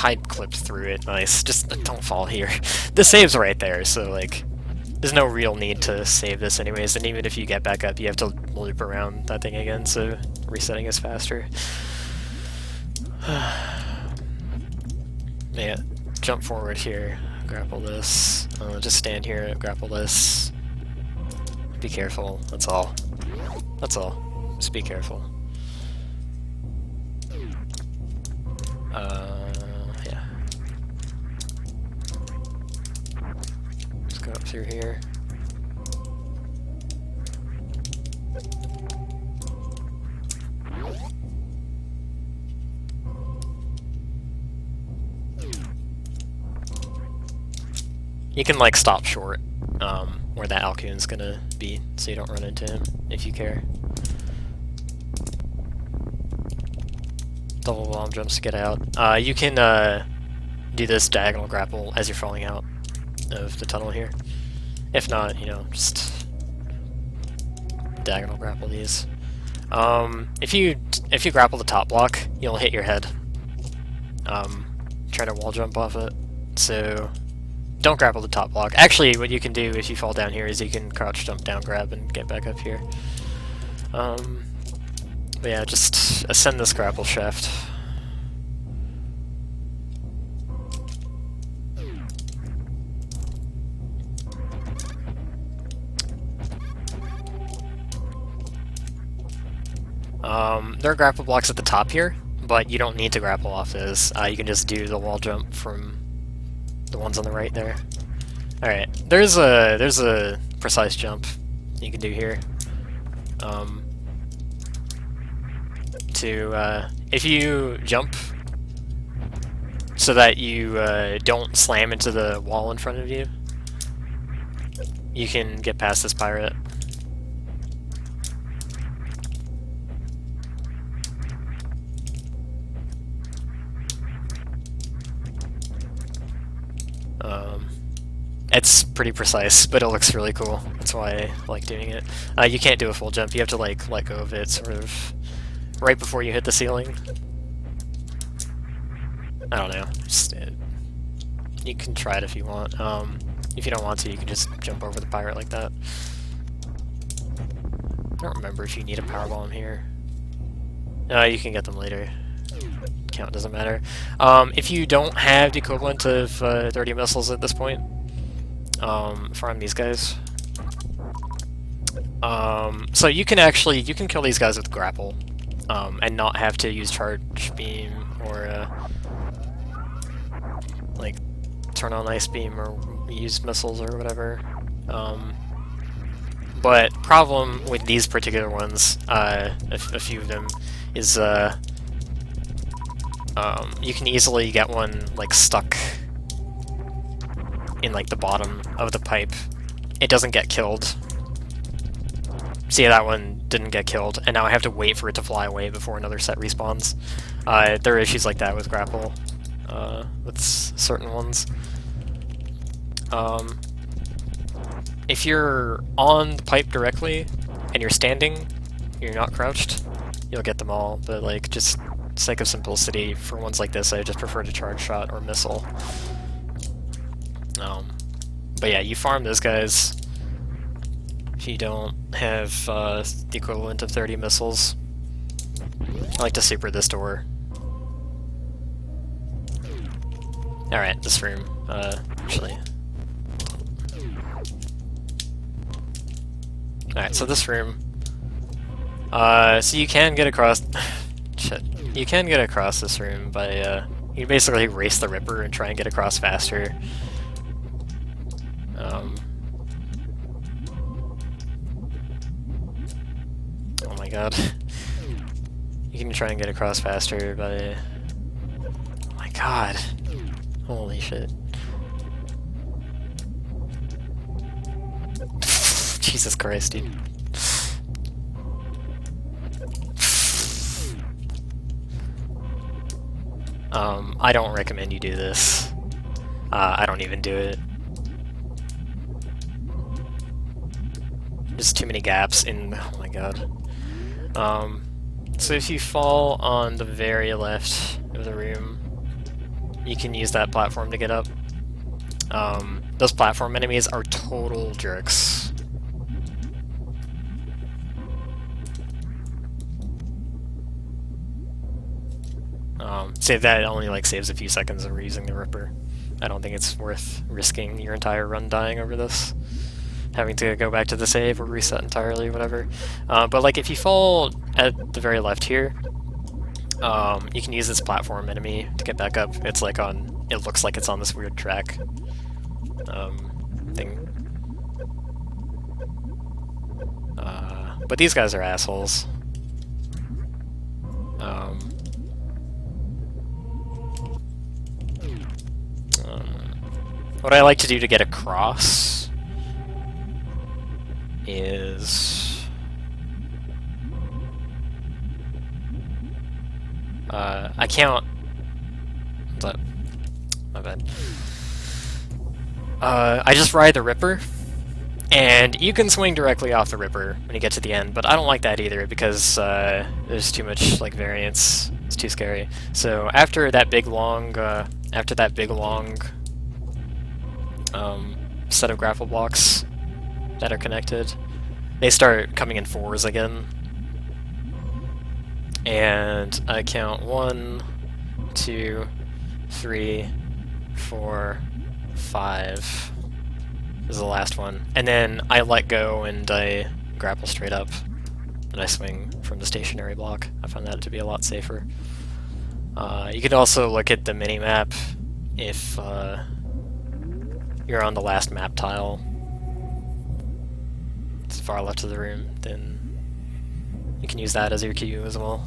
Speaker 1: I clipped through it, nice. Just don't fall here. The save's right there, so like, there's no real need to save this anyways, and even if you get back up, you have to loop around that thing again, so resetting is faster. Yeah, jump forward here, grapple this, just stand here, grapple this. Be careful, that's all. That's all. Just be careful. Yeah. Let's go up through here. You can like stop short where that Alcuin's gonna be, so you don't run into him if you care. Double bomb jumps to get out. You can do this diagonal grapple as you're falling out of the tunnel here. If not, you know, just diagonal grapple these. If you grapple the top block, you'll hit your head. Try to wall jump off it. So don't grapple the top block. Actually, what you can do if you fall down here is you can crouch jump down grab and get back up here. But yeah, just ascend this grapple shaft. There are grapple blocks at the top here, but you don't need to grapple off those. You can just do the wall jump from the ones on the right there. Alright, there's a precise jump you can do here. If you jump so that you don't slam into the wall in front of you, you can get past this pirate. It's pretty precise, but it looks really cool. That's why I like doing it. You can't do a full jump, you have to like let go of it sort of right before you hit the ceiling. I don't know. Just, you can try it if you want. If you don't want to, you can just jump over the pirate like that. I don't remember if you need a power bomb here. You can get them later. Count doesn't matter. If you don't have the equivalent of 30 missiles at this point, farm these guys. So you can kill these guys with grapple, and not have to use charge beam or like turn on ice beam or use missiles or whatever. But problem with these particular ones, a few of them, is you can easily get one like stuck in like the bottom of the pipe. It doesn't get killed. See, that one didn't get killed, and now I have to wait for it to fly away before another set respawns. There are issues like that with grapple, with certain ones. If you're on the pipe directly, and you're standing, you're not crouched, you'll get them all, but like, just sake of simplicity, for ones like this, I just prefer to charge shot or missile. But yeah, you farm those guys if you don't have the equivalent of 30 missiles. I like to super this door. Alright, this room, actually. Alright, so this room. So you can get across... Shit. You can get across this room by, you basically race the Ripper and try and get across faster. my god. You can try and get across faster by... Oh my god. Holy shit. Jesus Christ, dude. I don't recommend you do this. I don't even do it. Just too many gaps in... Oh my god. So if you fall on the very left of the room, you can use that platform to get up. Those platform enemies are total jerks. Say that only like saves a few seconds of reusing the Ripper. I don't think it's worth risking your entire run dying over this. Having to go back to the save or reset entirely, whatever. But like if you fall at the very left here, you can use this platform enemy to get back up. It's like on, it looks like it's on this weird track thing. But these guys are assholes. What I like to do to get across is I count. What's up? My bad. I just ride the Ripper, and you can swing directly off the Ripper when you get to the end, but I don't like that either because there's too much like variance. It's too scary. So after that big long set of grapple blocks that are connected, they start coming in fours again. And I count 1, 2, 3, 4, 5 is the last one. And then I let go and I grapple straight up and I swing from the stationary block. I found that to be a lot safer. You could also look at the mini-map if you're on the last map tile. It's far left of the room, then you can use that as your cue as well.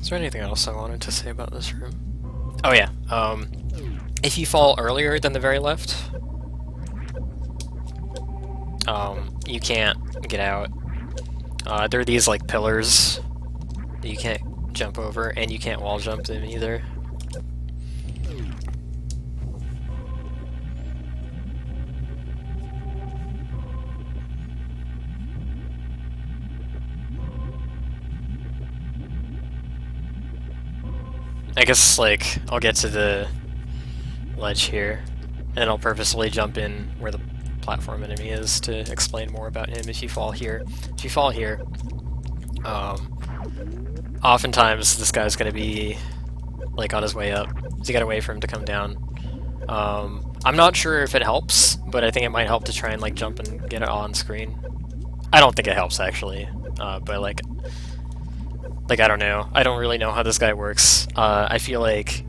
Speaker 1: Is there anything else I wanted to say about this room? Oh yeah, if you fall earlier than the very left, you can't get out. There are these like pillars that you can't jump over, and you can't wall jump them either. I guess, like, I'll get to the ledge here, and I'll purposely jump in where the platform enemy is to explain more about him if you fall here. If you fall here, oftentimes this guy's gonna be, like, on his way up, so you gotta wait for him to come down. I'm not sure if it helps, but I think it might help to try and, like, jump and get it on screen. I don't think it helps, actually, but, like, I don't know. I don't really know how this guy works. I feel like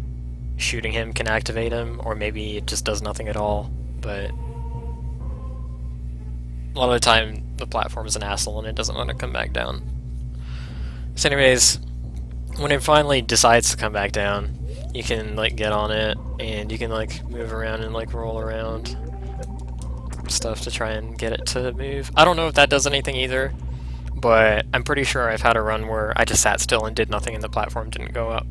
Speaker 1: shooting him can activate him, or maybe it just does nothing at all, but a lot of the time the platform is an asshole and it doesn't want to come back down. So anyways, when it finally decides to come back down, you can like get on it, and you can like move around and like roll around stuff to try and get it to move. I don't know if that does anything either, but I'm pretty sure I've had a run where I just sat still and did nothing and the platform didn't go up.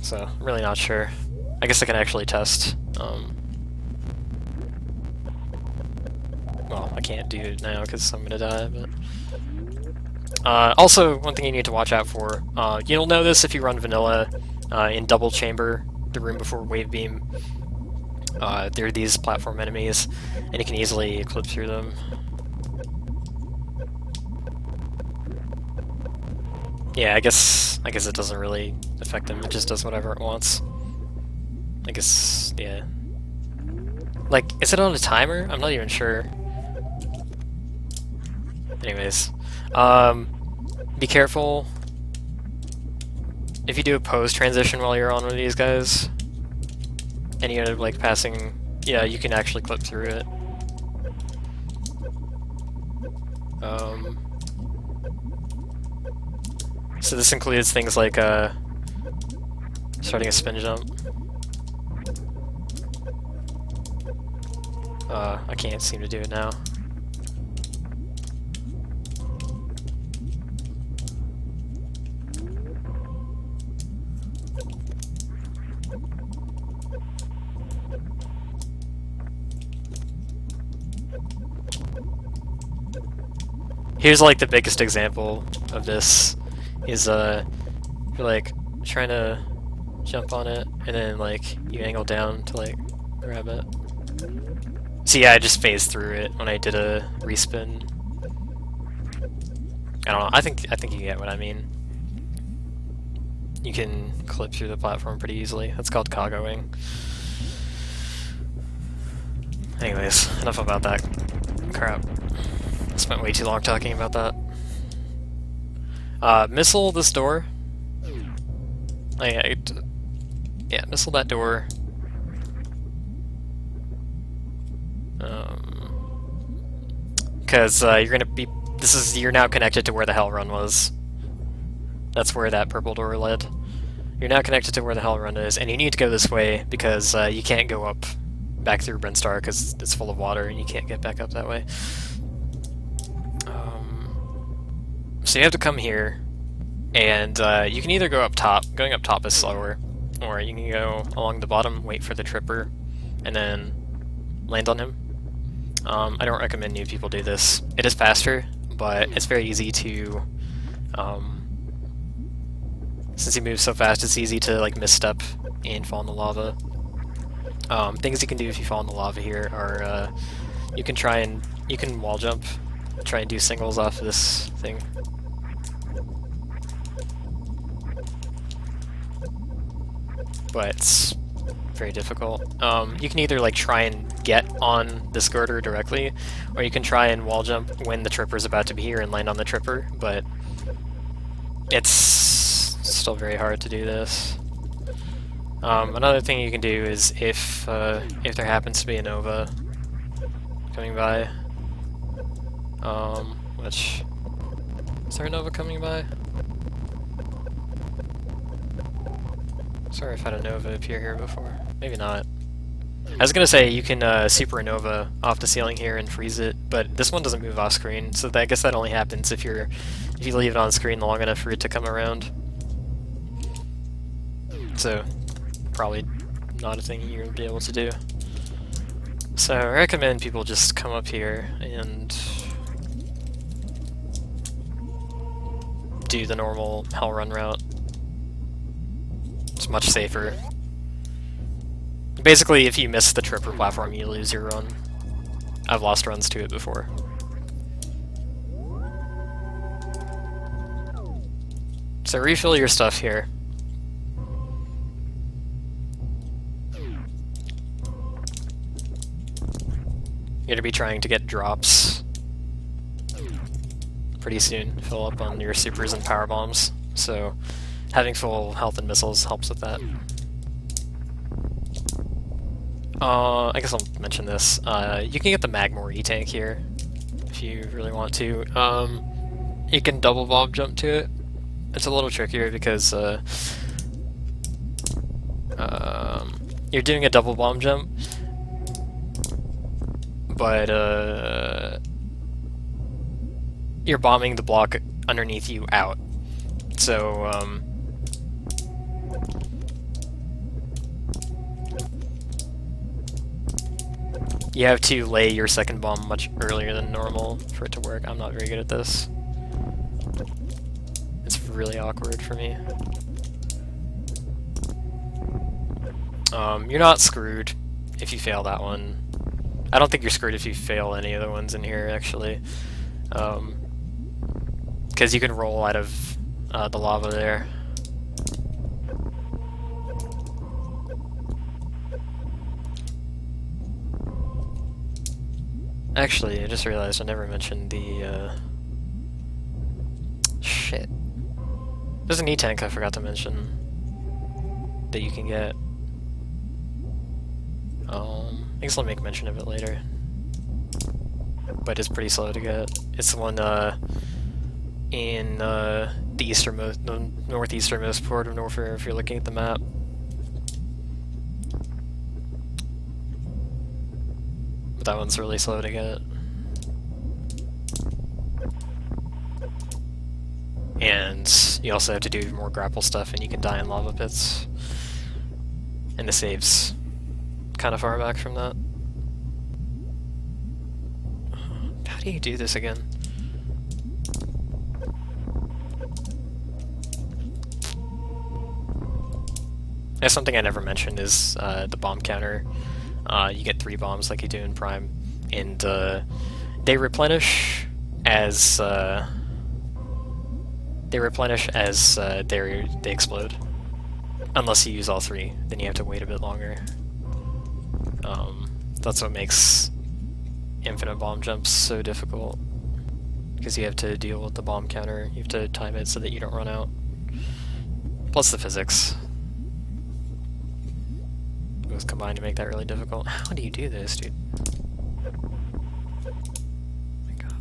Speaker 1: So, I'm really not sure. I guess I can actually test. Well, I can't do it now because I'm gonna die, but... also, one thing you need to watch out for, you'll know this if you run vanilla in double chamber, the room before wave beam. There are these platform enemies, and you can easily clip through them. Yeah, I guess it doesn't really affect him. It just does whatever it wants. I guess, yeah. Like, is it on a timer? I'm not even sure. Anyways, be careful if you do a pose transition while you're on one of these guys, and you end up like passing. Yeah, you can actually clip through it. So this includes things like starting a spin jump. I can't seem to do it now. Here's like the biggest example of this is you're like trying to jump on it and then like you angle down to like grab it. So yeah, I just phased through it when I did a respin. I don't know, I think you get what I mean. You can clip through the platform pretty easily. That's called cargoing. Anyways, enough about that crap. Spent way too long talking about that. Missile this door. Yeah, missile that door. Because you're gonna be. You're now connected to where the Hell Run was. That's where that purple door led. You're now connected to where the Hell Run is, and you need to go this way because you can't go up back through Brinstar because it's full of water and you can't get back up that way. So you have to come here, and you can either go up top. Going up top is slower, or you can go along the bottom, wait for the tripper, and then land on him. I don't recommend new people do this. It is faster, but it's very easy to, since he moves so fast, it's easy to like misstep and fall in the lava. Things you can do if you fall in the lava here are, you can wall jump, try and do singles off this thing. But it's very difficult. You can either like try and get on this girder directly, or you can try and wall jump when the tripper's about to be here and land on the tripper, but it's still very hard to do this. Another thing you can do is if there happens to be a Nova coming by, which is there a Nova coming by? Sorry if I had a Nova appear here before. Maybe not. I was gonna say you can supernova off the ceiling here and freeze it, but this one doesn't move off screen, so I guess that only happens if you leave it on screen long enough for it to come around. So probably not a thing you'll be able to do. So I recommend people just come up here and do the normal Hell Run route. It's much safer. Basically, if you miss the tripper platform, you lose your run. I've lost runs to it before. So refill your stuff here. You're gonna be trying to get drops pretty soon. Fill up on your supers and power bombs. So having full health and missiles helps with that. I guess I'll mention this. You can get the Magmor E-Tank here, if you really want to. You can double bomb jump to it. It's a little trickier because you're doing a double bomb jump, but you're bombing the block underneath you out. So, you have to lay your second bomb much earlier than normal for it to work. I'm not very good at this. It's really awkward for me. You're not screwed if you fail that one. I don't think you're screwed if you fail any of the ones in here, actually. Because you can roll out of the lava there. Actually, I just realized I never mentioned the, shit. There's an E-tank I forgot to mention that you can get. I guess I'll make mention of it later. But it's pretty slow to get. It's the one, in, the northeasternmost port of Norfair if you're looking at the map. But that one's really slow to get. And you also have to do more grapple stuff, and you can die in lava pits. And the save's kind of far back from that. How do you do this again? That's something I never mentioned is the bomb counter. You get 3 bombs like you do in Prime, and they replenish as they explode. Unless you use all 3, then you have to wait a bit longer. That's what makes infinite bomb jumps so difficult, because you have to deal with the bomb counter. You have to time it so that you don't run out. Plus the physics. Those combined to make that really difficult. How do you do this, dude? Oh my god.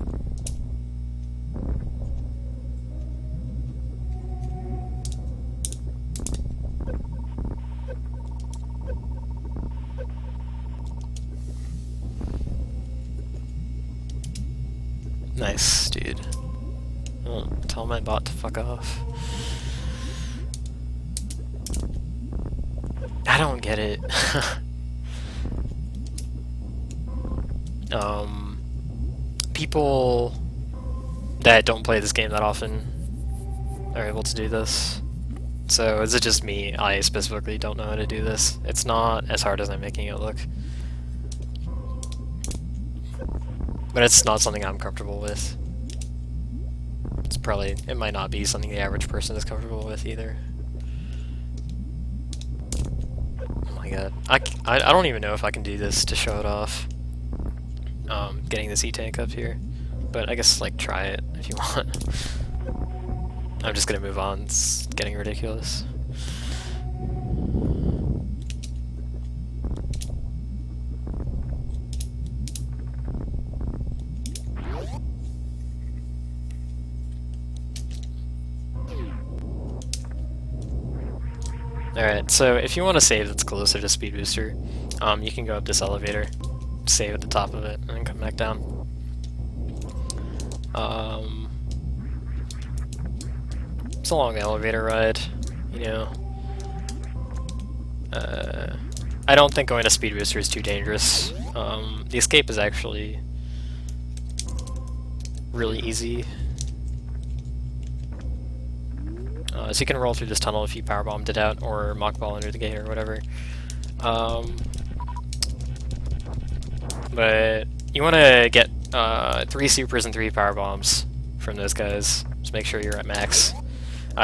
Speaker 1: Nice, dude. Oh, tell my bot to fuck off. I don't get it. People that don't play this game that often are able to do this. So is it just me? I specifically don't know how to do this. It's not as hard as I'm making it look. But it's not something I'm comfortable with. It might not be something the average person is comfortable with either. Oh my god. I don't even know if I can do this to show it off. Getting this E-tank up here. But I guess, like, try it if you want. I'm just gonna move on, it's getting ridiculous. Alright, so if you want to save that's closer to Speed Booster, you can go up this elevator, save at the top of it, and then come back down. It's a long elevator ride, you know. I don't think going to Speed Booster is too dangerous. The escape is actually really easy. So you can roll through this tunnel if you powerbombed it out, or mock ball under the gate, or whatever. But you want to get 3 supers and 3 power bombs from those guys. Just make sure you're at max.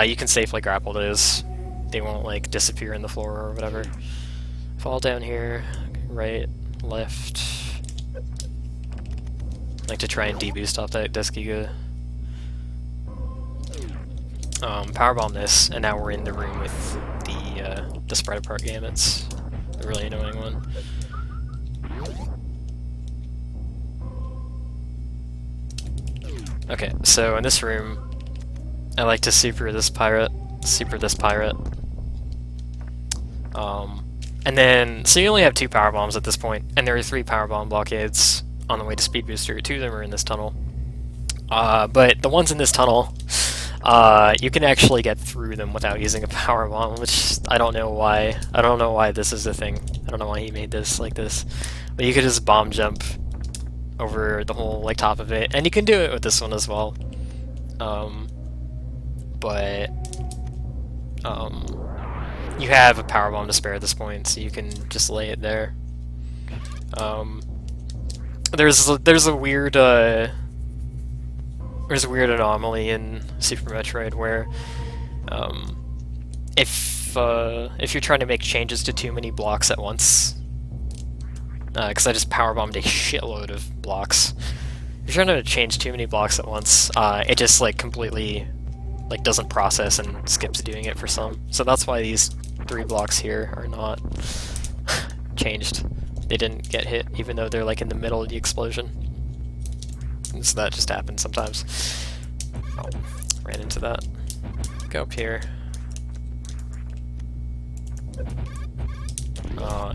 Speaker 1: You can safely grapple those. They won't like disappear in the floor or whatever. Fall down here, right, left. I like to try and deboost off that Deskiga. Powerbomb this, and now we're in the room with the spread apart gamuts. The really annoying one. Okay, so in this room, I like to super this pirate. And then, so you only have 2 power bombs at this point, and there are 3 power bomb blockades on the way to Speed Booster. 2 of them are in this tunnel. But the ones in this tunnel, you can actually get through them without using a power bomb, which I don't know why. I don't know why this is a thing. I don't know why he made this like this. But you could just bomb jump over the whole like top of it, and you can do it with this one as well. You have a power bomb to spare at this point, so you can just lay it there. There's a weird there's a weird anomaly in Super Metroid where if you're trying to make changes to too many blocks at once, because I just powerbombed a shitload of blocks. If you're trying to change too many blocks at once, it just like completely like doesn't process and skips doing it for some. So that's why these 3 blocks here are not changed. They didn't get hit, even though they're like in the middle of the explosion. And so that just happens sometimes. Oh, ran into that. Go up here.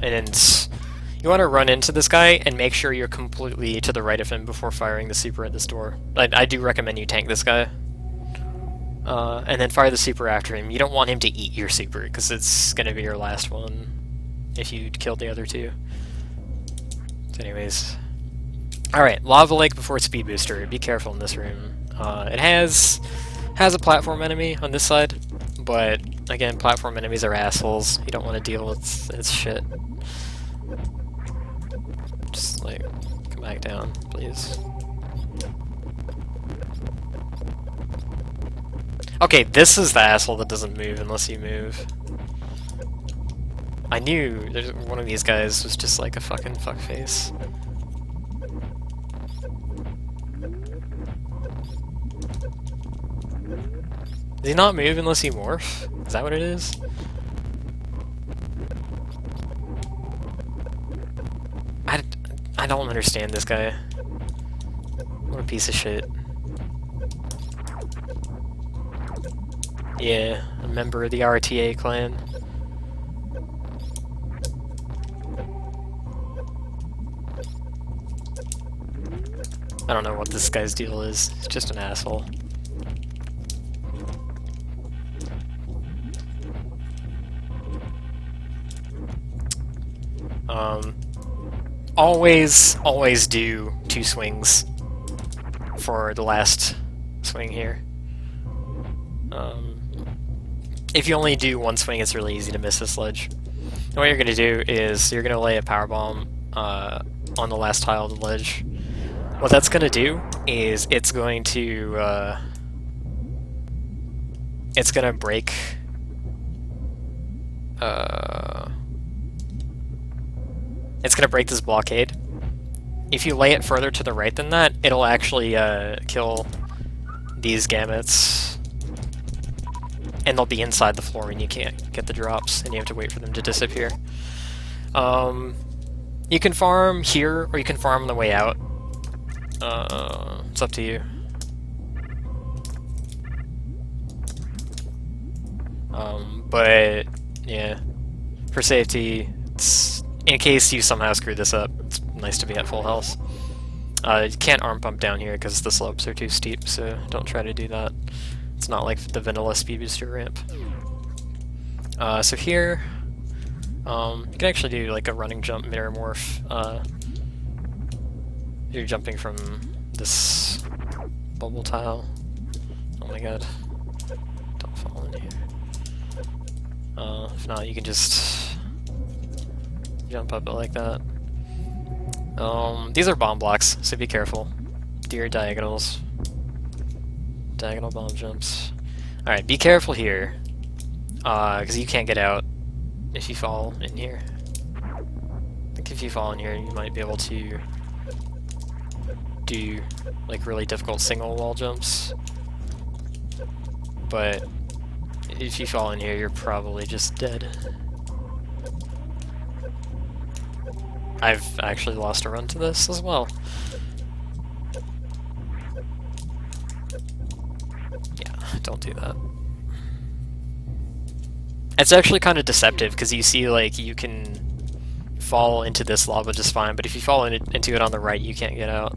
Speaker 1: And then you want to run into this guy and make sure you're completely to the right of him before firing the super at this door. I do recommend you tank this guy. And then fire the super after him. You don't want him to eat your super, because it's going to be your last one if you killed the other 2. So anyways. Alright, Lava Lake before Speed Booster. Be careful in this room. It has a platform enemy on this side, but again, platform enemies are assholes. You don't want to deal with its shit. Just, like, come back down, please. Okay, this is the asshole that doesn't move unless you move. I knew one of these guys was just like a fucking fuckface. Does he not move unless you morph? Is that what it is? I don't understand this guy. What a piece of shit. Yeah, a member of the RTA clan. I don't know what this guy's deal is. He's just an asshole. Always do 2 swings for the last swing here. If you only do 1 swing, it's really easy to miss this ledge. And what you're going to do is you're going to lay a power bomb on the last tile of the ledge. What that's going to do is it's going to break it's going to break this blockade. If you lay it further to the right than that, it'll actually kill these gamuts, and they'll be inside the floor and you can't get the drops, and you have to wait for them to disappear. You can farm here, or you can farm on the way out. It's up to you. But yeah, for safety, in case you somehow screw this up, it's nice to be at full health. You can't arm pump down here because the slopes are too steep, so don't try to do that. It's not like the vanilla speed booster ramp. So here, you can actually do like a running jump mirror morph. You're jumping from this bubble tile. Oh my god. Don't fall in here. If not, you can just jump up it like that. These are bomb blocks, so be careful. Do your diagonals. Diagonal bomb jumps. Alright, be careful here. Because you can't get out if you fall in here. I think if you fall in here, you might be able to do like really difficult single wall jumps. But if you fall in here, you're probably just dead. I've actually lost a run to this as well. Yeah, don't do that. It's actually kind of deceptive, because you see, like, you can fall into this lava just fine, but if you fall into it on the right, you can't get out.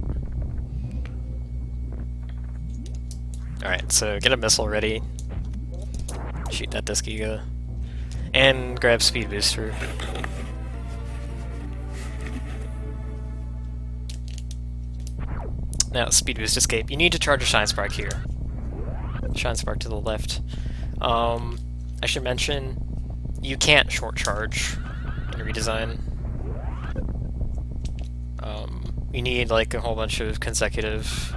Speaker 1: Alright, so get a missile ready. Shoot that disc Giga. And grab speed booster. Now, speed boost escape. You need to charge a shine spark here. Shine spark to the left. I should mention, you can't short charge in redesign. You need like a whole bunch of consecutive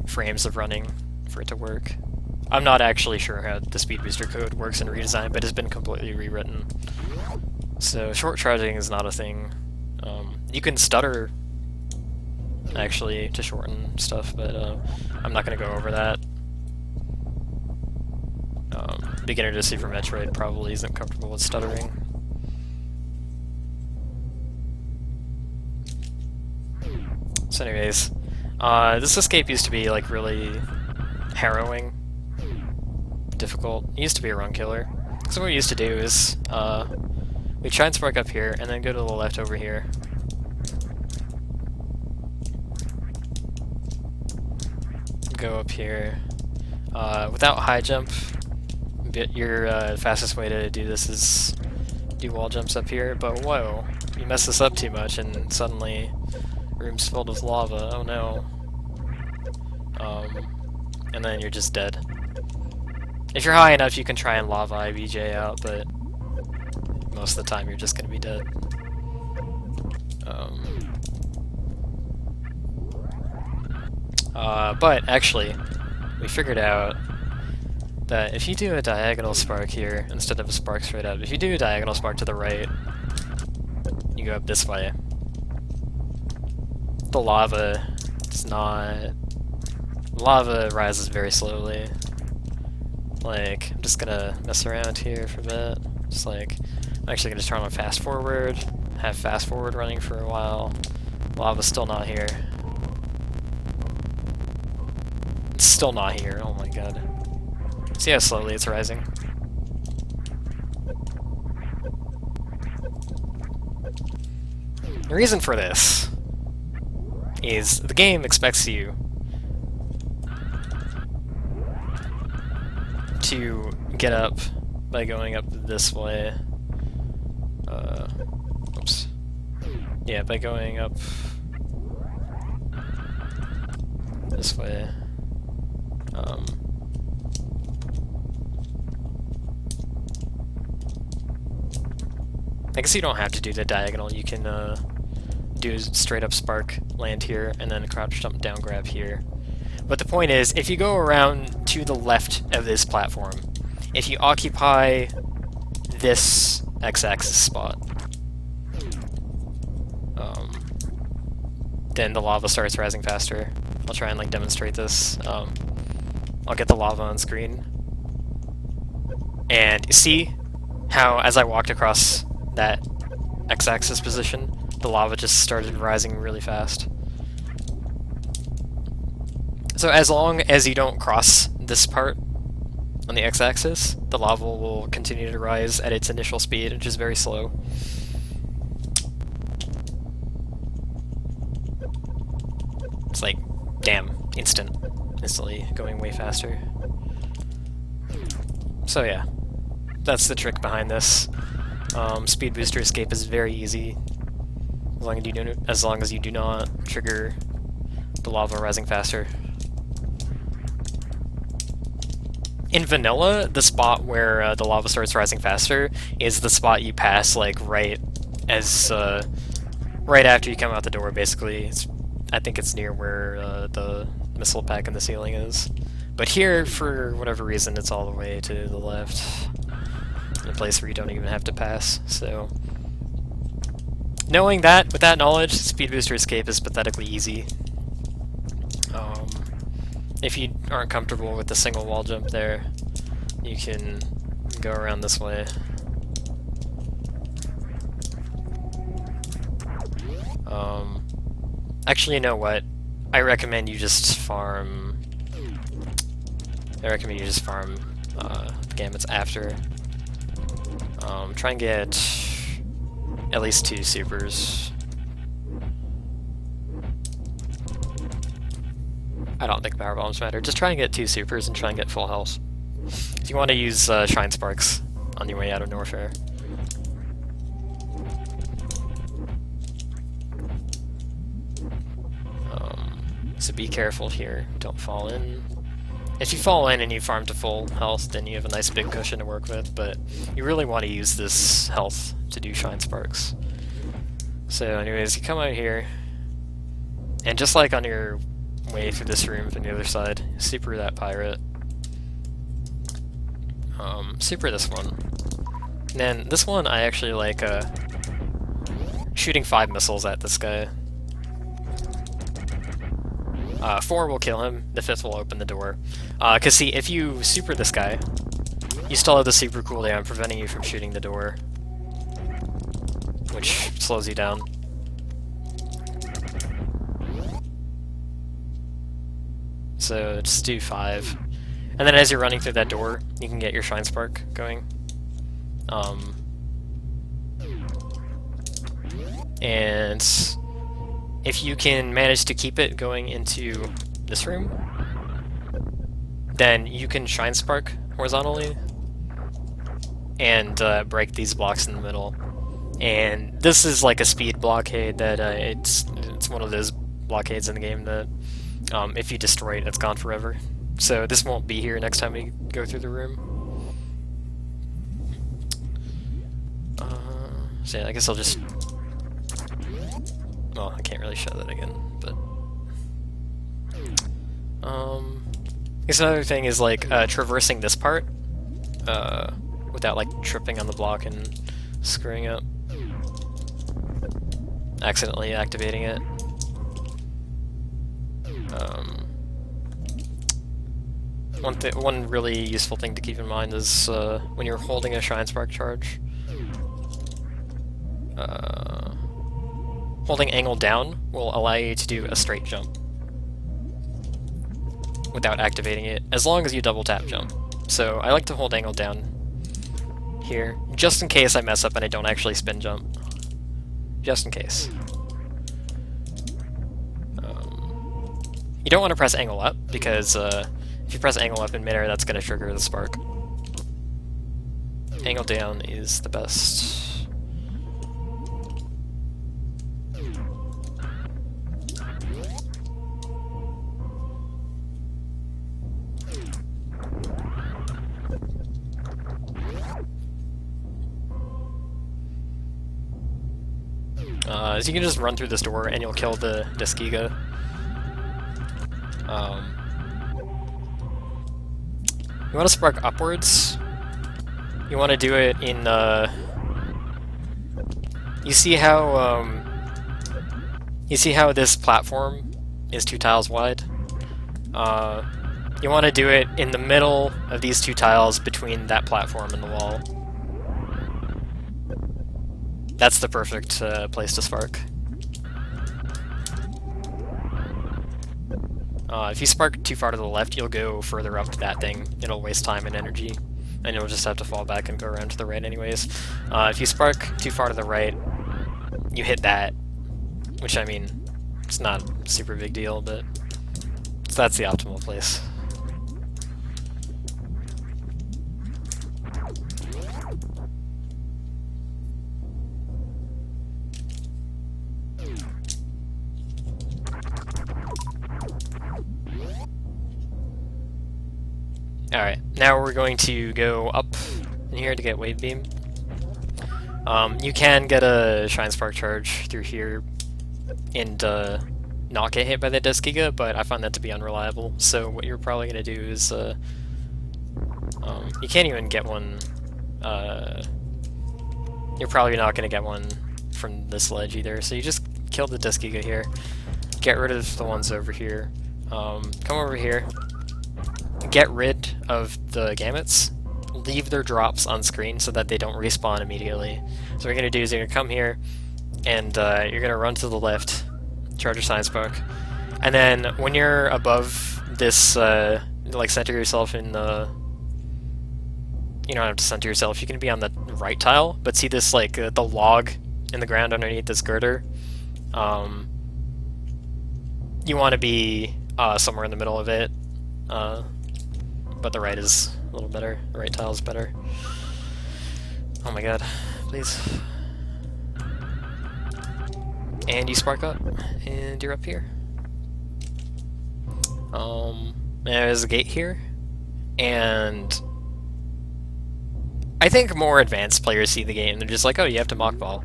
Speaker 1: frames of running for it to work. I'm not actually sure how the speed booster code works in Redesign, but it's been completely rewritten. So short charging is not a thing. You can stutter, actually, to shorten stuff, but I'm not going to go over that. Beginner to Super Metroid probably isn't comfortable with stuttering. So anyways, this escape used to be like really harrowing, difficult. It used to be a run killer. So what we used to do is we try and spark up here and then go to the left over here. Go up here. Without high jump, your fastest way to do this is do wall jumps up here, but whoa, you mess this up too much and suddenly room's filled with lava, oh no. And then you're just dead. If you're high enough, you can try and lava IBJ out, but most of the time you're just gonna be dead. But actually, we figured out that if you do a diagonal spark here instead of a spark straight up, if you do a diagonal spark to the right, you go up this way. The lava does not. Lava rises very slowly. Like, I'm just gonna mess around here for a bit. Just like, I'm actually gonna turn on fast forward, have fast forward running for a while. Lava's still not here. It's still not here, oh my god. See how slowly it's rising? The reason for this is the game expects you to get up by going up this way. Oops. Yeah, by going up this way. I guess you don't have to do the diagonal, you can do a straight up spark, land here, and then crouch jump down grab here. But the point is, if you go around to the left of this platform, if you occupy this x-axis spot, then the lava starts rising faster. I'll try and like demonstrate this. I'll get the lava on screen. And you see how as I walked across that x-axis position, the lava just started rising really fast. So as long as you don't cross this part on the x-axis, the lava will continue to rise at its initial speed, which is very slow. It's like, damn, instantly going way faster. So yeah, that's the trick behind this. Speed booster escape is very easy, as long as you do not trigger the lava rising faster. In vanilla, the spot where the lava starts rising faster is the spot you pass like right after you come out the door. Basically, I think it's near where the missile pack in the ceiling is. But here, for whatever reason, it's all the way to the left, in a place where you don't even have to pass. So, knowing that, with that knowledge, speed booster escape is pathetically easy. If you aren't comfortable with the single wall jump there, you can go around this way. Actually, you know what? I recommend you just farm gamuts after. Try and get at least 2 supers. I don't think power bombs matter. Just try and get 2 supers and try and get full health. If you want to use Shine Sparks on your way out of Norfair. So be careful here. Don't fall in. If you fall in and you farm to full health, then you have a nice big cushion to work with, but you really want to use this health to do Shine Sparks. So anyways, you come out here, and just like on your way through this room from the other side. Super that pirate. Super this one. And then this one I actually like shooting 5 missiles at this guy. 4 will kill him, the 5th will open the door. Cause see, if you super this guy, you still have the super cooldown preventing you from shooting the door, which slows you down. So just do 5. And then as you're running through that door, you can get your Shine Spark going. And if you can manage to keep it going into this room, then you can Shine Spark horizontally and break these blocks in the middle. And this is like a speed blockade that it's one of those blockades in the game that if you destroy it, it's gone forever. So this won't be here next time we go through the room. So yeah, I guess I'll just... Well, I can't really show that again, but... I guess another thing is like traversing this part without like tripping on the block and screwing up. Accidentally activating it. One really useful thing to keep in mind is when you're holding a Shine Spark charge, holding angle down will allow you to do a straight jump without activating it, as long as you double tap jump. So I like to hold angle down here, just in case I mess up and I don't actually spin jump. Just in case. You don't want to press angle up, because if you press angle up in midair, that's going to trigger the spark. Angle down is the best. So you can just run through this door and you'll kill the Giga. You want to spark upwards. You want to do it in, you see how this platform is 2 tiles wide? You want to do it in the middle of these 2 tiles between that platform and the wall. That's the perfect place to spark. If you spark too far to the left, you'll go further up to that thing. It'll waste time and energy, and you'll just have to fall back and go around to the right anyways. If you spark too far to the right, you hit that, which, I mean, it's not a super big deal, but that's the optimal place. Alright, now we're going to go up in here to get Wave Beam. You can get a Shine Spark charge through here and not get hit by the Giga, but I find that to be unreliable. So what you're probably going to do is, you can't even get one, you're probably not going to get one from this ledge either, so you just kill the Giga here, get rid of the ones over here, come over here, get rid of the gamuts, leave their drops on screen so that they don't respawn immediately. So what you're going to do is you're going to come here, and you're going to run to the left, charge your Shine Spark, and then when you're above this, like center yourself in the... You don't have to center yourself, you can be on the right tile, but see this, like, the log in the ground underneath this girder? You want to be somewhere in the middle of it. But the right is a little better. The right tile is better. Oh my god, please. And you spark up, and you're up here. There's a gate here, and I think more advanced players see the game, they're just like, oh, you have to mock ball.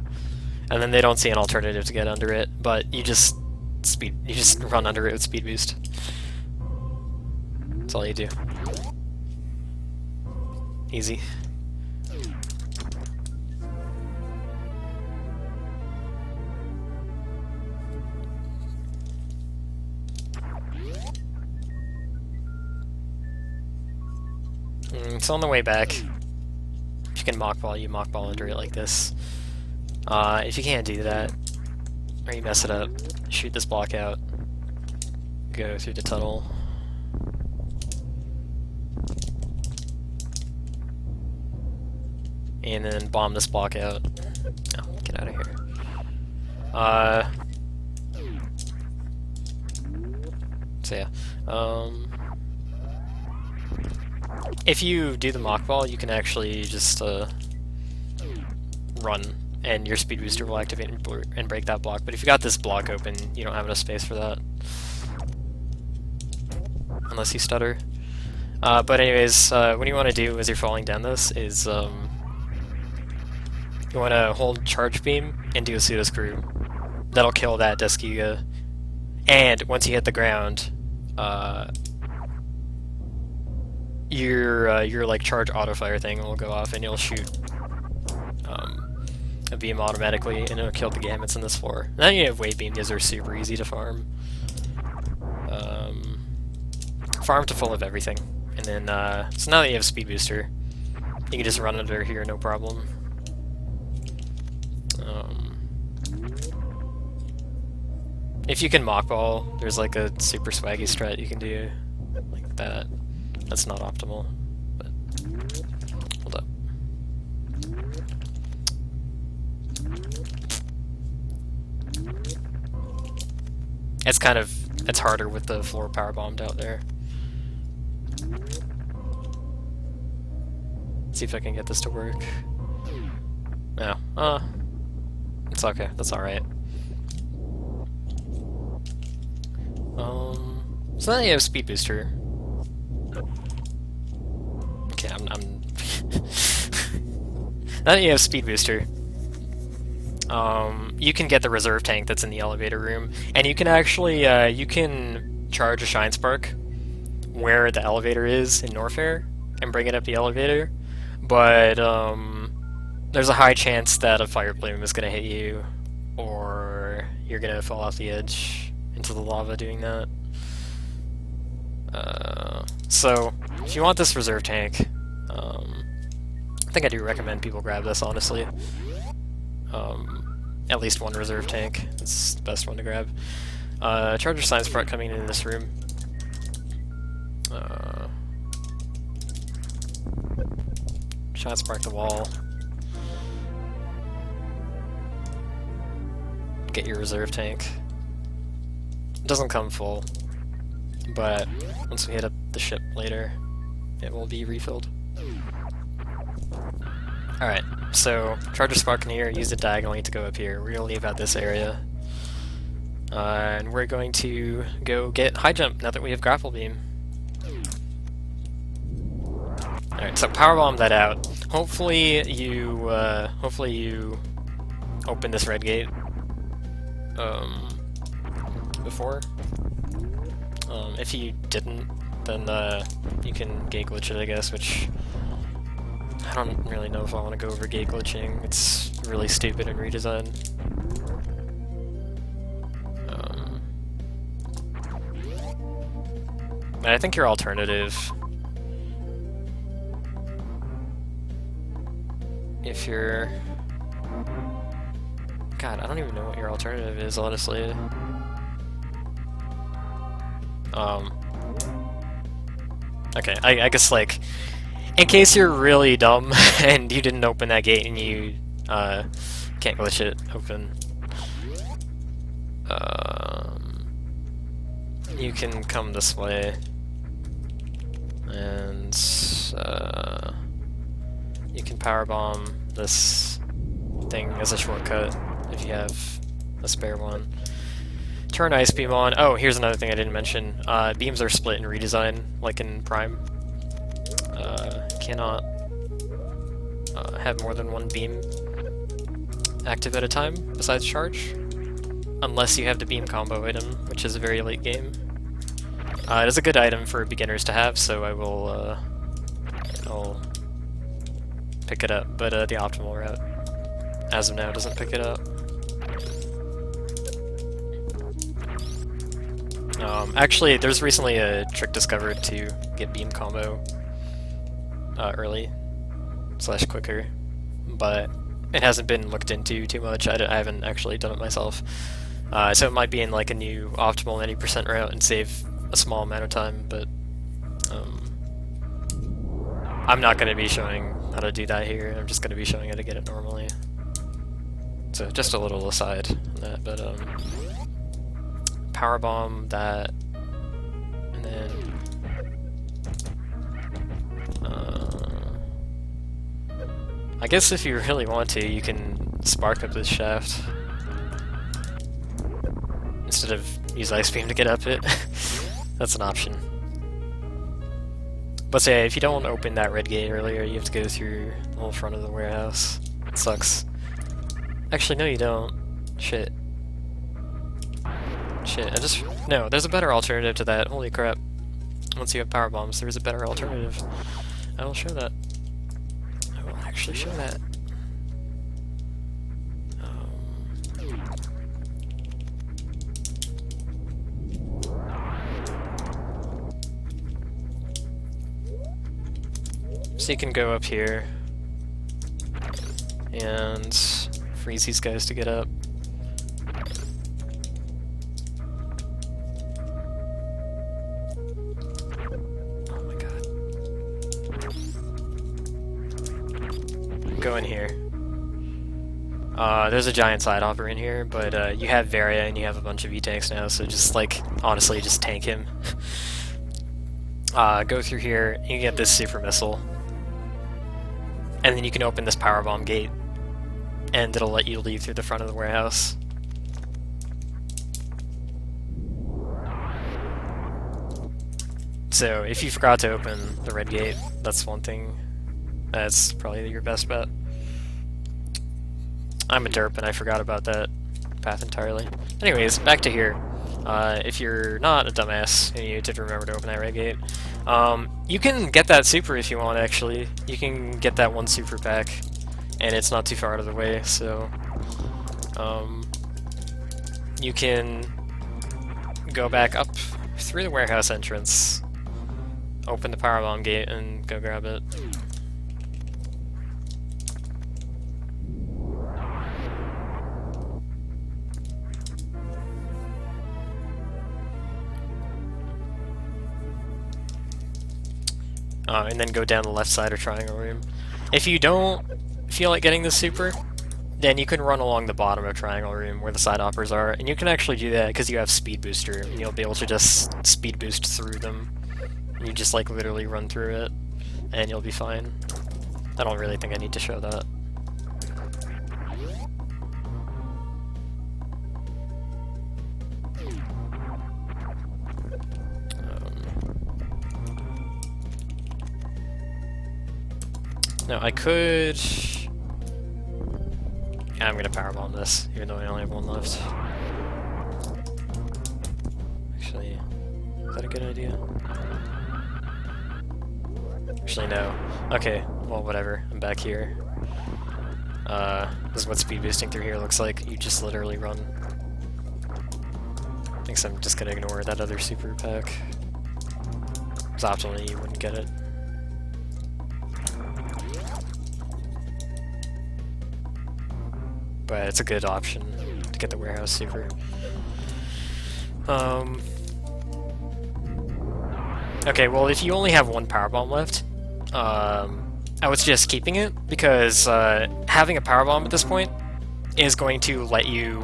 Speaker 1: And then they don't see an alternative to get under it, but you just speed. You just run under it with speed boost. That's all you do. Easy. So on the way back, if you can mockball, you mockball under it like this. If you can't do that, or you mess it up, shoot this block out, go through the tunnel. And then bomb this block out. Oh, get out of here. So yeah. If you do the mockball, you can actually just run, and your speed booster will activate and break that block. But if you got this block open, you don't have enough space for that. Unless you stutter. But anyways, what you want to do as you're falling down this is you want to hold charge beam and do a pseudo screw. That'll kill that Deskiga. And once you hit the ground, your like charge auto fire thing will go off and you'll shoot a beam automatically and it'll kill the gamuts in this floor. And then you have wave beam, these are super easy to farm. Farm to full of everything. And then so now that you have speed booster, you can just run under here no problem. If you can mockball, there's like a super swaggy strat you can do like that. That's not optimal, but hold up. It's harder with the floor power bombed out there. Let's see if I can get this to work. No, it's okay. That's all right. So now you have speed booster. Okay, I'm now that you have speed booster, you can get the reserve tank that's in the elevator room, and you can actually you can charge a Shine Spark where the elevator is in Norfair and bring it up the elevator, but there's a high chance that a fire plume is going to hit you, or you're going to fall off the edge into the lava doing that. So, if you want this reserve tank, I think I do recommend people grab this, honestly. At least one reserve tank. It's the best one to grab. Charger Science Spark coming in this room. Shot Spark the wall. Get your reserve tank. It doesn't come full, but once we hit up the ship later, it will be refilled. Alright, so Charger Spark in here, use it diagonally to go up here. We're going to leave out this area. And we're going to go get High Jump now that we have Grapple Beam. Alright, so Powerbomb that out. Hopefully you open this red gate before. If you didn't, then you can gate glitch it, I guess, which I don't really know if I want to go over gate glitching. It's really stupid in Redesign. And I think your alternative, if you're... God, I don't even know what your alternative is, honestly. Okay, I guess, like, in case you're really dumb and you didn't open that gate and you can't glitch it open, you can come this way and you can powerbomb this thing as a shortcut if you have a spare one. Turn Ice Beam on. Oh, here's another thing I didn't mention. Beams are split in Redesign, like in Prime. Cannot have more than one beam active at a time, besides charge. unless you have the beam combo item, which is a very late game. It is a good item for beginners to have, so I'll pick it up, but the optimal route, as of now, doesn't pick it up. Actually, there's recently a trick discovered to get beam combo early / quicker, but it hasn't been looked into too much. I haven't actually done it myself, so it might be in like a new optimal 90% route and save a small amount of time, but I'm not going to be showing how to do that here. I'm just going to be showing how to get it normally. So just a little aside on that, but power bomb that, and then I guess if you really want to, you can spark up this shaft instead of use Ice Beam to get up it. That's an option. But say, if you don't open that red gate earlier, you have to go through the whole front of the warehouse. It sucks. Actually, no you don't. Shit. Shit, no, there's a better alternative to that. Holy crap. Once you have power bombs, there's a better alternative. I will show that. I will actually show that. So you can go up here and freeze these guys to get up. Oh my god. Go in here. There's a giant side hopper in here, but you have Varia and you have a bunch of E-tanks now, so just like, honestly, just tank him. Go through here, and you get this super missile. And then you can open this power bomb gate, and it'll let you leave through the front of the warehouse. So if you forgot to open the red gate, that's one thing. That's probably your best bet. I'm a derp and I forgot about that path entirely. Anyways, back to here. If you're not a dumbass and you did remember to open that red gate, you can get that super if you want, actually. You can get that one super pack, and it's not too far out of the way, so you can go back up through the warehouse entrance, open the power bomb gate, and go grab it. And then go down the left side of Triangle Room. If you don't feel like getting the super, then you can run along the bottom of Triangle Room where the side hoppers are, and you can actually do that because you have Speed Booster, and you'll be able to just speed boost through them. You just like literally run through it, and you'll be fine. I don't really think I need to show that. Now I could... Yeah, I'm gonna powerbomb this, even though I only have one left. Actually, is that a good idea? Actually, no. Okay, well, whatever. I'm back here. This is what speed boosting through here looks like. You just literally run. I think I'm just gonna ignore that other super pack. Because optionally you wouldn't get it. But it's a good option to get the warehouse super. Okay, well, if you only have one powerbomb left, I would suggest keeping it, because having a powerbomb at this point is going to let you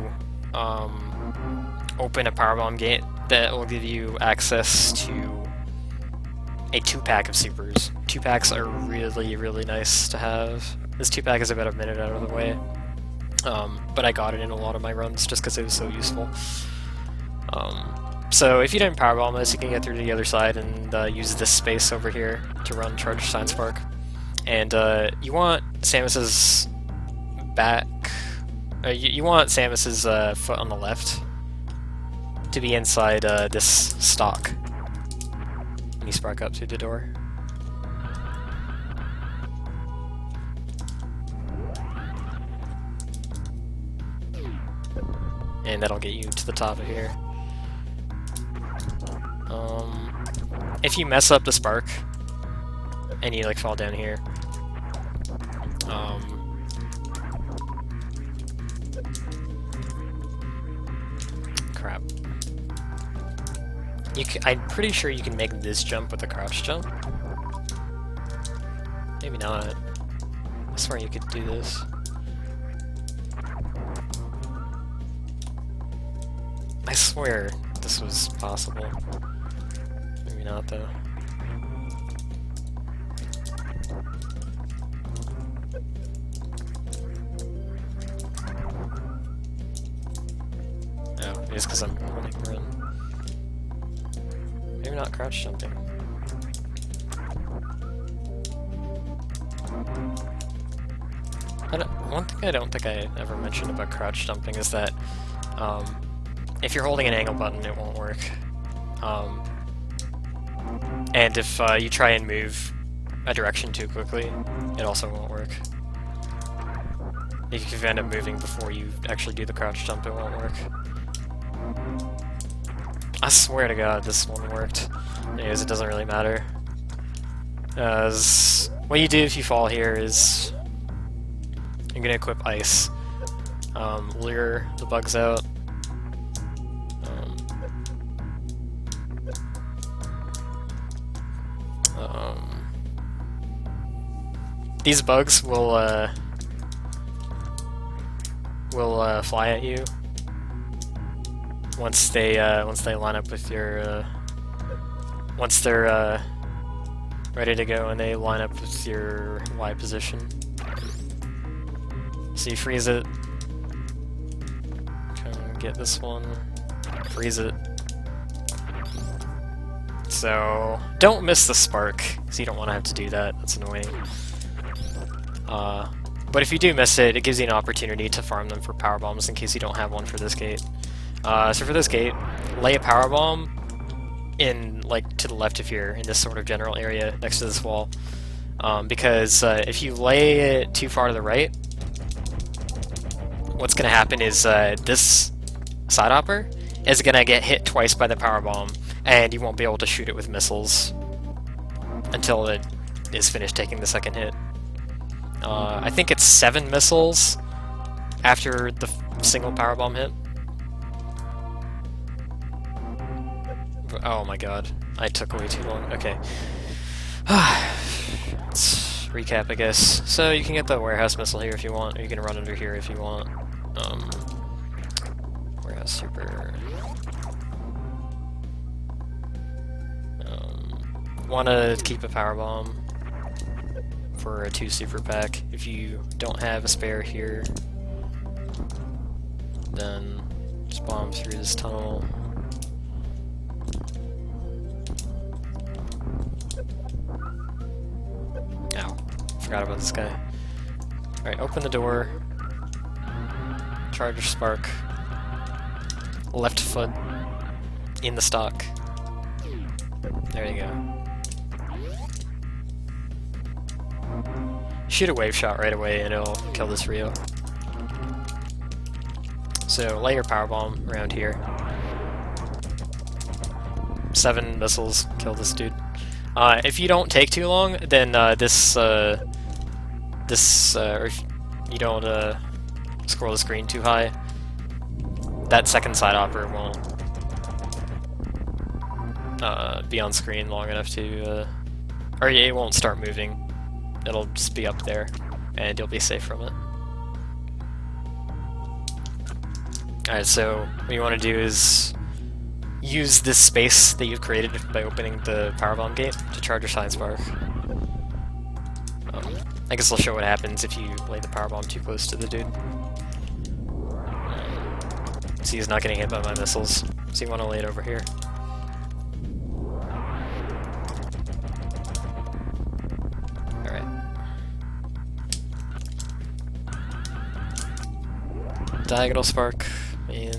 Speaker 1: open a powerbomb gate that will give you access to a 2-pack of supers. 2-packs are really, really nice to have. This 2-pack is about a minute out of the way. But I got it in a lot of my runs just because it was so useful. So if you didn't powerbomb this, you can get through to the other side and use this space over here to run Charged Sign Spark. And you want Samus's back... you want Samus's foot on the left, to be inside this stock when you spark up through the door. And that'll get you to the top of here. If you mess up the spark and you like fall down here, crap. I'm pretty sure you can make this jump with a crouch jump. Maybe not. I swear you could do this. I swear this was possible. Maybe not, though. Oh, just because I'm running run. Maybe not crouch jumping. One thing I don't think I ever mentioned about crouch jumping is that if you're holding an angle button, it won't work. And if you try and move a direction too quickly, it also won't work. If you end up moving before you actually do the crouch jump, it won't work. I swear to God, this one worked. Anyways, it doesn't really matter. What you do if you fall here is you're gonna equip ice. Lure the bugs out. These bugs will fly at you once they line up with your once they're ready to go and they line up with your Y position. So you freeze it. Come get this one. Freeze it. So don't miss the spark, so you don't want to have to do that. That's annoying. But if you do miss it, it gives you an opportunity to farm them for power bombs in case you don't have one for this gate. So for this gate, lay a power bomb in like to the left of here in this sort of general area next to this wall, because if you lay it too far to the right, what's going to happen is this side hopper is going to get hit twice by the power bomb, and you won't be able to shoot it with missiles until it is finished taking the second hit. I think it's 7 missiles after the single power bomb hit. Oh my god, I took way too long. Okay. Let's recap, I guess. So you can get the warehouse missile here if you want, or you can run under here if you want. Warehouse super. Want to keep a power bomb for a 2 super pack. If you don't have a spare here, then just bomb through this tunnel. Ow, forgot about this guy. Alright, open the door. Charger spark. Left foot in the stock. There you go. Shoot a wave shot right away and it'll kill this Rio. So lay your power bomb around here. 7 missiles, kill this dude. If you don't take too long, then or if you don't scroll the screen too high, that second side hopper won't be on screen long enough to, or it won't start moving. It'll just be up there, and you'll be safe from it. Alright, so what you want to do is use this space that you've created by opening the power bomb gate to charge your science spark. I guess I'll show what happens if you lay the power bomb too close to the dude. See, he's not getting hit by my missiles, so you want to lay it over here. Diagonal spark in,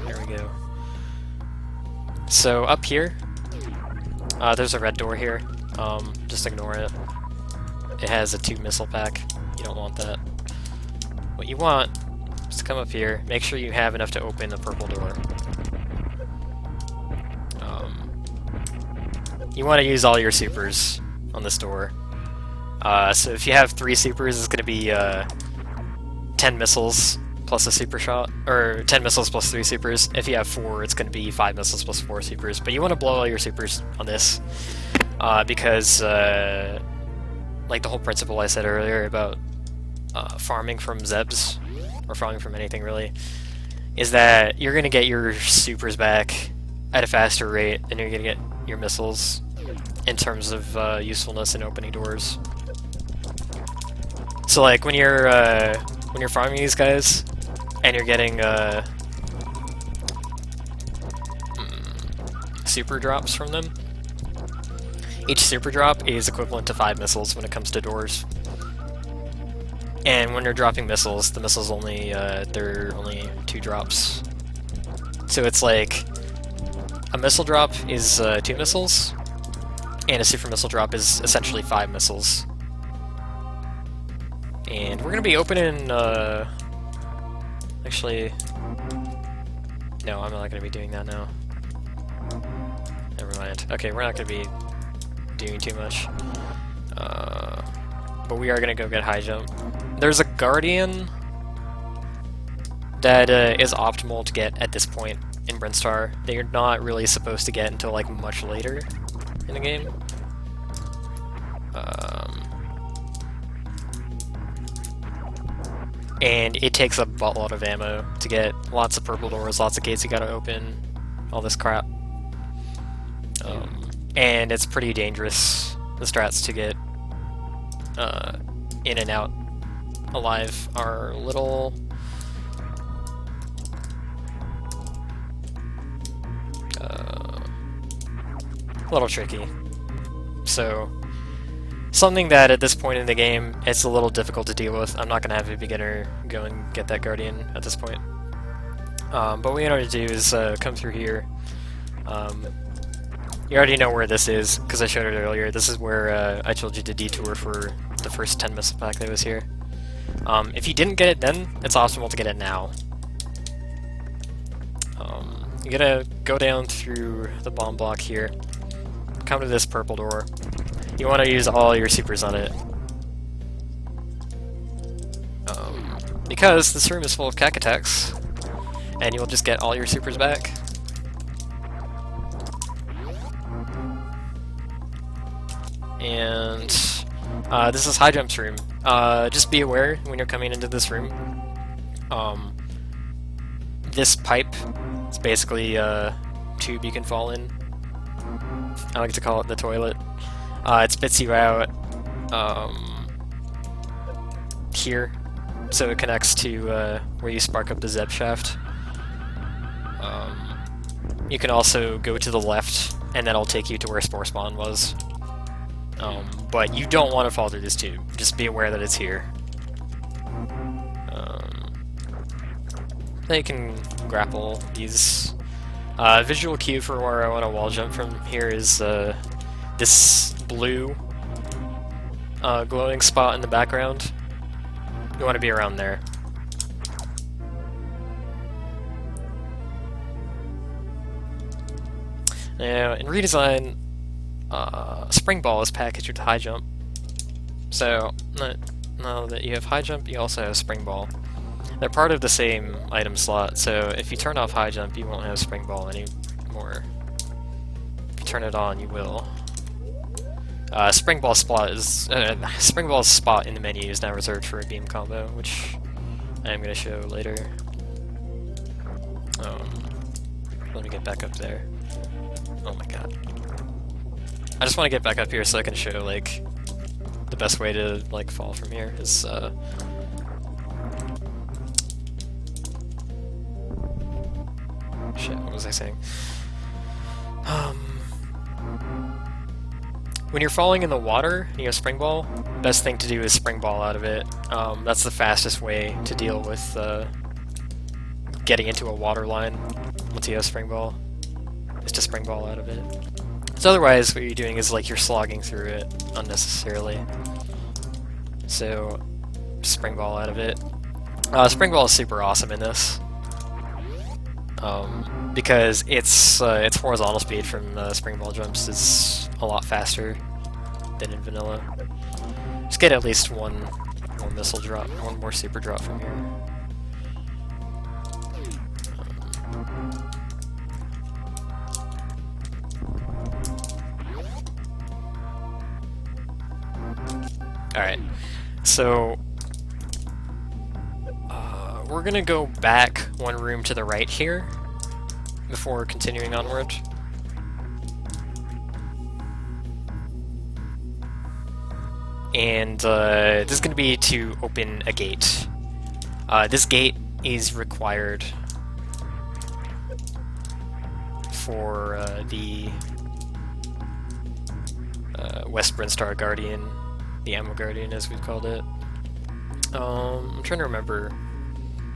Speaker 1: there we go. So up here, there's a red door here. Just ignore it. It has a 2 missile pack. You don't want that. What you want is to come up here, make sure you have enough to open the purple door. You want to use all your supers on this door. So if you have 3 supers, it's going to be 10 missiles plus a super shot, or 10 missiles plus 3 supers. If you have 4, it's going to be 5 missiles plus 4 supers. But you want to blow all your supers on this, because like the whole principle I said earlier about farming from Zebs, or farming from anything really, is that you're going to get your supers back at a faster rate than you're going to get your missiles in terms of usefulness in opening doors. So like when you're farming these guys and you're getting super drops from them, each super drop is equivalent to 5 missiles when it comes to doors. And when you're dropping missiles, the missiles only they're only 2 drops. So it's like a missile drop is 2 missiles, and a super missile drop is essentially 5 missiles. And we're gonna be opening, actually, no, I'm not gonna be doing that now. Never mind. Okay, we're not gonna be doing too much. But we are gonna go get high jump. There's a Guardian that is optimal to get at this point in Brinstar. They're not really supposed to get until like much later in the game. And it takes a buttload of ammo to get lots of purple doors, lots of gates you gotta open, all this crap. And it's pretty dangerous, the strats to get in and out alive are a little tricky. So something that at this point in the game it's a little difficult to deal with. I'm not going to have a beginner go and get that Guardian at this point. But what we want to do is come through here. You already know where this is because I showed it earlier. This is where I told you to detour for the first 10 missile pack that was here. If you didn't get it then, it's optimal to get it now. You gotta go down through the bomb block here, come to this purple door. You want to use all your supers on it. Because this room is full of Kakateks, and you'll just get all your supers back. And this is High Jump's room. Just be aware when you're coming into this room. This pipe is basically a tube you can fall in. I like to call it the toilet. It spits you out here, so it connects to where you spark up the Zeb shaft. You can also go to the left, and that'll take you to where Spore Spawn was. But you don't want to fall through this tube. Just be aware that it's here. Then you can grapple these. Visual cue for where I want to wall jump from here is this blue glowing spot in the background. You want to be around there. Now, in Redesign, Spring Ball is packaged with High Jump. So, now that you have High Jump, you also have Spring Ball. They're part of the same item slot, so if you turn off High Jump, you won't have Spring Ball anymore. If you turn it on, you will. Spring Ball's spot in the menu is now reserved for a beam combo, which I am going to show later. Let me get back up there. Oh my god. I just want to get back up here so I can show, like, the best way to, like, fall from here is, shit, what was I saying? When you're falling in the water and you have Spring Ball, best thing to do is Spring Ball out of it. That's the fastest way to deal with getting into a water line once you have Spring Ball. is to spring ball out of it. So otherwise, what you're doing is like you're slogging through it unnecessarily. So, spring ball out of it. Spring ball is super awesome in this. Because its horizontal speed from spring ball jumps is a lot faster than in vanilla. Just get at least one more missile drop, one more super drop from here. Alright, so we're gonna go back one room to the right here before continuing onward. And this is gonna be to open a gate. This gate is required for the West Brinstar Guardian, the Ammo Guardian as we've called it. I'm trying to remember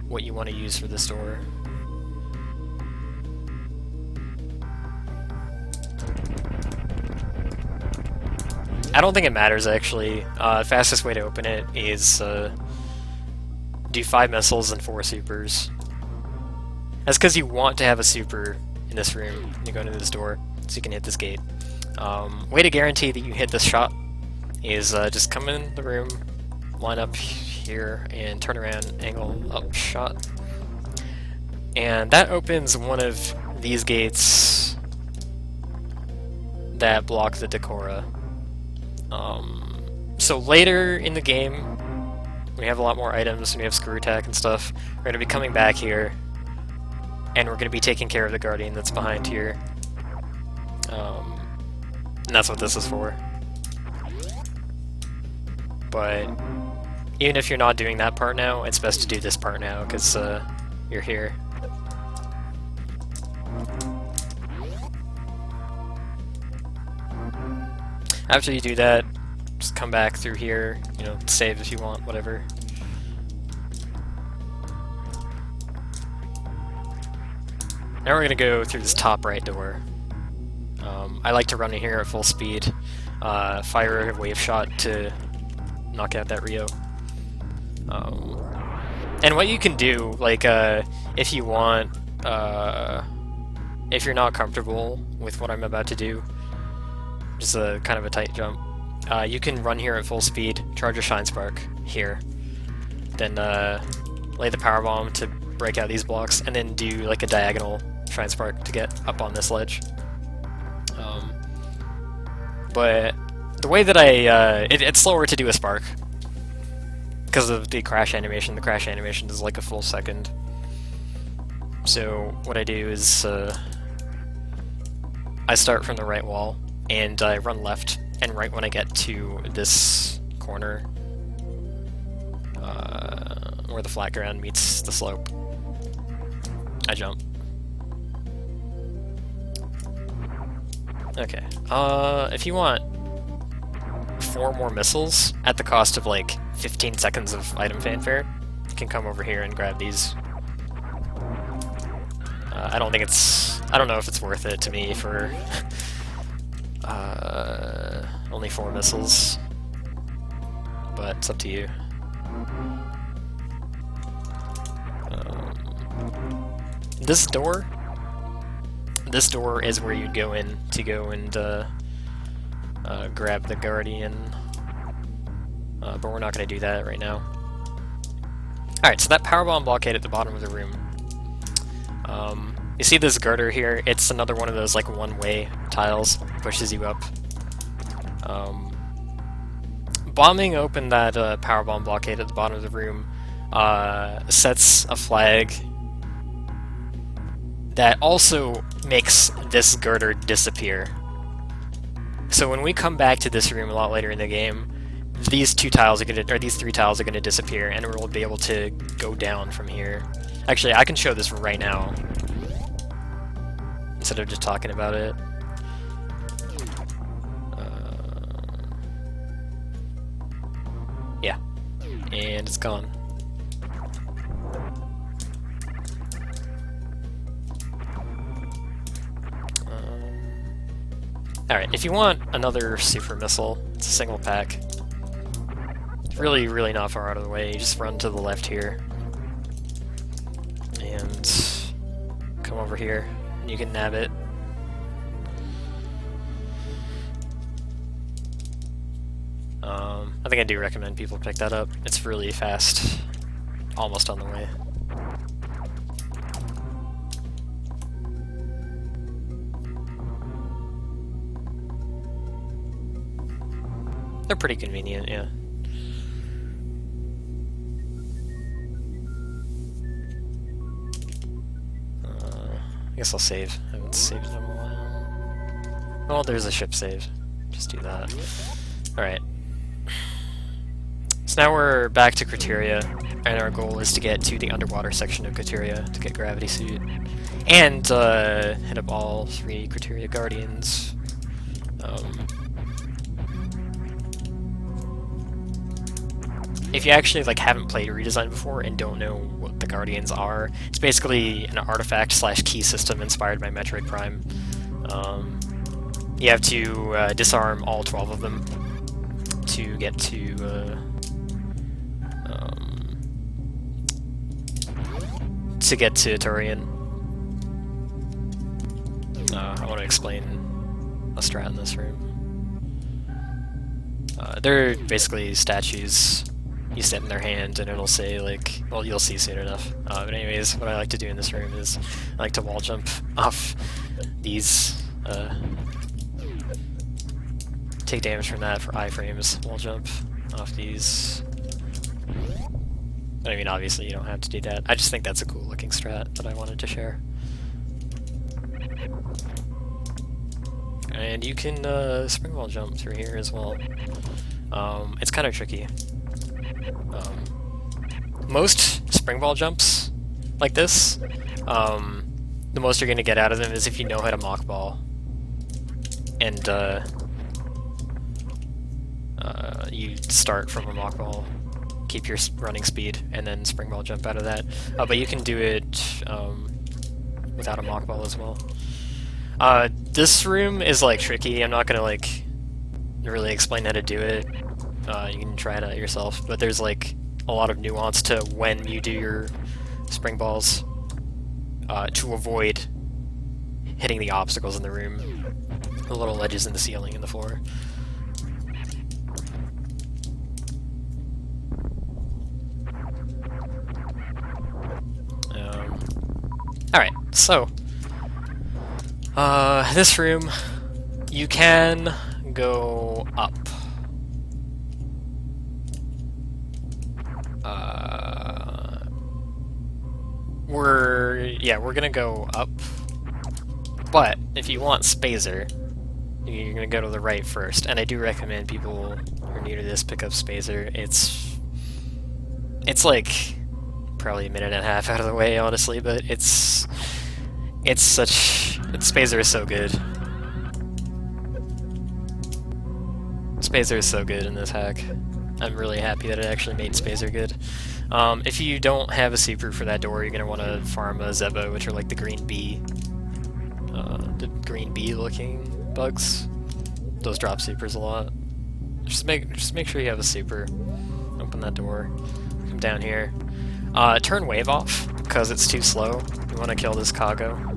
Speaker 1: what you want to use for this door. I don't think it matters actually. Fastest way to open it is do 5 missiles and 4 supers. That's because you want to have a super in this room when you go into this door, so you can hit this gate. Way to guarantee that you hit this shot is just come in the room, line up here, and turn around, angle up shot. And that opens one of these gates that block the Decora. So later in the game, when we have a lot more items, when we have screw attack and stuff, we're going to be coming back here, and we're going to be taking care of the Guardian that's behind here. And that's what this is for. But even if you're not doing that part now, it's best to do this part now, because you're here. After you do that, just come back through here, you know, save if you want, whatever. Now we're gonna go through this top right door. I like to run in here at full speed, fire a wave shot to knock out that Rio. And what you can do, like, if you want, if you're not comfortable with what I'm about to do, just a kind of a tight jump, you can run here at full speed, charge a Shine Spark here, then lay the Power Bomb to break out these blocks, and then do like a diagonal Shine Spark to get up on this ledge. But the way that it's slower to do a spark because of the crash animation. The crash animation is like a full second. So what I do is I start from the right wall and I run left, and right when I get to this corner where the flat ground meets the slope, I jump. Okay, if you want 4 more missiles at the cost of like 15 seconds of item fanfare, you can come over here and grab these. I don't know if it's worth it to me for only 4 missiles, but it's up to you. This door is where you'd go in to go and grab the Guardian, but we're not going to do that right now. Alright, so that power bomb blockade at the bottom of the room. You see this girder here? It's another one of those like one-way tiles, pushes you up. Bombing open that power bomb blockade at the bottom of the room sets a flag that also makes this girder disappear. So when we come back to this room a lot later in the game, these 3 tiles are gonna disappear, and we'll be able to go down from here. Actually, I can show this right now instead of just talking about it. Yeah, and it's gone. Alright, if you want another super missile, it's a single pack. It's really, really not far out of the way. You just run to the left here. And come over here. And you can nab it. I think I do recommend people pick that up. It's really fast. Almost on the way. They're pretty convenient, yeah. I guess I'll save. I haven't saved in a while. Oh, there's a ship save. Just do that. Alright. So now we're back to Criteria, and our goal is to get to the underwater section of Criteria to get Gravity Suit. And hit up all 3 Criteria Guardians. If you actually haven't played Redesign before and don't know what the Guardians are, it's basically an artifact / key system inspired by Metroid Prime. You have to disarm all 12 of them to get to Turian. I want to explain a strat in this room. They're basically statues. You set in their hand and it'll say, well, you'll see soon enough. But anyways, what I like to do in this room is I like to wall jump off these, take damage from that for iframes, wall jump off these. I mean, obviously you don't have to do that. I just think that's a cool looking strat that I wanted to share. And you can spring wall jump through here as well. It's kind of tricky. Most spring ball jumps like this, the most you're going to get out of them is if you know how to mock ball. And you start from a mock ball, keep your running speed, and then spring ball jump out of that. But you can do it without a mock ball as well. This room is tricky. I'm not going to really explain how to do it. You can try it out yourself, but there's a lot of nuance to when you do your spring balls to avoid hitting the obstacles in the room, the little ledges in the ceiling and the floor. Alright, so this room, you can go up. We're gonna go up, but if you want Spazer, you're gonna go to the right first, and I do recommend people who are new to this pick up Spazer. It's probably a minute and a half out of the way, honestly, but Spazer is so good. Spazer is so good in this hack. I'm really happy that it actually made Spazer good. If you don't have a super for that door, you're going to want to farm a Zebo, which are the green bee, looking bugs. Those drop supers a lot. Just make sure you have a super. Open that door. Come down here. Turn wave off, because it's too slow. You want to kill this Kago.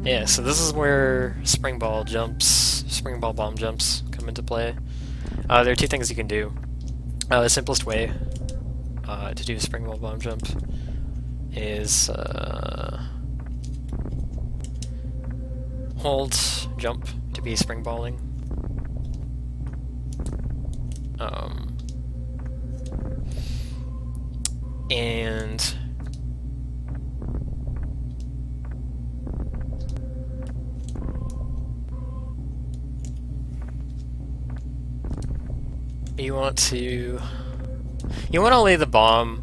Speaker 1: Yeah, so this is where spring ball bomb jumps come into play. There are 2 things you can do. The simplest way to do a spring ball bomb jump is hold jump to be spring balling. And you want to lay the bomb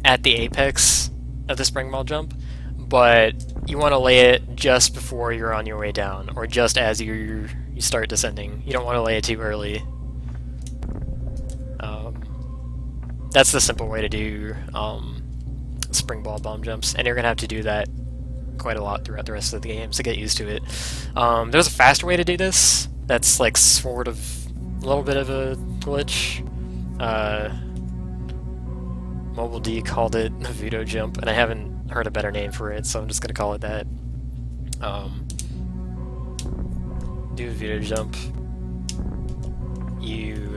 Speaker 1: at the apex of the spring ball jump, but you want to lay it just before you're on your way down, or just as you start descending. You don't want to lay it too early. that's the simple way to do spring ball bomb jumps, and you're gonna have to do that quite a lot throughout the rest of the game, so get used to it. There's a faster way to do this. That's like sort of a little bit of a glitch. Mobile D called it a Voodoo jump, and I haven't heard a better name for it, so I'm just gonna call it that. Do a Voodoo jump. You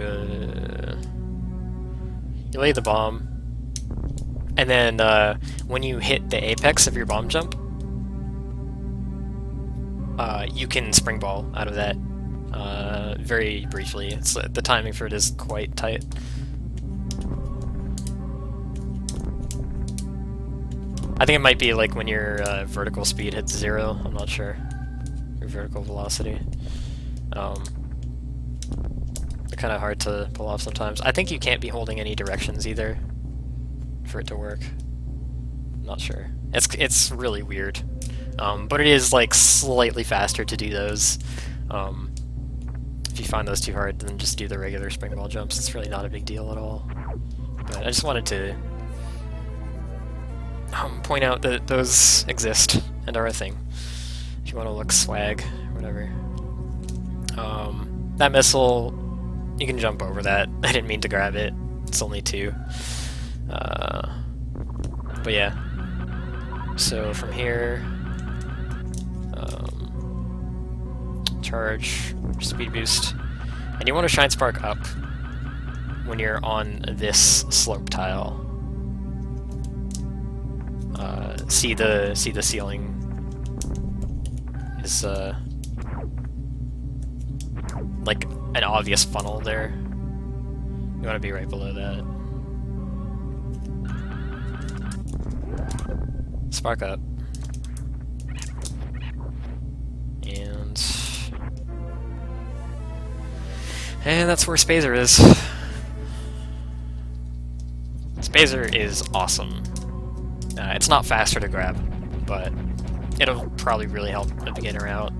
Speaker 1: lay the bomb, and then when you hit the apex of your bomb jump, you can spring ball out of that very briefly. It's the timing for it is quite tight. I think it might be like when your vertical speed hits 0. I'm not sure. Your vertical velocity. They're kind of hard to pull off sometimes. I think you can't be holding any directions either for it to work. Not sure. It's really weird. But it is like slightly faster to do those. If you find those too hard, then just do the regular spring ball jumps. It's really not a big deal at all. But I just wanted to point out that those exist and are a thing. If you want to look swag or whatever. That missile, you can jump over that. I didn't mean to grab it. It's only 2. But yeah. So from here, charge, speed boost, and you want to shine spark up when you're on this slope tile. See the ceiling is like an obvious funnel there. You want to be right below that. Spark up. And that's where Spazer is. Spazer is awesome. It's not faster to grab, but it'll probably really help a beginner out.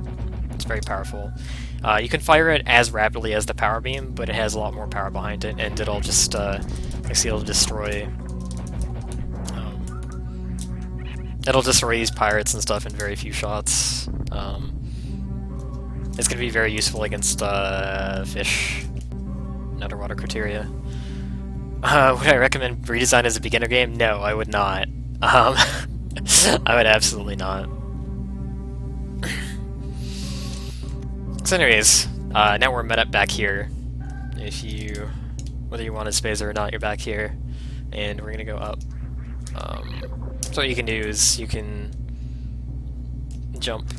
Speaker 1: It's very powerful. You can fire it as rapidly as the power beam, but it has a lot more power behind it, and it'll just, it'll destroy these pirates and stuff in very few shots. It's going to be very useful against fish and underwater criteria. Would I recommend Redesign as a beginner game? No, I would not. I would absolutely not. So anyways, now we're met up back here. Whether you wanted Spazer or not, you're back here. And we're going to go up. So what you can do is you can jump.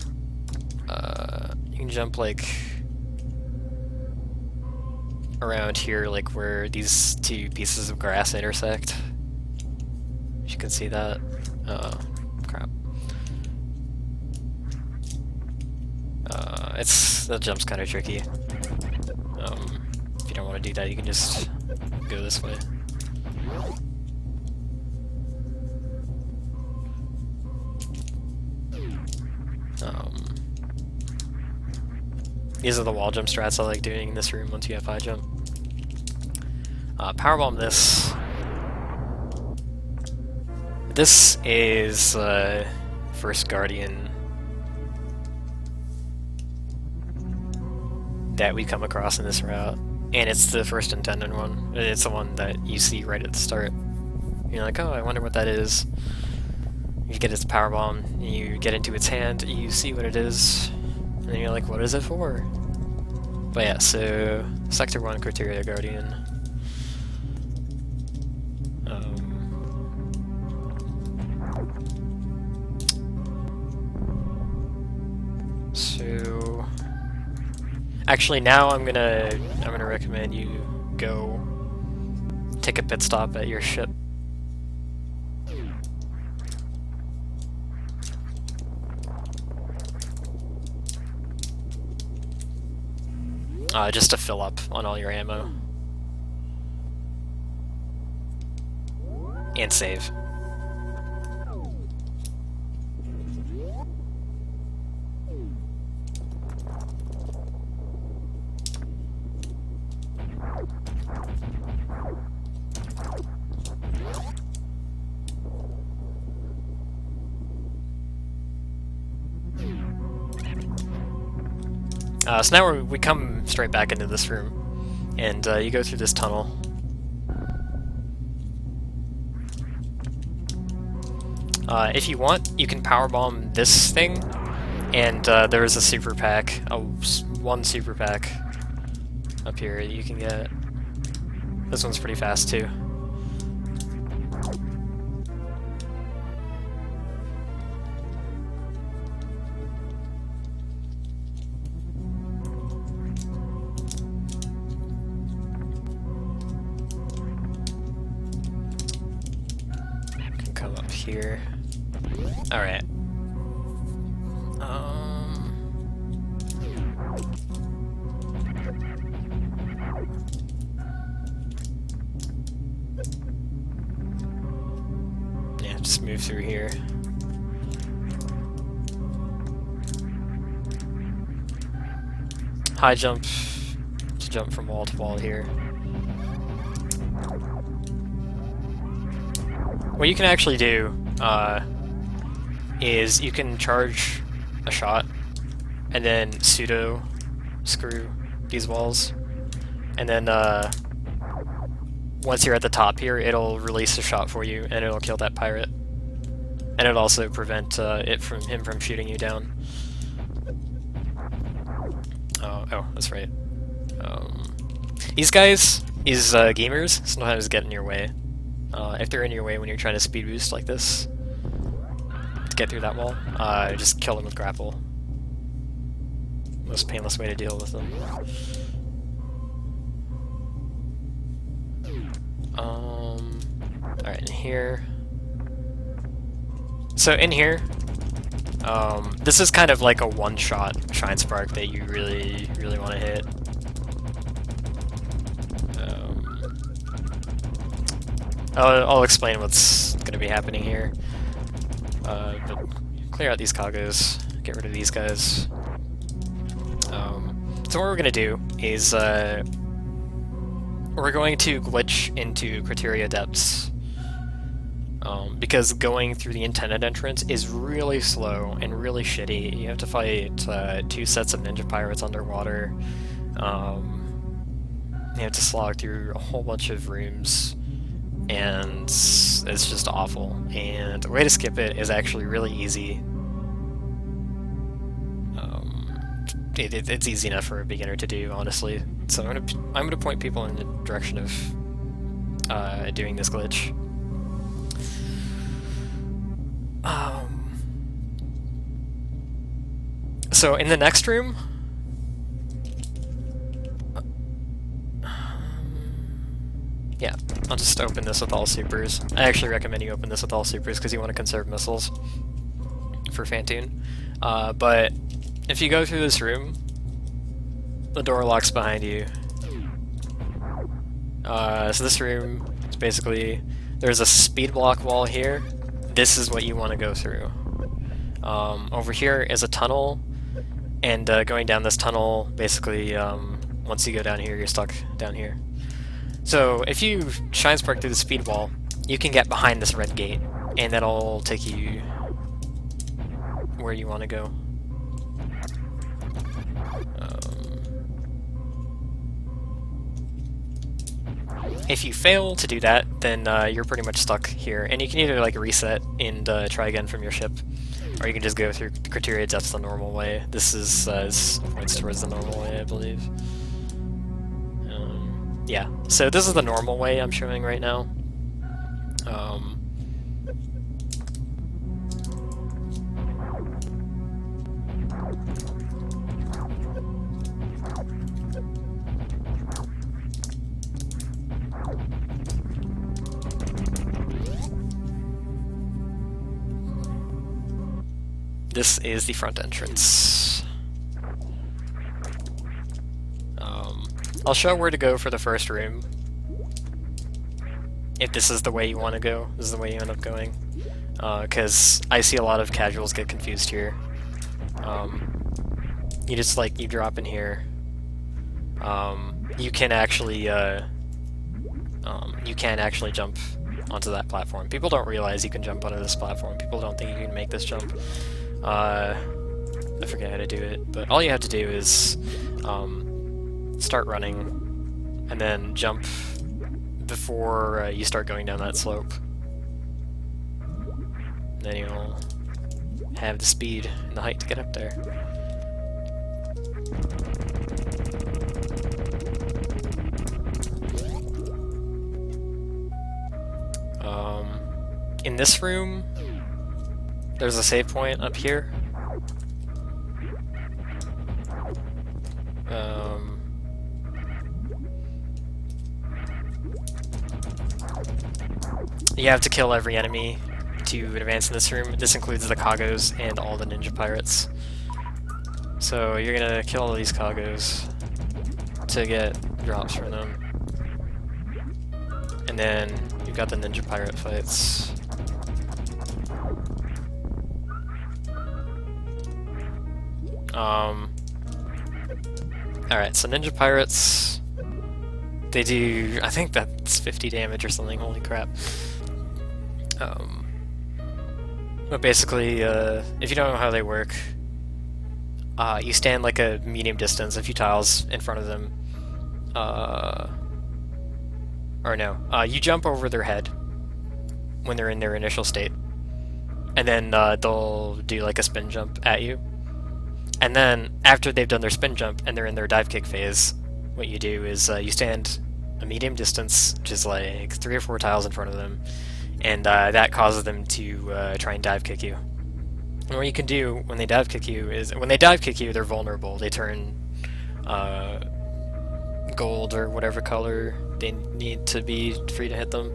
Speaker 1: You can jump like around here, like where these 2 pieces of grass intersect. If you can see that. Oh, crap. The jump's kind of tricky. If you don't want to do that, you can just go this way. These are the wall jump strats I like doing in this room once you have high jump. Powerbomb this. This is first Guardian that we come across in this route, and it's the first intended one. It's the one that you see right at the start. You're like, oh, I wonder what that is. You get its powerbomb, you get into its hand, you see what it is, and then you're like, what is it for? But yeah, so Sector 1 Criteria Guardian. So actually now I'm gonna recommend you go take a pit stop at your ship. Just to fill up on all your ammo. And save. So now we come straight back into this room, and you go through this tunnel. If you want, you can powerbomb this thing, and there is a super pack, one super pack up here that you can get. This one's pretty fast too. Can come up here. Alright. Yeah, just move through here. High jump to jump from wall to wall here. What you can actually do is you can charge a shot and then pseudo screw these walls, and then once you're at the top here, it'll release a shot for you and it'll kill that pirate, and it'll also prevent him from shooting you down. Oh, that's right. These guys, gamers, sometimes get in your way. If they're in your way when you're trying to speed boost like this, to get through that wall, just kill them with grapple. Most painless way to deal with them. Alright, in here. So in here, this is kind of like a one-shot Shine Spark that you really, really want to hit. I'll explain what's going to be happening here. But clear out these cargoes, get rid of these guys. So what we're going to do is we're going to glitch into Criteria Depths. Because going through the intended entrance is really slow and really shitty. You have to fight 2 sets of ninja pirates underwater. You have to slog through a whole bunch of rooms, and it's just awful. And the way to skip it is actually really easy. It's easy enough for a beginner to do, honestly. So I'm gonna point people in the direction of doing this glitch. So in the next room, yeah, I'll just open this with all supers. I actually recommend you open this with all supers because you want to conserve missiles for Fantoon. But if you go through this room, the door locks behind you. So this room is basically, there's a speed block wall here. This is what you want to go through. Over here is a tunnel, and going down this tunnel, basically, once you go down here, you're stuck down here. So if you Shine Spark through the speed wall, you can get behind this red gate, and that'll take you where you want to go. If you fail to do that, then you're pretty much stuck here, and you can either like reset and try again from your ship, or you can just go through Criteria Depths the normal way. This is points towards the normal way, I believe. Yeah, so this is the normal way I'm showing right now. This is the front entrance. I'll show where to go for the first room. If this is the way you want to go, this is the way you end up going. Because I see a lot of casuals get confused here. You just you drop in here. You can actually jump onto that platform. People don't realize you can jump onto this platform. People don't think you can make this jump. I forget how to do it, but all you have to do is start running, and then jump before you start going down that slope. Then you'll have the speed and the height to get up there. In this room, there's a save point up here. You have to kill every enemy to advance in this room. This includes the Kagos and all the ninja pirates. So you're gonna kill all these Kagos to get drops from them. And then you've got the ninja pirate fights. Alright, so ninja pirates, they do, I think that's 50 damage or something, holy crap. But basically, if you don't know how they work, you stand like a medium distance, a few tiles in front of them, or no, you jump over their head when they're in their initial state, and then they'll do like a spin jump at you. And then, after they've done their spin jump and they're in their dive kick phase, what you do is you stand a medium distance, which is like 3 or 4 tiles in front of them, and that causes them to try and dive kick you. And what you can do when they dive kick you is, when they dive kick you, they're vulnerable. They turn gold or whatever color they need to be free to hit them.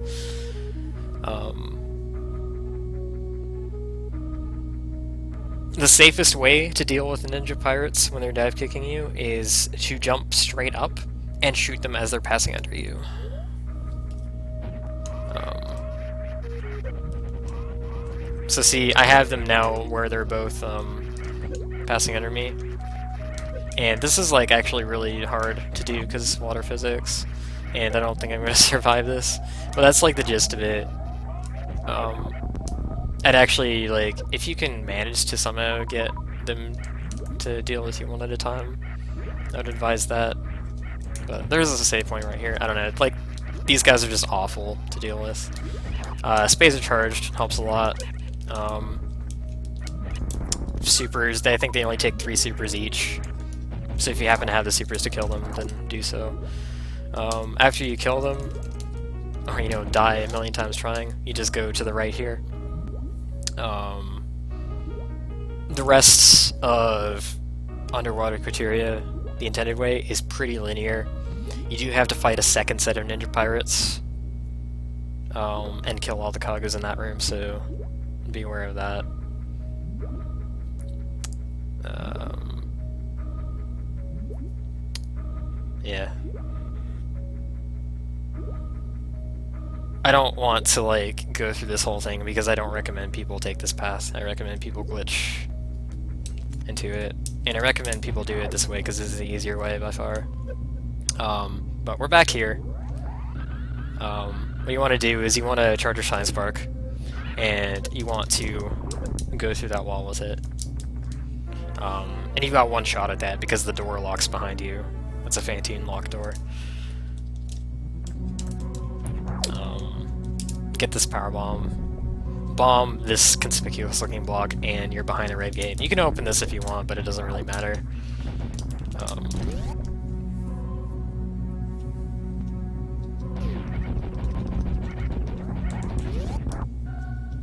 Speaker 1: The safest way to deal with the ninja pirates when they're dive kicking you is to jump straight up and shoot them as they're passing under you. So see, I have them now where they're both passing under me, and this is like actually really hard to do because water physics, and I don't think I'm going to survive this, but that's like the gist of it. I'd actually, like, if you can manage to somehow get them to deal with you one at a time, I would advise that. But there's a save point right here. I don't know, like, these guys are just awful to deal with. Spacer charged helps a lot. Supers, I think they only take 3 supers each. So if you happen to have the supers to kill them, then do so. After you kill them, or, you know, die a million times trying, you just go to the right here. The rest of Underwater Criteria, the intended way, is pretty linear. You do have to fight a second set of ninja pirates, and kill all the Kagos in that room, so be aware of that. Yeah. I don't want to, like, go through this whole thing because I don't recommend people take this path. I recommend people glitch into it. And I recommend people do it this way because this is the easier way by far. But we're back here. What you want to do is you want to charge your Shine Spark, and you want to go through that wall with it. And you've got one shot at that because the door locks behind you. It's a Fantine lock door. Get this power bomb. Bomb this conspicuous looking block, and you're behind the red gate. You can open this if you want, but it doesn't really matter.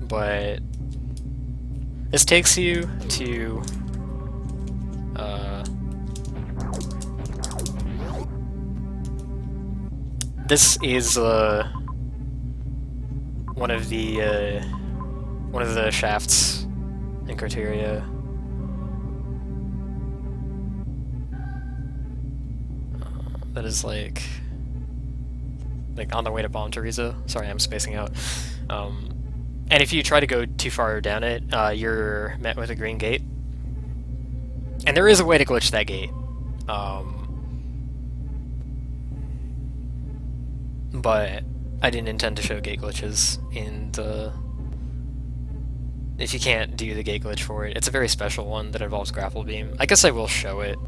Speaker 1: But this takes you to this is one of the shafts in Criteria. That is like on the way to bomb Torizo. Sorry, I'm spacing out. And if you try to go too far down it, you're met with a green gate. And there is a way to glitch that gate. But I didn't intend to show gate glitches in the... If you can't do the gate glitch for it, it's a very special one that involves grapple beam. I guess I will show it,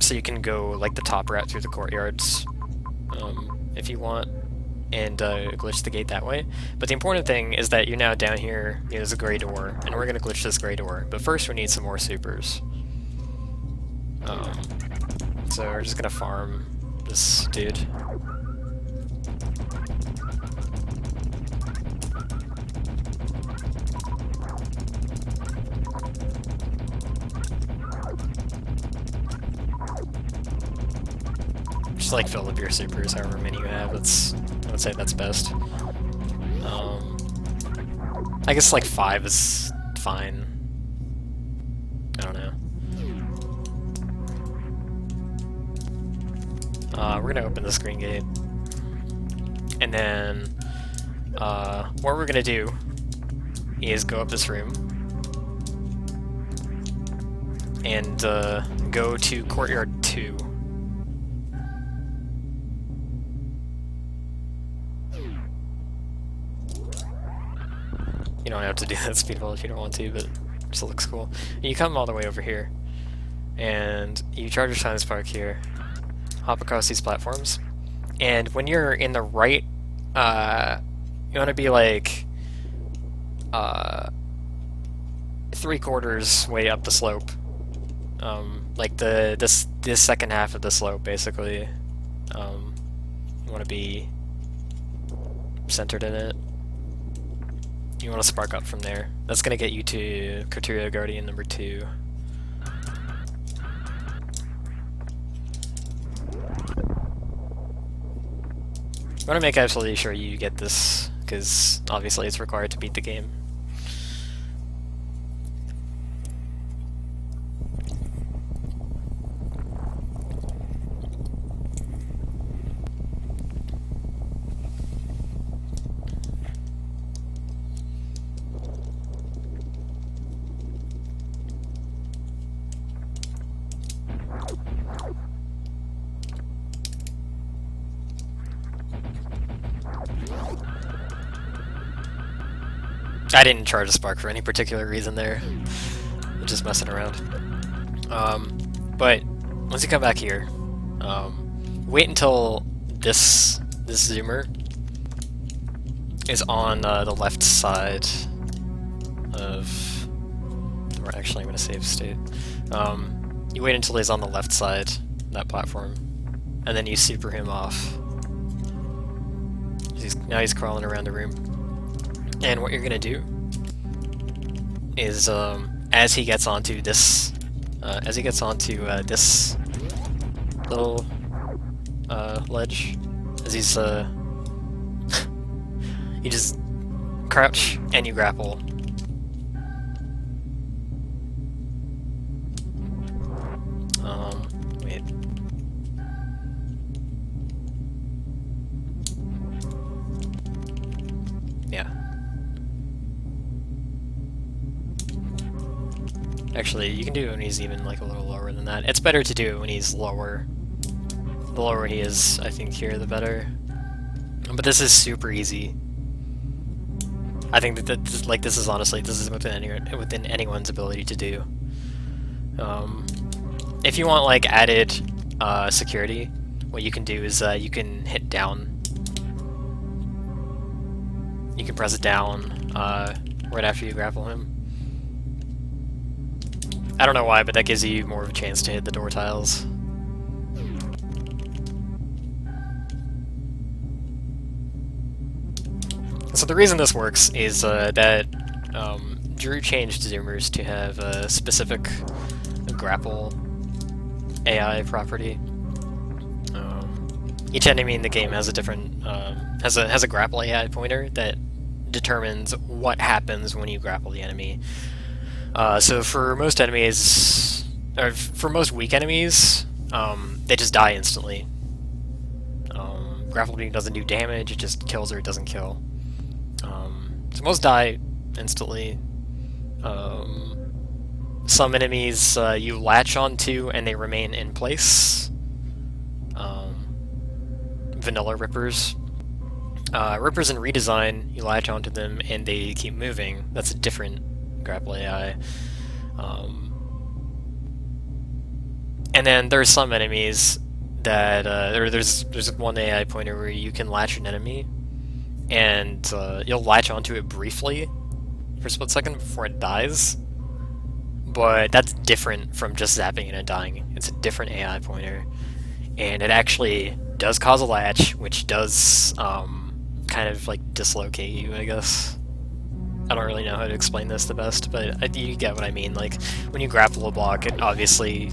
Speaker 1: So you can go like the top route through the courtyards if you want, and glitch the gate that way. But the important thing is that you're now down here, there's a gray door, and we're going to glitch this gray door. But first we need some more supers. So we're just going to farm this dude. Just like fill up your supers, however many you have. I would say that's best. I guess like 5 is fine. I don't know. We're gonna open this green gate, and then what we're gonna do is go up this room and go to courtyard 2. You don't have to do that speedball if you don't want to, but it still looks cool. And you come all the way over here, and you charge your Shine Spark here, hop across these platforms, and when you're in the right, you want to be like 3/4 way up the slope, like this second half of the slope, basically. You want to be centered in it. You want to spark up from there. That's going to get you to Criteria Guardian number 2. I want to make absolutely sure you get this, because obviously it's required to beat the game. I didn't charge a spark for any particular reason there. I'm just messing around. But once you come back here, wait until this zoomer is on the left side of. Or actually, I'm going to save state. You wait until he's on the left side of that platform, and then you super him off. Now he's crawling around the room. And what you're gonna do is, as he gets onto this, this little ledge, as he's you just crouch and you grapple. Wait. Yeah. Actually, you can do it when he's even like a little lower than that. It's better to do it when he's lower. The lower he is, I think, here, the better. But this is super easy. I think that this is honestly, this is within anyone's ability to do. If you want like added security, what you can do is you can hit down. You can press it down right after you grapple him. I don't know why, but that gives you more of a chance to hit the door tiles. So the reason this works is that Drew changed zoomers to have a specific grapple AI property. Each enemy in the game has a different has a grapple AI pointer that determines what happens when you grapple the enemy. So for most enemies, or for most weak enemies, they just die instantly. Grapple beam doesn't do damage; it just kills or it doesn't kill. So most die instantly. Some enemies you latch onto and they remain in place. Vanilla Rippers. Rippers in Redesign, you latch onto them and they keep moving. That's a different grapple AI. And And then there's some enemies that there's one AI pointer where you can latch an enemy, and you'll latch onto it briefly for a split second before it dies. But that's different from just zapping it and dying. It's a different AI pointer, and it actually does cause a latch, which does kind of like dislocate you, I guess. I don't really know how to explain this the best, but you get what I mean. Like, when you grapple a block, it obviously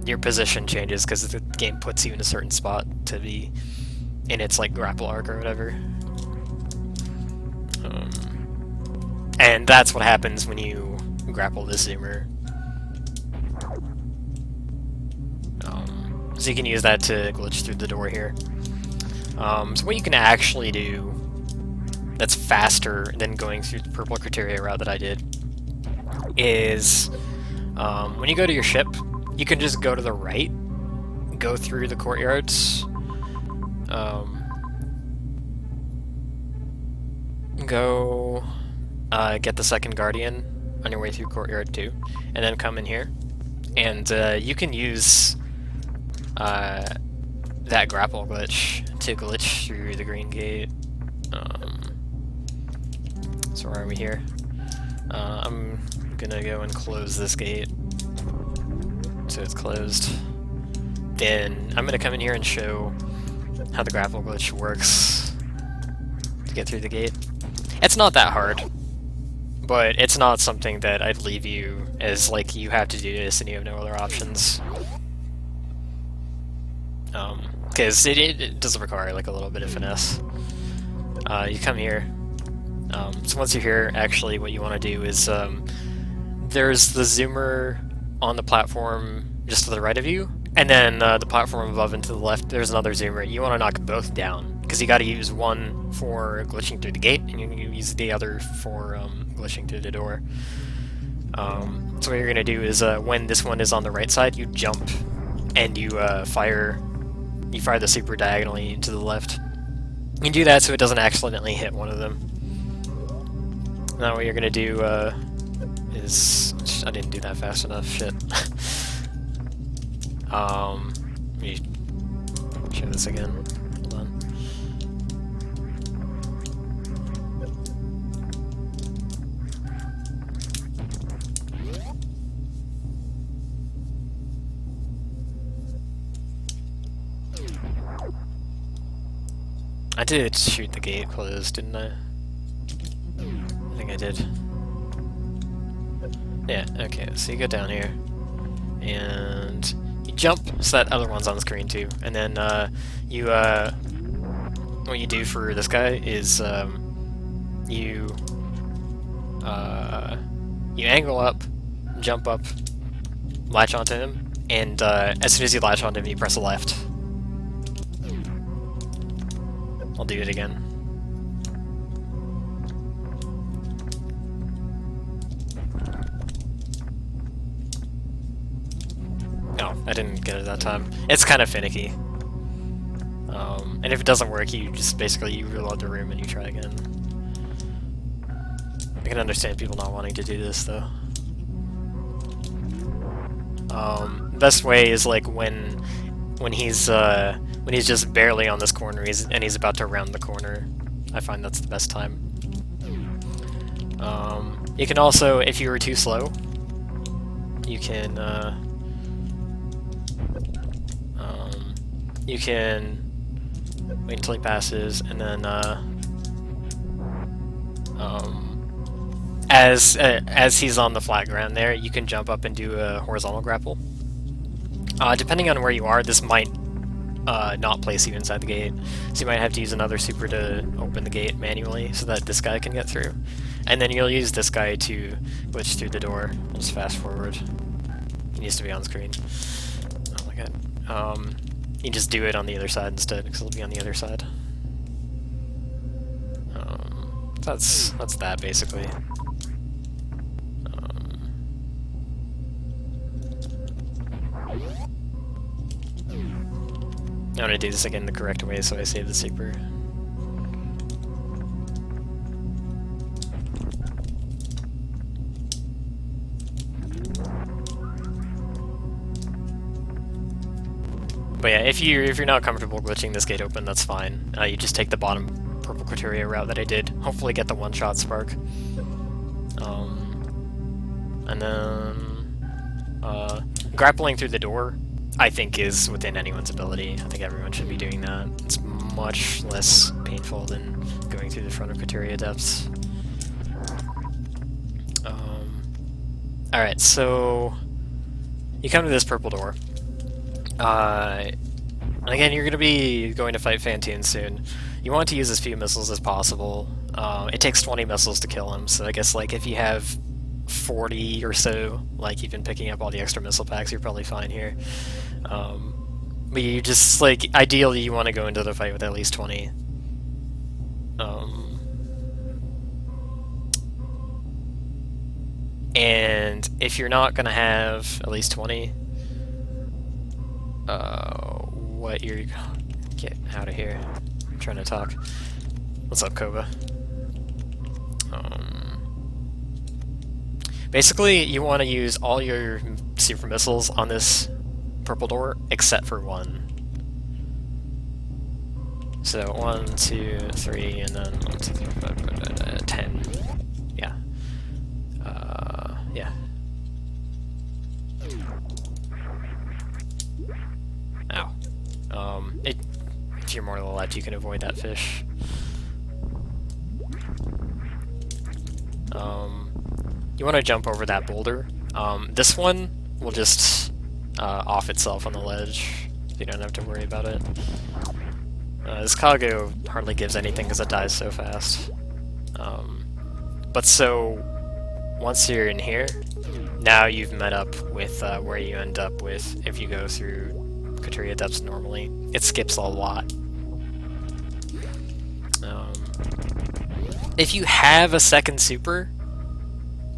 Speaker 1: your position changes because the game puts you in a certain spot to be in its like grapple arc or whatever. And that's what happens when you grapple this zoomer. So you can use that to glitch through the door here. So what you can actually do that's faster than going through the purple criteria route that I did is when you go to your ship, you can just go to the right, go through the courtyards, go get the second guardian on your way through courtyard 2, and then come in here, and you can use that grapple glitch to glitch through the green gate. So where are we here? I'm gonna go and close this gate so it's closed. Then I'm gonna come in here and show how the grapple glitch works to get through the gate. It's not that hard, but it's not something that I'd leave you as like you have to do this and you have no other options. Because it does require like a little bit of finesse. You come here. So once you're here, actually what you want to do is there's the zoomer on the platform just to the right of you, and then the platform above and to the left there's another zoomer. You want to knock both down, because you got to use one for glitching through the gate, and you use the other for glitching through the door. So what you're going to do is when this one is on the right side, you jump and you fire the super diagonally into the left. You do that so it doesn't accidentally hit one of them. Now what you're gonna do is... I didn't do that fast enough, shit. Let me show this again. Hold on. I did shoot the gate closed, didn't I? I think I did. Yeah, okay, so you go down here, and you jump, so that other one's on the screen too, and then what you do for this guy is you angle up, jump up, latch onto him, and as soon as you latch onto him, you press left. I'll do it again. No, I didn't get it that time. It's kind of finicky. And if it doesn't work, you just basically you reload the room and you try again. I can understand people not wanting to do this though. Best way is like when he's just barely on this corner and he's about to round the corner. I find that's the best time. You can also, if you were too slow, you can wait until he passes, and then as he's on the flat ground there, you can jump up and do a horizontal grapple. Depending on where you are, this might not place you inside the gate, so you might have to use another super to open the gate manually so that this guy can get through. And then you'll use this guy to glitch through the door. I'll just fast forward. He needs to be on screen. Oh my god. You just do it on the other side instead, because it'll be on the other side. That's that basically. I'm gonna do this again the correct way, so I save the super. But yeah, if you're not comfortable glitching this gate open, that's fine. You just take the bottom purple criteria route that I did. Hopefully get the one-shot spark. And then grappling through the door, I think, is within anyone's ability. I think everyone should be doing that. It's much less painful than going through the front of criteria depths. Alright, so you come to this purple door. And again, you're going to be going to fight Fantoon soon. You want to use as few missiles as possible. It takes 20 missiles to kill him, so I guess like if you have 40 or so, like you've been picking up all the extra missile packs, you're probably fine here. But you just, like, ideally you want to go into the fight with at least 20. And if you're not going to have at least 20, what you're... Get out of here. I'm trying to talk. What's up, Koba? Basically, you want to use all your super missiles on this purple door, except for one. So 1, 2, 3, and then 1, 2, 3, 4, 5, 10. Yeah. Yeah. Ow. If you're more to the left, you can avoid that fish. You want to jump over that boulder. This one will just off itself on the ledge. You don't have to worry about it. This Kago hardly gives anything because it dies so fast. But so, once you're in here, now you've met up with where you end up with if you go through criteria depths normally. It skips a lot. If you have a second super,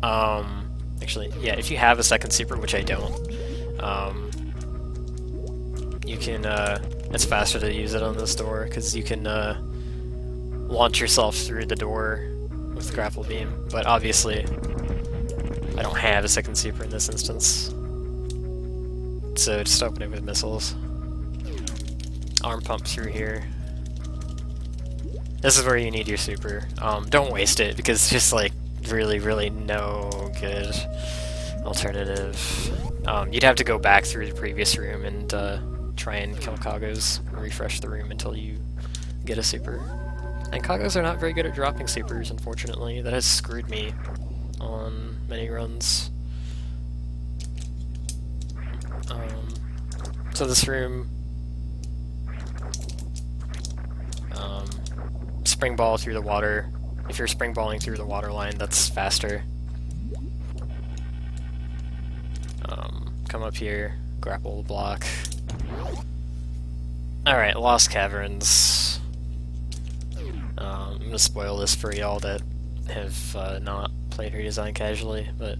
Speaker 1: actually, yeah, if you have a second super, which I don't, you can, it's faster to use it on this door, because you can, launch yourself through the door with grapple beam, but obviously, I don't have a second super in this instance, so just open it with missiles. Arm pump through here. This is where you need your super. Don't waste it, because it's just, like, really, really no good alternative. You'd have to go back through the previous room and try and kill Kagos, and refresh the room until you get a super. And Kagos are not very good at dropping supers, unfortunately. That has screwed me on many runs. So this room... spring ball through the water. If you're spring balling through the water line, that's faster. Come up here, grapple block. Alright, Lost Caverns. I'm gonna spoil this for y'all that have not played Redesign casually, but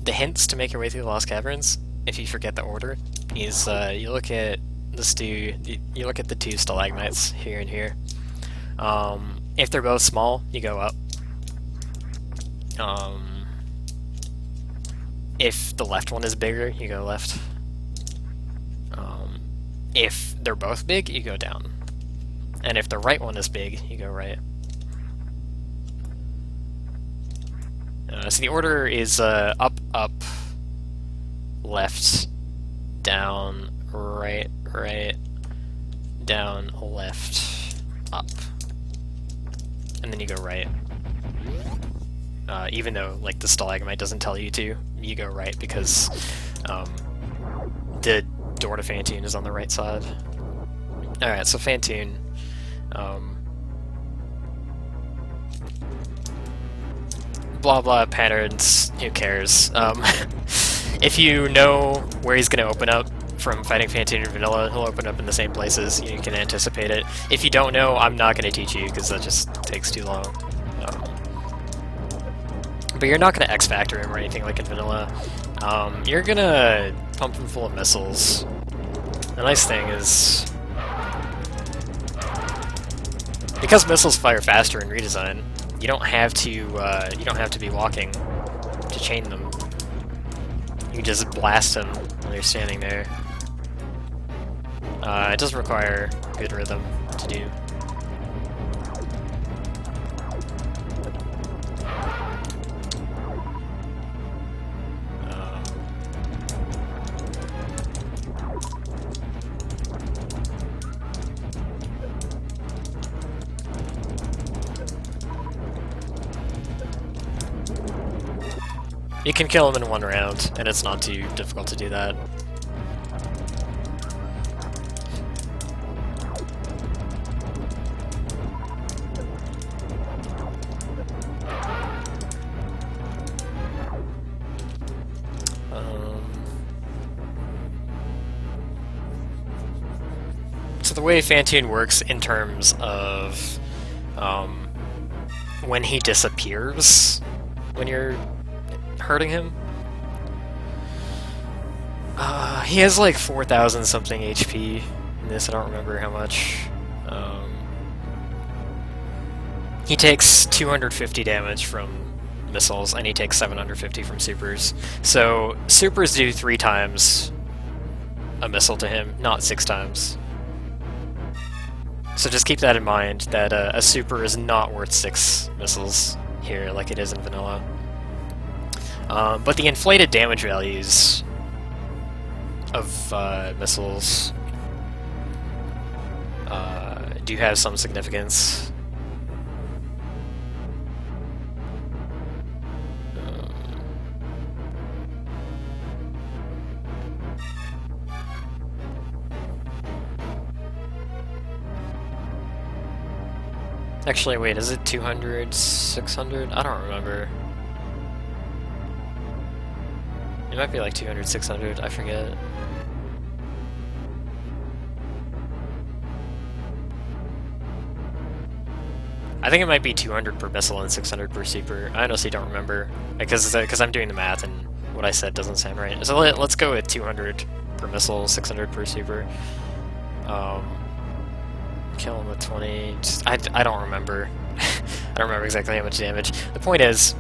Speaker 1: the hints to make your way through the Lost Caverns, if you forget the order, is you look at you look at the two stalagmites here and here. If they're both small, you go up. If the left one is bigger, you go left. If they're both big, you go down. And if the right one is big, you go right. So the order is up, up, left, down, right, right, down, left, up. And then you go right. Even though, like, the stalagmite doesn't tell you to, you go right because the door to Fantoon is on the right side. Alright, so Fantoon. Blah blah patterns, who cares? If you know where he's going to open up from fighting Fantoon in vanilla, he'll open up in the same places, you can anticipate it. If you don't know, I'm not going to teach you because that just takes too long. But you're not going to X-Factor him or anything like in vanilla. You're going to pump him full of missiles. The nice thing is, because missiles fire faster in Redesign, you don't have to be walking to chain them. You can just blast them while you're standing there. It doesn't require good rhythm to do. You can kill him in one round, and it's not too difficult to do that. So the way Phantoon works in terms of when he disappears, when you're hurting him, he has like 4,000 something HP in this. I don't remember how much. He takes 250 damage from missiles, and he takes 750 from supers. So supers do 3 times a missile to him, not 6 times. So just keep that in mind, that a super is not worth 6 missiles here like it is in vanilla. But the inflated damage values of missiles do have some significance. Actually, wait, is it 200, 600? I don't remember. It might be like 200, 600, I forget. I think it might be 200 per missile and 600 per super. I honestly don't remember, because I'm doing the math and what I said doesn't sound right. So let's go with 200 per missile, 600 per super. Kill him with 20. I don't remember. I don't remember exactly how much damage. The point is,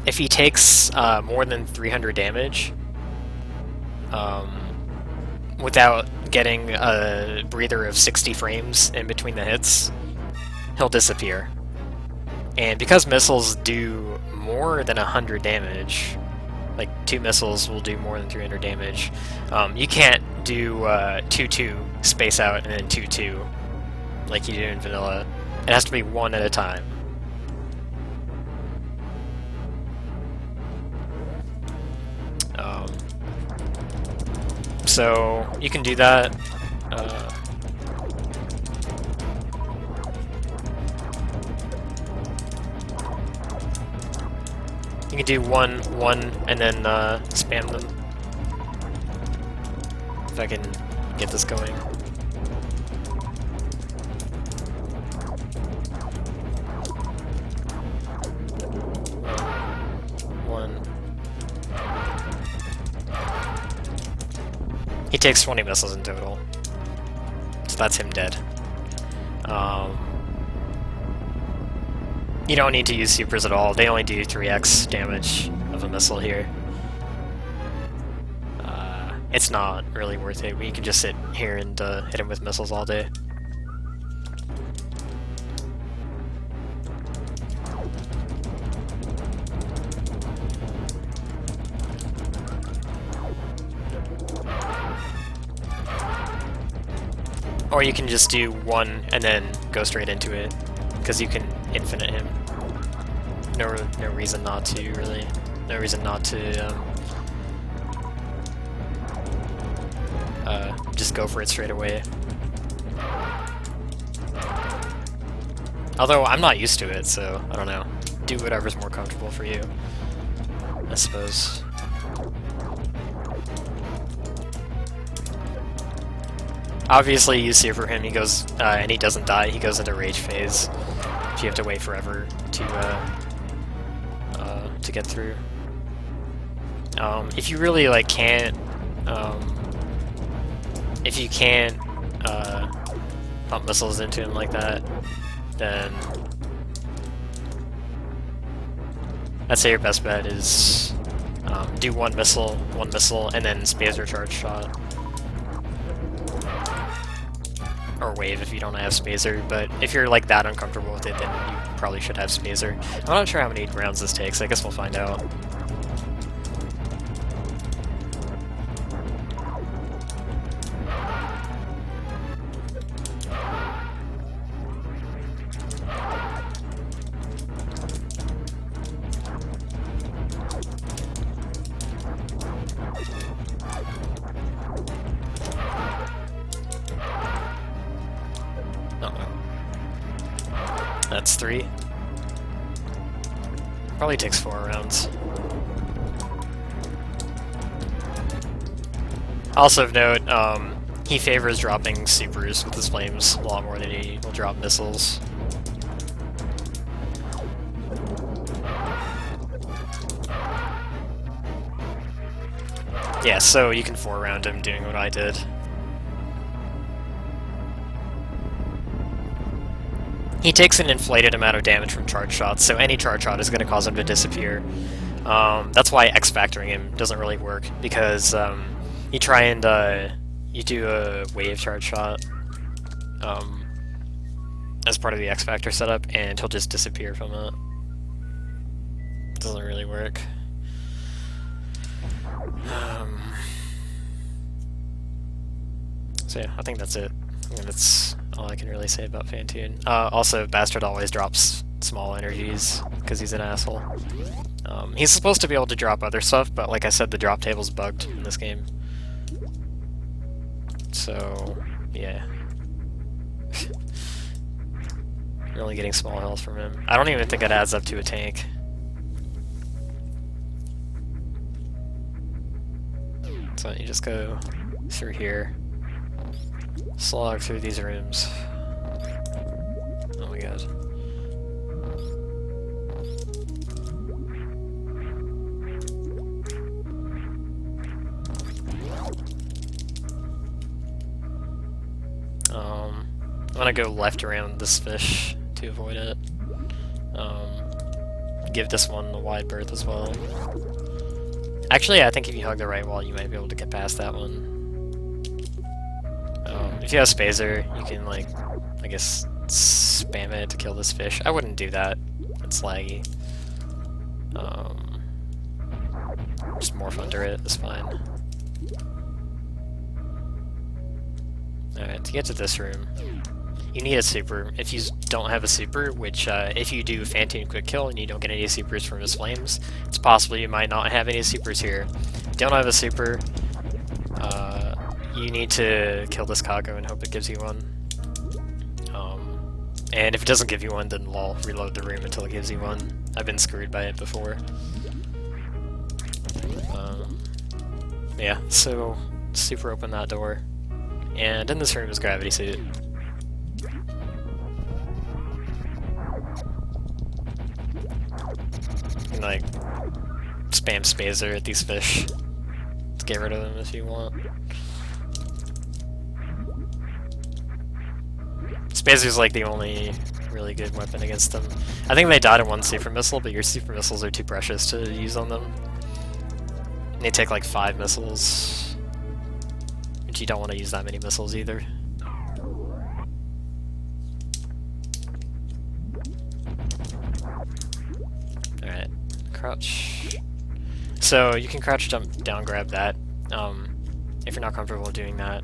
Speaker 1: if he takes more than 300 damage, without getting a breather of 60 frames in between the hits, he'll disappear. And because missiles do more than 100 damage, like 2 missiles will do more than 300 damage, you can't do 2-2 space out and then 2-2 like you do in vanilla. It has to be 1 at a time. So you can do that. You can do one, and then spam them. If I can get this going. One. He takes 20 missiles in total. So that's him dead. You don't need to use supers at all. They only do 3x damage of a missile here. It's not really worth it. We can just sit here and hit him with missiles all day. Or you can just do 1 and then go straight into it, because you can infinite him. No reason not to, really. No reason not to just go for it straight away. Although I'm not used to it, so I don't know. Do whatever's more comfortable for you, I suppose. Obviously, you super him. He goes and he doesn't die. He goes into rage phase. So you have to wait forever to get through. If you really like can't, if you can't pump missiles into him like that, then I'd say your best bet is do one missile, and then space or charge shot. or wave if you don't have Spazer, but if you're like that uncomfortable with it, then you probably should have Spazer. I'm not sure how many rounds this takes, I guess we'll find out. That's 3. Probably takes 4 rounds. Also of note, he favors dropping supers with his flames a lot more than he will drop missiles. Yeah, so you can 4-round him doing what I did. He takes an inflated amount of damage from charge shots, so any charge shot is going to cause him to disappear. That's why X-factoring him doesn't really work, because you try and you do a wave charge shot as part of the X-factor setup, and he'll just disappear from it. Doesn't really work. So yeah, I think that's it. I mean, that's all I can really say about Fantoon. Also, Bastard always drops small energies, because he's an asshole. He's supposed to be able to drop other stuff, but like I said, the drop table's bugged in this game. So, yeah. You're only getting small health from him. I don't even think it adds up to a tank. So you just go through here. Slog through these rooms. Oh my god. I'm gonna go left around this fish to avoid it. Give this one a wide berth as well. Actually, I think if you hug the right wall, you might be able to get past that one. If you have Spazer, you can, like, I guess, spam it to kill this fish. I wouldn't do that. It's laggy. Just morph under it, it's fine. Alright, to get to this room, you need a super. If you don't have a super, which if you do Fantoon quick kill and you don't get any supers from his flames, it's possible you might not have any supers here. If you don't have a super, you need to kill this Kago and hope it gives you one. And if it doesn't give you one, then lol, reload the room until it gives you one. I've been screwed by it before. Yeah, so super open that door. And in this room is Gravity Suit. You can, like, spam Spazer at these fish to get rid of them if you want. Spazer's like the only really good weapon against them. I think they died in one super missile, but your super missiles are too precious to use on them. And they take like 5 missiles, which you don't want to use that many missiles either. Alright, crouch. So you can crouch jump down grab that. If you're not comfortable doing that,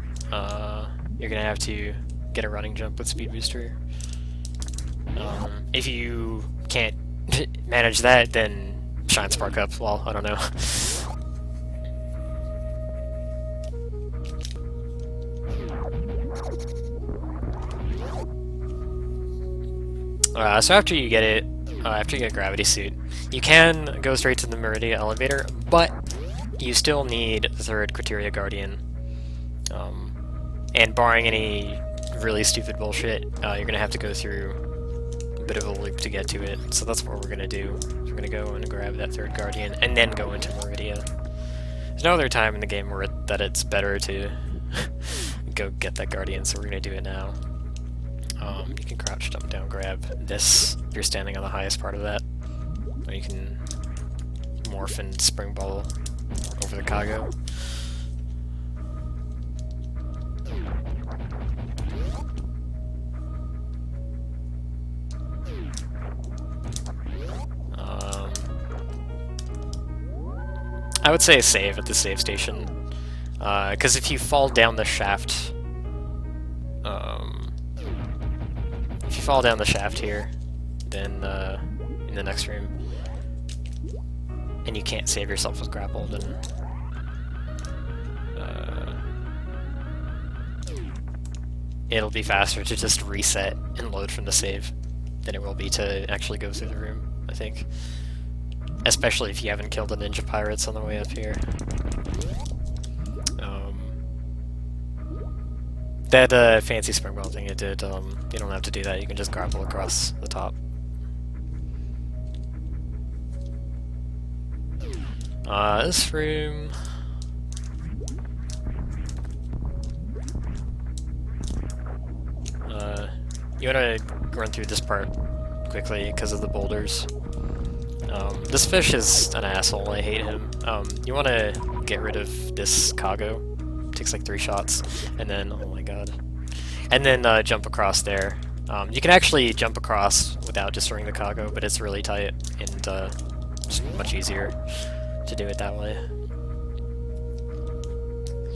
Speaker 1: you're gonna have to get a running jump with speed booster. If you can't manage that, then shine spark up. Well, I don't know. So after you get it, after you get Gravity Suit, you can go straight to the Meridia elevator, but you still need the 3rd Criteria Guardian. And barring any really stupid bullshit, you're gonna have to go through a bit of a loop to get to it. So that's what we're gonna do. We're gonna go and grab that 3rd Guardian, and then go into Meridia. There's no other time in the game where that it's better to go get that Guardian, so we're gonna do it now. You can crouch, jump down, grab this if you're standing on the highest part of that. Or you can morph and spring ball over the Kago. I would say save at the save station, because if you fall down the shaft, if you fall down the shaft here, then in the next room, and you can't save yourself with grapple, then it'll be faster to just reset and load from the save than it will be to actually go through the room, I think. Especially if you haven't killed the ninja pirates on the way up here. That fancy springboard thing it did, you don't have to do that, you can just grapple across the top. This room... you wanna run through this part quickly because of the boulders. This fish is an asshole, I hate him. You wanna get rid of this cargo. Takes like 3 shots, and then, oh my god. And then jump across there. You can actually jump across without destroying the cargo, but it's really tight, and just much easier to do it that way.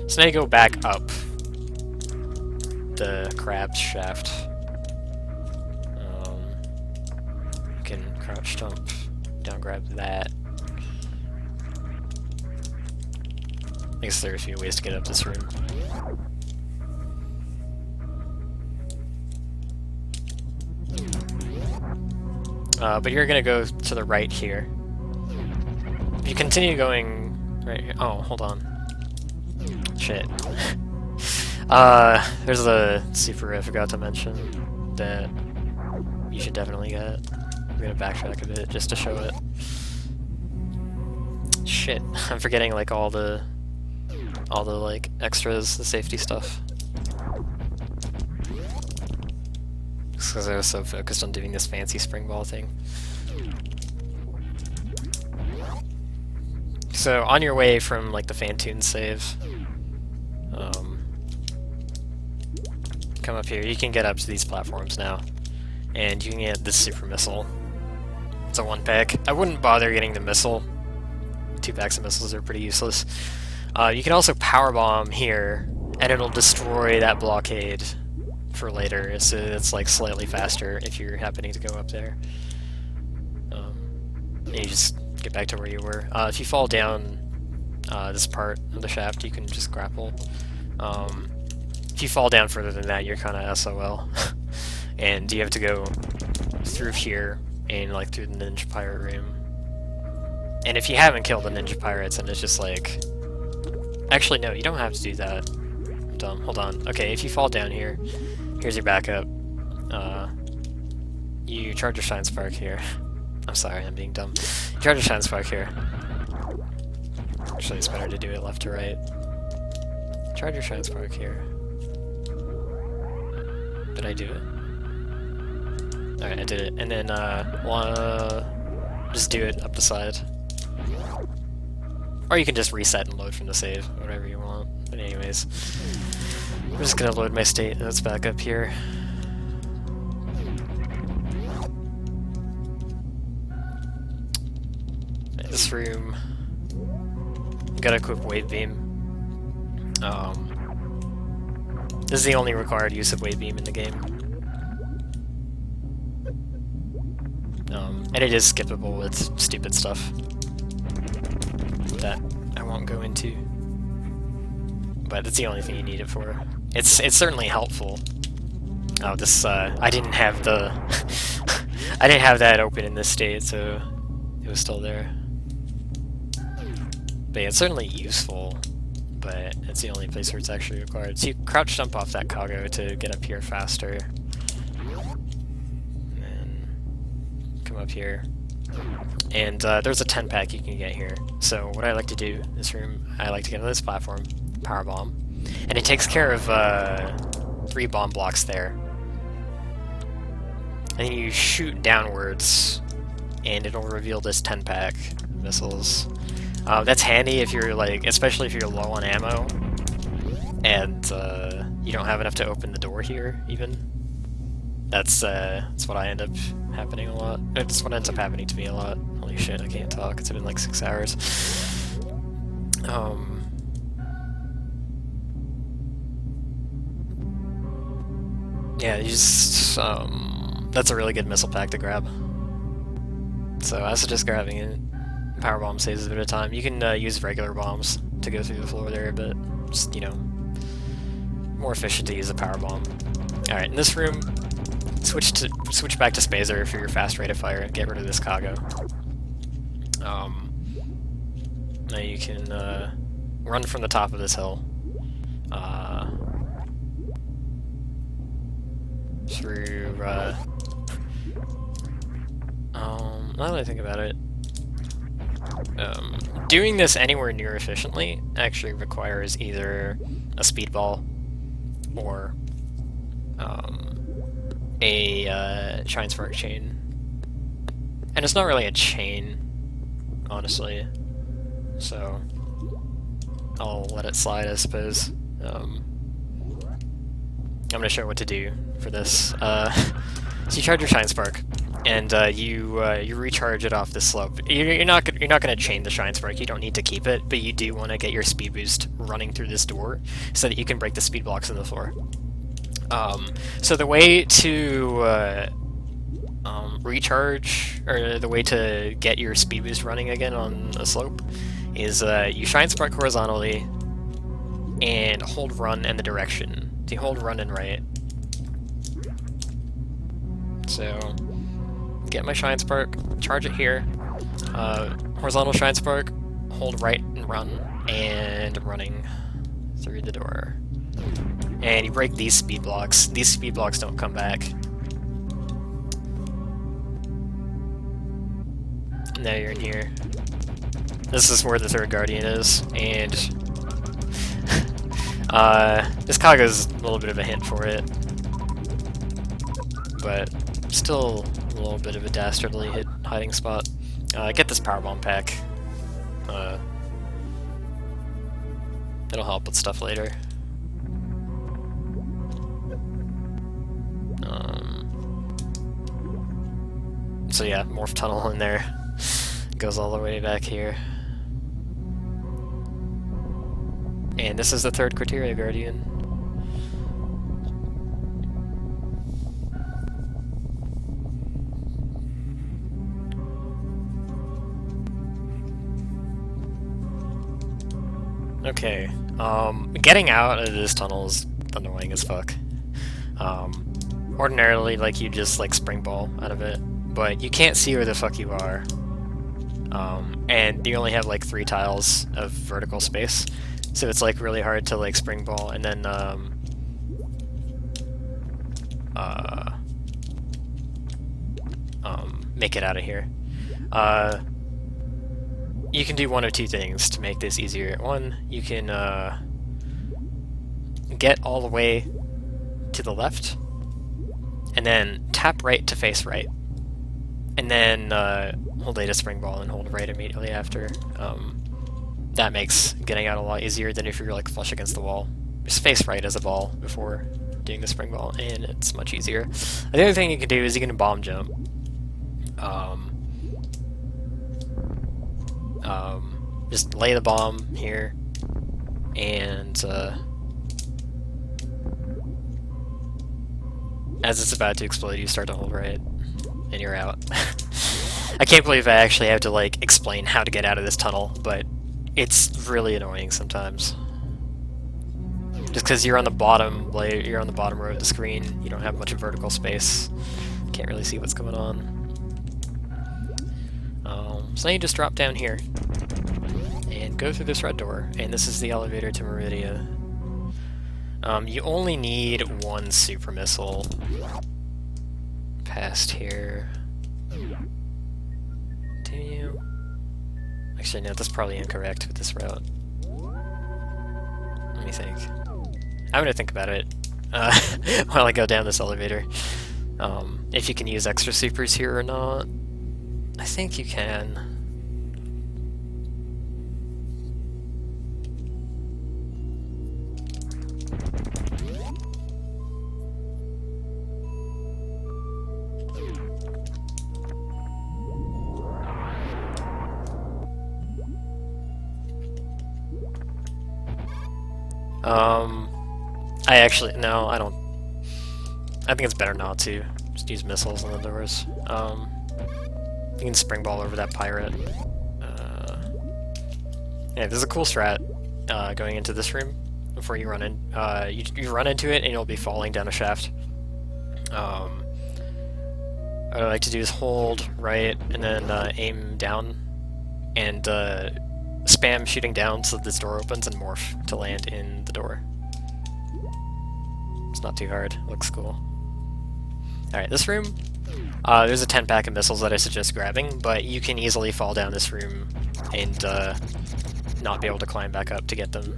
Speaker 1: So now you go back up the crab shaft. You can crouch jump, down grab that. I guess there are a few ways to get up this room. But you're gonna go to the right here. If you continue going right here, oh, hold on. Shit. There's a super I forgot to mention that you should definitely get. I'm gonna backtrack a bit just to show it. Shit, I'm forgetting like all the like extras, the safety stuff. Just because I was so focused on doing this fancy spring ball thing. So on your way from like the Fantoon save, come up here. You can get up to these platforms now, and you can get this super missile. It's a 1-pack. I wouldn't bother getting the missile. 2 packs of missiles are pretty useless. You can also powerbomb here, and it'll destroy that blockade for later, so it's like slightly faster if you're happening to go up there. And you just get back to where you were. If you fall down this part of the shaft, you can just grapple. If you fall down further than that, you're kind of SOL. And you have to go through here and like through the ninja pirate room. And if you haven't killed the ninja pirates, and it's just like... Actually, no, you don't have to do that. I'm dumb. Hold on. Okay, if you fall down here, here's your backup. You charge your Shine Spark here. I'm sorry, I'm being dumb. You charge your Shine Spark here. Actually, it's better to do it left to right. Charge your Shine Spark here. Did I do it? Alright, I did it. And then, just do it up the side. Or you can just reset and load from the save, whatever you want. But anyways, I'm just gonna load my state. That's back up here. This room, you gotta equip Wave Beam. This is the only required use of Wave Beam in the game. And it is skippable with stupid stuff that I won't go into. But that's the only thing you need it for. It's certainly helpful. Oh, this I didn't have the I didn't have that open in this state, so it was still there. But yeah, it's certainly useful, but it's the only place where it's actually required. So you crouch jump off that cargo to get up here faster. And then come up here. And there's a 10-pack you can get here. So what I like to do in this room, I like to get on this platform, power bomb, and it takes care of 3 bomb blocks there. And then you shoot downwards, and it'll reveal this 10-pack missiles. That's handy if you're like, especially if you're low on ammo, and you don't have enough to open the door here. Even that's what I end up happening a lot. It's what ends up happening to me a lot. Holy shit, I can't talk. It's been like 6 hours. Um, yeah, you just that's a really good missile pack to grab. So I suggest grabbing it. Power bomb saves a bit of time. You can use regular bombs to go through the floor there, but just, you know, more efficient to use a power bomb. All right, in this room, switch back to Spazer for your fast rate of fire and get rid of this cargo. Now you can run from the top of this hill through. Now that I think about it, doing this anywhere near efficiently actually requires either a speedball or a Shine Spark chain. And it's not really a chain, honestly, so I'll let it slide, I suppose. I'm going to show what to do for this. So you charge your Shine Spark, and you recharge it off the slope. You're not going to chain the Shine Spark. You don't need to keep it, but you do want to get your speed boost running through this door so that you can break the speed blocks in the floor. So the way to recharge, or the way to get your speed boost running again on a slope, is you Shine Spark horizontally and hold run in the direction. So you hold run and right. So get my Shine Spark, charge it here, horizontal Shine Spark, hold right and run, and running through the door. And you break these speed blocks. These speed blocks don't come back. Now you're in here. This is where the third Guardian is, and this Kaga's a little bit of a hint for it, but still a little bit of a dastardly hiding spot. Get this power bomb pack. It'll help with stuff later. So yeah, Morph tunnel in there. Goes all the way back here. And this is the third Criteria Guardian. Okay, getting out of this tunnel is annoying as fuck. Ordinarily, like, you just, like, spring ball out of it, but you can't see where the fuck you are. And you only have, like, 3 tiles of vertical space, so it's, like, really hard to, like, spring ball and then, make it out of here. You can do one of two things to make this easier. One, you can get all the way to the left, and then tap right to face right, and then hold A to spring ball and hold right immediately after. That makes getting out a lot easier than if you're like flush against the wall. Just face right as a ball before doing the spring ball, and it's much easier. The other thing you can do is you can bomb jump. Just lay the bomb here, and as it's about to explode, you start to hold right, and you're out. I can't believe I actually have to like explain how to get out of this tunnel, but it's really annoying sometimes. Just because you're on the bottom layer, you're on the bottom row of the screen, you don't have much vertical space, can't really see what's going on. So now you just drop down here and go through this red door, and this is the elevator to Meridia. You only need 1 super missile past here. Do you? Actually, no, that's probably incorrect with this route. Let me think. I'm gonna think about it while I go down this elevator. If you can use extra supers here or not. I think you can. I actually, no, I don't. I think it's better not to. Just use missiles on the doors. You can spring ball over that pirate. Yeah, there's a cool strat going into this room before you run in. You run into it and you'll be falling down a shaft. What I like to do is hold right and then aim down and spam shooting down so that this door opens and morph to land in the door. It's not too hard. Looks cool. Alright, this room, there's a 10-pack of missiles that I suggest grabbing, but you can easily fall down this room and not be able to climb back up to get them.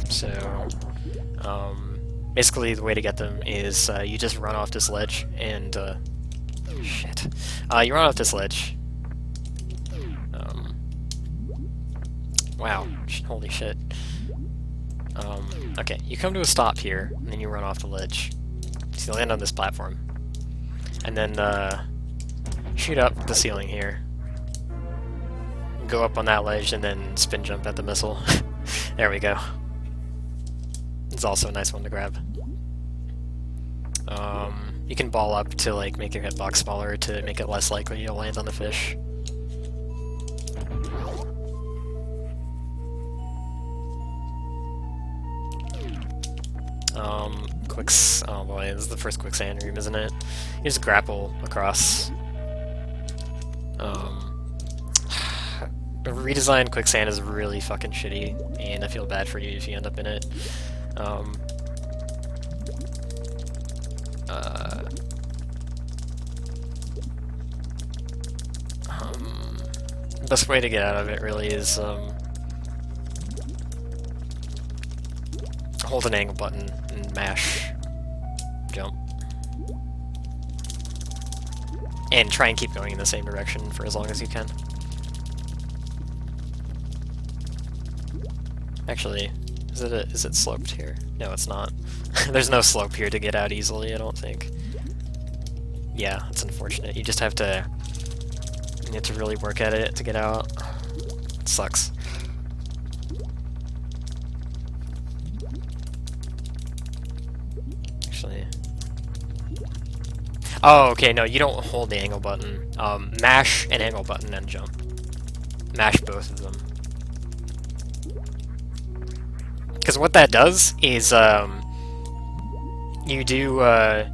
Speaker 1: So, basically the way to get them is you just run off this ledge and... shit. You run off this ledge. Wow. Holy shit. Okay, you come to a stop here, and then you run off the ledge. So you land on this platform. And then, shoot up the ceiling here. Go up on that ledge, and then spin jump at the missile. There we go. It's also a nice one to grab. You can ball up to, like, make your hitbox smaller to make it less likely you'll land on the fish. Oh boy, this is the first quicksand room, isn't it? You just grapple across. Redesigned quicksand is really fucking shitty, and I feel bad for you if you end up in it. The best way to get out of it really is hold an angle button and mash jump. And try and keep going in the same direction for as long as you can. Actually, is it sloped here? No, it's not. There's no slope here to get out easily, I don't think. Yeah, it's unfortunate. You just have to really work at it to get out. It sucks. Actually. Oh, okay, no, you don't hold the angle button. Mash an angle button and jump. Mash both of them. Because what that does is, you do a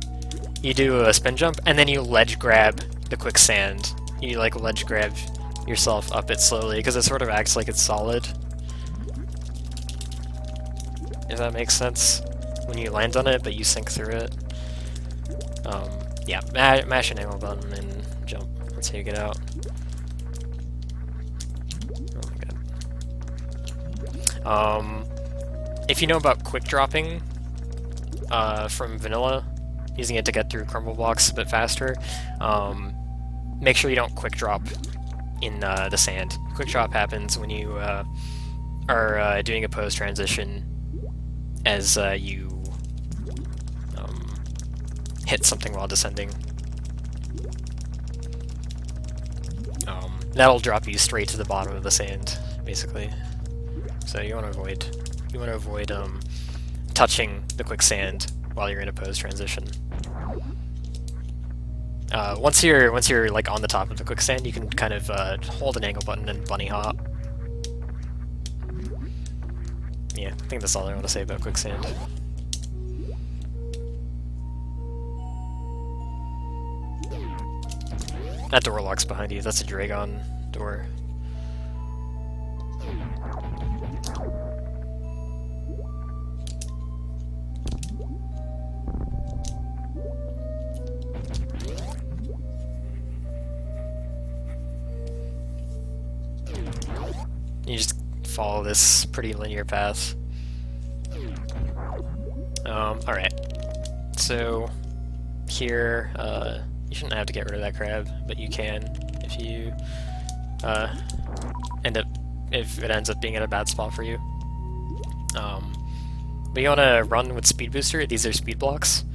Speaker 1: spin jump, and then you ledge grab the quicksand. You, like, ledge grab yourself up it slowly, because it sort of acts like it's solid. If that makes sense. When you land on it, but you sink through it. Yeah, mash an angle button and jump. That's how you get out. Oh my god. If you know about quick dropping from vanilla, using it to get through crumble blocks a bit faster, make sure you don't quick drop in the sand. Quick drop happens when you are doing a pose transition as you hit something while descending. That'll drop you straight to the bottom of the sand, basically. So you want to avoid touching the quicksand while you're in a pose transition. Once you're like on the top of the quicksand, you can kind of hold an angle button and bunny hop. Yeah, I think that's all I want to say about quicksand. That door locks behind you. That's a Dragon door. You just follow this pretty linear path. Alright. So, here, you shouldn't have to get rid of that crab, but you can if you, if it ends up being at a bad spot for you. But you want to run with Speed Booster. These are speed blocks.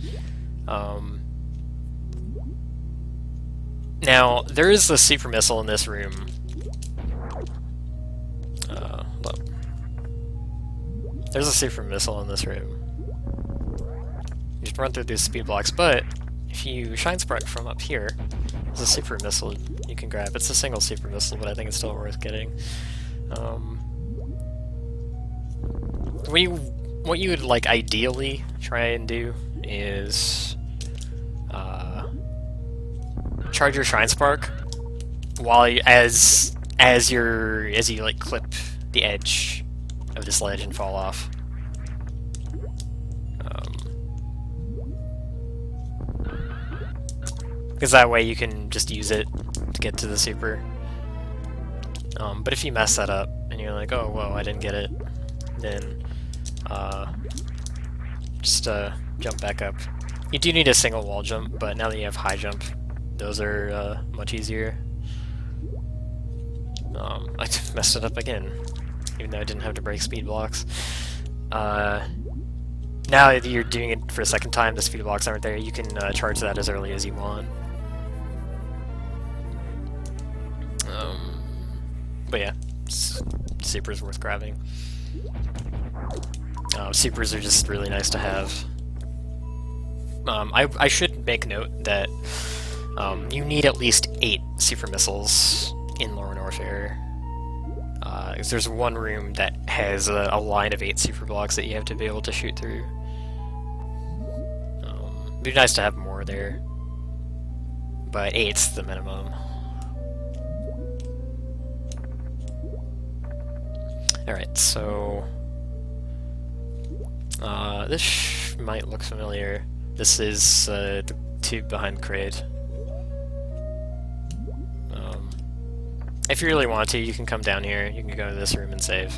Speaker 1: Now, there is a super missile in this room. There's a super missile in this room. You just run through these speed blocks, but if you shine spark from up here, there's a super missile you can grab. It's a single super missile, but I think it's still worth getting. What you would like ideally try and do is charge your shine spark while you, as you like clip the edge of this ledge and fall off. Because that way you can just use it to get to the super. But if you mess that up and you're like, oh, whoa, I didn't get it, then just jump back up. You do need a single wall jump, but now that you have high jump, those are much easier. I messed it up again, even though I didn't have to break speed blocks. Now that you're doing it for a second time, the speed blocks aren't there, you can charge that as early as you want. But yeah, supers worth grabbing. Supers are just really nice to have. I should make note that you need at least 8 super missiles in Lower Norfair. Because there's one room that has a line of 8 super blocks that you have to be able to shoot through. It'd be nice to have more there, but 8's the minimum. Alright, so this might look familiar. This is the tube behind the crate. If you really want to, you can come down here. You can go to this room and save.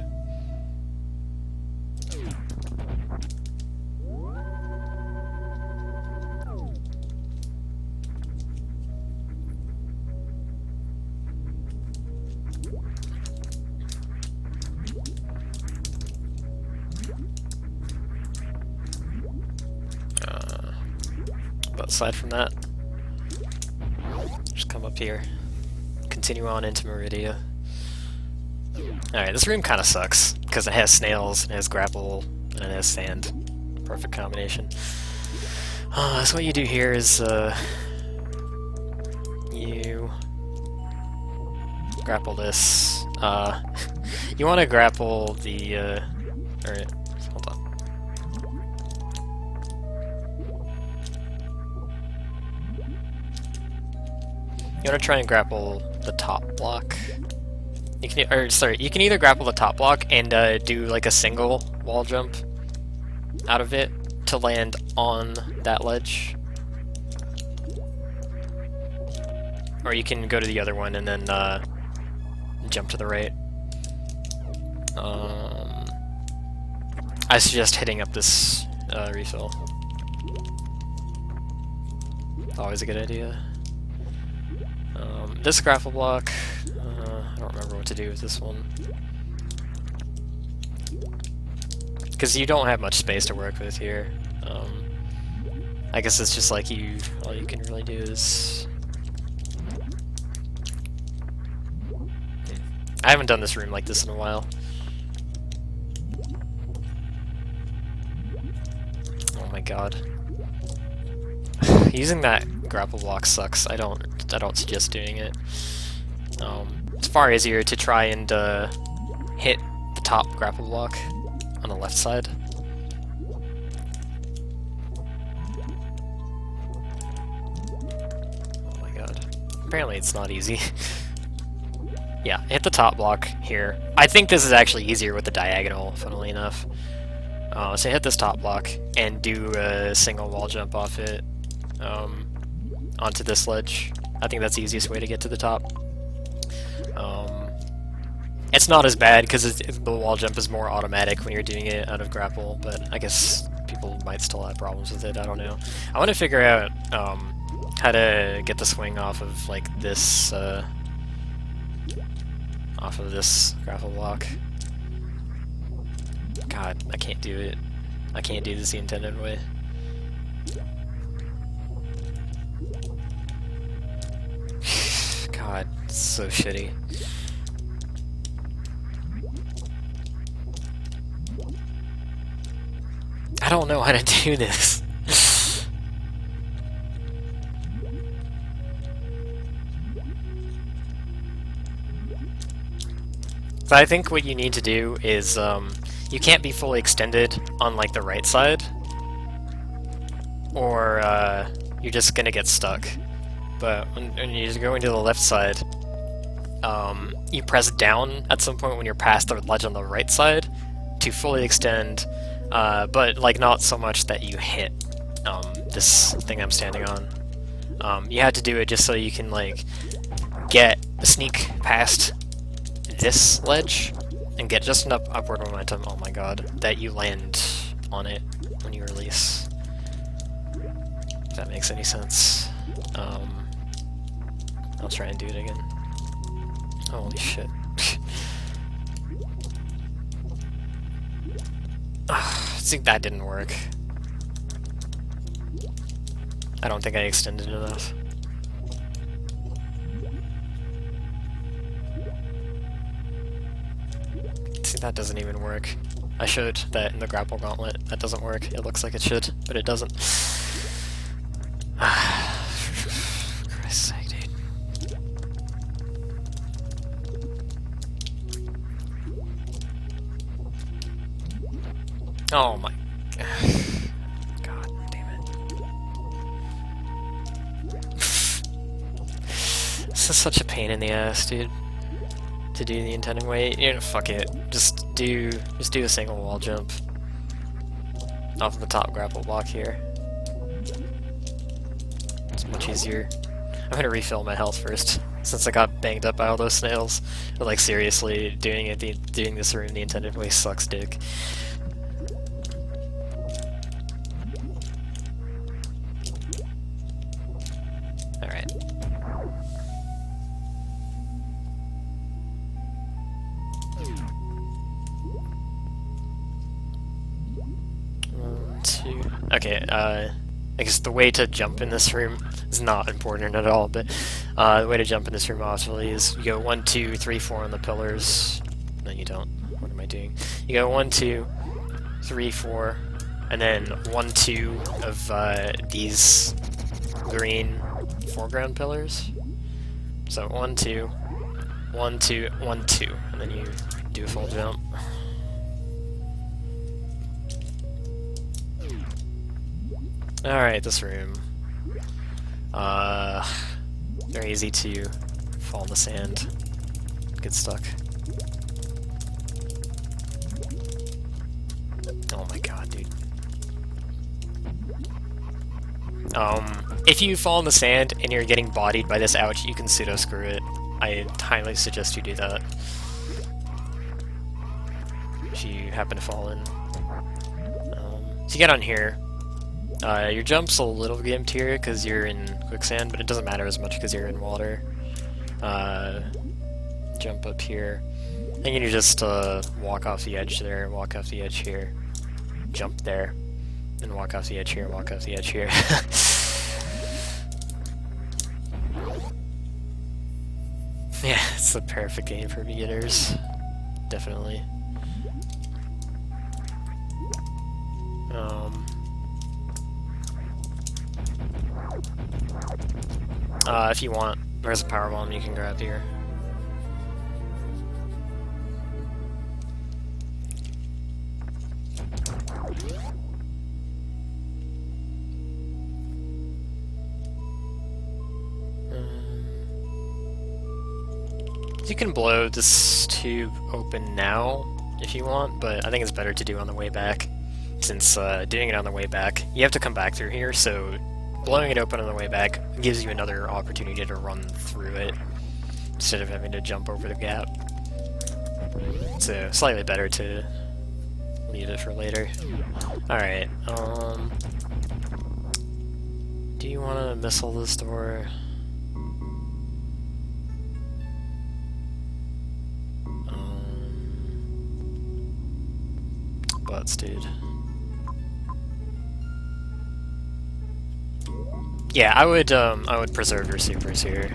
Speaker 1: But aside from that, just come up here. Continue on into Meridia. Alright, this room kind of sucks, because it has snails, it has grapple, and it has sand. Perfect combination. So what you do here is, you grapple this. You want to grapple the, alright, hold on. You want to try and grapple the top block. You can, you can either grapple the top block and do like a single wall jump out of it to land on that ledge, or you can go to the other one and then jump to the right. I suggest hitting up this refill. Always a good idea. This grapple block, I don't remember what to do with this one. Because you don't have much space to work with here. I guess it's just like all you can really do is... I haven't done this room like this in a while. Oh my god. Using that grapple block sucks. I don't suggest doing it. It's far easier to try and hit the top grapple block on the left side. Oh my god. Apparently it's not easy. Yeah, hit the top block here. I think this is actually easier with the diagonal, funnily enough. So hit this top block and do a single wall jump off it onto this ledge. I think that's the easiest way to get to the top. It's not as bad because the wall jump is more automatic when you're doing it out of grapple, but I guess people might still have problems with it, I don't know. I want to figure out how to get the swing off of like this grapple block. God, I can't do it. I can't do this the intended way. God, it's so shitty. I don't know how to do this. So I think what you need to do is, you can't be fully extended on, like, the right side, or you're just gonna get stuck. But when you go into the left side, you press down at some point when you're past the ledge on the right side to fully extend, but, like, not so much that you hit this thing I'm standing on. You have to do it just so you can, like, sneak past this ledge and get just enough upward momentum, oh my god, that you land on it when you release. If that makes any sense. I'll try and do it again. Holy shit. I think that didn't work. I don't think I extended enough. See, that doesn't even work. I showed that in the grapple gauntlet. That doesn't work. It looks like it should, but it doesn't. For Christ's sake, dude. Oh my... God damn it. This is such a pain in the ass, dude. To do the intended way. You know, fuck it. Just do a single wall jump off of the top grapple block here. It's much easier. I'm gonna refill my health first, since I got banged up by all those snails. But, like, seriously, doing this room the intended way sucks dick. Alright. Okay, I guess the way to jump in this room is not important at all, but the way to jump in this room obviously is you go 1, 2, 3, 4 on the pillars. No, you don't. What am I doing? You go 1, 2, 3, 4, and then 1, 2 of these green foreground pillars. So 1, 2, 1, 2, 1, 2, and then you do a full jump. Alright, this room. Very easy to fall in the sand. Get stuck. Oh my god, dude. If you fall in the sand and you're getting bodied by this ouch, you can pseudo screw it. I highly suggest you do that. If you happen to fall in. So you get on here. Your jump's a little gimped here because you're in quicksand, but it doesn't matter as much because you're in water. Jump up here. And you just walk off the edge there, walk off the edge here, jump there, and walk off the edge here, walk off the edge here. Yeah, it's the perfect game for beginners. Definitely. If you want, there's a power bomb you can grab here. You can blow this tube open now if you want, but I think it's better to do on the way back, since doing it on the way back, you have to come back through here, so blowing it open on the way back gives you another opportunity to run through it, instead of having to jump over the gap. So, slightly better to leave it for later. Alright, do you want to missile this door? Butts, dude. Yeah, I would preserve your supers here.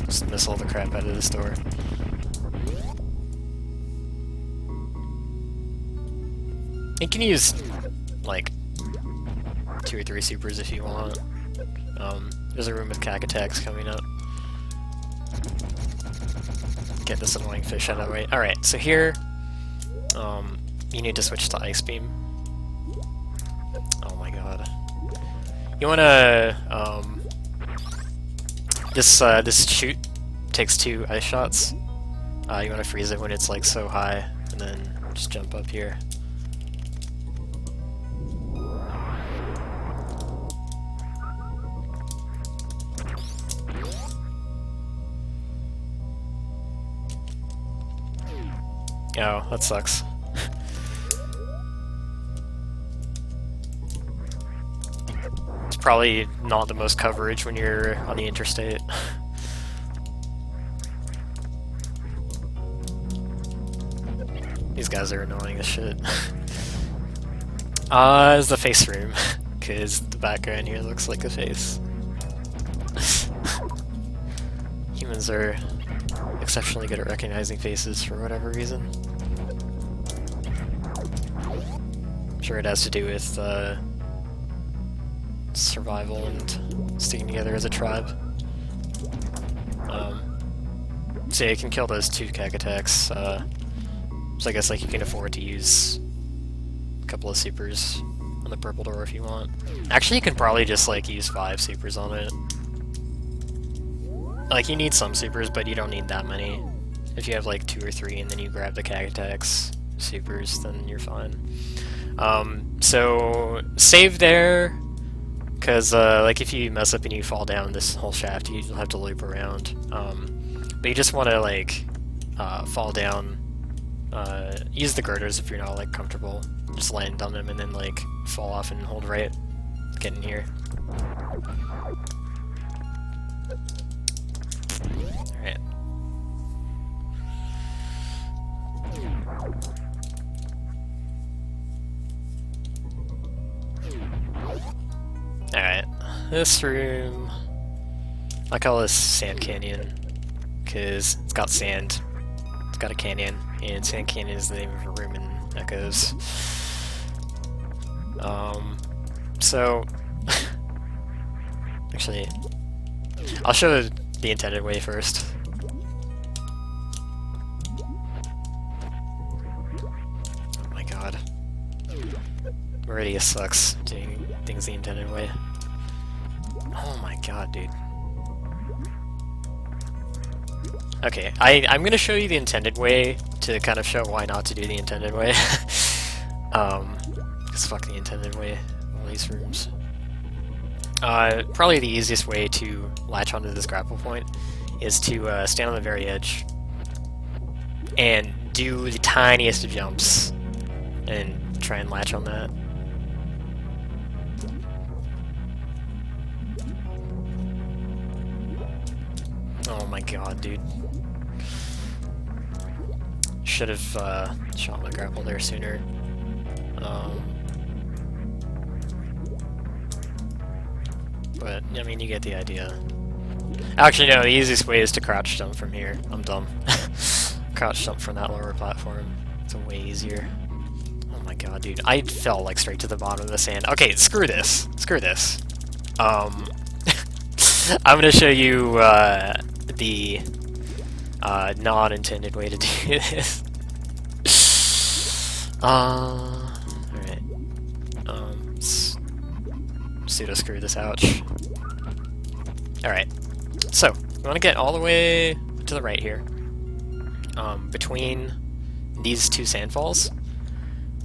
Speaker 1: Just missile the crap out of this door. You can use, like, 2 or 3 supers if you want. There's a room with cack attacks coming up. Get this annoying fish out of the way. Alright, so here, you need to switch to Ice Beam. Oh my god. You wanna, this shoot takes 2 ice shots. You wanna freeze it when it's like so high, and then just jump up here. Oh, that sucks. It's probably not the most coverage when you're on the interstate. These guys are annoying as shit. It's the face room, because the background here looks like a face. Humans are exceptionally good at recognizing faces for whatever reason. I'm sure it has to do with survival and sticking together as a tribe. So yeah, you can kill those 2 cack attacks. So I guess like you can afford to use a couple of supers on the purple door if you want. Actually, you can probably just like use 5 supers on it. Like, you need some supers, but you don't need that many. If you have like 2 or 3 and then you grab the cack attacks supers, then you're fine. So save there, because like if you mess up and you fall down this whole shaft, you'll have to loop around. But you just want to like fall down, use the girders if you're not like comfortable. Just land on them and then like fall off and hold right. Get in here. Alright. Alright. This room, I call this Sand Canyon, because it's got sand, it's got a canyon, and Sand Canyon is the name of a room in Echoes. So, actually, I'll show the intended way first. Oh my god. Meridius sucks doing things the intended way. Oh my god, dude. Okay, I'm gonna show you the intended way to kind of show why not to do the intended way. Because fuck the intended way, all these rooms. Probably the easiest way to latch onto this grapple point is to stand on the very edge and do the tiniest of jumps and try and latch on that. Oh my god, dude. Should have shot my grapple there sooner. But, I mean, you get the idea. Actually, no, the easiest way is to crouch jump from here. I'm dumb. Crouch jump from that lower platform. It's way easier. Oh my god, dude. I fell, like, straight to the bottom of the sand. Okay, screw this. Screw this. I'm gonna show you, the, non-intended way to do this. Alright. Pseudo screw this, ouch. Alright, so, we want to get all the way to the right here. Between these 2 sandfalls.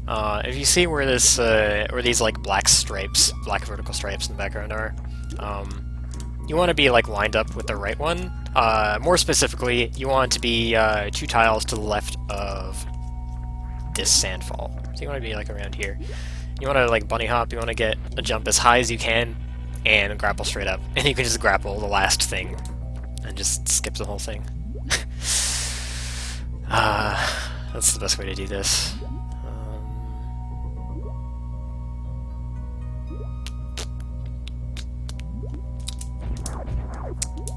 Speaker 1: If you see where this, where these like black stripes, black vertical stripes in the background are, you want to be like lined up with the right one. More specifically, you want to be 2 tiles to the left of this sandfall. So you want to be like around here. You want to like bunny hop, you want to get a jump as high as you can and grapple straight up. And you can just grapple the last thing and just skip the whole thing. That's the best way to do this.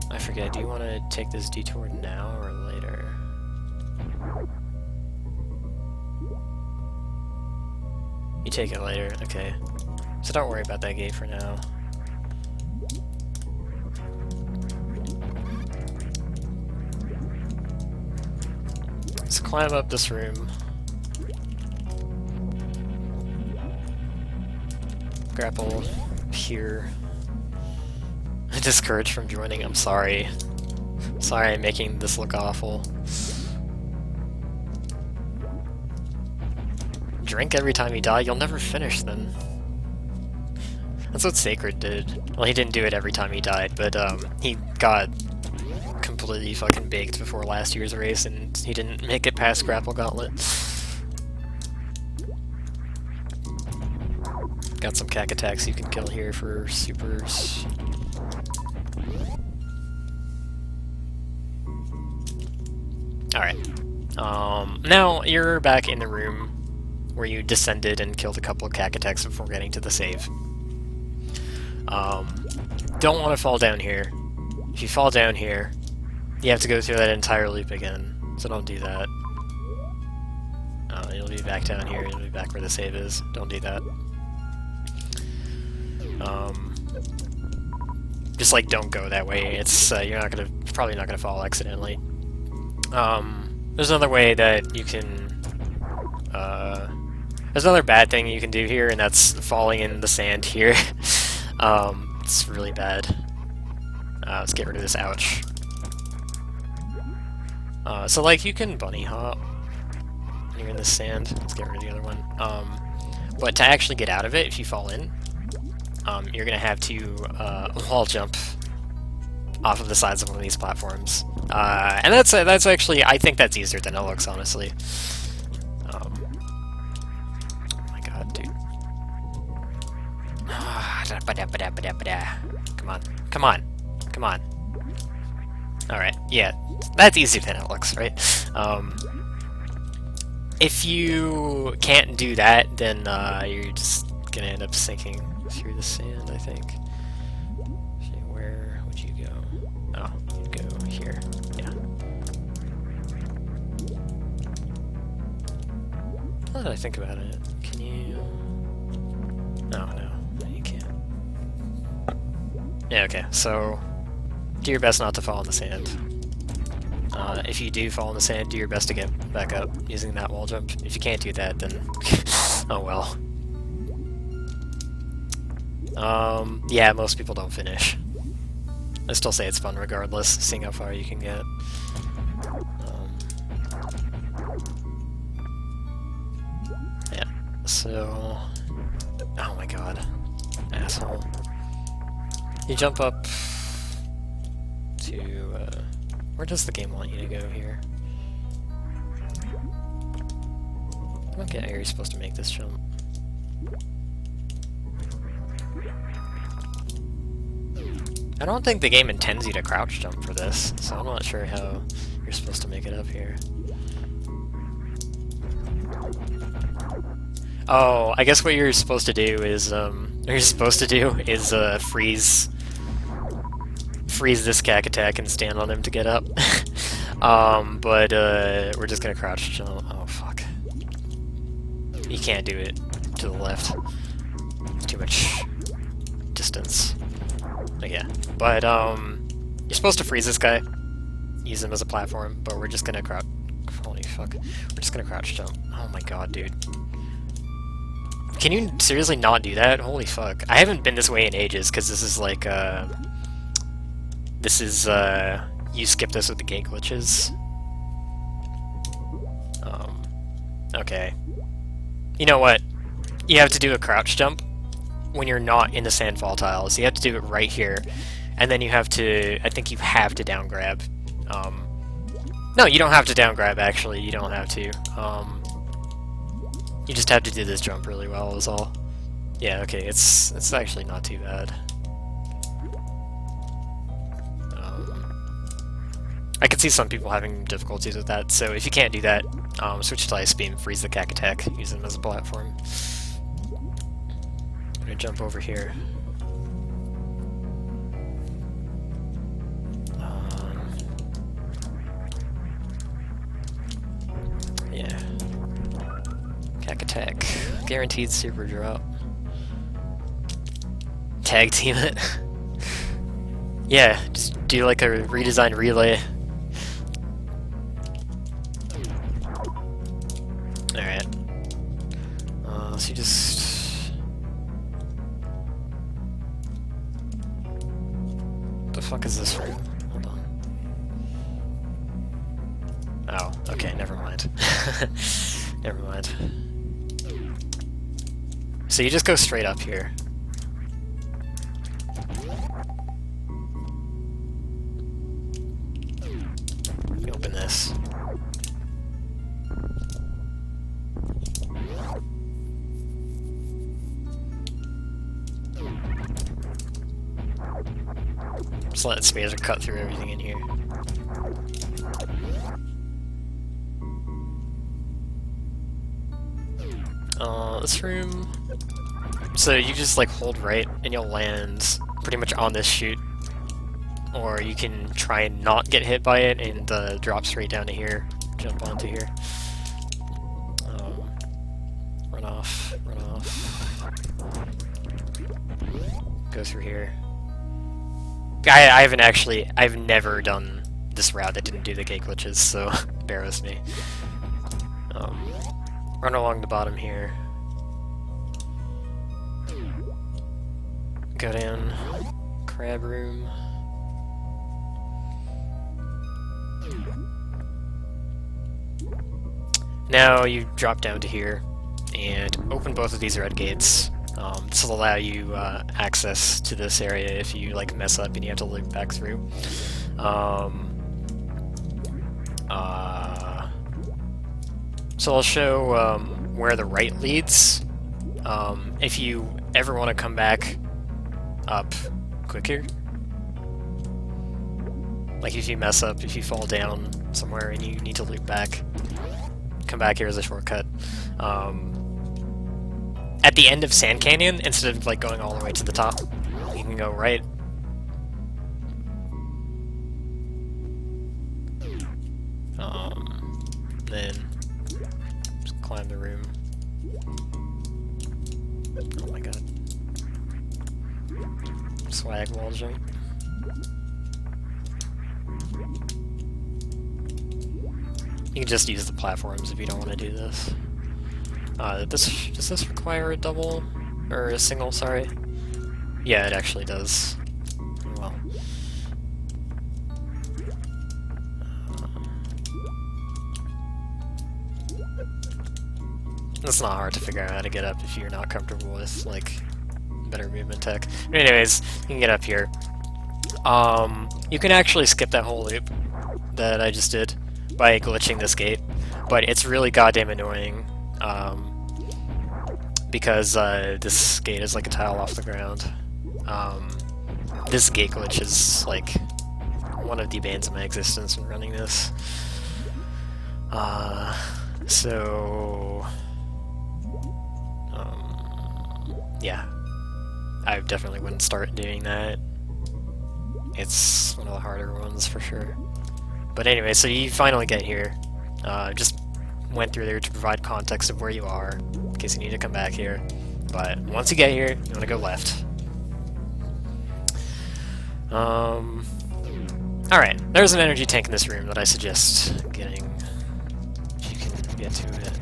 Speaker 1: I forget, do you want to take this detour now or later? You take it later, okay. So don't worry about that gate for now. Let's climb up this room. Grapple here. Discouraged from joining, I'm sorry. Sorry I'm making this look awful. Drink every time you die, you'll never finish then. That's what Sacred did. Well, he didn't do it every time he died, but he got completely fucking baked before last year's race, and he didn't make it past Grapple Gauntlet. Got some cack attacks you can kill here for supers. Alright. Now you're back in the room where you descended and killed a couple of cack attacks before getting to the save. Don't want to fall down here. If you fall down here, you have to go through that entire loop again, so don't do that. You'll be back down here, you'll be back where the save is. Don't do that. Just like don't go that way. It's you're probably not gonna fall accidentally. There's another way that you can. There's another bad thing you can do here, and that's falling in the sand here. It's really bad. Let's get rid of this. Ouch. So like you can bunny hop when you're in the sand. Let's get rid of the other one. But to actually get out of it, if you fall in, you're gonna have to wall jump off of the sides of one of these platforms, and that's actually, I think that's easier than it looks, honestly. Oh my god, dude! Come on! All right, yeah, that's easier than it looks, right? If you can't do that, then you're just gonna end up sinking through the sand, I think. See, where would you go? Oh, you'd go here. Yeah. Now that I think about it, can you... Oh, no, you can't. Yeah, okay, so do your best not to fall in the sand. If you do fall in the sand, do your best to get back up using that wall jump. If you can't do that, then oh well. Yeah, most people don't finish. I still say it's fun regardless, seeing how far you can get. Yeah, so... Oh my god. Asshole. You jump up to, where does the game want you to go here? I don't get how you're supposed to make this jump. I don't think the game intends you to crouch jump for this, so I'm not sure how you're supposed to make it up here. Oh, I guess what you're supposed to do is, freeze this cack attack and stand on him to get up. But we're just gonna crouch jump. Oh fuck. You can't do it to the left. It's too much distance. But yeah. But you're supposed to freeze this guy. Use him as a platform, but we're just gonna crouch. Holy fuck. We're just gonna crouch jump. Oh my god, dude. Can you seriously not do that? Holy fuck. I haven't been this way in ages, because this is like, you skip this with the gate glitches. Okay. You know what? You have to do a crouch jump when you're not in the sandfall tiles. You have to do it right here. And then you have to, I think you have to down grab. No, you don't have to down grab, actually. You don't have to. You just have to do this jump really well, is all. Yeah, okay, it's actually not too bad. I can see some people having difficulties with that, so if you can't do that, switch to Ice Beam, freeze the cack attack, use them as a platform. I'm gonna jump over here. Yeah. Cack attack. Guaranteed super drop. tag team it. Yeah, just do like a redesign relay. Alright. So you just... What the fuck is this room? Hold on. Oh, okay, never mind. Never mind. So you just go straight up here. You open this. Just let Spazer cut through everything in here. This room... So you just like hold right and you'll land pretty much on this chute. Or you can try and not get hit by it and drop straight down to here. Jump onto here. Run off, run off. Go through here. I've never done this route that didn't do the gate glitches, so bear with me. Run along the bottom here. Go down. Crab room. Now you drop down to here and open both of these red gates. This will allow you access to this area if you like mess up and you have to loop back through. So I'll show where the right leads. If you ever want to come back up quicker, like if you mess up, if you fall down somewhere and you need to loop back, come back here as a shortcut. At the end of Sand Canyon, instead of like going all the way to the top, you can go right. Then just climb the room. Oh my god. Swag wall jump. You can just use the platforms if you don't want to do this. Does this require a double? Or a single, sorry? Yeah, it actually does. Well. It's not hard to figure out how to get up if you're not comfortable with, like, better movement tech. But anyways, you can get up here. You can actually skip that whole loop that I just did by glitching this gate, but it's really goddamn annoying, because this gate is like a tile off the ground. This gate glitch is like one of the banes of my existence when running this. Yeah, I definitely wouldn't start doing that. It's one of the harder ones for sure. But anyway, so you finally get here. Just went through there to provide context of where you are, in case you need to come back here. But once you get here, you want to go left. Alright, there's an energy tank in this room that I suggest getting, if you can get to it.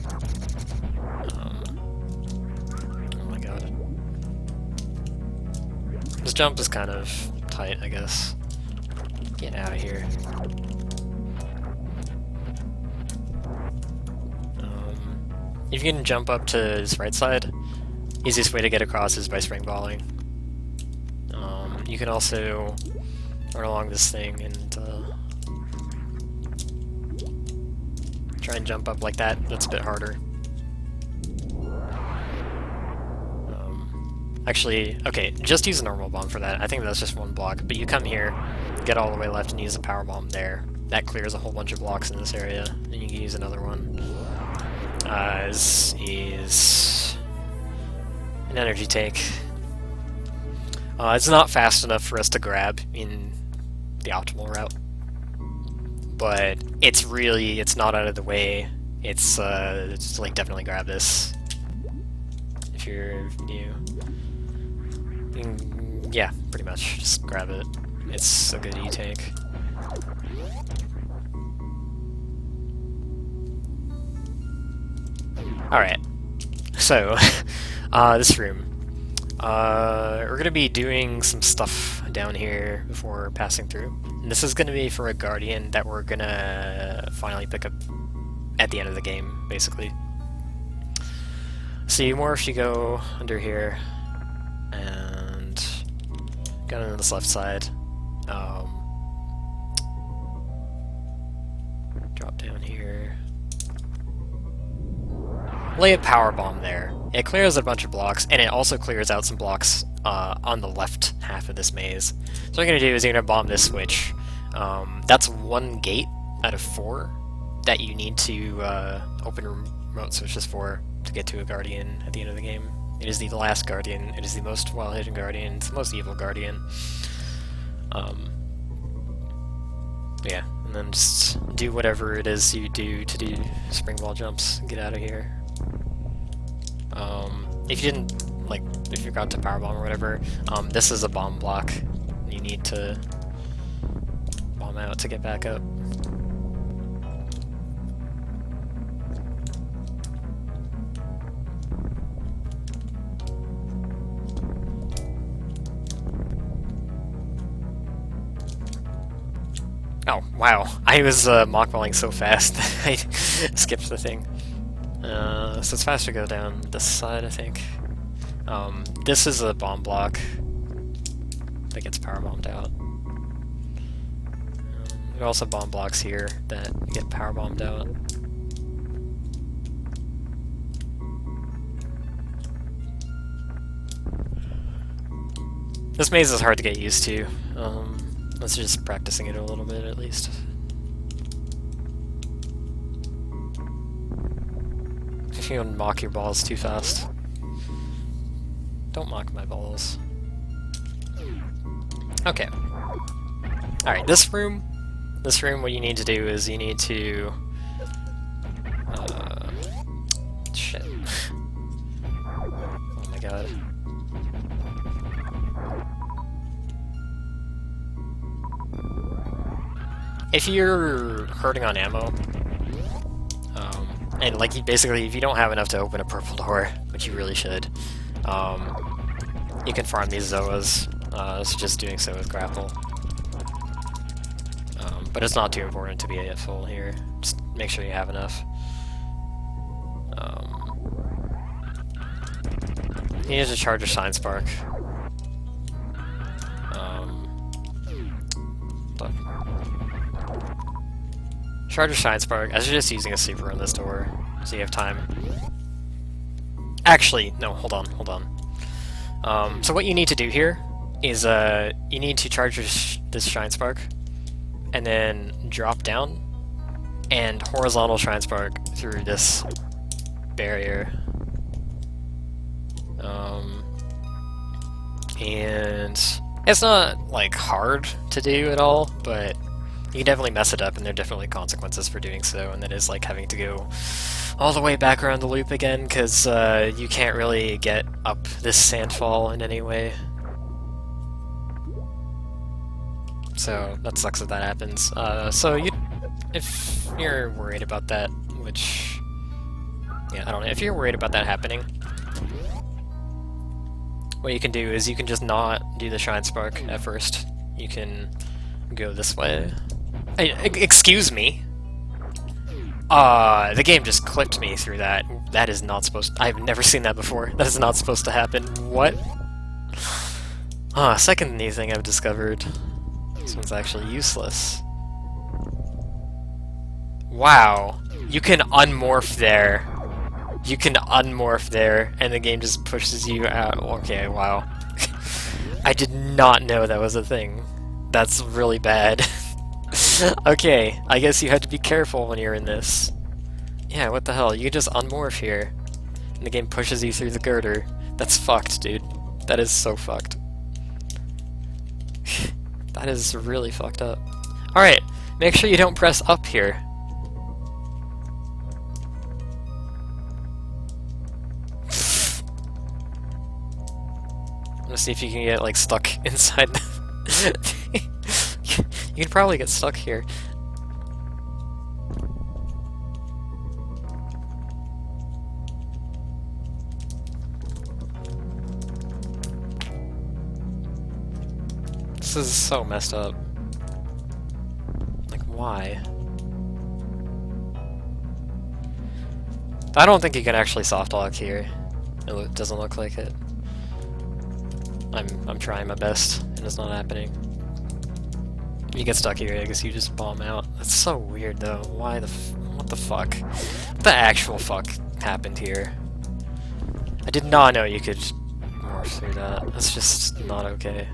Speaker 1: Oh my god. This jump is kind of tight, I guess. Get out of here. If you can jump up to his right side, easiest way to get across is by springballing. You can also run along this thing and try and jump up like that. That's a bit harder. Actually, okay, just use a normal bomb for that. I think that's just one block, but you come here, get all the way left and use a power bomb there. That clears a whole bunch of blocks in this area, and you can use another one. This is an energy tank. It's not fast enough for us to grab in the optimal route, but it's not out of the way. It's like definitely grab this if you're new. Yeah, pretty much. Just grab it. It's a good E-tank. Alright, so, this room. We're gonna be doing some stuff down here before passing through. And this is gonna be for a Guardian that we're gonna finally pick up at the end of the game, basically. So you morph, you go under here, and go on this left side. Drop down here. Lay a power bomb there. It clears a bunch of blocks, and it also clears out some blocks on the left half of this maze. So what you're going to do is you're going to bomb this switch. That's one gate out of 4 that you need to open remote switches for to get to a Guardian at the end of the game. It is the last Guardian. It is the most well-hidden Guardian. It's the most evil Guardian. Yeah, and then just do whatever it is you do to do spring ball jumps and get out of here. If you didn't, like, if you forgot to power bomb or whatever, this is a bomb block. You need to bomb out to get back up. Oh, wow. I was mockballing so fast that I skipped the thing. So it's faster to go down this side, I think. This is a bomb block that gets power bombed out. There are also bomb blocks here that get power bombed out. This maze is hard to get used to. Let's just practicing it a little bit at least. If you don't mock your balls too fast. Don't mock my balls. Okay. Alright, this room, what you need to do is you need to... shit. Oh my god. If you're hurting on ammo, and like basically if you don't have enough to open a purple door, which you really should, you can farm these Zoas, so just doing so with grapple. But it's not too important to be at full here, just make sure you have enough. You need to charge your Shine Spark. Charge your Shine Spark. I was just using a super on this door, so you have time. Actually, no, hold on. So what you need to do here is you need to charge this Shine Spark, and then drop down, and horizontal Shine Spark through this barrier. And it's not, like, hard to do at all, but you can definitely mess it up, and there are definitely consequences for doing so, and that is like having to go all the way back around the loop again, because you can't really get up this sandfall in any way. So that sucks that that happens. So if you're worried about that, which, yeah, I don't know, if you're worried about that happening, what you can do is you can just not do the Shine Spark at first. You can go this way. Excuse me. The game just clipped me through that. That is not supposed to... I've never seen that before. That is not supposed to happen. What? Second new thing I've discovered. This one's actually useless. Wow. You can unmorph there. You can unmorph there, and the game just pushes you out. Okay, wow. I did not know that was a thing. That's really bad. Okay, I guess you have to be careful when you're in this. Yeah, what the hell? You can just unmorph here, and the game pushes you through the girder. That's fucked, dude. That is so fucked. That is really fucked up. Alright, make sure you don't press up here. Let's see if you can get like stuck inside. You can probably get stuck here. This is so messed up. Like, why? I don't think you can actually soft lock here. It doesn't look like it. I'm trying my best, and it's not happening. If you get stuck here, I guess you just bomb out. That's so weird, though. Why the what the fuck? What the actual fuck happened here? I did not know you could morph through that. That's just not okay.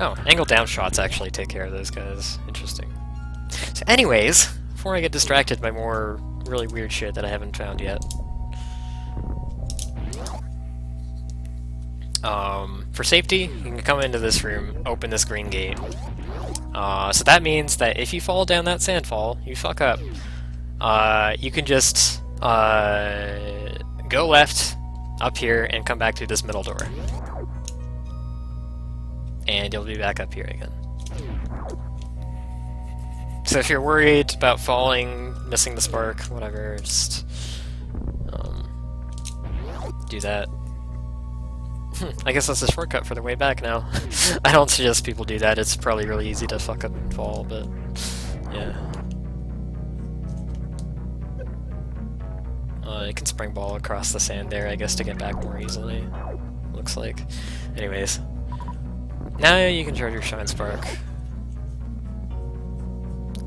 Speaker 1: Oh, angle down shots actually take care of those guys. Interesting. So anyways, before I get distracted by more really weird shit that I haven't found yet. For safety, you can come into this room, open this green gate. So that means that if you fall down that sandfall, you fuck up, you can just go left up here and come back through this middle door. And you'll be back up here again. So if you're worried about falling, missing the spark, whatever, just do that. I guess that's a shortcut for the way back now. I don't suggest people do that, it's probably really easy to fuck up and fall, but yeah. You can spring ball across the sand there, I guess, to get back more easily, looks like. Anyways, now you can charge your Shine Spark.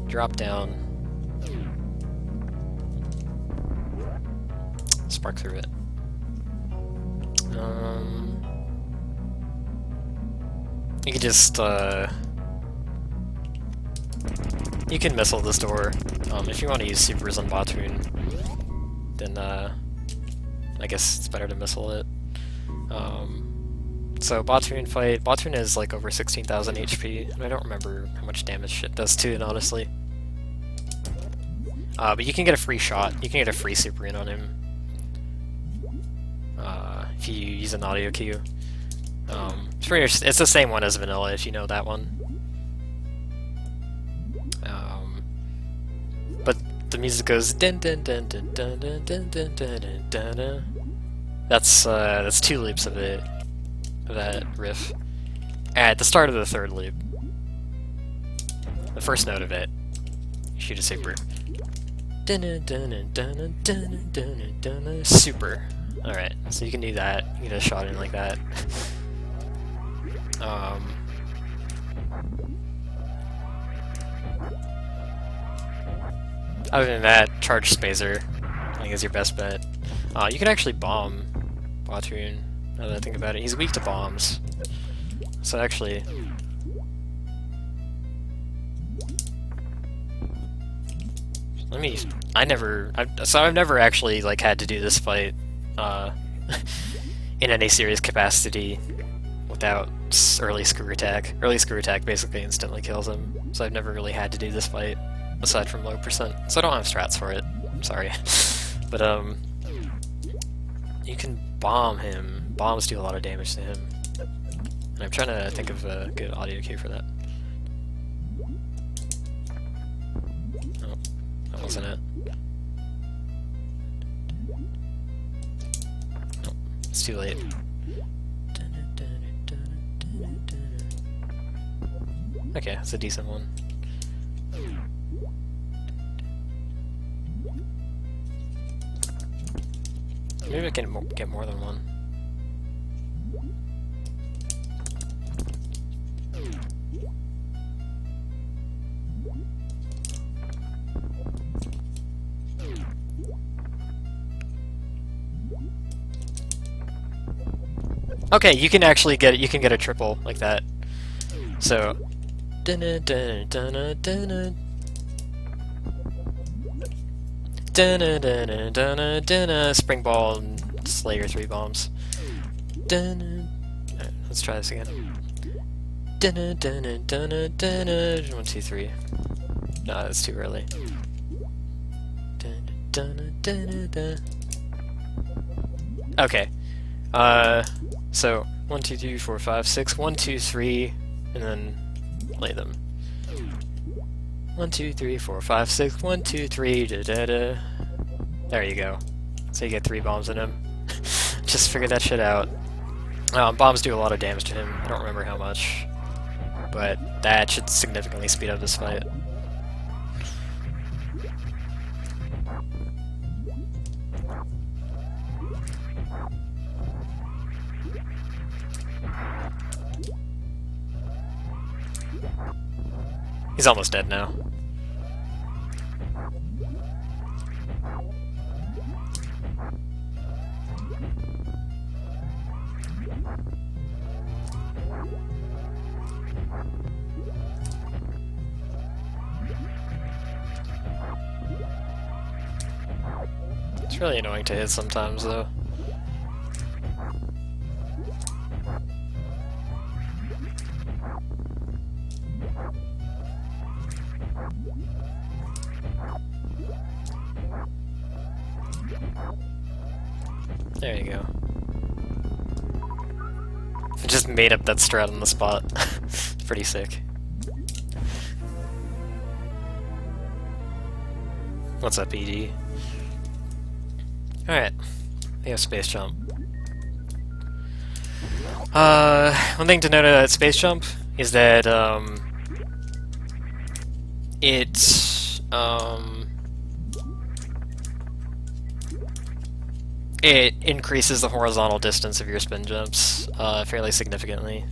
Speaker 1: Drop down. Spark through it. You can just, you can missile this door. If you want to use supers on Batoon, then, I guess it's better to missile it. So Batoon fight, Batoon is like over 16,000 HP, and I don't remember how much damage shit does to it, honestly. But you can get a free shot, you can get a free super in on him. If you use an audio cue. It's the same one as vanilla if you know that one. But the music goes dun dun dun dun dun dun dun dun dun dun dun. That's 2 loops of it, of that riff. At the start of the 3rd loop, the first note of it, you shoot a super. Dun dun dun dun dun dun dun. Super. Alright, so you can do that. You can get a shot in like that. Other than that, charge Spazer, I think, is your best bet. You can actually bomb Batoon, now that I think about it. He's weak to bombs. So actually... I've never actually, like, had to do this fight, in any serious capacity without early screw attack. Early screw attack basically instantly kills him, so I've never really had to do this fight, aside from low percent. So I don't have strats for it, sorry. But, you can bomb him. Bombs do a lot of damage to him. And I'm trying to think of a good audio cue for that. Oh, that wasn't it. Oh, it's too late. Okay, that's a decent one. Maybe I can get more than one. Okay, you can actually get a triple like that. So spring ball and Slayer 3 bombs. Alright, let's try this again. 1, 2, 3. No, that's too early. Okay. So 1, 2, 3, 4, 5, 6, 1, 2, 3, and then lay them. 1, 2, 3, 4, 5, 6, 1, 2, 3, da da da. There you go. So you get 3 bombs in him. Just figure that shit out. Bombs do a lot of damage to him. I don't remember how much, but that should significantly speed up this fight. He's almost dead now. It's really annoying to hit sometimes, though. There you go. I just made up that strat on the spot. It's pretty sick. What's up, ED? Alright, we have Space Jump. One thing to note about Space Jump is that, it increases the horizontal distance of your spin jumps fairly significantly.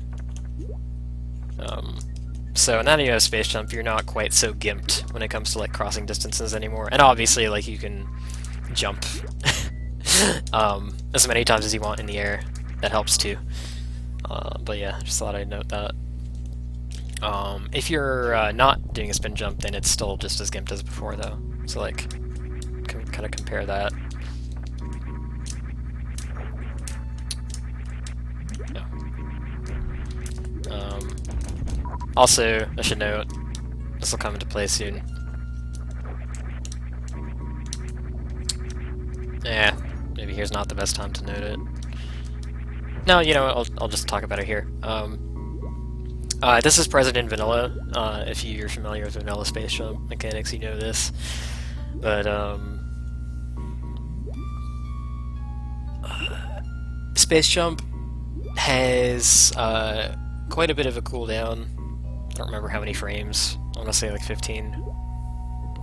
Speaker 1: So now that you have Space Jump, you're not quite so gimped when it comes to like crossing distances anymore. And obviously, like, you can jump as many times as you want in the air. That helps too. But yeah, just thought I'd note that. If you're not doing a spin jump, then it's still just as gimped as before, though. So like, kind of compare that. Also, I should note, this will come into play soon. Maybe here's not the best time to note it. No, you know what, I'll just talk about it here. This is present in vanilla. If you're familiar with vanilla Space Jump mechanics, you know this. But, Space Jump has quite a bit of a cooldown. I don't remember how many frames. I want to say like 15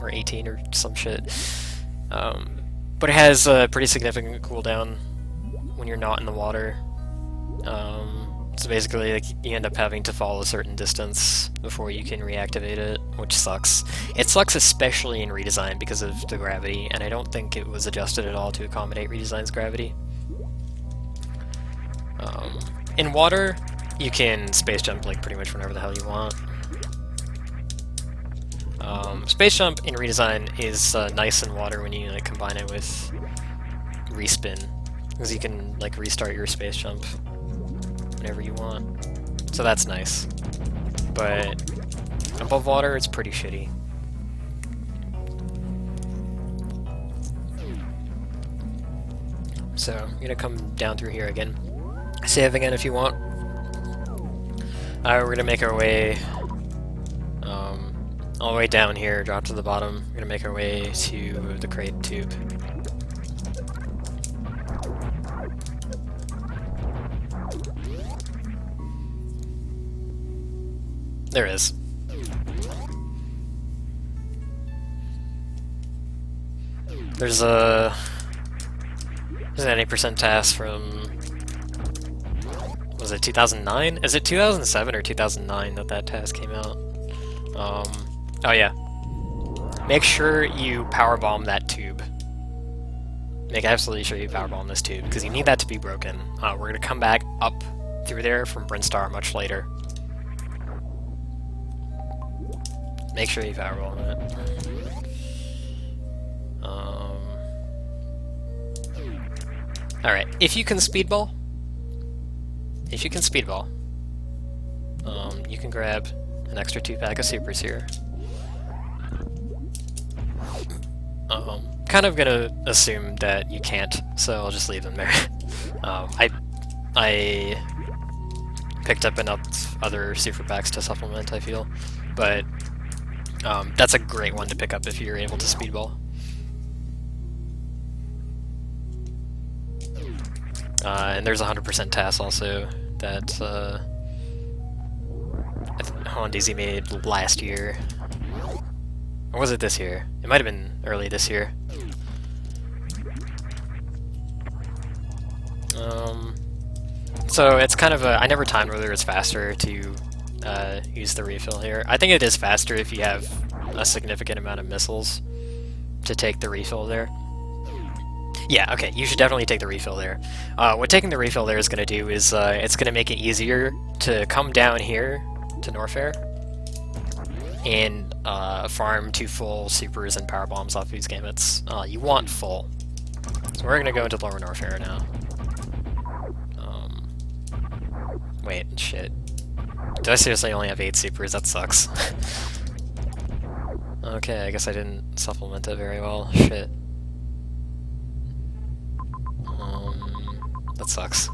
Speaker 1: or 18 or some shit. But it has a pretty significant cooldown when you're not in the water. So basically, like, you end up having to fall a certain distance before you can reactivate it, which sucks. It sucks especially in Redesign because of the gravity, and I don't think it was adjusted at all to accommodate Redesign's gravity. In water, you can space jump like pretty much whenever the hell you want. Space jump in Redesign is nice in water when you like combine it with Respin, because you can like restart your space jump whenever you want. So that's nice. But above water, it's pretty shitty. So I'm gonna come down through here again. Save again if you want. We're gonna make our way all the way down here, drop to the bottom. We're gonna make our way to the crate tube. There is. There's an 80% task from, was it 2009? Is it 2007 or 2009 that task came out? Oh yeah. Make sure you powerbomb that tube. Make absolutely sure you powerbomb this tube, because you need that to be broken. We're gonna come back up through there from Brinstar much later. Make sure you powerbomb it. Alright, if you can speedball, you can grab an extra 2-pack of supers here. Kind of gonna assume that you can't, so I'll just leave them there. I I picked up enough other super packs to supplement, I feel. But that's a great one to pick up if you're able to speedball. And there's 100% TAS also that Hondizy made last year. Or was it this year? It might have been early this year. So it's kind of a... I never timed whether it's faster to use the refill here. I think it is faster if you have a significant amount of missiles to take the refill there. Yeah, okay, you should definitely take the refill there. What taking the refill there is going to do is it's going to make it easier to come down here to Norfair and farm 2 full supers and power bombs off these gamuts. You want full. So we're going to go into Lower Norfair now. Wait, shit. Do I seriously only have 8 supers? That sucks. Okay, I guess I didn't supplement it very well. Shit. That sucks.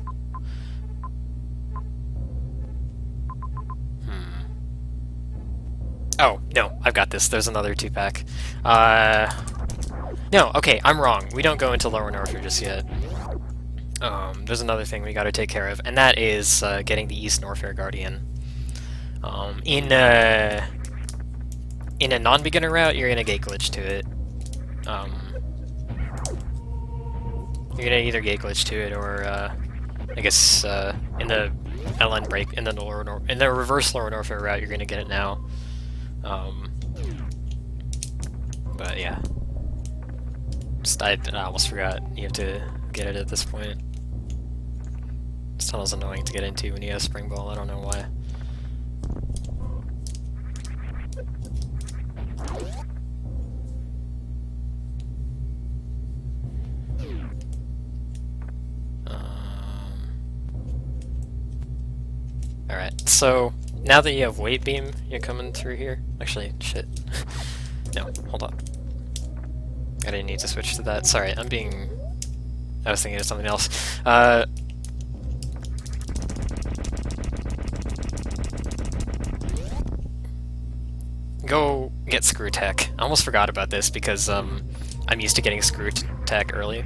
Speaker 1: Oh, no, I've got this. There's another 2-pack. No, okay, I'm wrong. We don't go into Lower Norfair just yet. There's another thing we gotta take care of, and that is getting the East Norfair Guardian. In a non-beginner route, you're gonna gate glitch to it. You're gonna either gate glitch to it, or I guess in the LN break, in the reverse Lower Norfair route, you're gonna get it now. But yeah, I almost forgot you have to get it at this point. This tunnel's annoying to get into when you have Spring Ball. I don't know why. Alright, so now that you have Weight Beam, you're coming through here. Actually, shit. No, hold on. I didn't need to switch to that. Sorry, I was thinking of something else. Go get Screw Tech. I almost forgot about this because I'm used to getting Screw Tech early.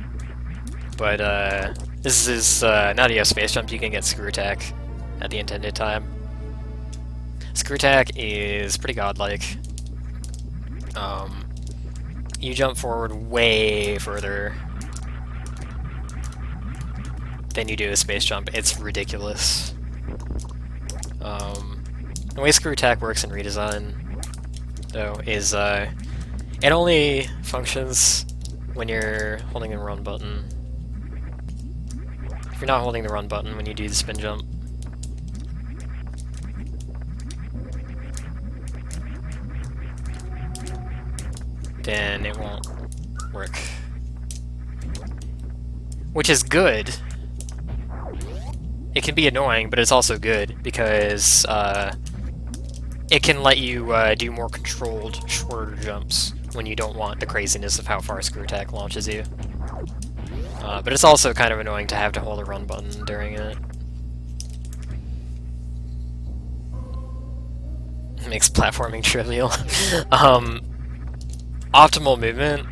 Speaker 1: But this is now that you have Space Jump, you can get Screw Tech at the intended time. Screw Attack is pretty godlike. You jump forward way further than you do a space jump. It's ridiculous. The way Screw Attack works in Redesign, though, is it only functions when you're holding the run button. If you're not holding the run button when you do the spin jump, then it won't work. Which is good. It can be annoying, but it's also good, because it can let you do more controlled, shorter jumps when you don't want the craziness of how far Screw Attack launches you. But it's also kind of annoying to have to hold a run button during it. It makes platforming trivial. Optimal movement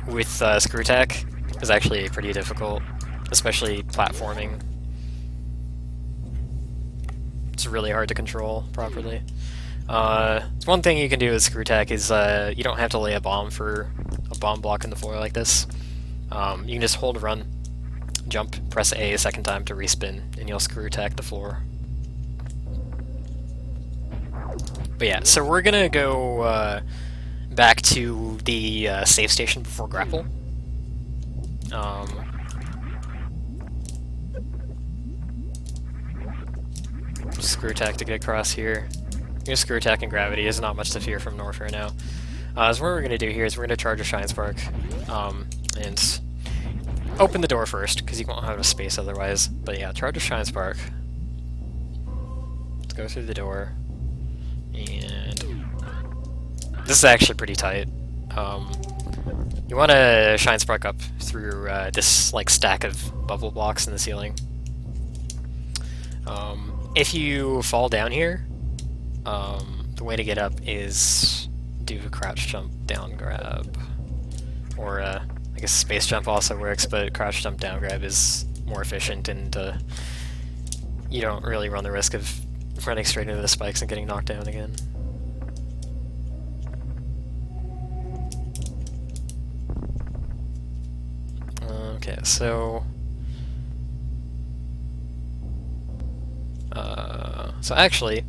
Speaker 1: with Screw Attack is actually pretty difficult, especially platforming. It's really hard to control properly. One thing you can do with Screw Attack is you don't have to lay a bomb for a bomb block in the floor like this. You can just hold run, jump, press A a second time to respin, and you'll Screw Attack the floor. But yeah, so we're gonna go back to the save station before grapple. Screw Attack to get across here. Screw Attack and Gravity is not much to fear from Norfair now. So what we're going to do here is we're going to charge a Shine Spark, and open the door first, because you won't have enough space otherwise. But yeah, charge a Shine Spark. Let's go through the door, and this is actually pretty tight. You want to Shine Spark up through this like stack of bubble blocks in the ceiling. If you fall down here, the way to get up is do a crouch jump down grab. Or, I guess space jump also works, but crouch jump down grab is more efficient, and you don't really run the risk of running straight into the spikes and getting knocked down again. Okay, so... so actually,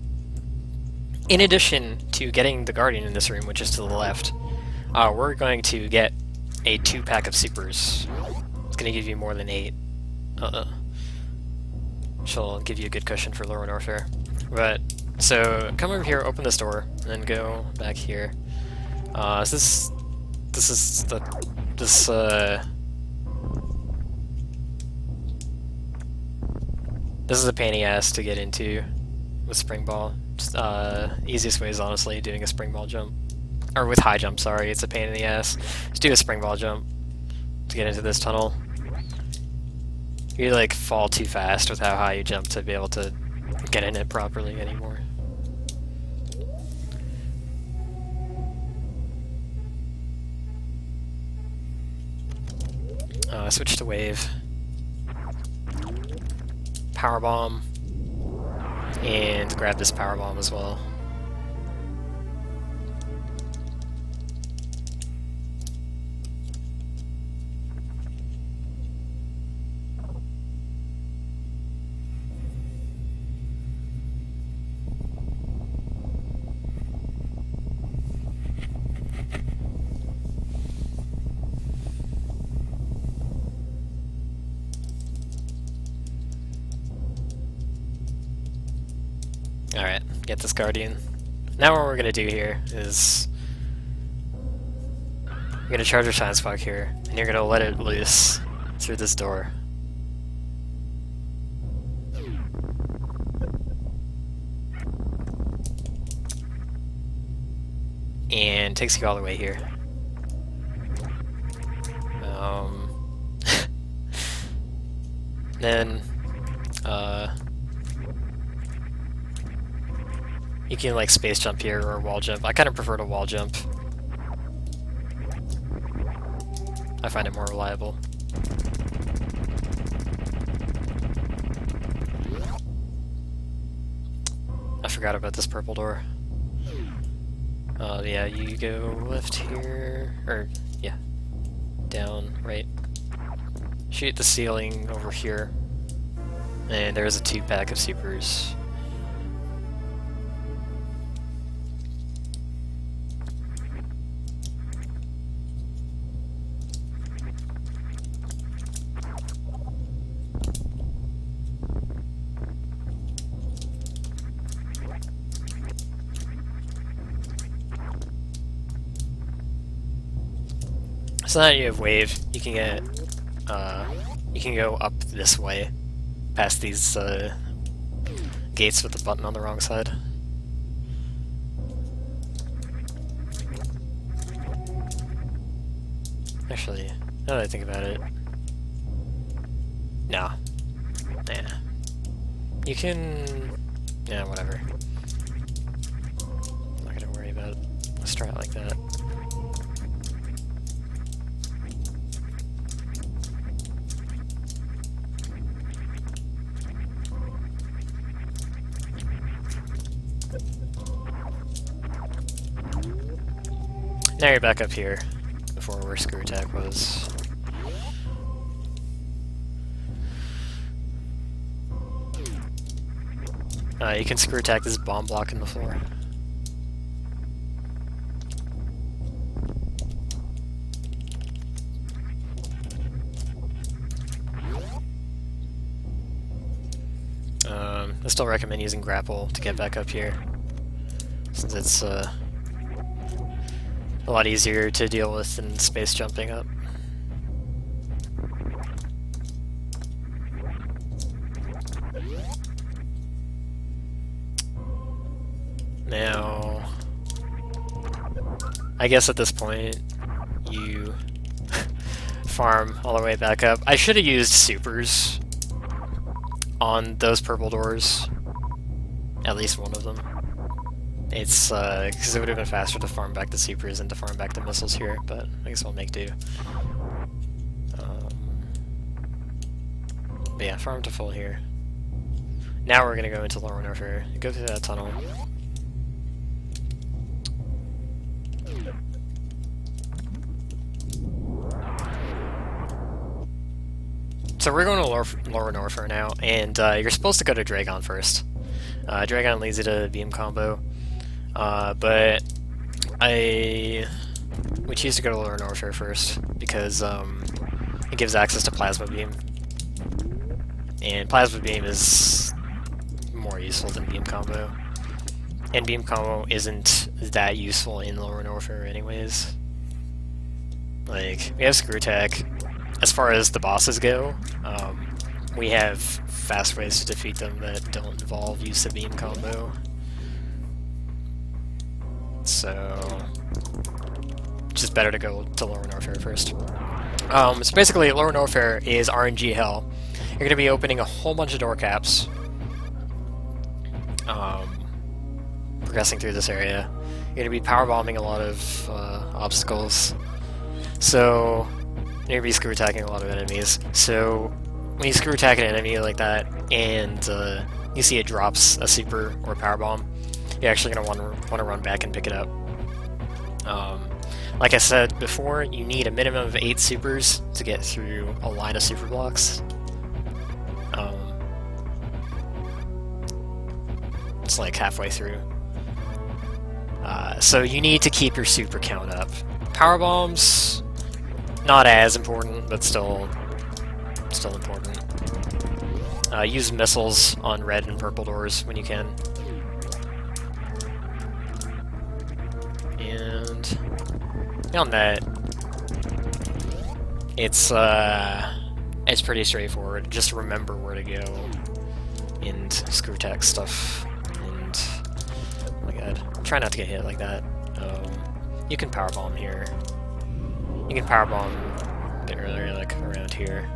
Speaker 1: in addition to getting the Guardian in this room, which is to the left, we're going to get a 2-pack of supers. It's going to give you more than 8. She'll give you a good cushion for lower warfare. But, so, come over here, open this door, and then go back here. This is a pain in the ass to get into with spring ball. Just, easiest way is honestly doing a spring ball jump. Or with high jump, sorry, it's a pain in the ass. Just do a spring ball jump to get into this tunnel. You like fall too fast with how high you jump to be able to get in it properly anymore. Switch to wave. Power bomb, and grab this power bomb as well. Alright, get this Guardian. Now what we're gonna do here is... you're gonna charge your Shine Spark here, and you're gonna let it loose through this door. And takes you all the way here. Then, you can like space jump here or wall jump. I kind of prefer to wall jump. I find it more reliable. I forgot about this purple door. Yeah, you go left here, or yeah, down, right. Shoot the ceiling over here, and there's a 2-pack of supers. So now you have wave, you can get, you can go up this way, past these, gates with the button on the wrong side. Actually, now that I think about it, no. Nah. You can, yeah, whatever. I'm not gonna worry about a strat like that. Now you're back up here, before where Screw Attack was. You can Screw Attack this bomb block in the floor. I still recommend using grapple to get back up here, since it's a lot easier to deal with than space jumping up. Now, I guess at this point, you farm all the way back up. I should have used supers on those purple doors. At least one of them. It's, because it would have been faster to farm back the supers than to farm back the missiles here, but I guess we'll make do. But yeah, farm to full here. Now we're gonna go into Lower Warfare. Go through that tunnel. So we're going to Lower Warfare now, and you're supposed to go to Dragon first. Dragon leads you to beam combo, but we choose to go to Lower Warfare first because it gives access to Plasma Beam, and Plasma Beam is more useful than beam combo, and beam combo isn't that useful in Lower Warfare anyways. Like, we have Screw Attack. As far as the bosses go, we have fast ways to defeat them that don't involve use of beam combo. So, it's just better to go to Lower Warfare first. So basically, Lower Warfare is RNG hell. You're going to be opening a whole bunch of door caps, progressing through this area. You're going to be power bombing a lot of obstacles. So, you're going to be screw attacking a lot of enemies. So, when you screw attack an enemy like that, and you see it drops a super or a power bomb, you're actually going to want to run back and pick it up. Like I said before, you need a minimum of 8 supers to get through a line of super blocks. It's like halfway through. So you need to keep your super count up. Power bombs, not as important, but still important. Use missiles on red and purple doors when you can. And beyond that, it's pretty straightforward. Just remember where to go and screw attack stuff. And oh my god, try not to get hit like that. You can power bomb here. You can power bomb a bit earlier, like around here.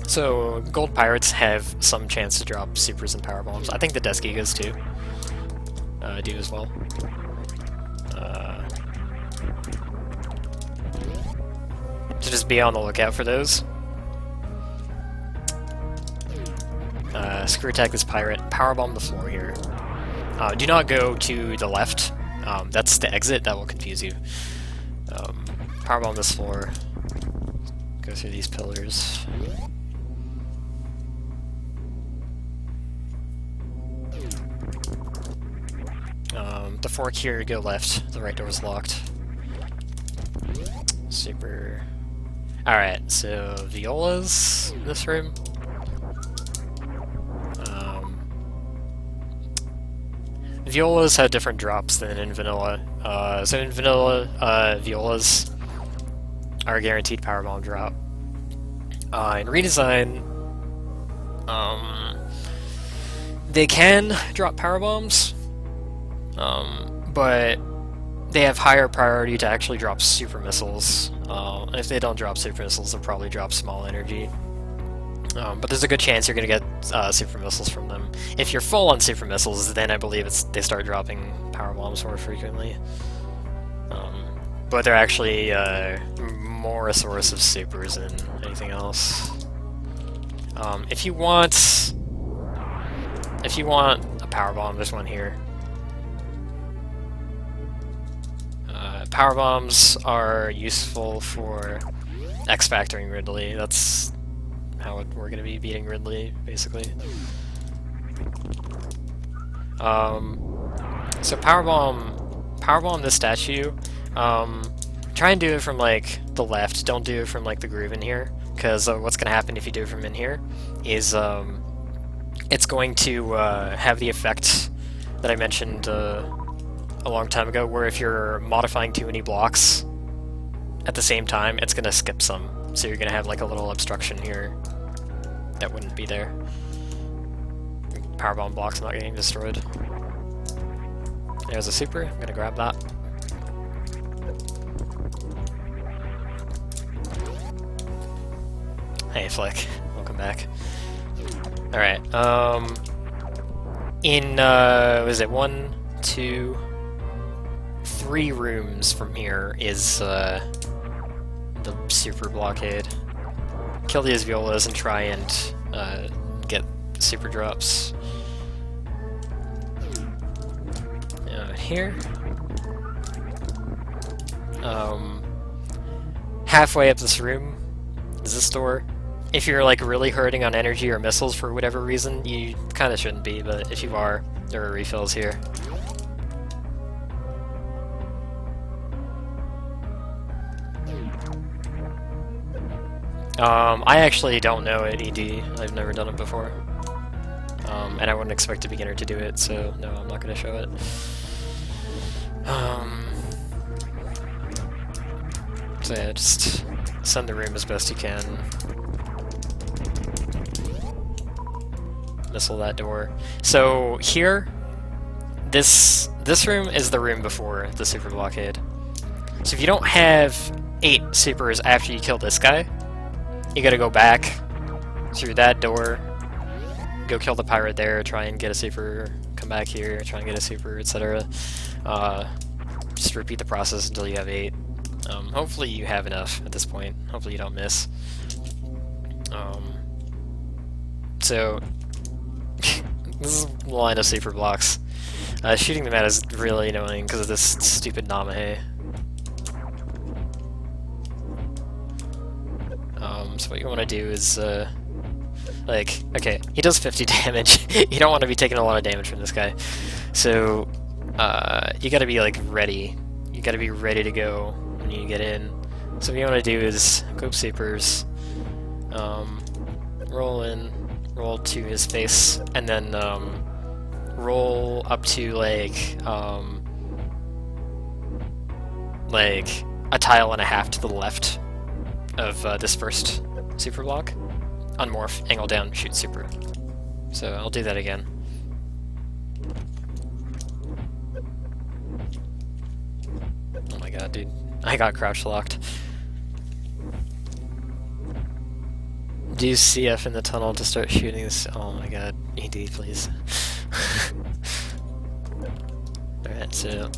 Speaker 1: So, gold pirates have some chance to drop supers and power bombs. I think the Death Gigas too do as well. So just be on the lookout for those. Screw attack this pirate. Power bomb the floor here. Do not go to the left. That's the exit. That will confuse you. Power bomb this floor. Go through these pillars. The fork here, go left. The right door is locked. Super. Alright, so Violas in this room. Violas have different drops than in vanilla. So in vanilla, Violas are a guaranteed powerbomb drop. In Redesign, they can drop powerbombs, but they have higher priority to actually drop super missiles. And if they don't drop super missiles, they'll probably drop small energy. But there's a good chance you're going to get super missiles from them. If you're full on super missiles, then I believe they start dropping power bombs more frequently. But they're actually more a source of supers than anything else. If you want a power bomb, there's one here. Power bombs are useful for X-factoring Ridley. That's how we're going to be beating Ridley, basically. So powerbomb this statue. Try and do it from like the left. Don't do it from like the groove in here, because what's going to happen if you do it from in here is it's going to have the effect that I mentioned a long time ago, where if you're modifying too many blocks at the same time, it's going to skip some. So you're going to have like a little obstruction here that wouldn't be there. Powerbomb blocks not getting destroyed. There's a super. I'm gonna grab that. Hey, Flick. Welcome back. Alright, in, was it 1, 2, 3 rooms from here is, the super blockade. Kill these violas and try and, get super drops. Here. Halfway up this room is this door. If you're like really hurting on energy or missiles for whatever reason, you kind of shouldn't be, but if you are, there are refills here. I actually don't know at ED. I've never done it before. And I wouldn't expect a beginner to do it, so no, I'm not going to show it. So yeah, just send the room as best you can. Missile that door. So here, this room is the room before the super blockade. So if you don't have 8 supers after you kill this guy, you gotta go back through that door, go kill the pirate there, try and get a super, come back here, try and get a super, etc. Just repeat the process until you have 8. Hopefully you have enough at this point. Hopefully you don't miss. So this is a line of super blocks. Shooting them at is really annoying because of this stupid Namahe. So what you want to do is, like, okay, he does 50 damage. You don't want to be taking a lot of damage from this guy. So, you gotta be, like, ready. You gotta be ready to go when you get in. So what you want to do is go supers, roll in, roll to his face, and then, roll up to, like a tile and a half to the left of this first super block. Unmorph, angle down, shoot super. So I'll do that again. Oh my god, dude. I got crouch locked. Do CF in the tunnel to start shooting this. Oh my god, ED, please. Alright, so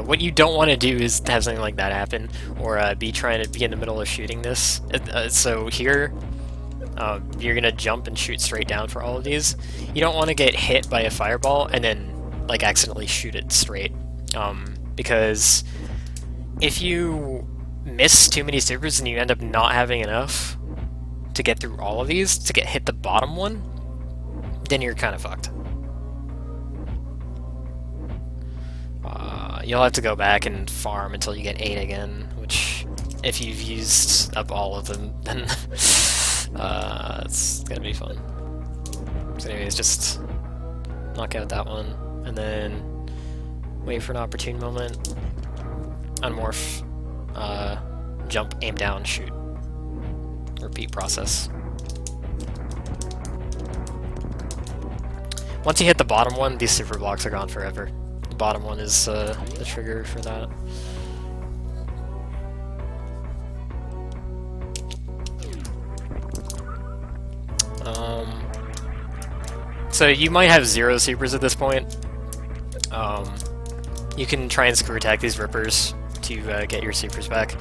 Speaker 1: what you don't want to do is have something like that happen, or be trying to be in the middle of shooting this. So here, you're gonna jump and shoot straight down for all of these. You don't want to get hit by a fireball and then like accidentally shoot it straight, because if you miss too many supers and you end up not having enough to get through all of these to get hit the bottom one, then you're kind of fucked. You'll have to go back and farm until you get 8 again, which, if you've used up all of them, then it's gonna be fun. So anyways, just knock out that one, and then wait for an opportune moment, unmorph, jump, aim down, shoot. Repeat process. Once you hit the bottom one, these super blocks are gone forever. The bottom one is the trigger for that. So you might have 0 supers at this point. You can try and screw attack these rippers to get your supers back.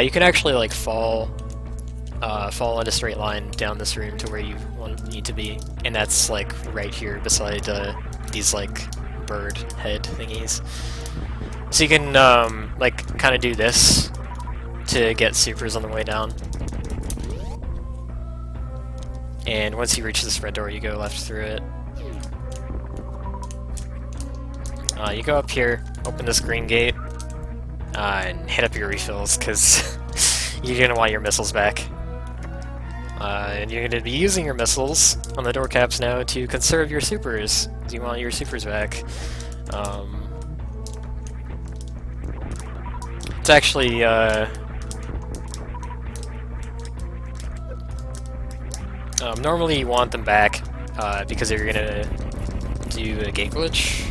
Speaker 1: You can actually like fall in a straight line down this room to where you need to be, and that's like right here beside these like bird head thingies. So you can like kind of do this to get supers on the way down. And once you reach this red door, you go left through it. You go up here, open this green gate, and hit up your refills, because you're going to want your missiles back. And you're going to be using your missiles on the door caps now to conserve your supers, because you want your supers back. It's actually, normally you want them back, because you're going to do a gate glitch.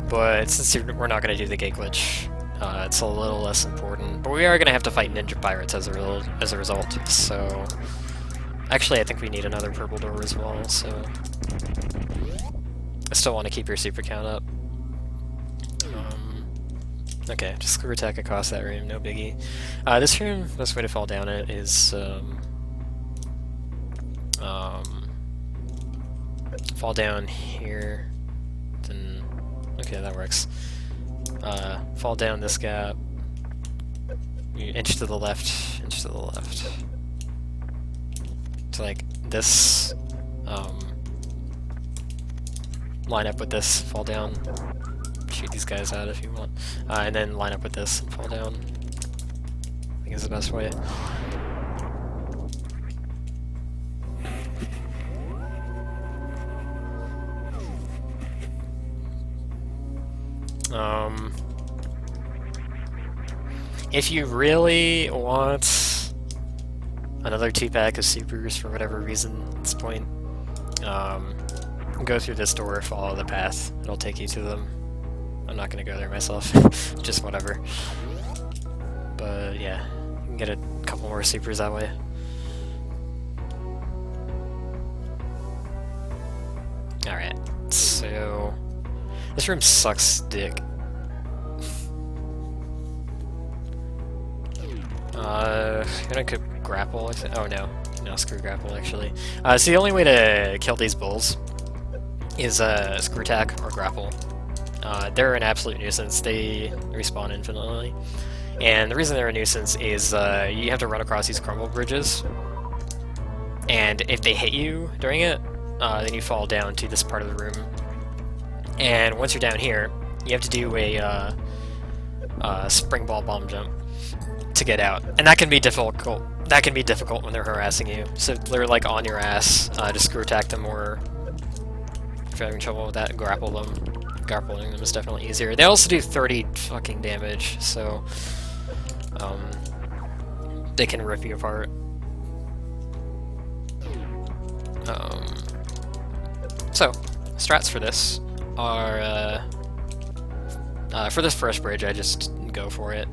Speaker 1: But since we're not going to do the gate glitch, it's a little less important. But we are going to have to fight ninja pirates as a result. So actually, I think we need another purple door as well. So I still want to keep your super count up. Okay, just screw attack across that room, no biggie. This room, best way to fall down it is fall down here. Then okay, that works. Fall down this gap. Inch to the left, inch to the left. To like this. Line up with this, fall down. Shoot these guys out if you want. And then line up with this and fall down. I think is the best way. If you really want another 2-pack of supers for whatever reason at this point, go through this door, follow the path. It'll take you to them. I'm not gonna go there myself. Just whatever. But yeah, you can get a couple more supers that way. Alright, so this room sucks dick. I could grapple. Oh no, screw grapple actually. So the only way to kill these bulls is screw attack or grapple. They're an absolute nuisance. They respawn infinitely, and the reason they're a nuisance is you have to run across these crumble bridges, and if they hit you during it, then you fall down to this part of the room. And once you're down here, you have to do a spring ball bomb jump to get out, and that can be difficult. That can be difficult when they're harassing you. So they're like on your ass. Just screw attack them, or if you're having trouble with that, grapple them. Grappling them is definitely easier. They also do 30 fucking damage, so they can rip you apart. So strats for this are for this first bridge, I just go for it.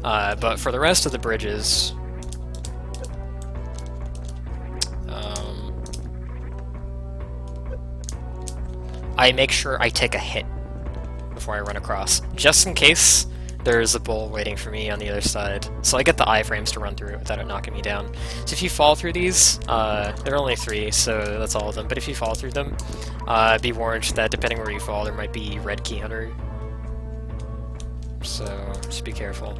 Speaker 1: But for the rest of the bridges, I make sure I take a hit before I run across, just in case there's a bull waiting for me on the other side. So I get the iframes to run through it without it knocking me down. So if you fall through these, there are only 3, so that's all of them, but if you fall through them, be warned that depending where you fall, there might be red key hunter. So just be careful.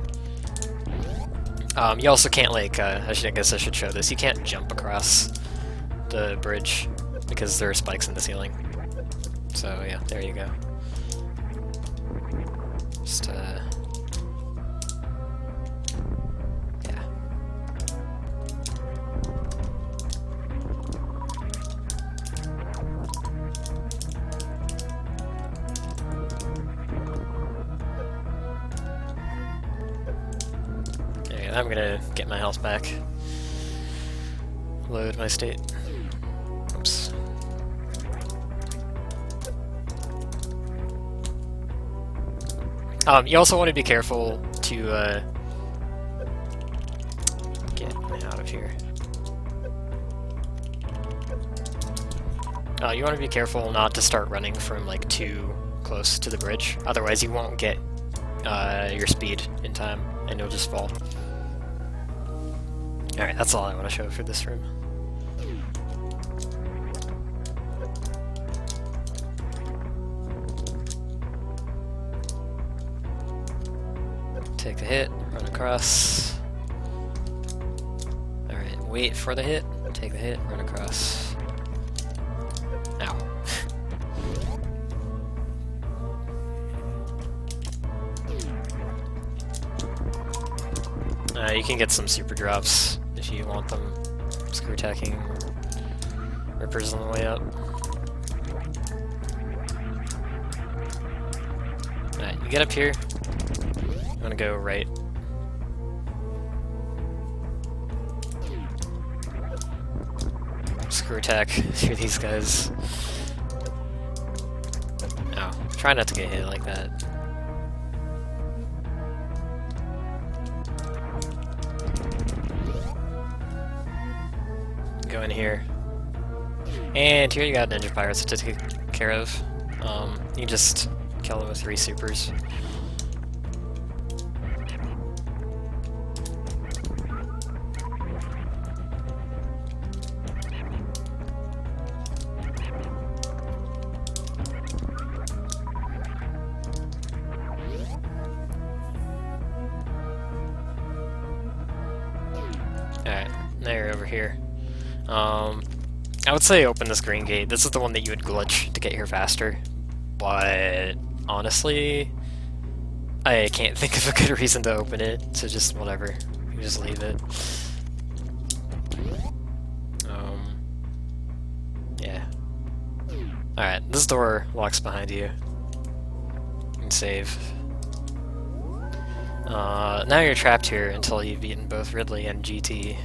Speaker 1: You also can't, like, I guess I should show this, you can't jump across the bridge because there are spikes in the ceiling. So yeah, there you go. Just, yeah. Okay, I'm gonna get my health back. Load my state. Oops. You also want to be careful to get out of here. You want to be careful not to start running from like too close to the bridge, otherwise you won't get your speed in time and you'll just fall. Alright, that's all I want to show for this room. Take the hit, run across. Alright, wait for the hit, take the hit, run across. Ow. You can get some super drops if you want them. Screw attacking rippers on the way up. Alright, you get up here. I'm gonna go right. Screw attack through these guys. Ow, Try not to get hit like that. Go in here. And here you got Ninja Pirates to take care of. You just kill them with 3 supers. Alright, now you're over here. I would say open this green gate. This is the one that you would glitch to get here faster. But honestly, I can't think of a good reason to open it, so just whatever. You just leave it. Yeah. Alright, this door locks behind you. You can save. Now you're trapped here until you've beaten both Ridley and GT.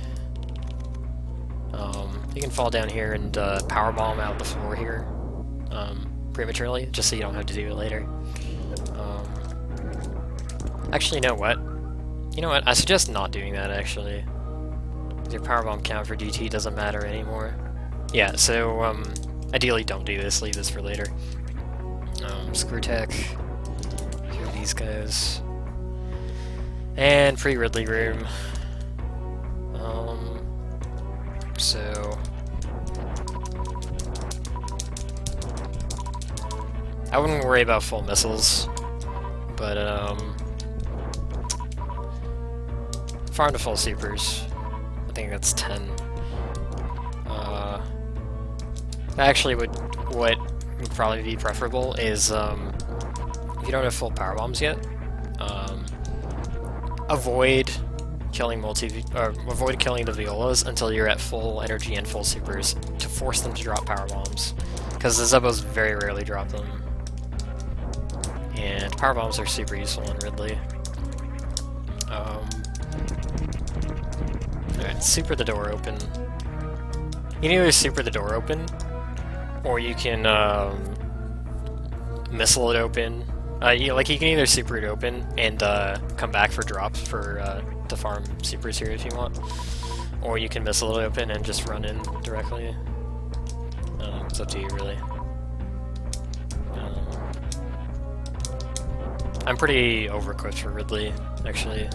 Speaker 1: You can fall down here and powerbomb out the floor here prematurely, just so you don't have to do it later. Actually, you know what? I suggest not doing that, actually. Your powerbomb count for GT doesn't matter anymore. Yeah, so ideally don't do this, leave this for later. Screw tech. Here are these guys. And free Ridley room. So I wouldn't worry about full missiles, but farm to full supers. I think that's 10. Actually, what would probably be preferable is if you don't have full power bombs yet, avoid killing avoid killing the Violas until you're at full energy and full supers to force them to drop power bombs, because the Zebos very rarely drop them, and power bombs are super useful in Ridley. Alright, super the door open. You can either super the door open, or you can missile it open. You can either super it open and come back for drops to farm supers here if you want, or you can missile it open and just run in directly. It's up to you, really. I'm pretty overequipped for Ridley, actually,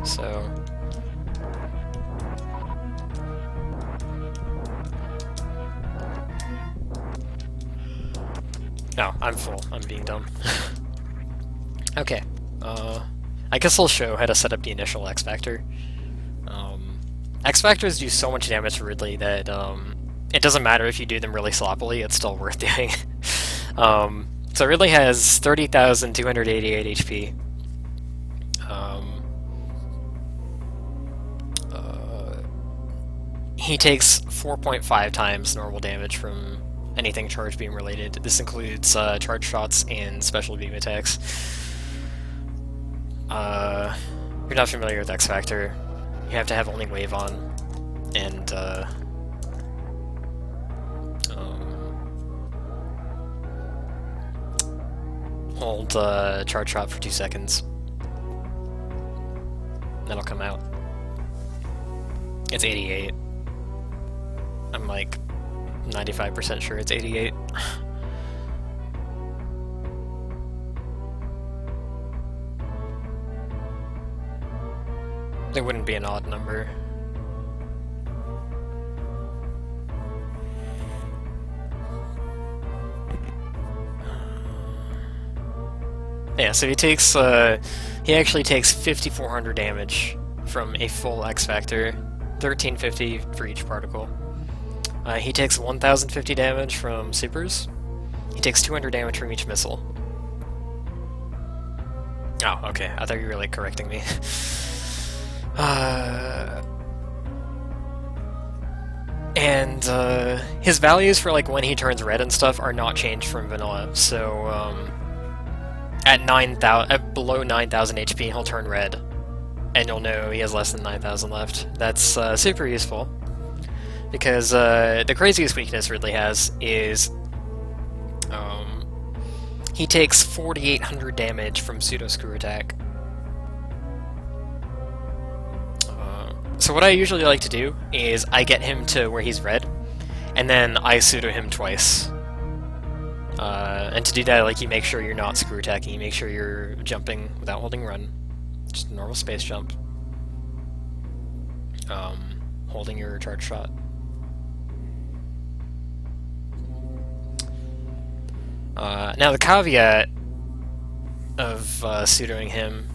Speaker 1: so... No, I'm full. I'm being dumb. Okay. I guess I'll show how to set up the initial X Factor. X Factors do so much damage to Ridley that it doesn't matter if you do them really sloppily, it's still worth doing. So Ridley has 30,288 HP. He takes 4.5 times normal damage from anything charge beam related. This includes charge shots and special beam attacks. If you're not familiar with X Factor, you have to have only wave on, and hold charge shot for 2 seconds. That'll come out. It's 88. I'm like 95% sure it's 88. It wouldn't be an odd number. Yeah, so he actually takes 5,400 damage from a full X Factor, 1,350 for each particle. He takes 1,050 damage from supers. He takes 200 damage from each missile. Oh, okay. I thought you were, like, correcting me. And his values for, like, when he turns red and stuff are not changed from vanilla. So, at below 9,000 HP, he'll turn red. And you'll know he has less than 9,000 left. That's super useful. Because the craziest weakness Ridley has is He takes 4,800 damage from pseudo screw attack. So what I usually like to do is I get him to where he's red, and then I pseudo him twice. And to do that, like, you make sure you're not screw attacking, you make sure you're jumping without holding run. Just a normal space jump. Holding your charge shot. Now the caveat of pseudoing him,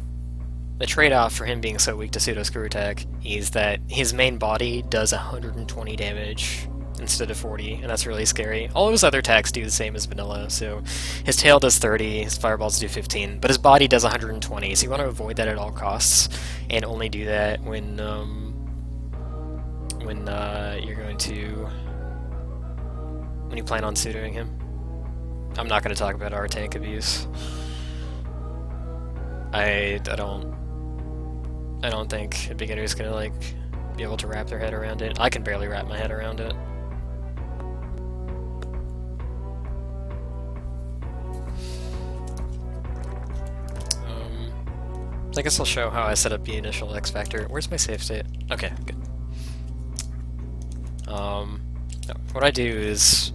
Speaker 1: the trade-off for him being so weak to pseudo screw attack is that his main body does 120 damage instead of 40, and that's really scary. All of his other attacks do the same as vanilla, so his tail does 30, his fireballs do 15, but his body does 120, so you want to avoid that at all costs, and only do that when you're going to... when you plan on pseudoing him. I'm not going to talk about our tank abuse. I don't think a beginner is going to, like, be able to wrap their head around it. I can barely wrap my head around it. I guess I'll show how I set up the initial X Factor. Where's my save state? Okay, good. What I do is,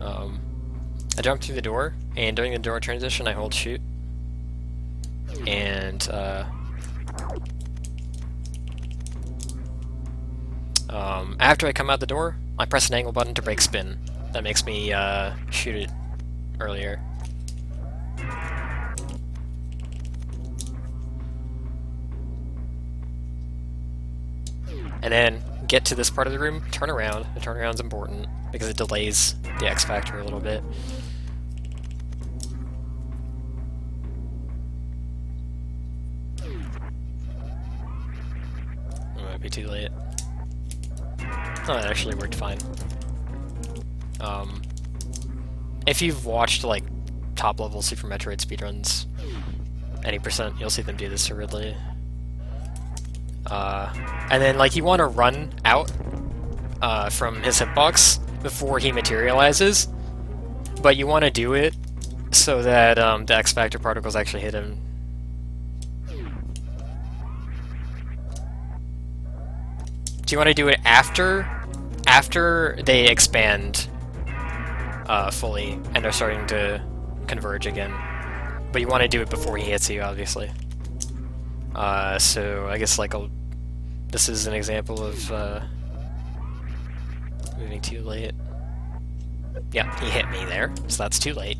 Speaker 1: I jump through the door, and during the door transition I hold shoot. And, after I come out the door, I press an angle button to break spin. That makes me, shoot it earlier. And then get to this part of the room, turn around. The turnaround's important because it delays the X Factor a little bit. It might be too late. Oh, that actually worked fine. If you've watched, like, top-level Super Metroid speedruns, any percent, you'll see them do this to Ridley. And then, like, you want to run out from his hitbox before he materializes, but you want to do it so that the X Factor particles actually hit him. Do you want to do it after they expand fully and are starting to converge again? But you want to do it before he hits you, obviously. So I guess, like, this is an example of moving too late. Yeah, he hit me there, so that's too late.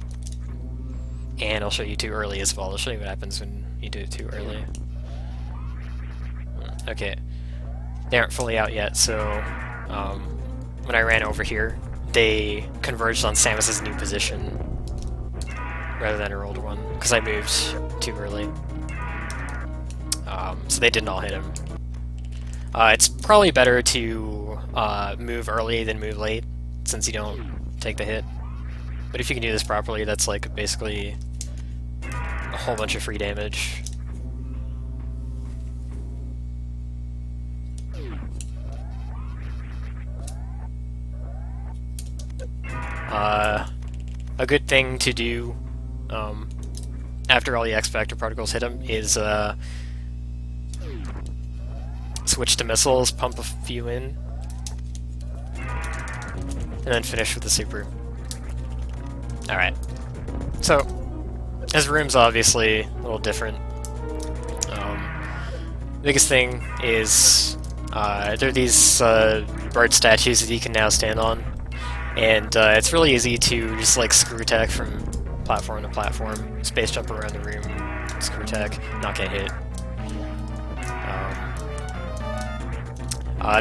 Speaker 1: And I'll show you too early as well. I'll show you what happens when you do it too early. Okay, they aren't fully out yet, so when I ran over here, they converged on Samus's new position rather than her old one, because I moved too early. So they didn't all hit him. It's probably better to move early than move late, since you don't take the hit. But if you can do this properly, that's, like, basically a whole bunch of free damage. A good thing to do after all the X Factor particles hit him is switch to missiles, pump a few in, and then finish with the super. Alright. So, his room's obviously a little different. Biggest thing is there are these bird statues that you can now stand on, and it's really easy to just, like, screw attack from platform to platform, space jump around the room, screw attack, not get hit.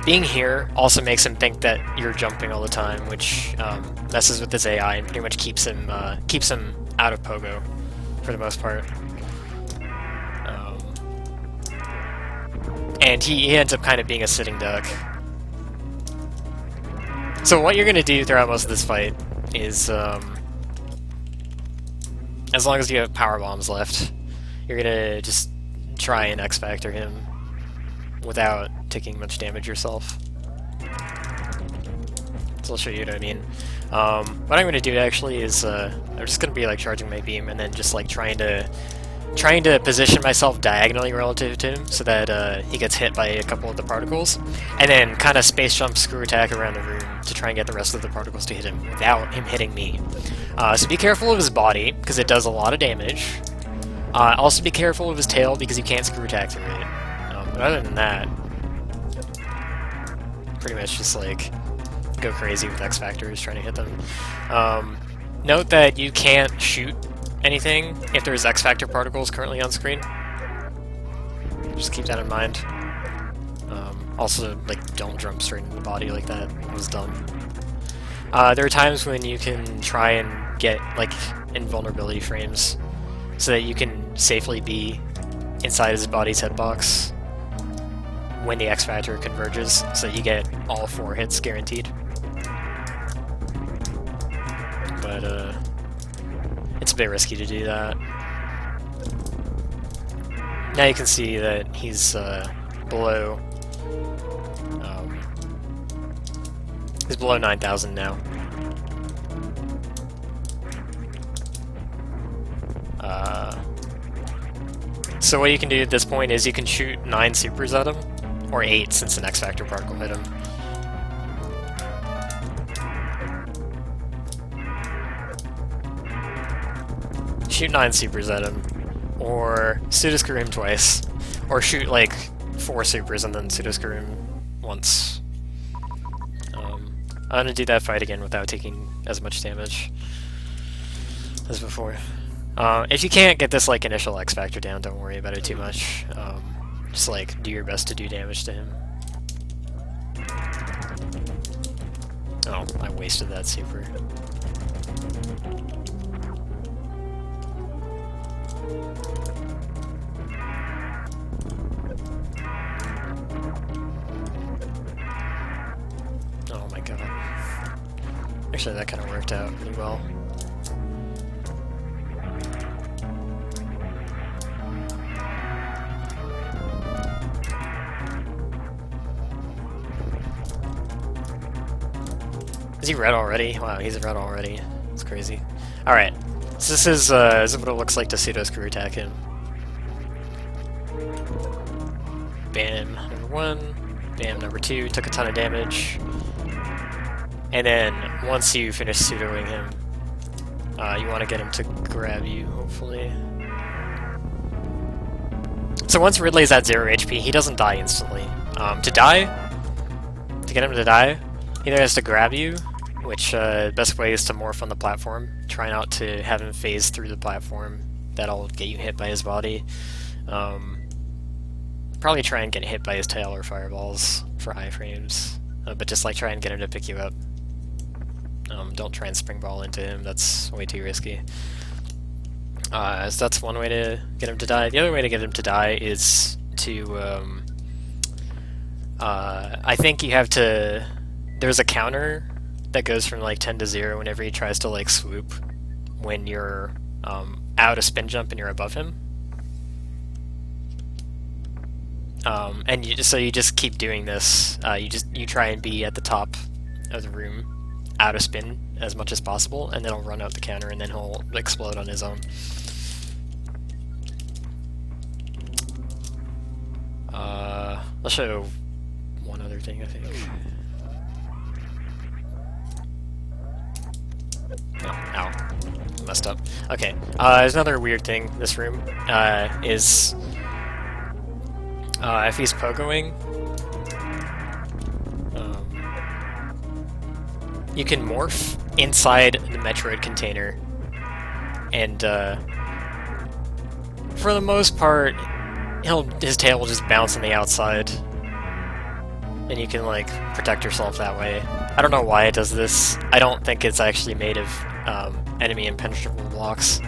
Speaker 1: Being here also makes him think that you're jumping all the time, which messes with his AI and pretty much keeps him out of Pogo for the most part. And he ends up kind of being a sitting duck. So what you're going to do throughout most of this fight is, as long as you have power bombs left, you're going to just try and X Factor him without taking much damage yourself. So I'll show you what I mean. What I'm going to do actually is I'm just going to be like charging my beam and then just like trying to position myself diagonally relative to him so that he gets hit by a couple of the particles, and then kind of space jump screw attack around the room to try and get the rest of the particles to hit him without him hitting me. So be careful of his body, because it does a lot of damage. Also be careful of his tail, because you can't screw attack through it. But other than that, pretty much just like go crazy with X Factors trying to hit them. Note that you can't shoot anything if there's X Factor particles currently on screen. Just keep that in mind. Also, like, don't jump straight into the body like that. It was dumb. There are times when you can try and get, like, invulnerability frames so that you can safely be inside his body's hitbox when the X Factor converges, so that you get all 4 hits guaranteed. But, it's a bit risky to do that. Now you can see that he's below. He's below 9,000 now. So what you can do at this point is you can shoot 9 supers at him, or 8 since an X Factor particle hit him. Shoot 9 supers at him, or pseudo-screw him twice, or shoot like 4 supers and then pseudo-screw him once. I'm gonna do that fight again without taking as much damage as before. If you can't get this like initial X Factor down, don't worry about it too much. Just like do your best to do damage to him. Oh, I wasted that super. Oh my god. Actually, that kind of worked out pretty well. Is he red already? Wow, he's red already. That's crazy. Alright, so this is what it looks like to pseudo-screw attack him. Bam, number 1. Bam, number 2. Took a ton of damage. And then, once you finish pseudoing him, you want to get him to grab you, hopefully. So once Ridley's at 0 HP, he doesn't die instantly. To get him to die, he either has to grab you, which the best way is to morph on the platform. Try not to have him phase through the platform. That'll get you hit by his body. Probably try and get hit by his tail or fireballs for high frames. But just like try and get him to pick you up. Don't try and spring ball into him, that's way too risky. So that's one way to get him to die. The other way to get him to die is to, I think you have to, there's a counter that goes from like 10 to 0 whenever he tries to like swoop when you're out a spin jump and you're above him. And so you just keep doing this. You try and be at the top of the room, out of spin as much as possible, and then he'll run out the counter, and then he'll explode on his own. I'll show one other thing, I think. Oh, ow. Messed up. Okay, there's another weird thing this room, is if he's pogoing, you can morph inside the Metroid container, and for the most part, his tail will just bounce on the outside, and you can like protect yourself that way. I don't know why it does this. I don't think it's actually made of enemy impenetrable blocks.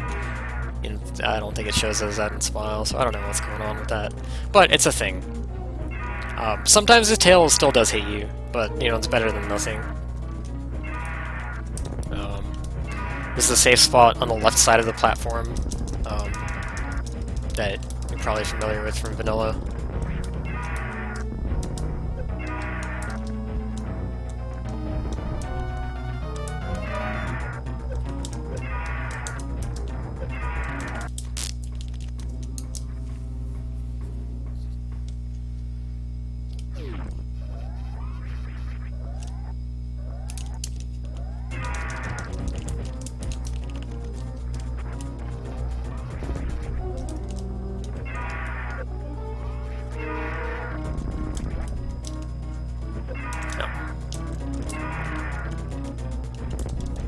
Speaker 1: I don't think it shows us that in Smile, so I don't know what's going on with that. But it's a thing. Sometimes his tail still does hit you, but you know, it's better than nothing. This is a safe spot on the left side of the platform that you're probably familiar with from Vanilla.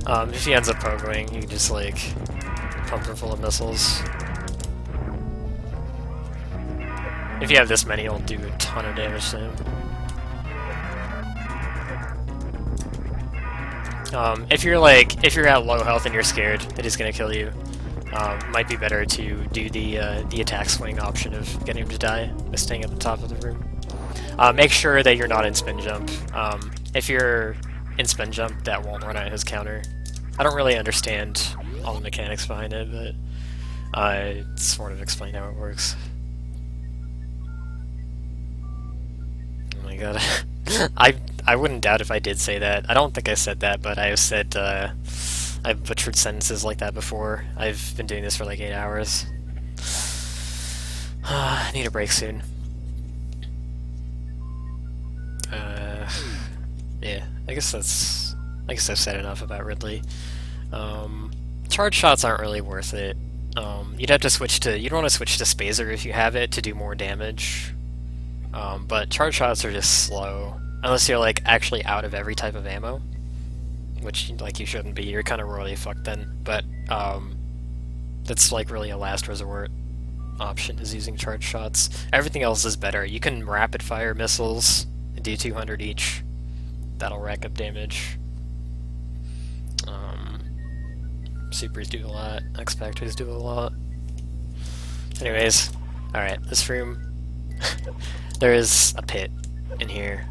Speaker 1: If he ends up pogoing, you can just like pump him full of missiles. If you have this many, it'll do a ton of damage to him. If you're at low health and you're scared that he's gonna kill you, might be better to do the attack swing option of getting him to die by staying at the top of the room. Make sure that you're not in spin jump. If you're in spin jump, that won't run out his counter. I don't really understand all the mechanics behind it, but I sort of explain how it works. Oh my god. I wouldn't doubt if I did say that. I don't think I said that, but I have said, I've butchered sentences like that before. I've been doing this for like 8 hours. I need a break soon. Yeah, I guess I've said enough about Ridley. Charge shots aren't really worth it. You'd have to switch to, you'd want to switch to Spazer if you have it to do more damage. But charge shots are just slow. Unless you're like actually out of every type of ammo. Which like you shouldn't be, you're kinda royally fucked then. But that's like really a last resort option, is using charge shots. Everything else is better. You can rapid fire missiles and do 200 each. That'll rack up damage. Supers do a lot, X Factors do a lot. Anyways, alright, this room. There is a pit in here.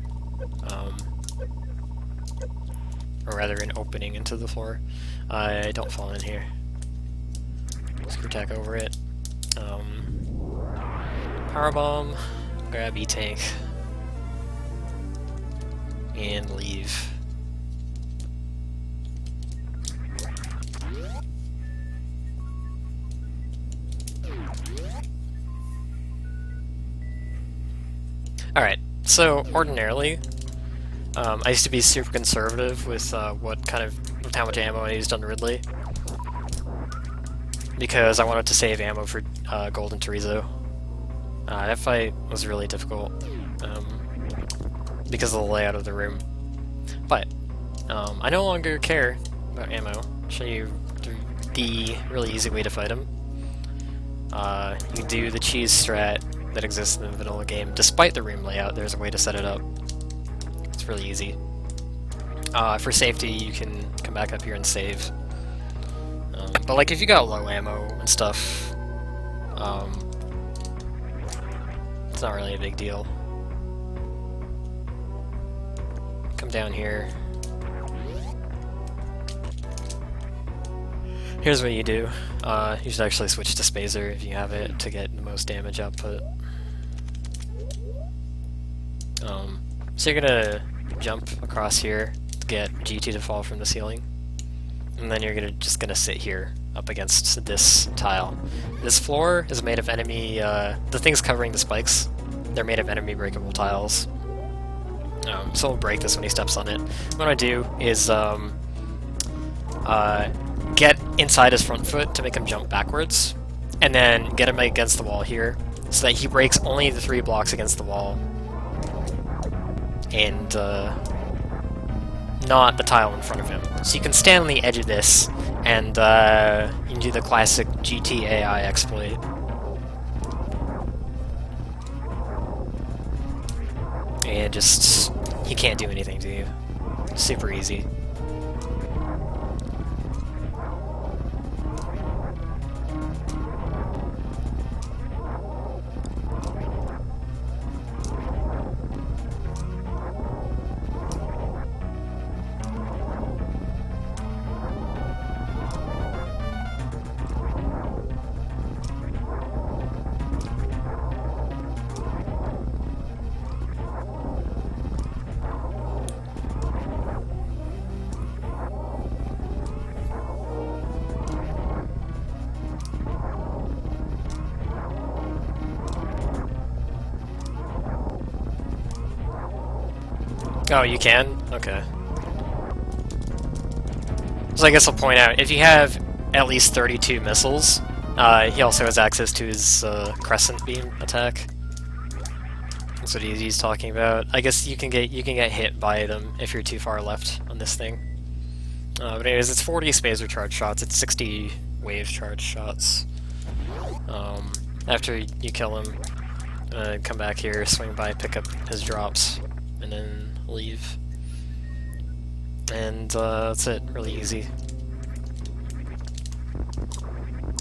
Speaker 1: Or rather an opening into the floor. I don't fall in here. Screw attack over it. Power bomb, grab E-tank, and leave. Alright, so ordinarily, I used to be super conservative with how much ammo I used on Ridley, because I wanted to save ammo for Golden Torizo. That fight was really difficult because of the layout of the room. But I no longer care about ammo. I'll show you the really easy way to fight him. You do the cheese strat that exists in the vanilla game. Despite the room layout, there's a way to set it up. It's really easy. For safety, you can come back up here and save. But like if you got low ammo and stuff, it's not really a big deal. Come down here. Here's what you do. You should actually switch to Spazer if you have it to get the most damage output. So you're gonna jump across here to get GT to fall from the ceiling, and then you're just gonna sit here up against this tile. This floor is made of enemy, the things covering the spikes, they're made of enemy breakable tiles. So we'll break this when he steps on it. What I do is get inside his front foot to make him jump backwards, and then get him against the wall here, so that he breaks only the 3 blocks against the wall, and not the tile in front of him. So you can stand on the edge of this, and you can do the classic GTAI exploit. And just, he can't do anything to you. Super easy. Oh, you can? Okay. So I guess I'll point out, if you have at least 32 missiles, he also has access to his crescent beam attack. That's what he's talking about. I guess you can get hit by them if you're too far left on this thing. But anyways, it's 40 Spazer charge shots, it's 60 wave charge shots. After you kill him, come back here, swing by, pick up his drops, and then leave. And that's it, really easy.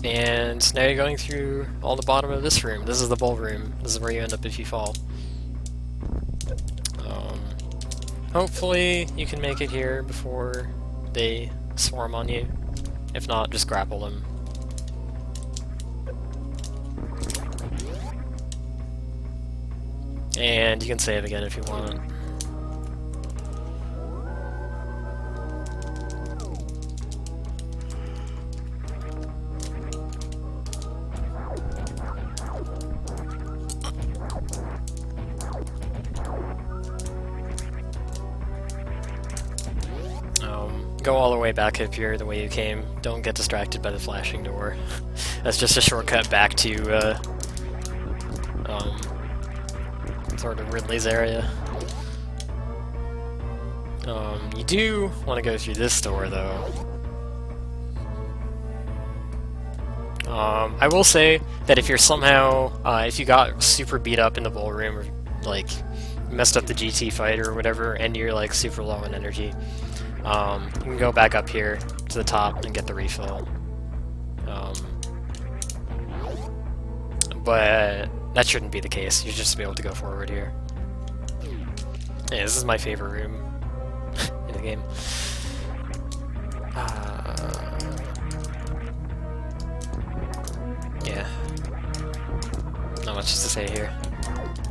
Speaker 1: And now you're going through all the bottom of this room. This is the bull room. This is where you end up if you fall. Hopefully you can make it here before they swarm on you. If not, just grapple them. And you can save again if you want. Go all the way back up here the way you came. Don't get distracted by the flashing door. That's just a shortcut back to sort of Ridley's area. You do want to go through this door though. I will say that if you're somehow, if you got super beat up in the bull room, or like messed up the GT fight or whatever, and you're like super low in energy, you can go back up here to the top and get the refill. But that shouldn't be the case. You should just be able to go forward here. Yeah, this is my favorite room in the game. Yeah. Not much to say here.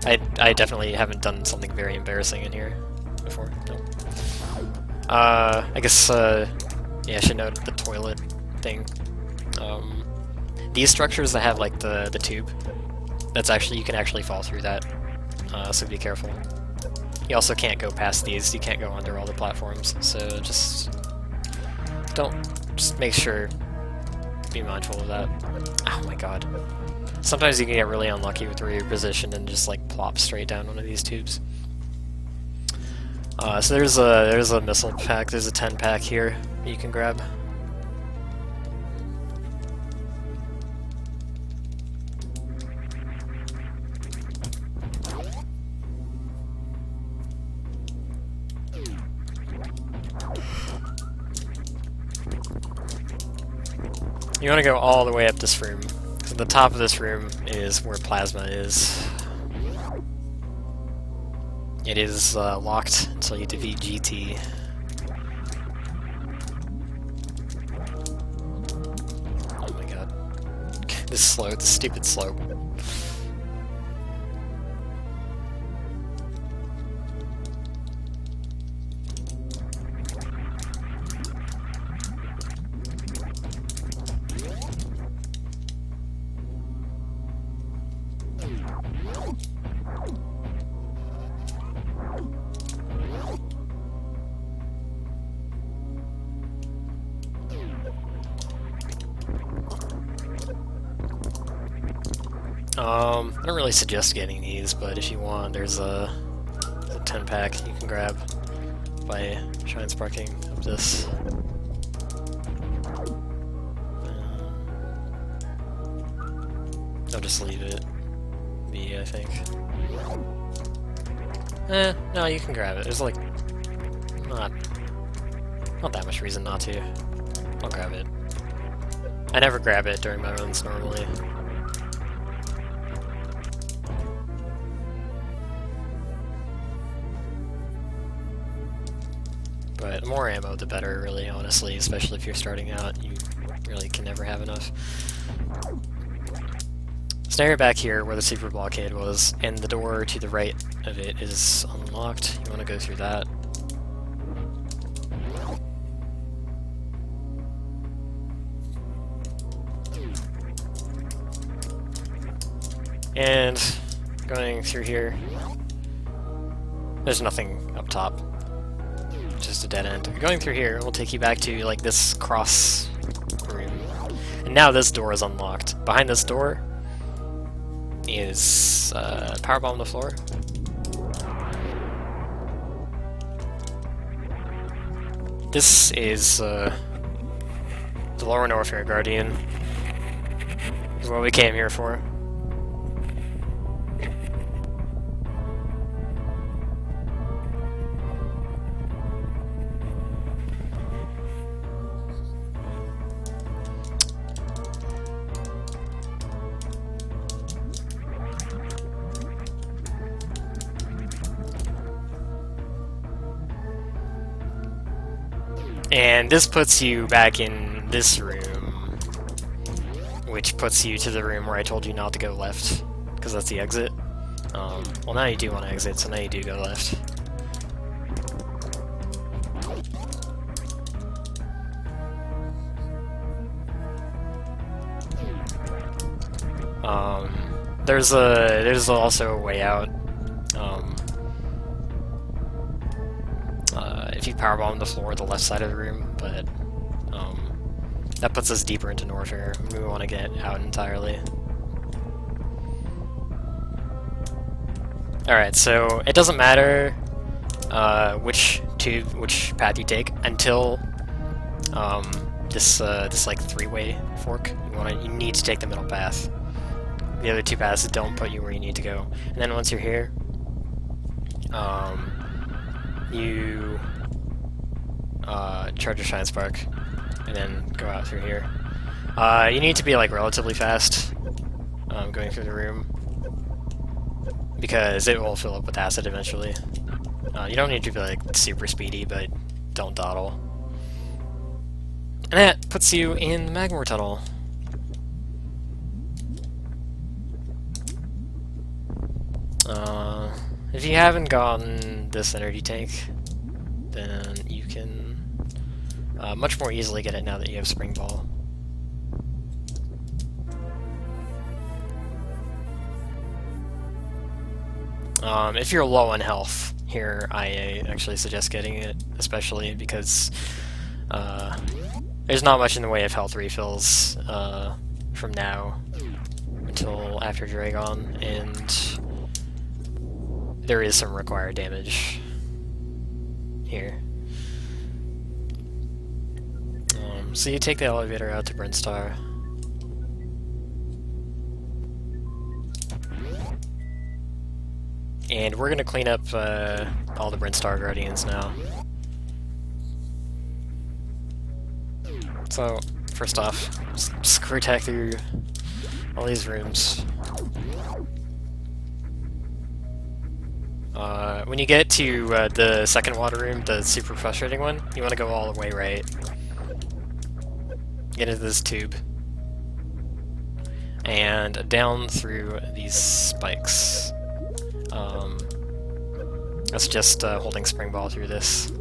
Speaker 1: I definitely haven't done something very embarrassing in here before. Nope. I guess, yeah, I should note the toilet thing. These structures that have, like, the tube, that's actually, you can actually fall through that, so be careful. You also can't go past these, you can't go under all the platforms, so just make sure, be mindful of that. Oh my god. Sometimes you can get really unlucky with where you're positioned and just, like, plop straight down one of these tubes. So there's a missile pack, there's a 10 pack here that you can grab. You want to go all the way up this room. So the top of this room is where plasma is. It is locked until you defeat GT. Oh my god. This slope, this stupid slope. I don't really suggest getting these, but if you want, there's a 10 pack you can grab by shine sparking up this. I'll just leave it be, I think. No, you can grab it. There's like not that much reason not to. I'll grab it. I never grab it during my runs normally. But the more ammo, the better, really, honestly, especially if you're starting out. You really can never have enough. So now you're back here where the super blockade was, and the door to the right of it is unlocked. You want to go through that. And going through here, there's nothing up top. Just a dead end. Going through here will take you back to like this cross room. And now this door is unlocked. Behind this door is powerbomb on the floor. this is the Lower Norfair Guardian. This is what we came here for. And this puts you back in this room, which puts you to the room where I told you not to go left, because that's the exit. Well, now you do want to exit, so now you do go left. There's also a way out. If you powerbomb the floor, the left side of the room, but that puts us deeper into Norfair. We want to get out entirely. Alright, so it doesn't matter which path you take until this like three-way fork. You need to take the middle path. The other two paths don't put you where you need to go. And then once you're here, you charge your Shine Spark, and then go out through here. You need to be like relatively fast going through the room, because it will fill up with acid eventually. You don't need to be like super speedy, but don't dawdle. And that puts you in the Magmor Tunnel. If you haven't gotten this energy tank, then you can much more easily get it now that you have Spring Ball. If you're low on health, here I actually suggest getting it, especially because there's not much in the way of health refills from now until after Dragon, and there is some required damage here. So you take the elevator out to Brinstar. And we're gonna clean up all the Brinstar Guardians now. So, first off, screw attack through all these rooms. When you get to the second water room, the super frustrating one, you want to go all the way right. Get into this tube. And down through these spikes. That's just holding Spring Ball through this.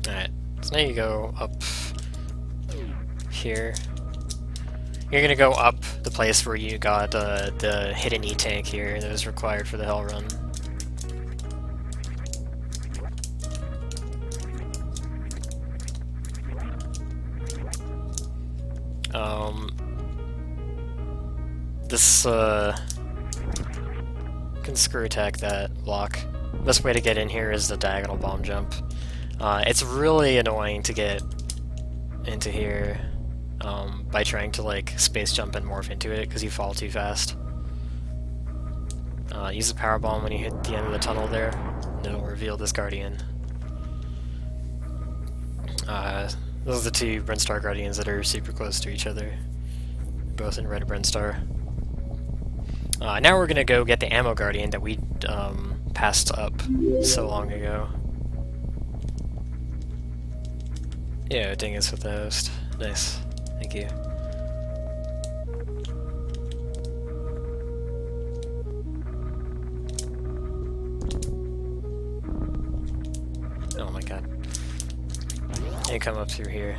Speaker 1: Alright, so now you go up here. You're gonna go up the place where you got the hidden E-tank here that was required for the Hell Run. This can screw attack that block. Best way to get in here is the diagonal bomb jump. It's really annoying to get into here by trying to like space jump and morph into it because you fall too fast. Use the power bomb when you hit the end of the tunnel there, and it'll reveal this Guardian. Those are the two Brinstar Guardians that are super close to each other, both in red Brinstar. Now we're gonna go get the Ammo Guardian that we passed up so long ago. Yeah, dingus with the host. Nice. Thank you. Oh my god. You come up through here.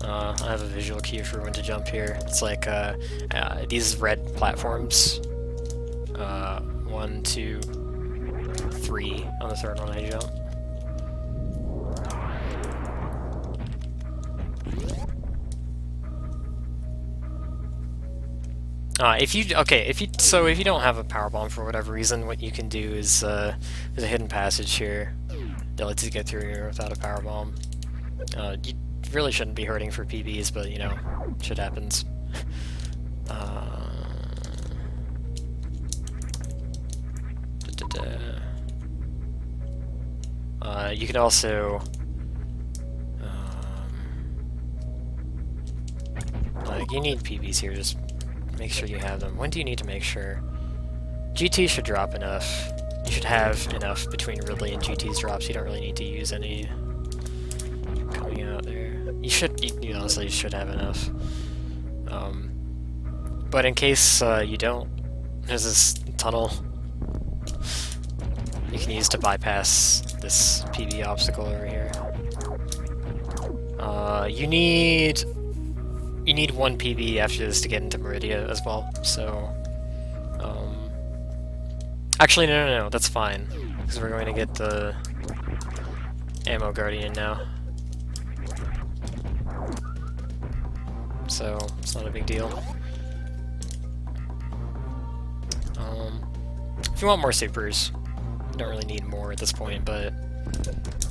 Speaker 1: I have a visual cue for when to jump here. It's like these red platforms. 1, 2, 3 on the third one I jump. If you don't have a power bomb for whatever reason, what you can do is there's a hidden passage here that lets you get through here without a power bomb. You really shouldn't be hurting for PBs, but you know, shit happens. You can also like you need PBs here. Just make sure you have them. When do you need to make sure? GT should drop enough. You should have enough between Ridley and GT's drops. You don't really need to use any coming out there. You honestly should have enough. But in case you don't, there's this tunnel you can use to bypass this PB obstacle over here. You need 1 PB after this to get into Meridia as well, so... Actually, no, that's fine, because we're going to get the Ammo Guardian now. So, it's not a big deal. If you want more supers, you don't really need more at this point, but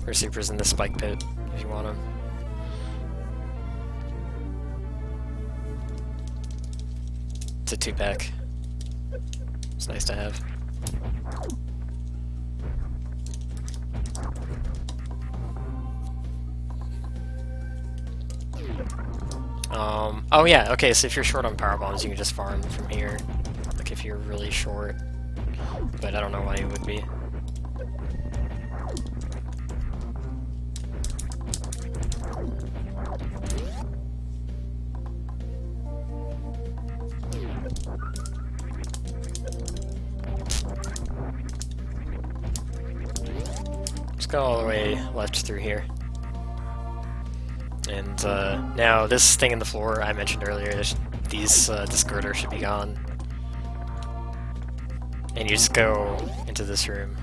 Speaker 1: there's supers in the spike pit if you want them. It's a 2-pack. It's nice to have. Oh yeah, okay, so if you're short on power bombs, you can just farm from here. Like if you're really short. But I don't know why you would be. Let's go all the way left through here. And now this thing in the floor I mentioned earlier, this girder should be gone. And you just go into this room.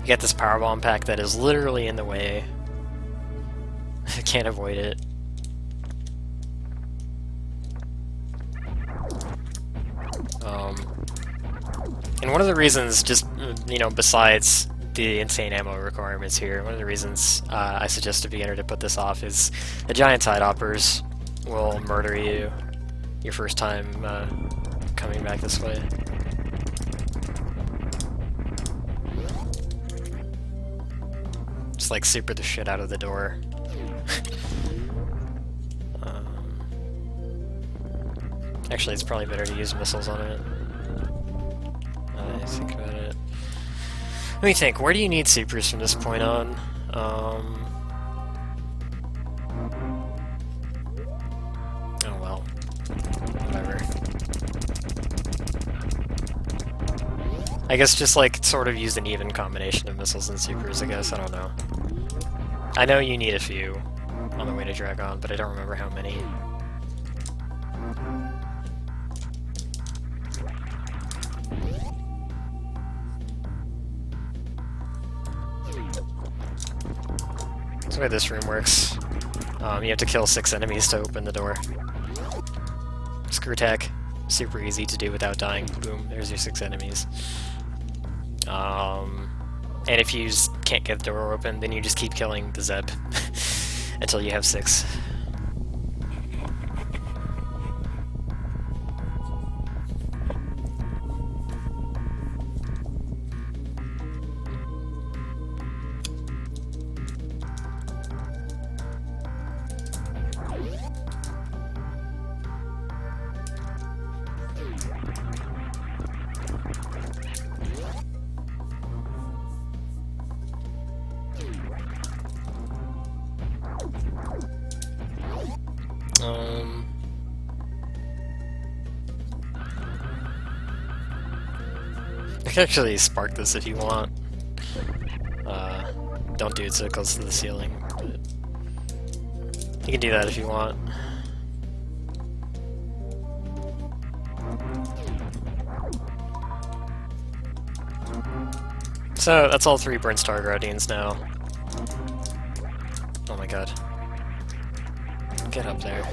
Speaker 1: You get this power bomb pack that is literally in the way. I can't avoid it. And one of the reasons, just, you know, besides the insane ammo requirements here, one of the reasons I suggest a beginner to put this off is the giant side hoppers will murder you your first time coming back this way. Just like super the shit out of the door. Actually, it's probably better to use missiles on it. I think about it. Let me think, where do you need supers from this point on? Oh well. Whatever. I guess just like sort of use an even combination of missiles and supers, I guess, I don't know. I know you need a few on the way to Dragon, but I don't remember how many. That's the way this room works. You have to kill 6 enemies to open the door. Screw attack. Super easy to do without dying. Boom, there's your 6 enemies. And if you can't get the door open, then you just keep killing the Zeb until you have 6. I can actually spark this if you want. Don't do it so close to the ceiling, but you can do that if you want. So that's all 3 Brinstar Guardians now. Oh my god. Get up there.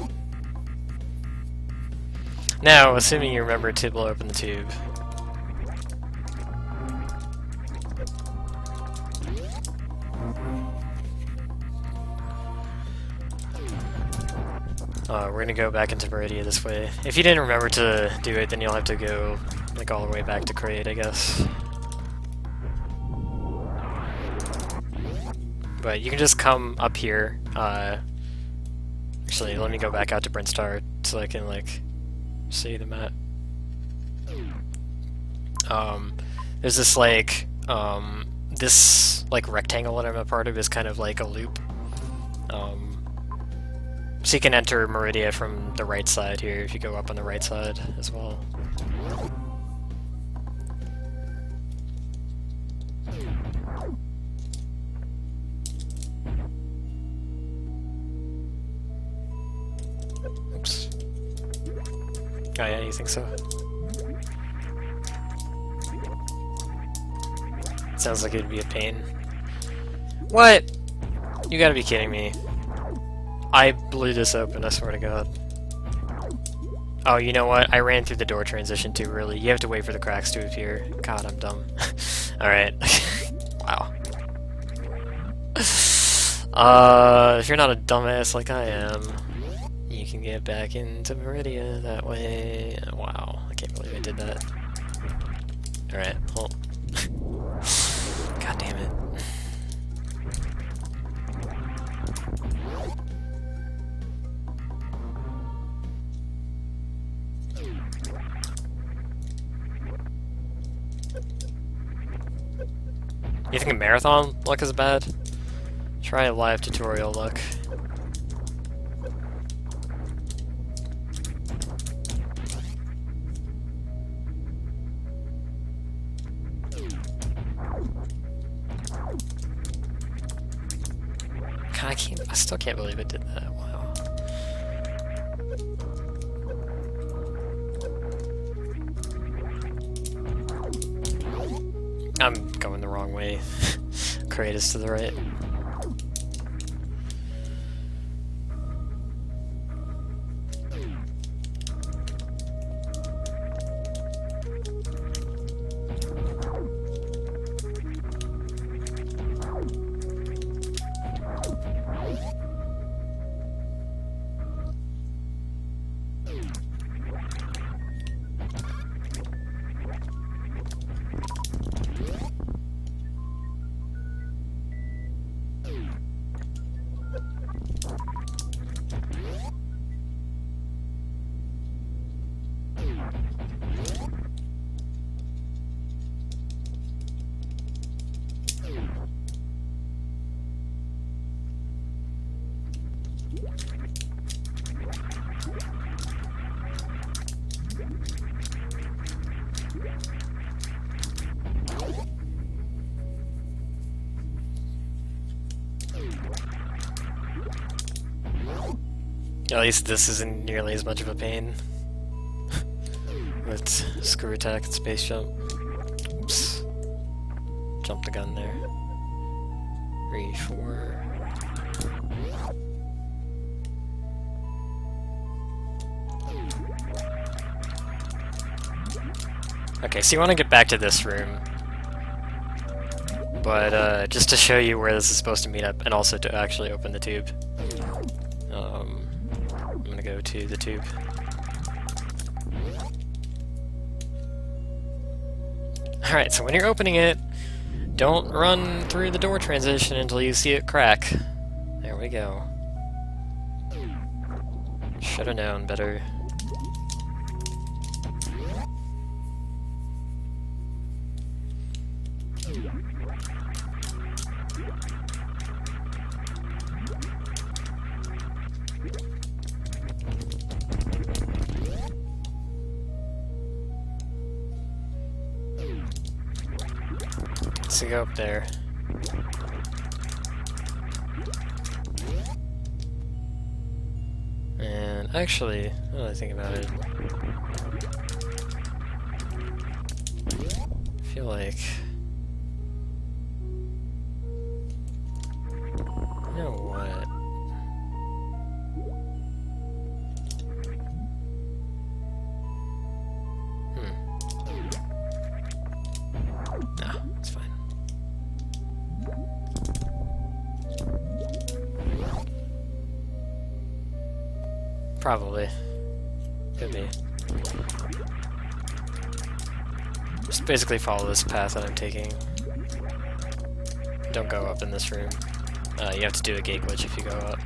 Speaker 1: Now, assuming you remember to blow open the tube. We're gonna go back into Meridia this way. If you didn't remember to do it, then you'll have to go like all the way back to Crate, I guess. But you can just come up here. Actually, let me go back out to Brinstar so I can like see the map. There's this like this like rectangle that I'm a part of is kind of like a loop. So you can enter Meridia from the right side here if you go up on the right side as well. Oops. Oh yeah, you think so? Sounds like it'd be a pain. What? You gotta be kidding me. I blew this open, I swear to god. Oh, you know what? I ran through the door transition too early. You have to wait for the cracks to appear. God, I'm dumb. Alright. Wow. If you're not a dumbass like I am, you can get back into Meridia that way. Wow, I can't believe I did that. Alright, well. God damn it. You think a marathon luck is bad? Try a live tutorial luck. God, I still can't believe it did that. Wow. I'm going the wrong way. Crate is to the right. At least this isn't nearly as much of a pain. With screw attack and space jump. Oops. Jump the gun there. 3, 4. Okay, so you want to get back to this room. But just to show you where this is supposed to meet up, and also to actually open the tube. I'm gonna go to the tube. Alright, so when you're opening it, don't run through the door transition until you see it crack. There we go. Should've known better. So go up there. And actually, now that I think about it, I feel like... You know what? Nah, it's fine. Probably. Could be. Just basically follow this path that I'm taking. Don't go up in this room. You have to do a gate glitch if you go up.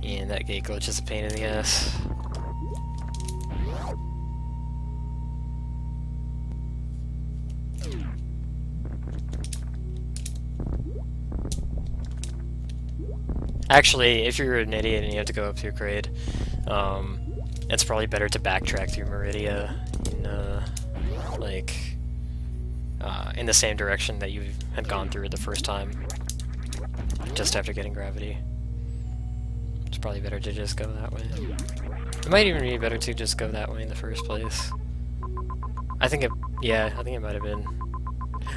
Speaker 1: And that gate glitch is a pain in the ass. Actually, if you're an idiot and you have to go up through grade, it's probably better to backtrack through Meridia in the same direction that you had gone through the first time, just after getting gravity. It's probably better to just go that way. It might even be better to just go that way in the first place. I think it might have been.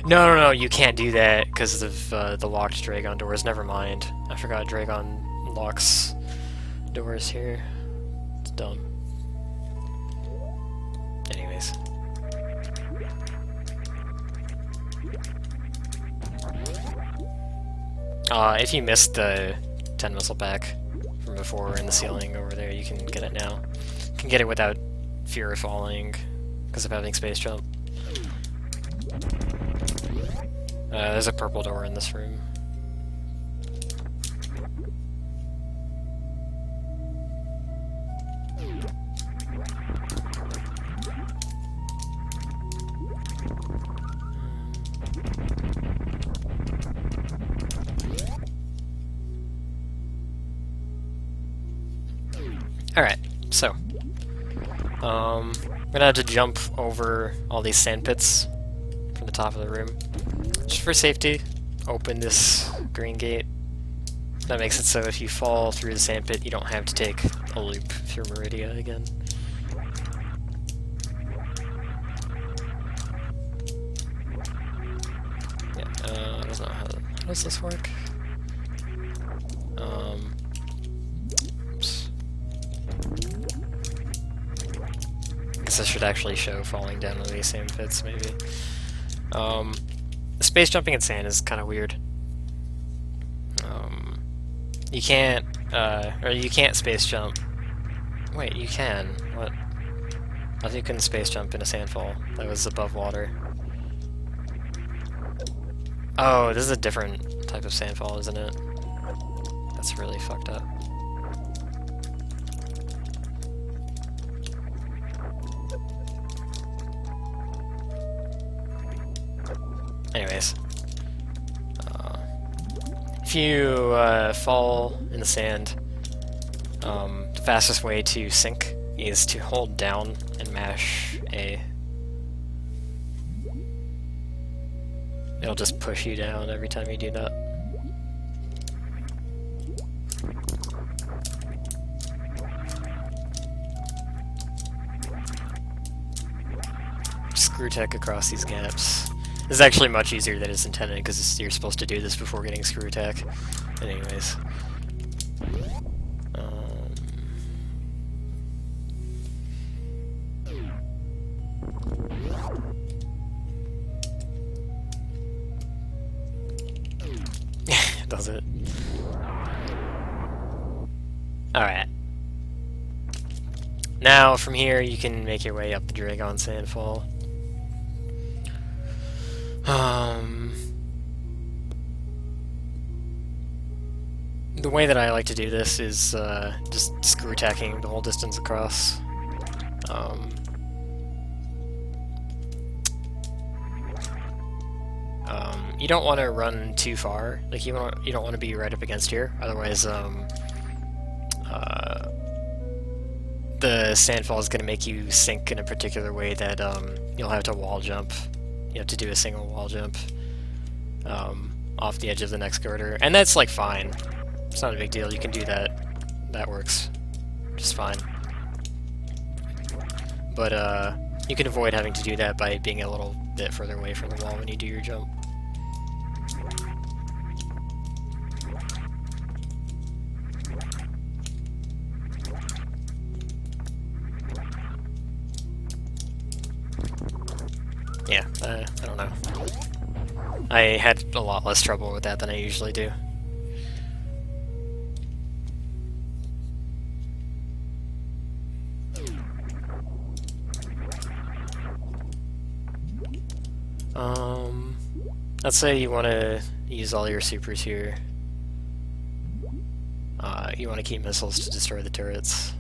Speaker 1: No, you can't do that because of the locked Dragon doors. Never mind. I forgot Dragon locks doors here. It's dumb. Anyways. If you missed the 10 missile pack from before in the ceiling over there, you can get it now. You can get it without fear of falling because of having space jump. There's a purple door in this room. Alright, so I'm gonna have to jump over all these sand pits from the top of the room. Just for safety, open this green gate. That makes it so if you fall through the sand pit, you don't have to take a loop through Meridia again. Yeah, I don't know how does this work? Oops. I guess I should actually show falling down one of these sand pits, maybe. Space jumping in sand is kind of weird. You can't, or you can't space jump. Wait, you can. What? I thought you couldn't space jump in a sandfall that was above water. Oh, this is a different type of sandfall, isn't it? That's really fucked up. Anyways. If you fall in the sand, the fastest way to sink is to hold down and mash A. It'll just push you down every time you do that. Screw tech across these gaps. This is actually much easier than it's intended because you're supposed to do this before getting screw attack. But anyways. Does it? Alright. Now, from here, you can make your way up the Dragon Sandfall. The way that I like to do this is just screw tacking the whole distance across. You don't want to run too far. Like you don't want to be right up against here. Otherwise, the sandfall is going to make you sink in a particular way that you'll have to wall jump. You have to do a single wall jump off the edge of the next girder, and that's like fine. It's not a big deal. You can do that. That works just fine. But you can avoid having to do that by being a little bit further away from the wall when you do your jump. Yeah, I don't know. I had a lot less trouble with that than I usually do. Let's say you want to use all your supers here. You want to keep missiles to destroy the turrets.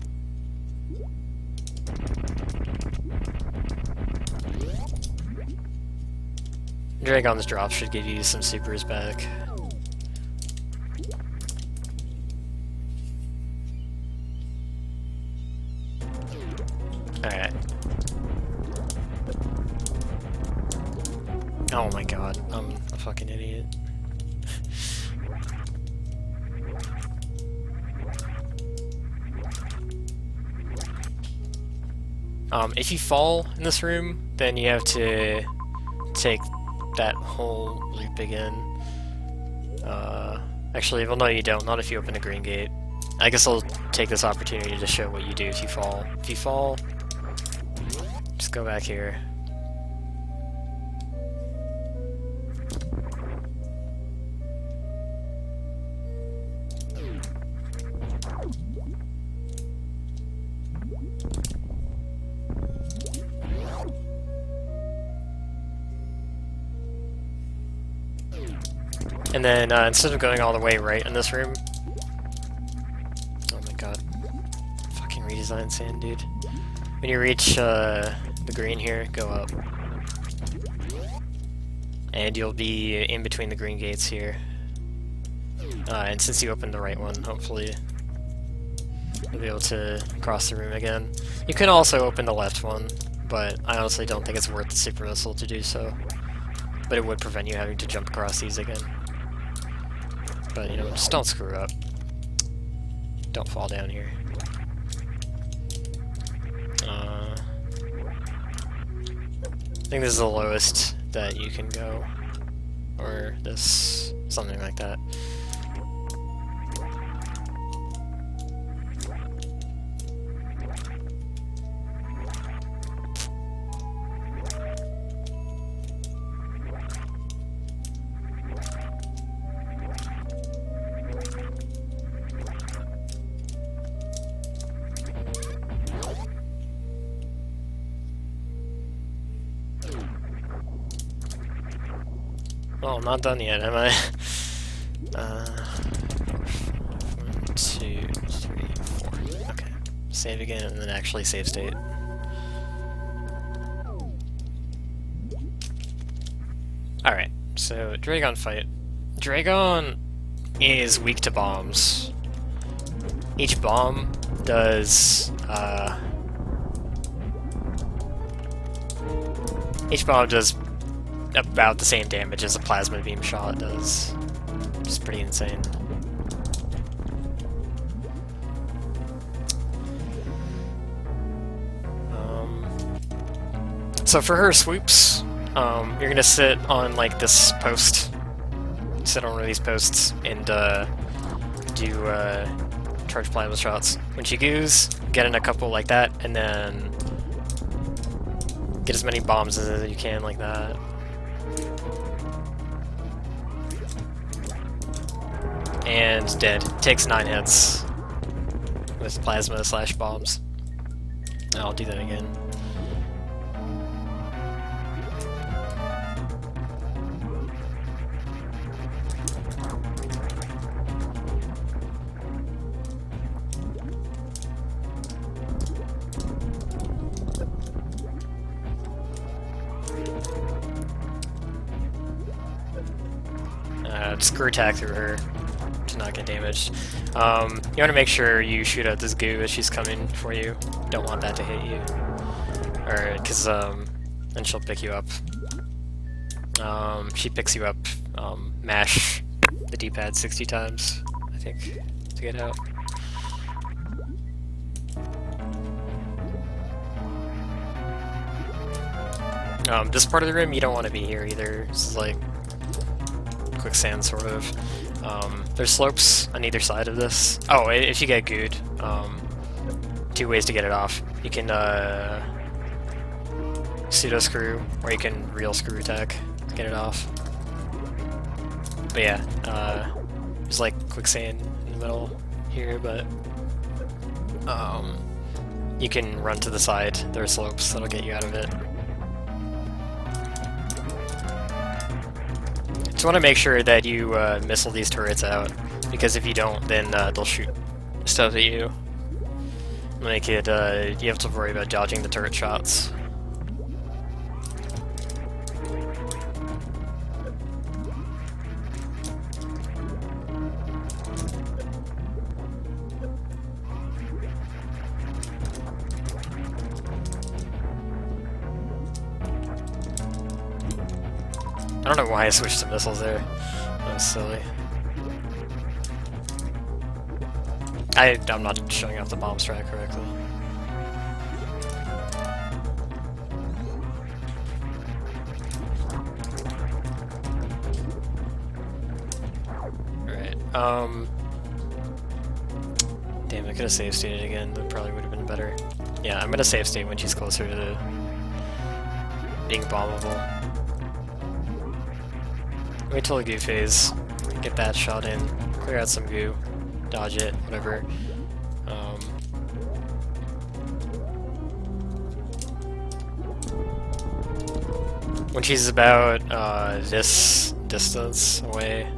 Speaker 1: Dragon's drop should give you some supers back. Alright. Oh my god, I'm a fucking idiot. If you fall in this room, then you have to take that whole loop again. Actually, well, no, you don't. Not if you open a green gate. I guess I'll take this opportunity to show what you do if you fall. If you fall, just go back here. And then, instead of going all the way right in this room... Oh my god. Fucking redesign sand, dude. When you reach, the green here, go up. And you'll be in between the green gates here. And since you opened the right one, hopefully you'll be able to cross the room again. You can also open the left one, but I honestly don't think it's worth the super missile to do so. But it would prevent you having to jump across these again. But, you know, just don't screw up. Don't fall down here. I think this is the lowest that you can go. Or this... something like that. Well, I'm not done yet, am I? 1, 2, 3, 4. Okay. Save again and then actually save state. Alright, so Dragon fight. Dragon is weak to bombs. Each bomb does, about the same damage as a plasma beam shot does, which is pretty insane. So for her swoops, you're gonna sit on like this post, sit on one of these posts, and do charge plasma shots. When she goes, get in a couple like that, and then get as many bombs as you can like that. And dead. Takes 9 hits with plasma / bombs. I'll do that again. Screw attack through her to not get damaged. You want to make sure you shoot out this goo as she's coming for you. don't want that to hit you. Or, because, then she'll pick you up. She picks you up, mash the D-pad 60 times, I think, to get out. This part of the room, you don't want to be here either. This is like quicksand, sort of. There's slopes on either side of this. Oh, if you get gooed, two ways to get it off. You can pseudo screw, or you can real screw attack to get it off. But yeah, there's like quicksand in the middle here, but you can run to the side. There are slopes that'll get you out of it. Just want to make sure that you missile these turrets out, because if you don't, then they'll shoot stuff at you. Like it, you have to worry about dodging the turret shots. I don't know why I switched to missiles there. That was silly. I'm not showing off the bomb strat correctly. Alright, damn, I could have save stated again. That probably would have been better. Yeah, I'm gonna save state when she's closer to being bombable. Wait till the goo phase, get that shot in, clear out some goo, dodge it, whatever. When she's about this distance away,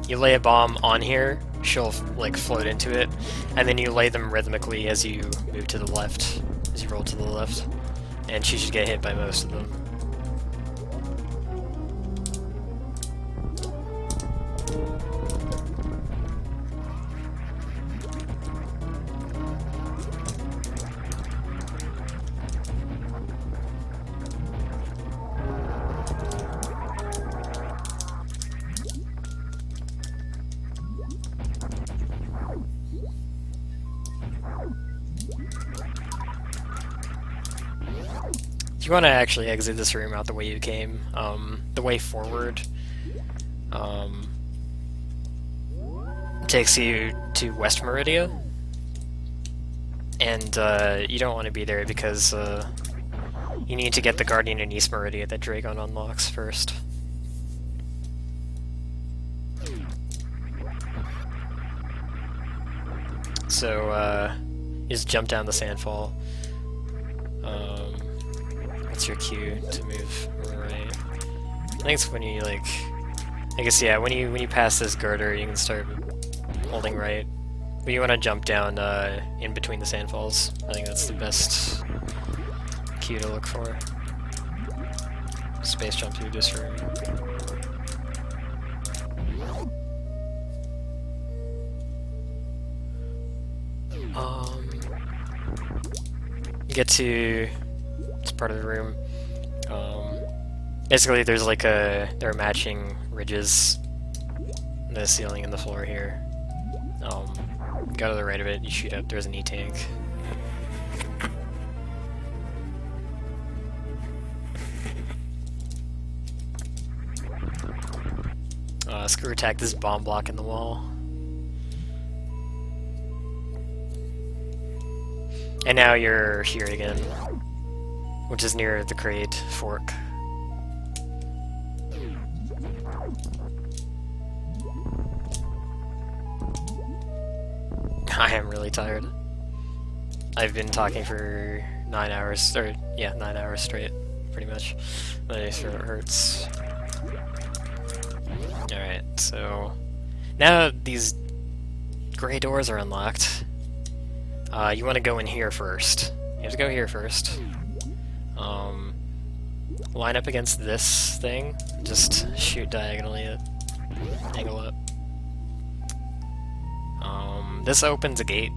Speaker 1: you lay a bomb on here, she'll like float into it, and then you lay them rhythmically as you move to the left, as you roll to the left, and she should get hit by most of them. You want to actually exit this room out the way you came. The way forward takes you to West Meridia, and you don't want to be there because you need to get the Guardian in East Meridia that Dragon unlocks first. So you just jump down the sandfall. What's your cue to move right? I think it's when you like, I guess yeah, when you pass this girder, you can start holding right. But you want to jump down in between the sandfalls. I think that's the best cue to look for. Space jump through this room. You get to this part of the room. Basically, there's like there are matching ridges in the ceiling and the floor here. Go to the right of it, you shoot up, there's an E-tank. Screw attack this bomb block in the wall. And now you're here again, which is near the crate fork. I am really tired. I've been talking for 9 hours, or yeah, 9 hours straight, pretty much. My throat hurts. Alright, so now these gray doors are unlocked. You want to go in here first. You have to go here first. Line up against this thing, just shoot diagonally at angle up. This opens a gate.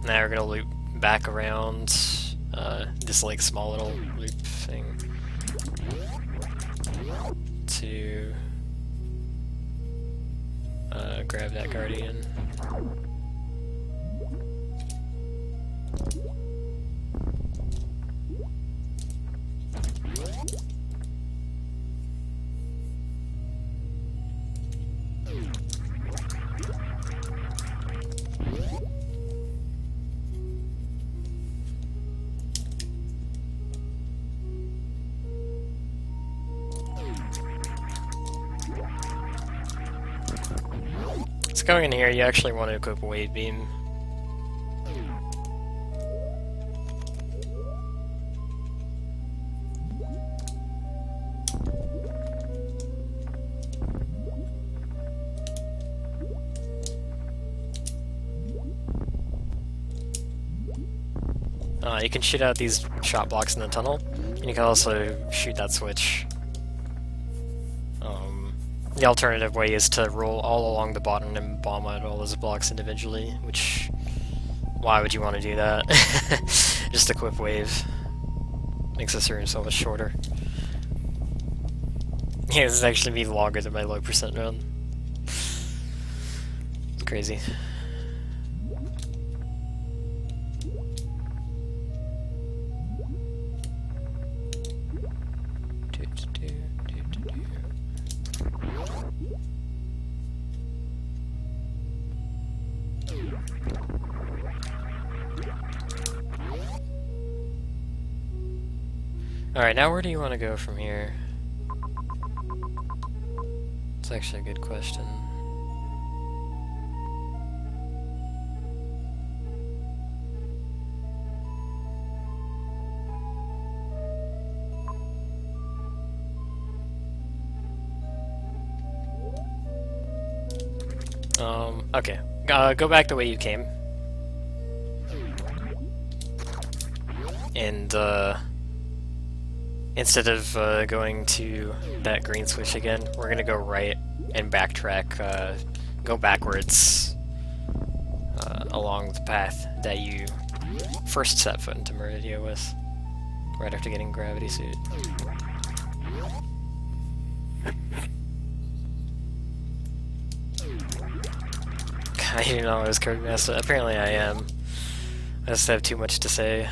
Speaker 1: Now we're gonna loop back around this like small little loop thing to grab that guardian. So going in here, you actually want to equip a wave beam. You can shoot out these shot blocks in the tunnel, and you can also shoot that switch. The alternative way is to roll all along the bottom and bomb out all those blocks individually, which... why would you want to do that? Just equip wave. Makes this room so much shorter. Yeah, this is actually be longer than my low percent run. It's crazy. Alright, now where do you want to go from here? It's actually a good question. Okay. Go back the way you came. And, instead of going to that green switch again, we're gonna go right and backtrack, go backwards along the path that you first set foot into Meridia with, right after getting Gravity Suit. I didn't know I was Code Master. Apparently I am. I just have too much to say.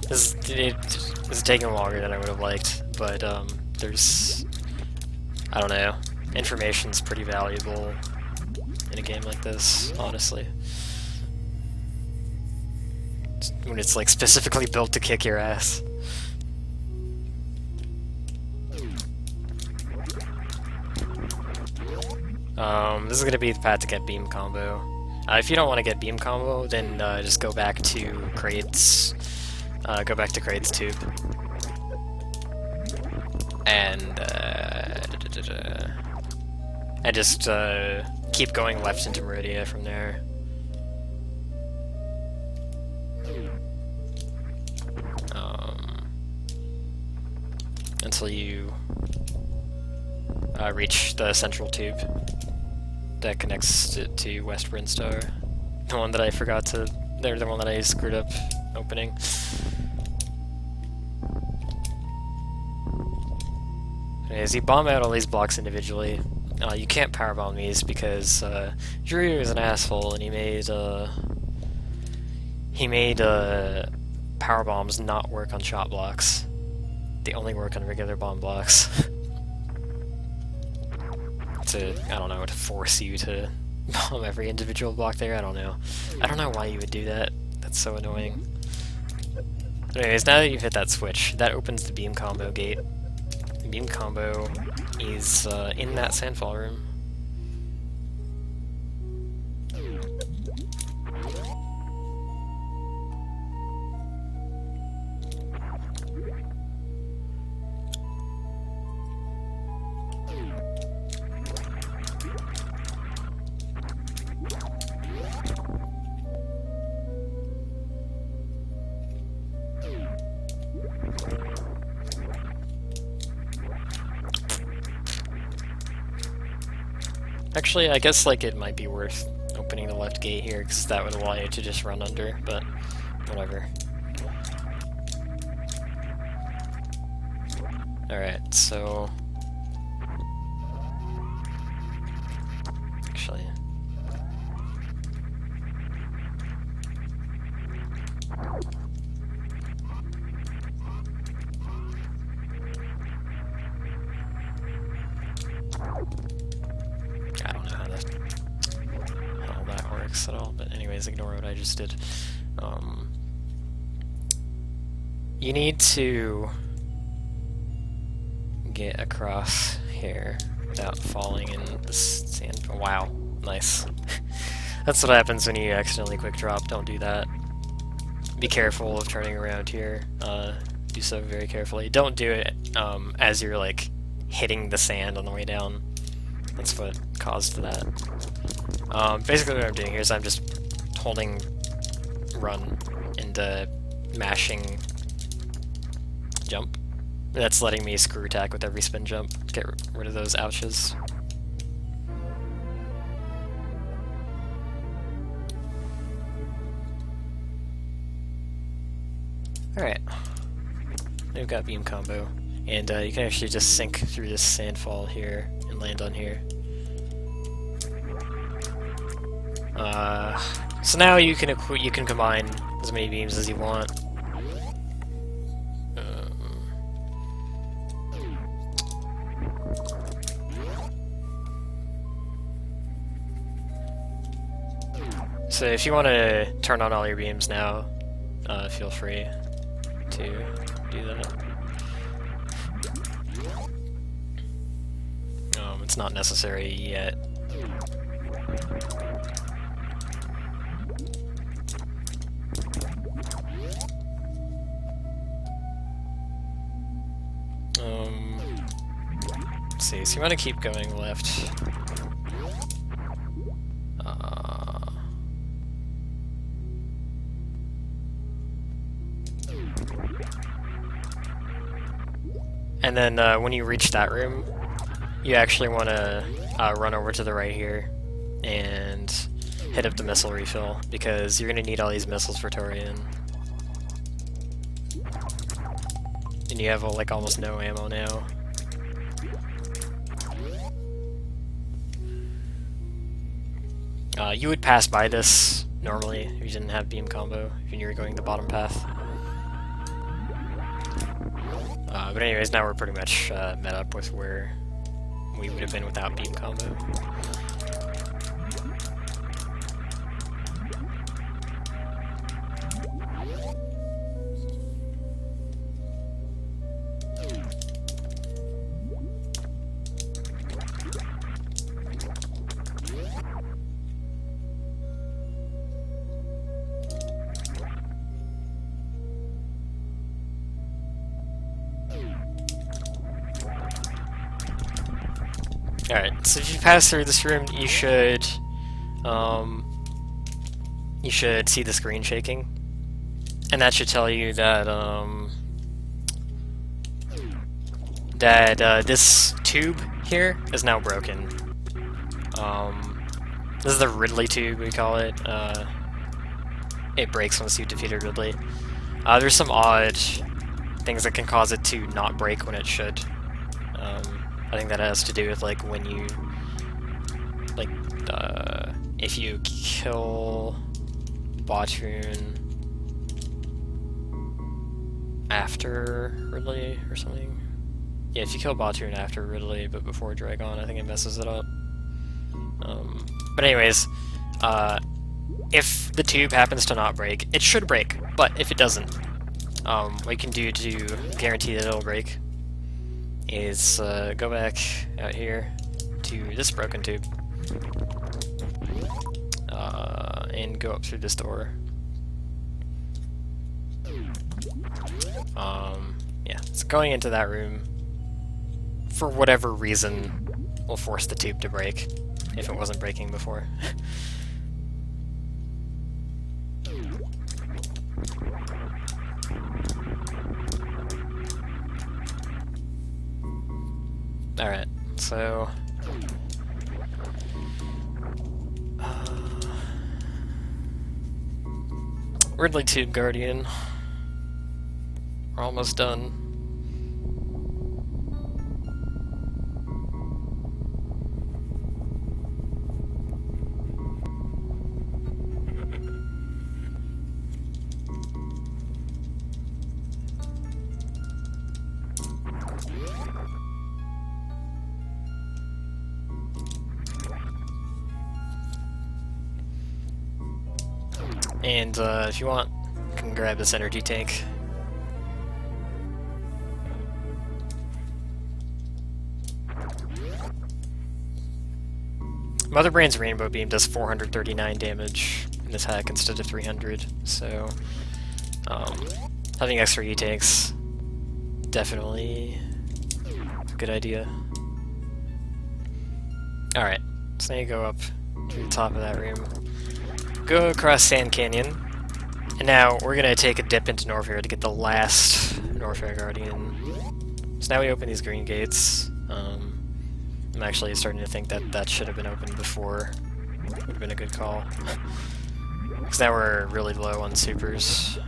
Speaker 1: This is taking longer than I would have liked, but there's... I don't know. Information's pretty valuable in a game like this, honestly. When it's like specifically built to kick your ass. This is gonna be the path to get beam combo. If you don't want to get beam combo, then just go back to Crate's. Go back to Crate's tube. And just keep going left into Meridia from there. Until you reach the central tube that connects it to West Brinstar. The one that I forgot to... They're the one that I screwed up opening. Anyways, you bomb out all these blocks individually. You can't powerbomb these because Drew is an asshole and he made power bombs not work on shot blocks. They only work on regular bomb blocks. To, I don't know, to force you to bomb every individual block there, I don't know. I don't know why you would do that. That's so annoying. Anyways, now that you've hit that switch, that opens the beam combo gate. The beam combo is in that sandfall room. Actually, I guess like it might be worth opening the left gate here, because that would allow you to just run under, but whatever. Alright, so... Actually... I don't know how that works at all, but anyways, ignore what I just did. You need to get across here without falling in the sand. Wow, nice. That's what happens when you accidentally quick drop. Don't do that. Be careful of turning around here. Do so very carefully. Don't do it as you're like hitting the sand on the way down. That's what caused that. Basically what I'm doing here is I'm just holding run and mashing jump. That's letting me screw attack with every spin jump to get rid of those ouches. Alright. We've got beam combo. And you can actually just sink through this sandfall here and land on here. So now you can combine as many beams as you want. So if you want to turn on all your beams now, feel free to do that. It's not necessary yet. Let's see, so you want to keep going left. And then when you reach that room, you actually want to run over to the right here and hit up the missile refill, because you're going to need all these missiles for Torian. And you have like almost no ammo now. You would pass by this normally if you didn't have beam combo, if you were going the bottom path. But anyways, now we're pretty much met up with where we would have been without beam combo. Alright, so if you pass through this room, you should see the screen shaking. And that should tell you that, this tube here is now broken. This is the Ridley tube, we call it. It breaks once you've defeated Ridley. There's some odd things that can cause it to not break when it should. I think that has to do with like when you, like, if you kill Batoon after Ridley or something. Yeah, if you kill Batoon after Ridley but before Dragon, I think it messes it up. But anyways, if the tube happens to not break, it should break, but if it doesn't, what you can do to guarantee that it'll break is go back out here to this broken tube and go up through this door. Yeah, so going into that room, for whatever reason, will force the tube to break, if it wasn't breaking before. Alright, so Ridley Tube Guardian. We're almost done. And if you want, you can grab this energy tank. Mother Brain's Rainbow Beam does 439 damage in this hack instead of 300, so having extra E-tanks, definitely a good idea. Alright, so now you go up to the top of that room. Go across Sand Canyon, and now we're gonna take a dip into Norfair to get the last Norfair Guardian. So now we open these green gates. I'm actually starting to think that that should have been opened before. Would have been a good call. Because now we're really low on supers.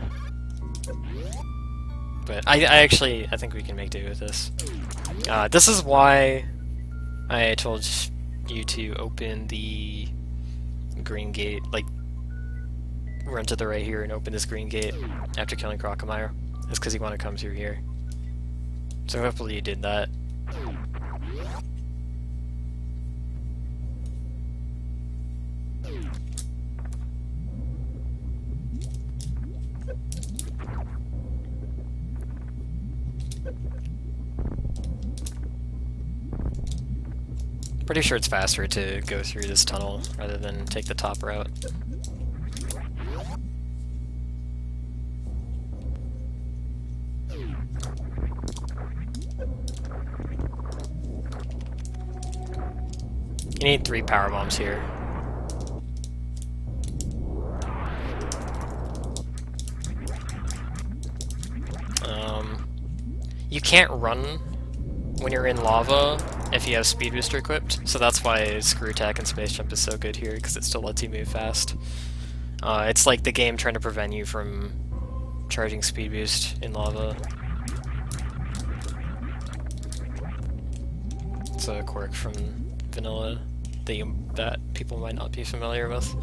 Speaker 1: But I think we can make do with this. This is why I told you to open the green gate, like, run to the right here and open this green gate after killing Crocomire. That's because you want to come through here. So hopefully you did that. Pretty sure it's faster to go through this tunnel rather than take the top route. You need 3 power bombs here. You can't run when you're in lava if you have speed booster equipped, so that's why Screw Attack and Space Jump is so good here, because it still lets you move fast. It's like the game trying to prevent you from charging speed boost in lava. It's a quirk from vanilla that people might not be familiar with.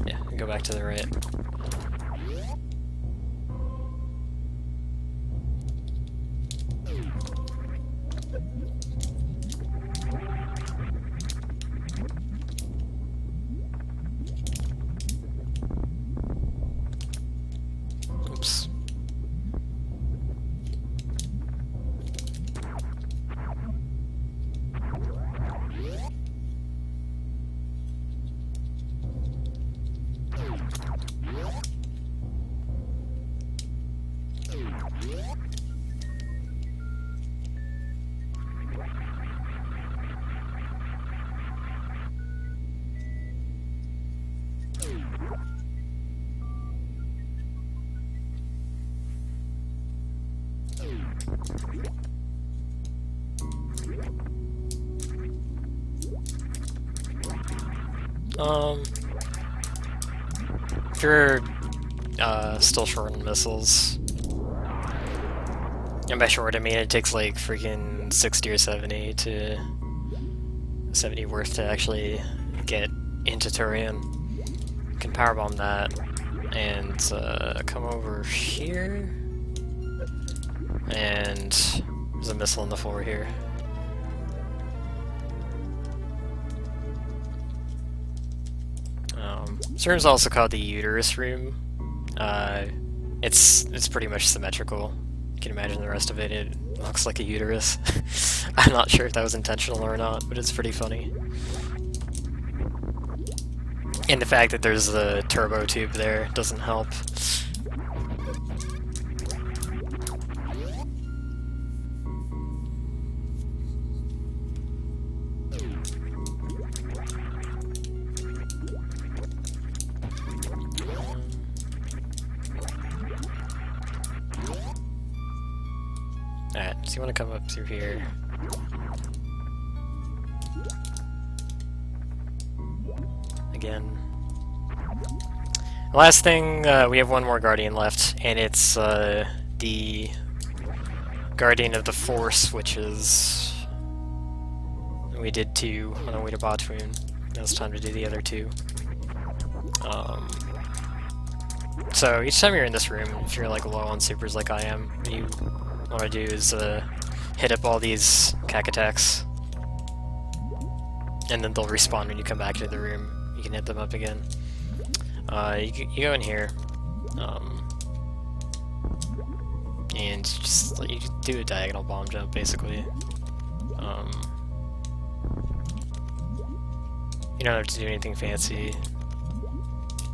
Speaker 1: Yeah, go back to the right. Oops. If you're still short on missiles, and by short I mean it takes like freaking 60 or 70 to 70 worth to actually get into Turian. You can powerbomb that and come over here, and there's a missile on the floor here. This room's also called the Uterus Room. It's pretty much symmetrical. You can imagine the rest of it. It looks like a uterus. I'm not sure if that was intentional or not, but it's pretty funny. And the fact that there's a turbo tube there doesn't help. Alright, so you want to come up through here. Again. Last thing, we have one more Guardian left, and it's the Guardian of the Force, which is... We did 2 on the way to Botwoon. Now it's time to do the other 2. So each time you're in this room, if you're like low on supers like I am, what you want to do is hit up all these cack attacks, and then they'll respawn when you come back into the room. You can hit them up again. You go in here, and you do a diagonal bomb jump, basically. You don't have to do anything fancy.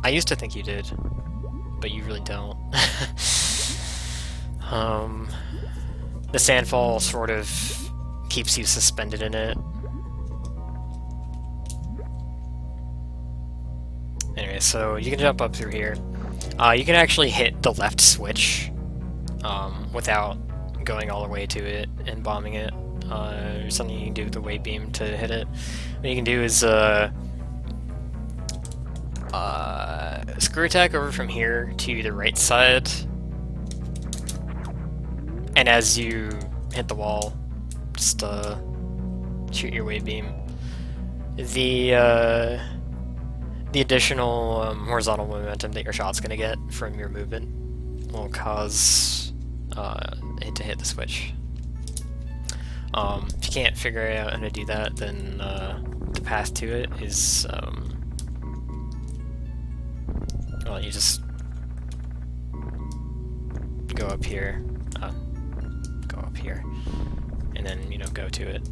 Speaker 1: I used to think you did, but you really don't. The sandfall sort of keeps you suspended in it. Anyway, so you can jump up through here. You can actually hit the left switch without going all the way to it and bombing it. There's something you can do with the wave beam to hit it. What you can do is screw attack over from here to the right side, and as you hit the wall, just shoot your wave beam. The additional horizontal momentum that your shot's gonna get from your movement will cause it to hit the switch. If you can't figure out how to do that, then the path to it is well, you just go up here, and then, you know, go to it.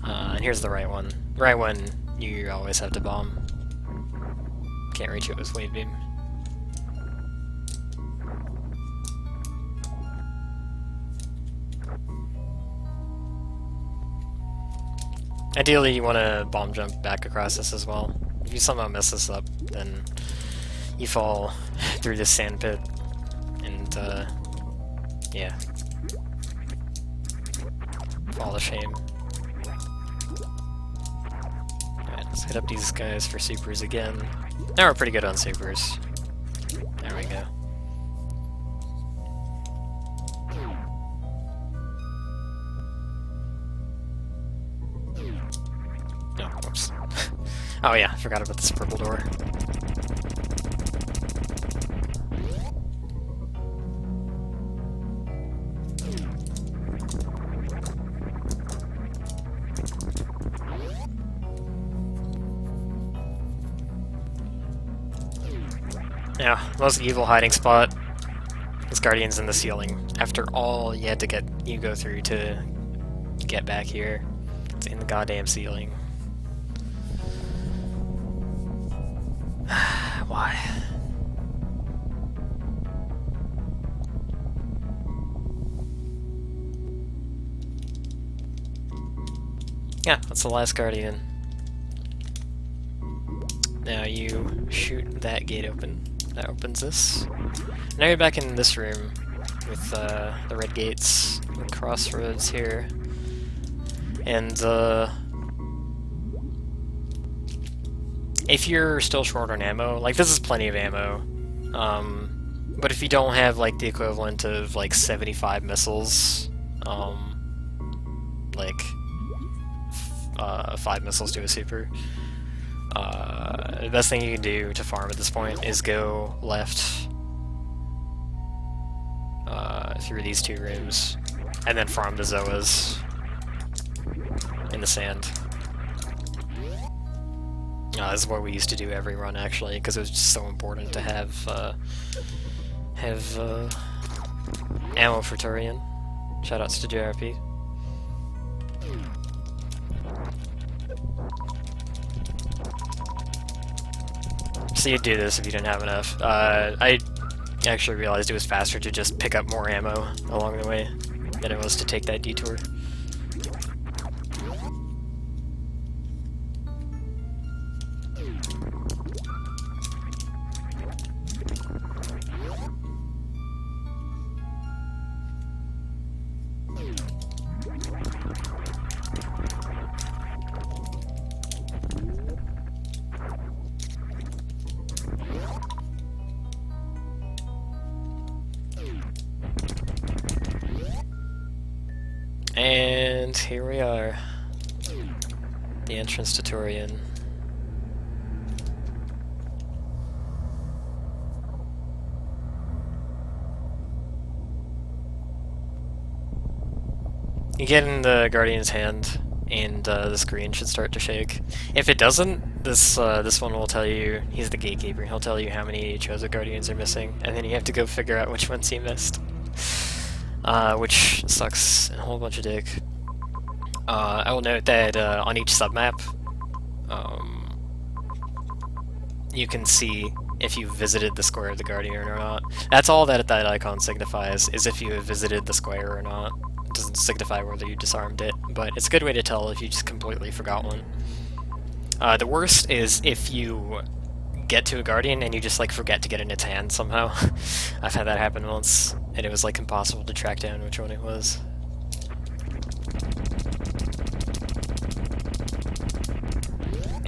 Speaker 1: And here's the right one. The right one, you always have to bomb. Can't reach it with wave beam. Ideally, you want to bomb jump back across this as well. If you somehow mess this up, then you fall through this sand pit, and yeah, fall to shame. Alright, let's hit up these guys for supers again. Now we're pretty good on supers. There we go. Whoops. Oh yeah, I forgot about this purple door. Yeah, most evil hiding spot is Guardians in the ceiling. After all you had to go through to get back here, it's in the goddamn ceiling. Why? Yeah, that's the last Guardian. Now you shoot that gate open. That opens this. Now you're back in this room with the red gates and crossroads here. And if you're still short on ammo, like, this is plenty of ammo, but if you don't have, like, the equivalent of, like, 75 missiles, like, 5 missiles to a super, the best thing you can do to farm at this point is go left through these 2 rooms, and then farm the Zoas. in the sand. This is what we used to do every run, actually, because it was just so important to have ammo for Turian. Shoutouts to JRP. So you'd do this if you didn't have enough. I actually realized it was faster to just pick up more ammo along the way than it was to take that detour. And here we are. The entrance to Turian. You get in the Guardian's hand, and the screen should start to shake. If it doesn't, this one will tell you, he's the gatekeeper, he'll tell you how many Chozo Guardians are missing, and then you have to go figure out which ones he missed. Which sucks a whole bunch of dick. I will note that on each submap, you can see if you visited the square of the Guardian or not. That's all that icon signifies, is if you have visited the square or not. It doesn't signify whether you disarmed it, but it's a good way to tell if you just completely forgot one. The worst is if you get to a Guardian and you just like forget to get in its hand somehow. I've had that happen once, and it was like impossible to track down which one it was.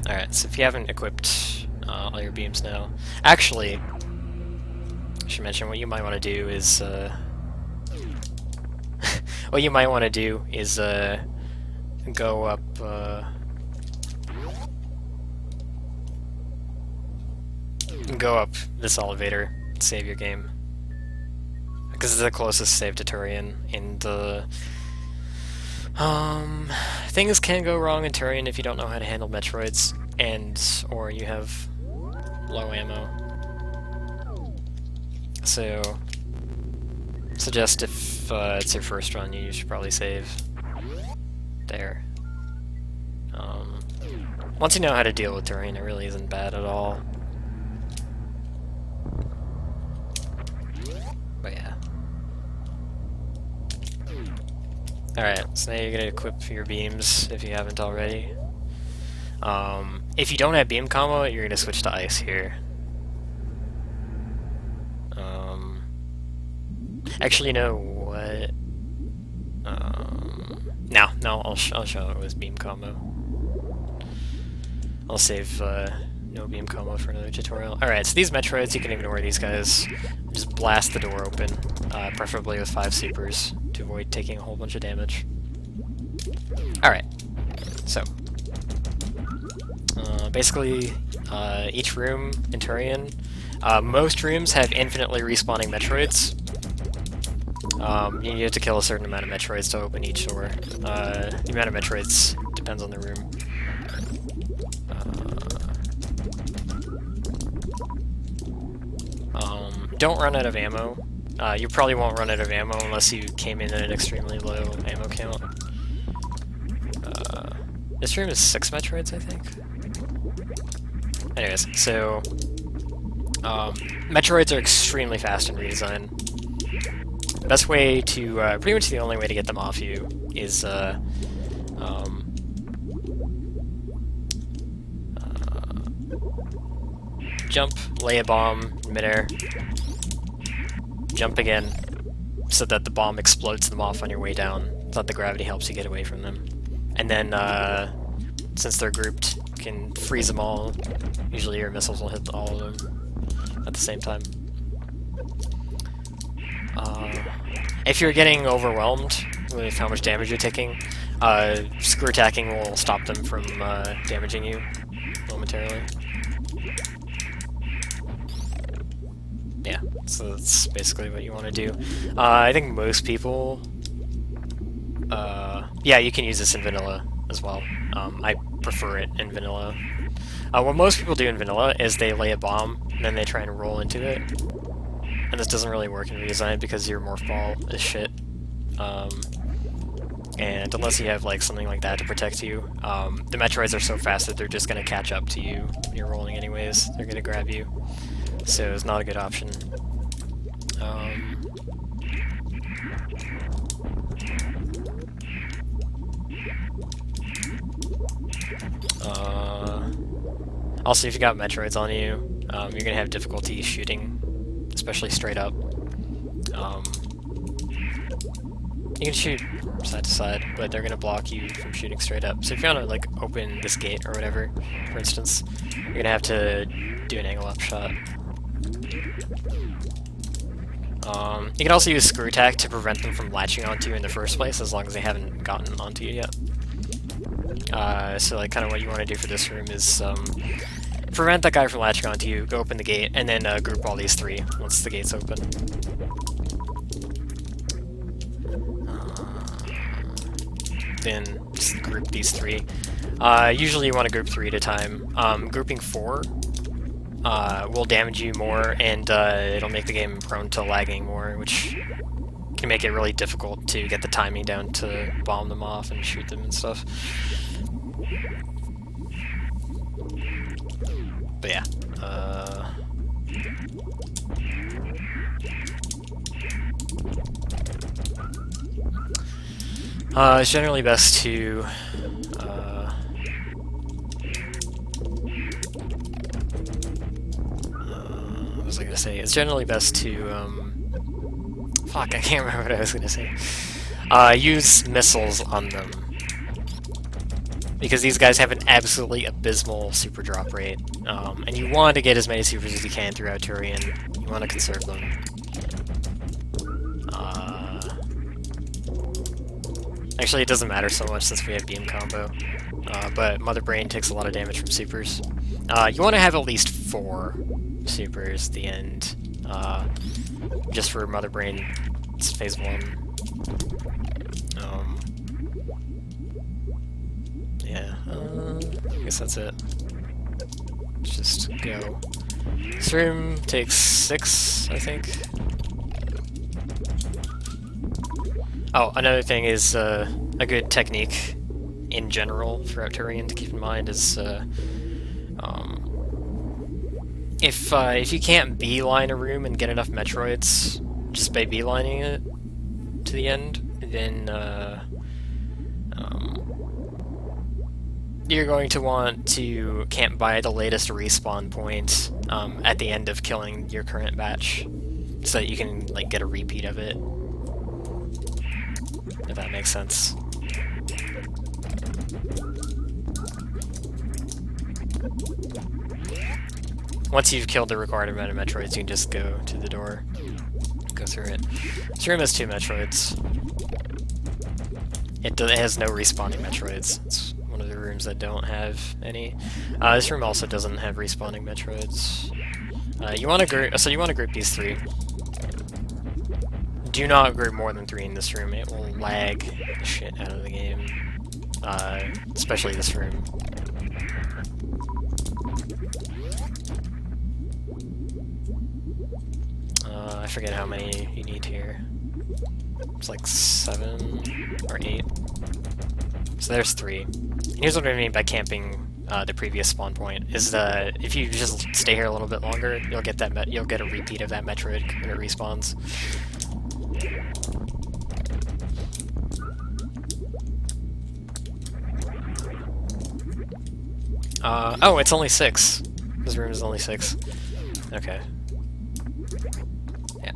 Speaker 1: Alright, so if you haven't equipped all your beams now... Actually, I should mention what you might want to do is... what you might want to do is go up... go up this elevator, save your game. Because it's the closest save to Turian, and things can go wrong in Turian if you don't know how to handle Metroids, or you have low ammo. So, suggest if it's your first run, you should probably save there. Once you know how to deal with Turian, it really isn't bad at all. But yeah. Alright, so now you're gonna equip your beams if you haven't already. If you don't have beam combo, you're gonna switch to ice here. Actually, you know what? No, I'll show it with beam combo. I'll save no beam combo for another tutorial. Alright, so these Metroids, you can ignore these guys. Just blast the door open, preferably with 5 supers, to avoid taking a whole bunch of damage. Alright, so... basically, each room in Turian, most rooms have infinitely respawning Metroids. You have to kill a certain amount of Metroids to open each door. The amount of Metroids depends on the room. Don't run out of ammo. You probably won't run out of ammo unless you came in at an extremely low ammo count. This room is 6 Metroids, I think. Anyways, so... Metroids are extremely fast in redesign. The best way to... pretty much the only way to get them off you is, jump, lay a bomb in midair, jump again, so that the bomb explodes them off on your way down, so that the gravity helps you get away from them. And then, since they're grouped, you can freeze them all. Usually your missiles will hit all of them at the same time. If you're getting overwhelmed with how much damage you're taking, screw attacking will stop them from damaging you momentarily. Yeah, so that's basically what you want to do. I think most people Yeah, you can use this in vanilla as well. I prefer it in vanilla. What most people do in vanilla is they lay a bomb, and then they try and roll into it. And this doesn't really work in redesign because your morph ball is shit. And unless you have like something like that to protect you, the Metroids are so fast that they're just gonna catch up to you when you're rolling anyways. They're gonna grab you. So it's not a good option. Also, if you got Metroids on you, you're gonna have difficulty shooting, especially straight up. You can shoot side to side, but they're gonna block you from shooting straight up. So if you wanna like open this gate or whatever, for instance, you're gonna have to do an angle up shot. You can also use screw attack to prevent them from latching onto you in the first place, as long as they haven't gotten onto you yet. So like kind of what you want to do for this room is prevent that guy from latching onto you, go open the gate, and then group all these three once the gate's open. Then just group these three. Usually you want to group 3 at a time. Grouping 4 will damage you more, and it'll make the game prone to lagging more, which can make it really difficult to get the timing down to bomb them off and shoot them and stuff. But yeah. It's generally best to what was I gonna say? It's generally best to fuck, I can't remember what I was gonna say. Use missiles on them, because these guys have an absolutely abysmal super drop rate, and you want to get as many supers as you can throughout Turian. You want to conserve them. Actually, it doesn't matter so much since we have beam combo, but Mother Brain takes a lot of damage from supers. You want to have at least 4 supers at the end, just for Mother Brain. It's phase 1. Yeah, I guess that's it. Let's just go. This room takes 6, I think. Oh, another thing is a good technique in general throughout Turian to keep in mind is if you can't beeline a room and get enough Metroids just by beelining it to the end, then you're going to want to camp by the latest respawn point at the end of killing your current batch, so that you can like get a repeat of it. If that makes sense. Once you've killed the required amount of Metroids, you can just go to the door, go through it. This room has 2 Metroids. It has no respawning Metroids. It's one of the rooms that don't have any. This room also doesn't have respawning Metroids. You want to group these 3. Do not group more than 3 in this room. It will lag the shit out of the game. Especially this room. I forget how many you need here. It's like 7 or 8. So there's 3. Here's what I mean by camping the previous spawn point. Is if you just stay here a little bit longer, you'll get that you'll get a repeat of that Metroid when it respawns. Oh, it's only 6. This room is only 6. Okay. Yeah.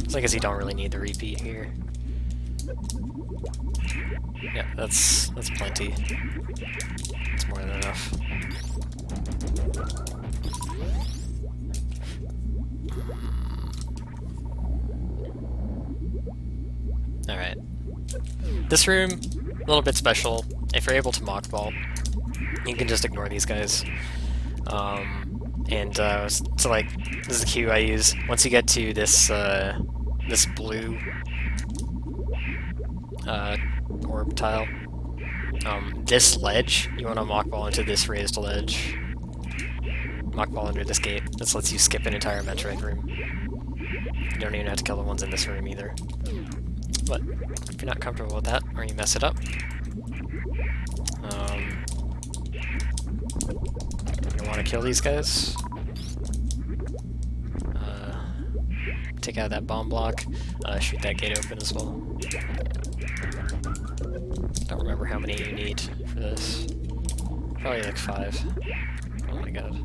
Speaker 1: So I guess you don't really need the repeat here. Yeah, that's plenty. It's more than enough. Alright. This room, a little bit special. If you're able to mock ball, you can just ignore these guys. So like, this is the cue I use. Once you get to this this blue orb tile. This ledge, you want to mockball into this raised ledge. Mockball under this gate. This lets you skip an entire Metroid room. You don't even have to kill the ones in this room either. But if you're not comfortable with that, or you mess it up, you want to kill these guys. Take out that bomb block. Shoot that gate open as well. Don't remember how many you need for this. Probably like 5. Oh my god.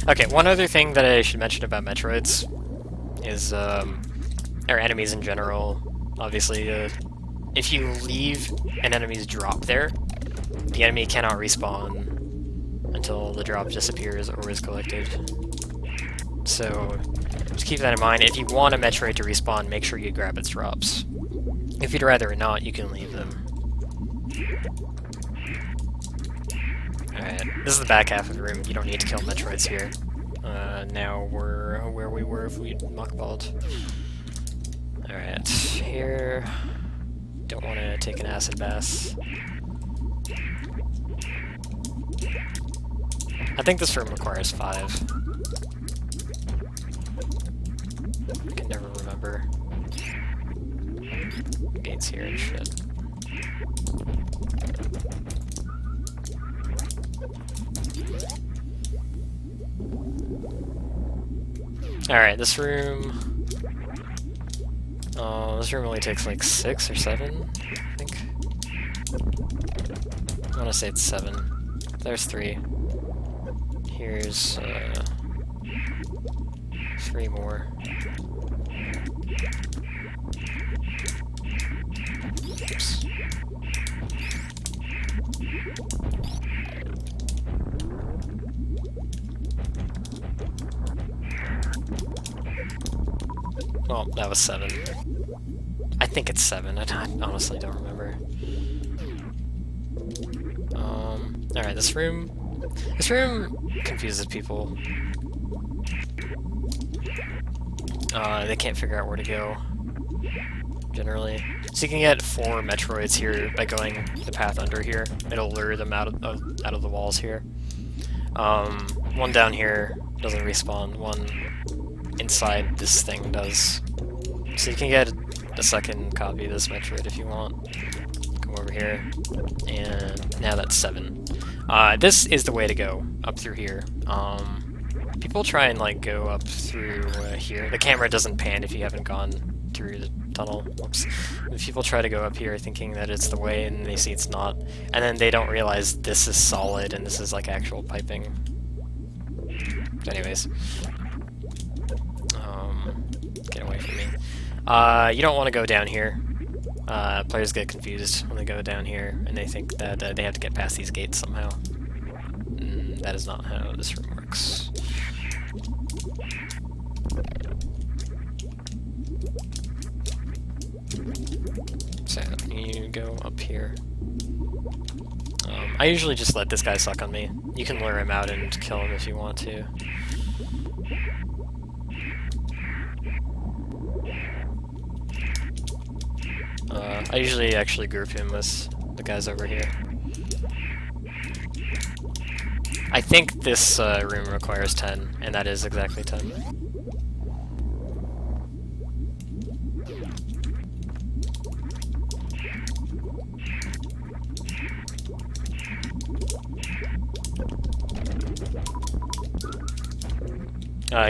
Speaker 1: Okay, one other thing that I should mention about Metroids is, or enemies in general, obviously, if you leave an enemy's drop there, the enemy cannot respawn until the drop disappears or is collected. So, just keep that in mind. If you want a Metroid to respawn, make sure you grab its drops. If you'd rather not, you can leave them. Alright, this is the back half of the room. You don't need to kill Metroids here. Now we're where we were if we'd mockballed. Alright, here... Don't want to take an acid bath. I think this room requires 5. I can never remember. Gates here and shit. Alright, this room... this room only takes like 6 or 7, I think. I want to say it's 7. There's 3. Here's 3 more. Oops. Well, that was 7. I think it's 7. I honestly don't remember. Alright, this room confuses people. They can't figure out where to go, generally. So you can get 4 Metroids here by going the path under here. It'll lure them out of the walls here. One down here doesn't respawn. One inside this thing does. So you can get a second copy of this Metroid if you want. Come over here, and now that's 7. This is the way to go, up through here. People try and like go up through here. The camera doesn't pan if you haven't gone through the tunnel. Whoops. People try to go up here thinking that it's the way, and they see it's not. And then they don't realize this is solid and this is like actual piping. But anyways. Get away from me. You don't want to go down here. Players get confused when they go down here, and they think that they have to get past these gates somehow. That is not how this room works. So, you go up here. I usually just let this guy suck on me. You can lure him out and kill him if you want to. I usually actually group him with the guys over here. I think this room requires 10, and that is exactly 10.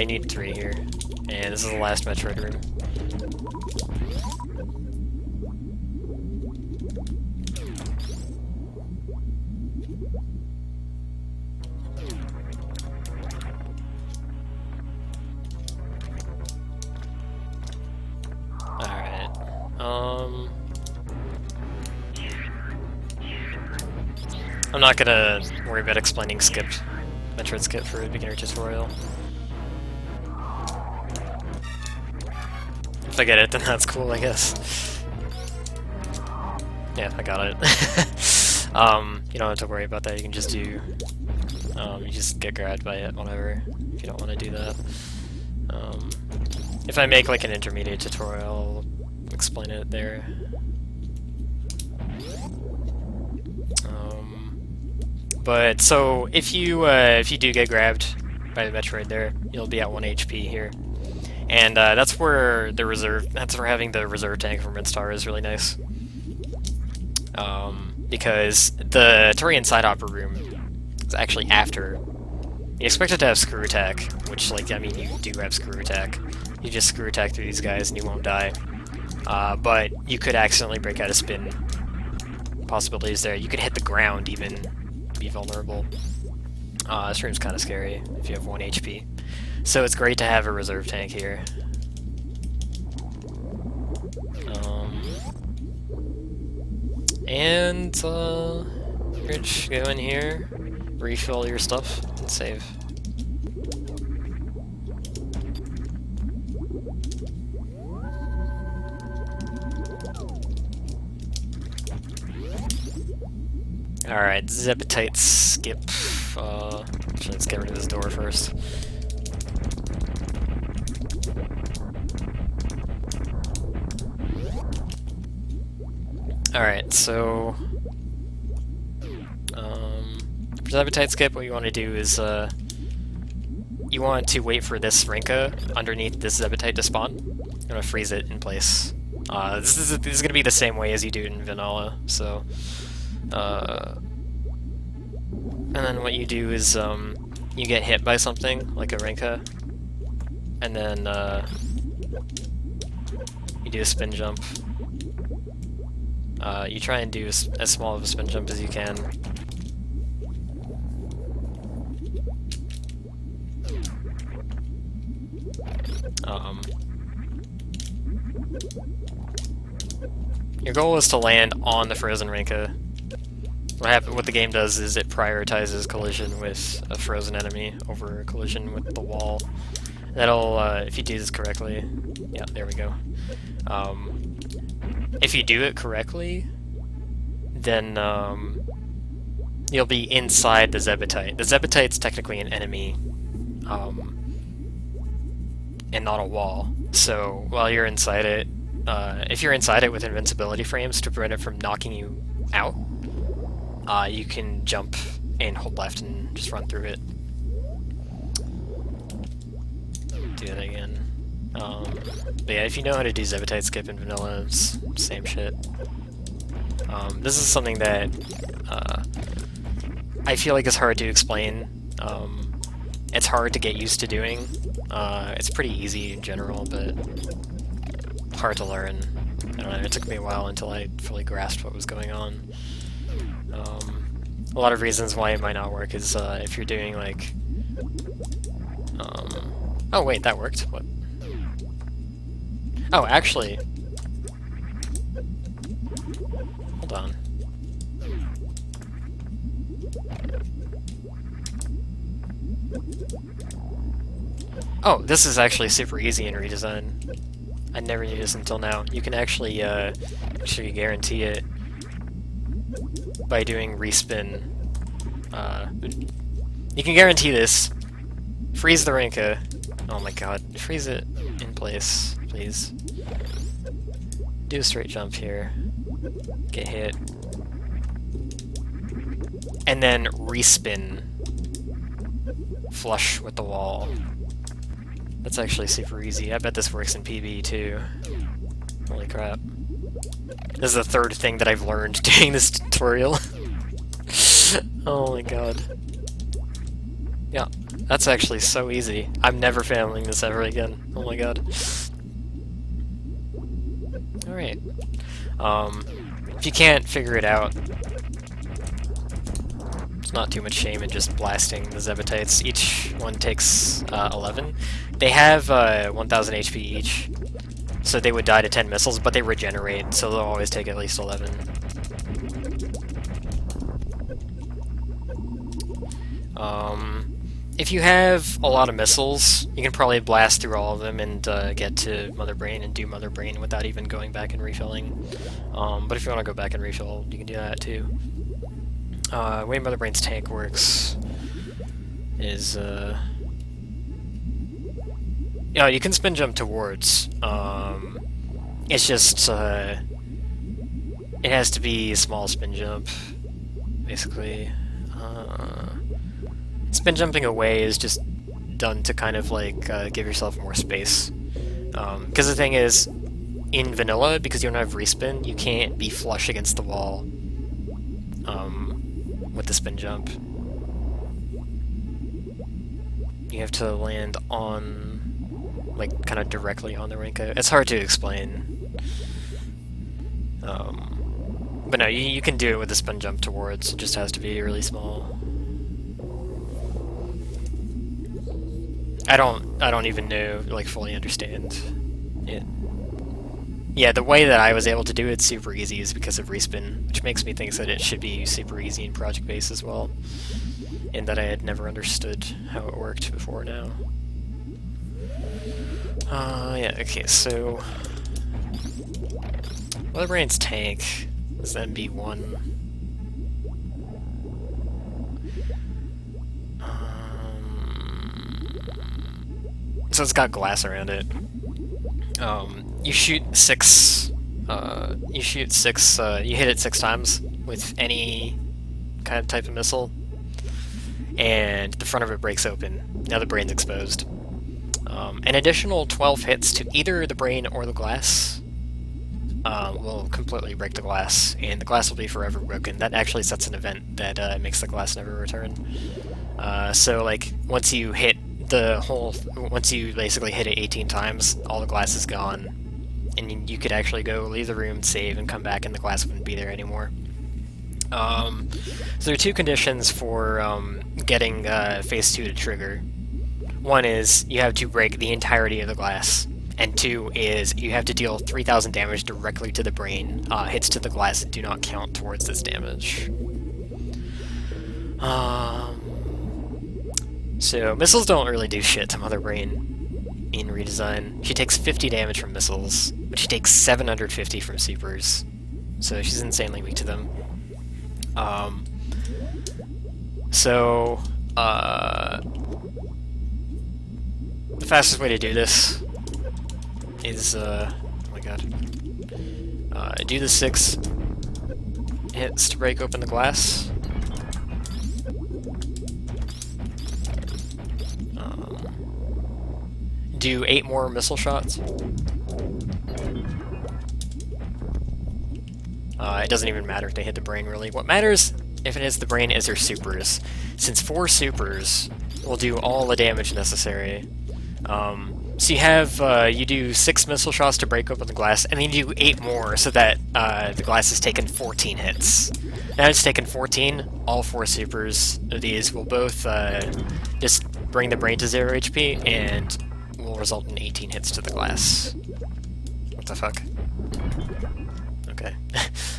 Speaker 1: You need 3 here, and this is the last Metroid room. I'm not gonna worry about explaining Metroid skip for a beginner tutorial. If I get it, then that's cool, I guess. Yeah, I got it. You don't have to worry about that, you can just do You just get grabbed by it whenever, if you don't want to do that. If I make like an intermediate tutorial, I'll explain it there. But so if you do get grabbed by the Metroid there, you'll be at 1 HP here, and that's where having the reserve tank from Brinstar is really nice. Because the Turian side hopper room is actually after. You expect it to have screw attack, which, like, I mean, you do have screw attack. You just screw attack through these guys and you won't die. But you could accidentally break out of spin. Possibilities there. You could hit the ground even, be vulnerable. This room's kind of scary if you have 1 HP. So it's great to have a reserve tank here. Rich, go in here, refill your stuff, and save. Alright, Zebetite skip. Actually, let's get rid of this door first. Alright, so for Zebetite skip, what you want to do is you want to wait for this Rinka underneath this Zebetite to spawn. You're gonna freeze it in place. This is gonna be the same way as you do in vanilla. So, and then what you do is you get hit by something like a Rinka, and then you do a spin jump. You try and do as small of a spin jump as you can. Your goal is to land on the frozen Rinka. What the game does is it prioritizes collision with a frozen enemy over a collision with the wall. That'll, if you do this correctly, yeah, there we go. If you do it correctly, then you'll be inside the Zebetite. The Zebetite's technically an enemy, and not a wall. So while you're inside it, if you're inside it with invincibility frames to prevent it from knocking you out, you can jump and hold left and just run through it. Do that again. But yeah, if you know how to do Zebetite skip in vanilla, it's same shit. This is something that I feel like is hard to explain. It's hard to get used to doing. It's pretty easy in general, but hard to learn. I don't know, it took me a while until I fully grasped what was going on. A lot of reasons why it might not work is if you're doing like... oh wait, that worked. What? Oh, actually... Hold on. Oh, this is actually super easy in Redesign. I never knew this until now. You can actually make sure you guarantee it by doing Respin. You can guarantee this. Freeze the Rinka. Oh my god. Freeze it in place, please. Do a straight jump here. Get hit. And then Respin. Flush with the wall. That's actually super easy. I bet this works in PB too. Holy crap. This is the third thing that I've learned doing this tutorial. Oh my god. Yeah, that's actually so easy. I'm never failing this ever again. Oh my god. Alright. If you can't figure it out, it's not too much shame in just blasting the Zebetites. Each one takes 11. They have 1000 HP each, so they would die to 10 missiles, but they regenerate, so they'll always take at least 11. If you have a lot of missiles, you can probably blast through all of them and get to Mother Brain and do Mother Brain without even going back and refilling. But if you want to go back and refill, you can do that too. Way Mother Brain's tank works. is yeah, you can spin jump towards. It's just it has to be a small spin jump, basically. Spin jumping away is just done to kind of like give yourself more space. Because the thing is, in vanilla, because you don't have respin, you can't be flush against the wall with the spin jump. You have to land on, like, kind of directly on the Renko. It's hard to explain. But no, you can do it with the spin jump towards. It just has to be really small. I don't even know, like, fully understand it. Yeah, the way that I was able to do it super easy is because of Respin, which makes me think that it should be super easy in Project Base as well, and that I had never understood how it worked before now. Yeah, okay, so... Motherbrain's tank is MB1. So it's got glass around it. You shoot six. You hit it 6 times with any kind of type of missile, and the front of it breaks open. Now the brain's exposed. An additional 12 hits to either the brain or the glass will completely break the glass, and the glass will be forever broken. That actually sets an event that makes the glass never return. So, like, once you hit once you basically hit it 18 times, all the glass is gone, and you could actually go leave the room, save, and come back, and the glass wouldn't be there anymore. So there are 2 conditions for getting Phase 2 to trigger. One is you have to break the entirety of the glass, and 2 is you have to deal 3,000 damage directly to the brain. Hits to the glass do not count towards this damage. So, missiles don't really do shit to Motherbrain in Redesign. She takes 50 damage from missiles, but she takes 750 from supers, so she's insanely weak to them. The fastest way to do this is, oh my god, do the 6 hits to break open the glass. Do 8 more missile shots. It doesn't even matter if they hit the brain, really. What matters if it hits the brain is her supers, since 4 supers will do all the damage necessary. So you have, you do 6 missile shots to break open the glass, and then you do 8 more so that the glass has taken 14 hits. Now it's taken 14, all 4 supers of these will both just bring the brain to 0 HP, and will result in 18 hits to the glass. What the fuck? Okay.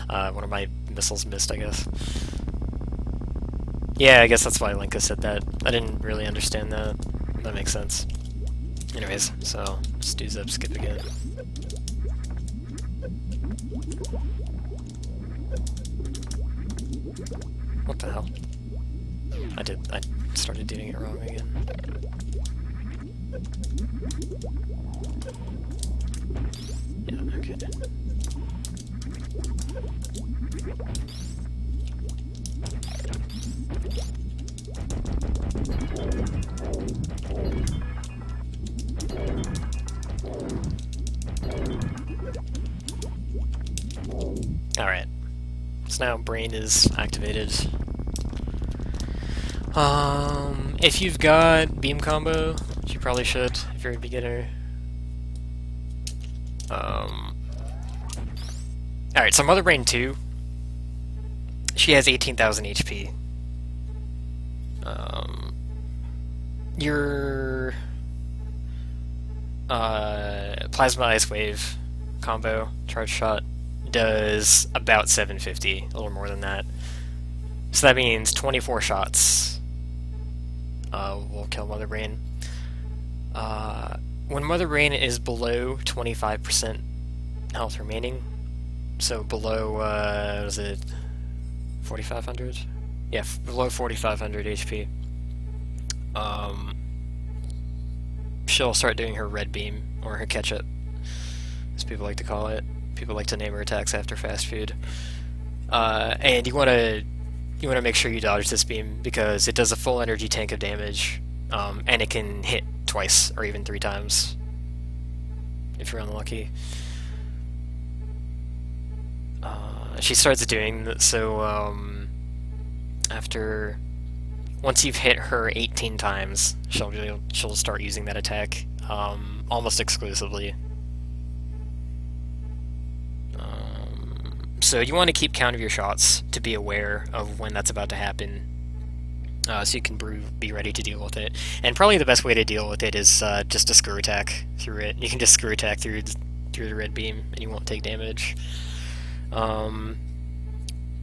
Speaker 1: One of my missiles missed, I guess. Yeah, I guess that's why Linka said that. I didn't really understand that. That makes sense. Anyways, so, just do zip skip again. What the hell? I started doing it wrong again. Yeah, okay. Alright. So now brain is activated. If you've got beam combo, which you probably should if you're a beginner. Alright, so Mother Brain 2, she has 18,000 HP. Your Plasma Ice Wave combo, Charge Shot, does about 750, a little more than that. So that means 24 shots will kill Mother Brain. When Mother Brain is below 25% health remaining, so below, what is it, 4,500? Yeah, below 4,500 HP. she'll start doing her red beam, or her ketchup, as people like to call it. People like to name her attacks after fast food. And you want to make sure you dodge this beam, because it does a full energy tank of damage, and it can hit twice or even 3 times if you're unlucky. She starts doing that, so once you've hit her 18 times, she'll start using that attack almost exclusively. So you want to keep count of your shots to be aware of when that's about to happen, so you can be ready to deal with it. And probably the best way to deal with it is just to screw attack through it. You can just screw attack through the red beam, and you won't take damage.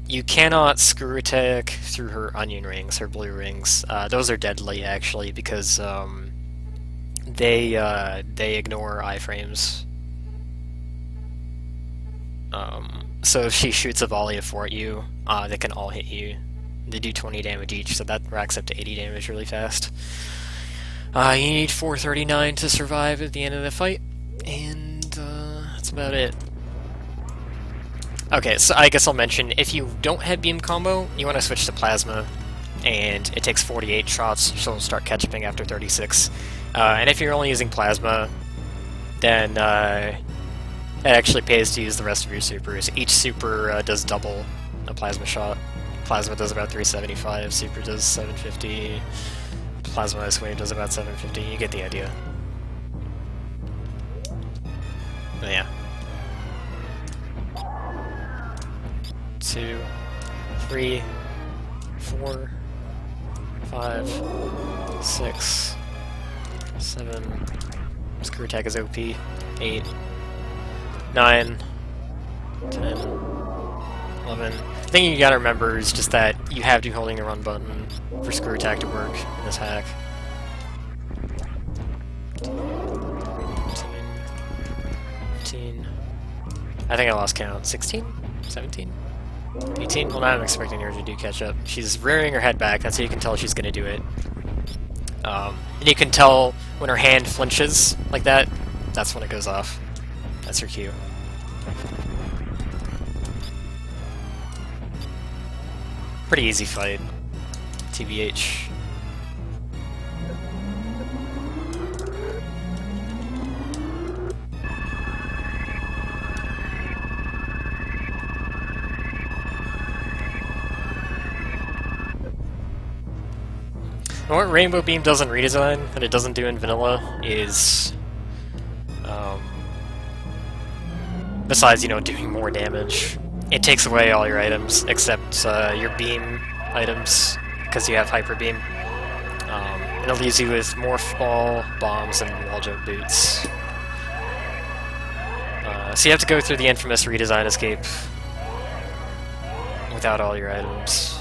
Speaker 1: You cannot screw attack through her onion rings, her blue rings. Those are deadly, actually, because they ignore iframes. So if she shoots a volley of 4 at you, they can all hit you. They do 20 damage each, so that racks up to 80 damage really fast. You need 439 to survive at the end of the fight, and that's about it. Okay, so I guess I'll mention, if you don't have beam combo, you want to switch to plasma, and it takes 48 shots, she'll start catch-upping after 36. And if you're only using plasma, then it actually pays to use the rest of your supers. Each super does double a plasma shot. Plasma does about 375, super does 750, plasma ice wave does about 750, you get the idea. But yeah. 2, 3, 4, 5, 6, 7, screw attack is OP, 8, 9, 10, 11. The thing you gotta remember is just that you have to be holding the run button for screw attack to work in this hack. 15, I think I lost count. 16? 17? 18? Well, now I'm expecting her to do catch up. She's rearing her head back, that's how you can tell she's gonna do it. And you can tell when her hand flinches like that, that's when it goes off. That's her cue. Pretty easy fight, TBH. And what Rainbow Beam does in Redesign, that it doesn't do in Vanilla, is besides, doing more damage, it takes away all your items, except your beam items, because you have Hyper Beam. It leaves you with Morph Ball, Bombs, and Wall Jump Boots. So you have to go through the infamous Redesign escape without all your items.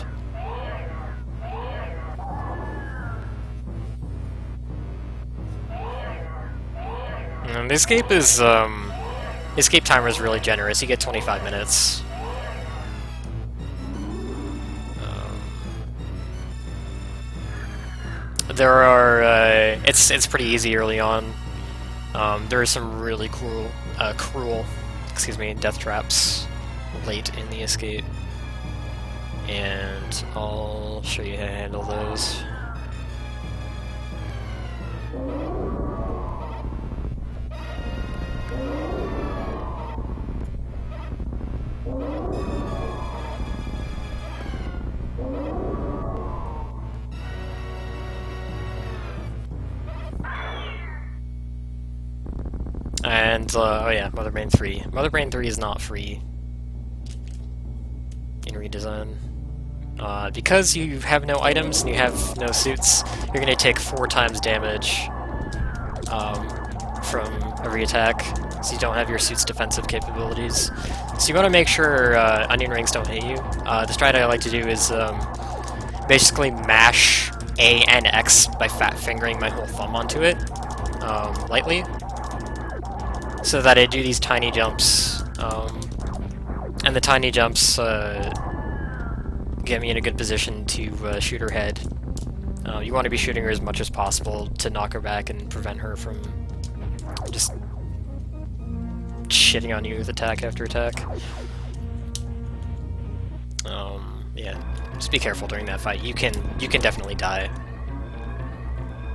Speaker 1: And the escape is, escape timer is really generous. You get 25 minutes. There are, it's pretty easy early on. There are some really cruel, death traps late in the escape. And I'll show you how to handle those. And, oh yeah, Mother Brain 3. Mother Brain 3 is not free in Redesign. Because you have no items and you have no suits, you're gonna take 4 times damage from every attack, so you don't have your suit's defensive capabilities. So you want to make sure onion rings don't hit you. The strat I like to do is basically mash A and X by fat fingering my whole thumb onto it, lightly, so that I do these tiny jumps, and the tiny jumps get me in a good position to shoot her head You want to be shooting her as much as possible to knock her back and prevent her from just shitting on you with attack after attack. Yeah, just be careful during that fight. You can definitely die.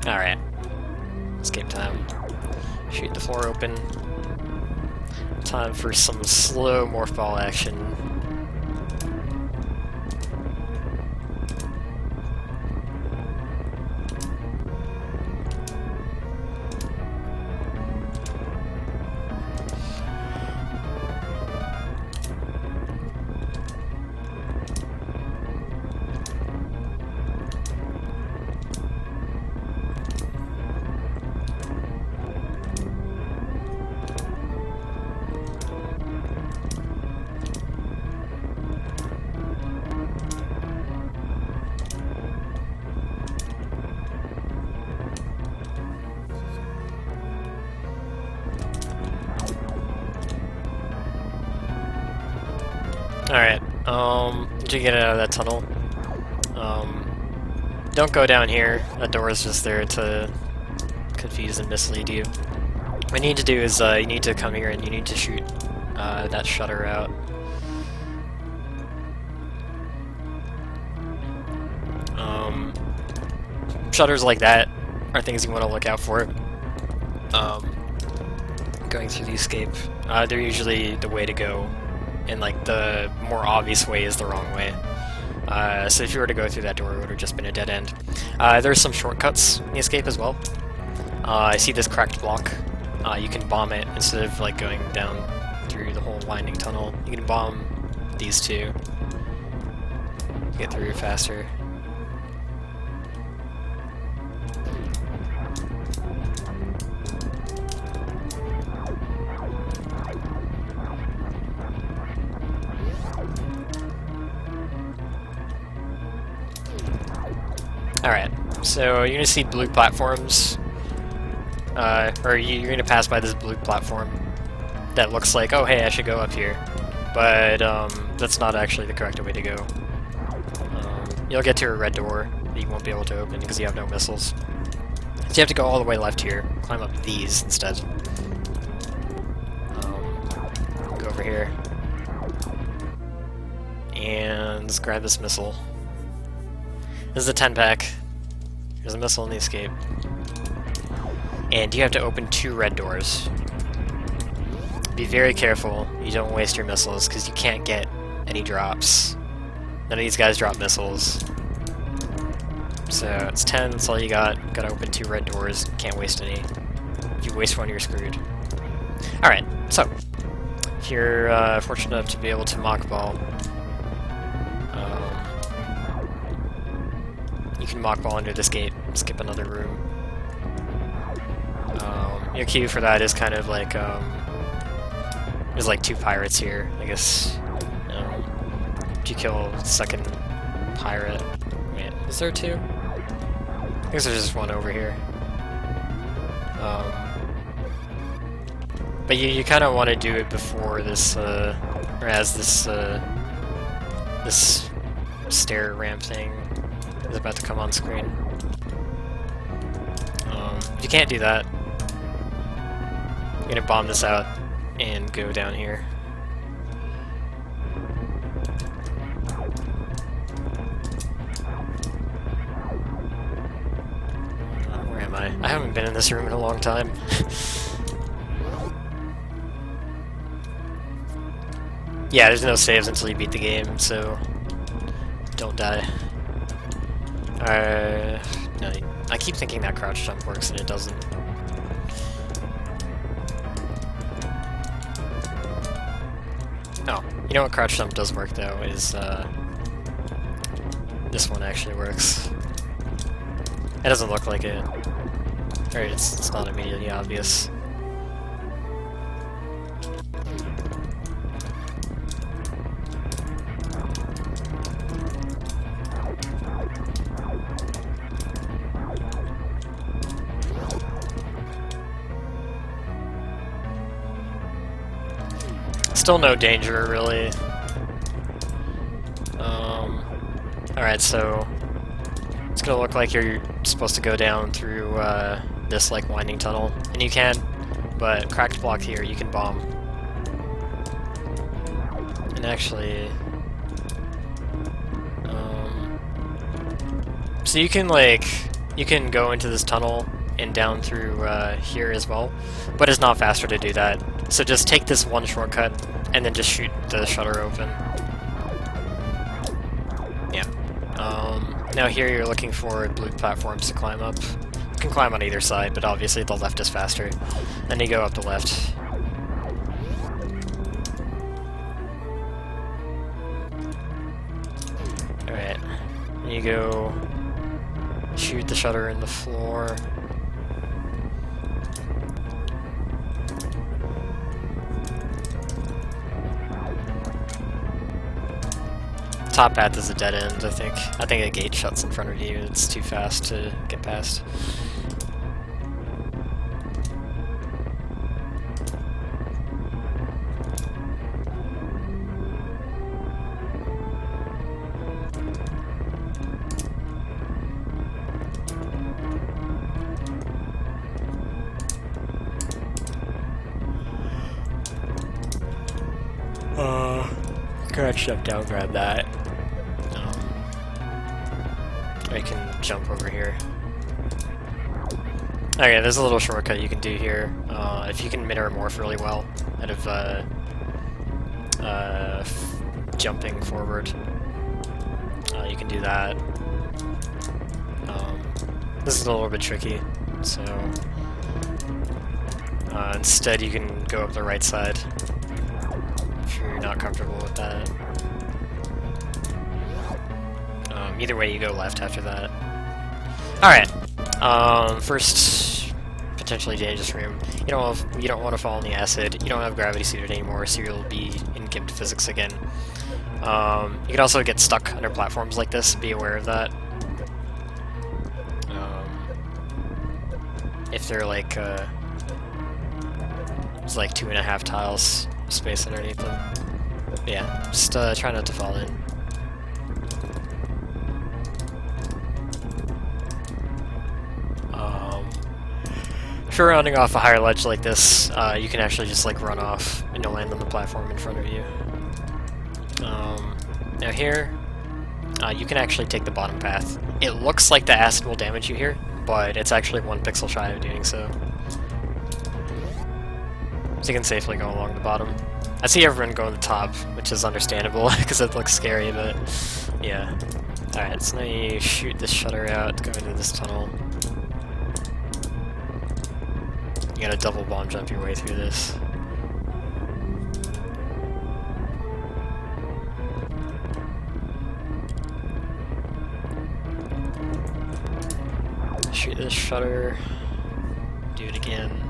Speaker 1: Alright. Escape time. Shoot the floor open. Time for some slow morph ball action. Alright, did you get out of that tunnel? Don't go down here. That door is just there to confuse and mislead you. What you need to do is, you need to come here and you need to shoot that shutter out. Shutters like that are things you want to look out for. Going through the escape. They're usually the way to go, and like the more obvious way is the wrong way. So if you were to go through that door, it would have just been a dead end. There's some shortcuts in the escape as well. I see this cracked block. You can bomb it instead of like going down through the whole winding tunnel. You can bomb these two to get through faster. Alright, so you're going to see blue platforms, or you're going to pass by this blue platform that looks like, oh hey, I should go up here, but that's not actually the correct way to go. You'll get to a red door that you won't be able to open because you have no missiles. So you have to go all the way left here, climb up these instead. Go over here, and let's grab this missile. This is a 10-pack. There's a missile in the escape. And you have to open 2 red doors. Be very careful you don't waste your missiles, because you can't get any drops. None of these guys drop missiles. So it's 10, that's all you got. Gotta open 2 red doors, can't waste any. If you waste one, you're screwed. Alright, so if you're fortunate enough to be able to mock ball, you can mock ball under this gate, skip another room. Your cue for that is kind of like, there's like 2 pirates here, I guess. If you kill the second pirate, wait, is there 2? I guess there's just one over here. But you kind of want to do it before this, or as this, this stair ramp thing is about to come on screen. If you can't do that, you're gonna bomb this out and go down here. Where am I? I haven't been in this room in a long time. Yeah, there's no saves until you beat the game, so don't die. No, I keep thinking that crouch jump works and it doesn't. Oh, you know what crouch jump does work though is this one actually works. It doesn't look like it. Or it's not immediately obvious. Still no danger, really. Alright, so let's gonna look like you're supposed to go down through this like winding tunnel, and you can, but cracked block here, you can bomb. And actually, so you can go into this tunnel and down through here as well, but it's not faster to do that. So just take this one shortcut and then just shoot the shutter open. Yeah. Now here you're looking for blue platforms to climb up. You can climb on either side, but obviously the left is faster. Then you go up the left. Alright. You go shoot the shutter in the floor. Top path is a dead end, I think. I think a gate shuts in front of you. It's too fast to get past. Go ahead, jump down, grab that. I can jump over here. Okay, there's a little shortcut you can do here. If you can mirror morph really well out of jumping forward, you can do that. This is a little bit tricky, so instead you can go up the right side if you're not comfortable with that. Either way, you go left after that. Alright, first potentially dangerous room. You don't want to fall in the acid. You don't have gravity suited anymore, so you'll be in gimped physics again. You can also get stuck under platforms like this. Be aware of that. If they're like there's like 2.5 tiles space underneath them. Yeah, just try not to fall in. If you're rounding off a higher ledge like this, you can actually just like run off and you'll land on the platform in front of you. Now here, you can actually take the bottom path. It looks like the acid will damage you here, but it's actually 1 pixel shy of doing so. So you can safely go along the bottom. I see everyone go on the top, which is understandable because it looks scary, but yeah. Alright, so now you shoot this shutter out, go into this tunnel. You gotta double bomb jump your way through this. Shoot this shutter. Do it again.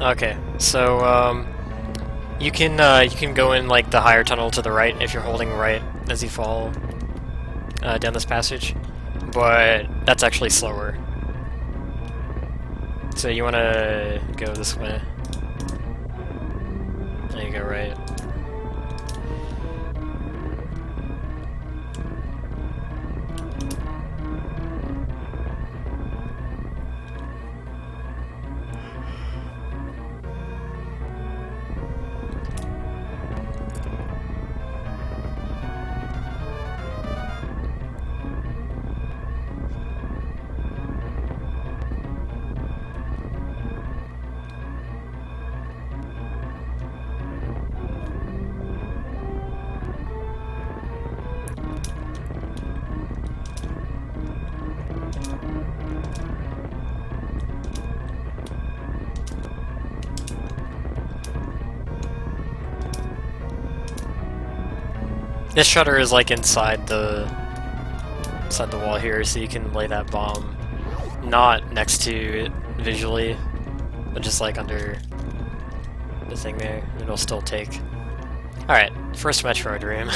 Speaker 1: Okay, so you can go in like the higher tunnel to the right if you're holding right as you fall down this passage, but that's actually slower. So you want to go this way. There you go, right. This shutter is like inside the wall here, so you can lay that bomb not next to it visually, but just like under the thing there. It'll still take. Alright, first Metroid room.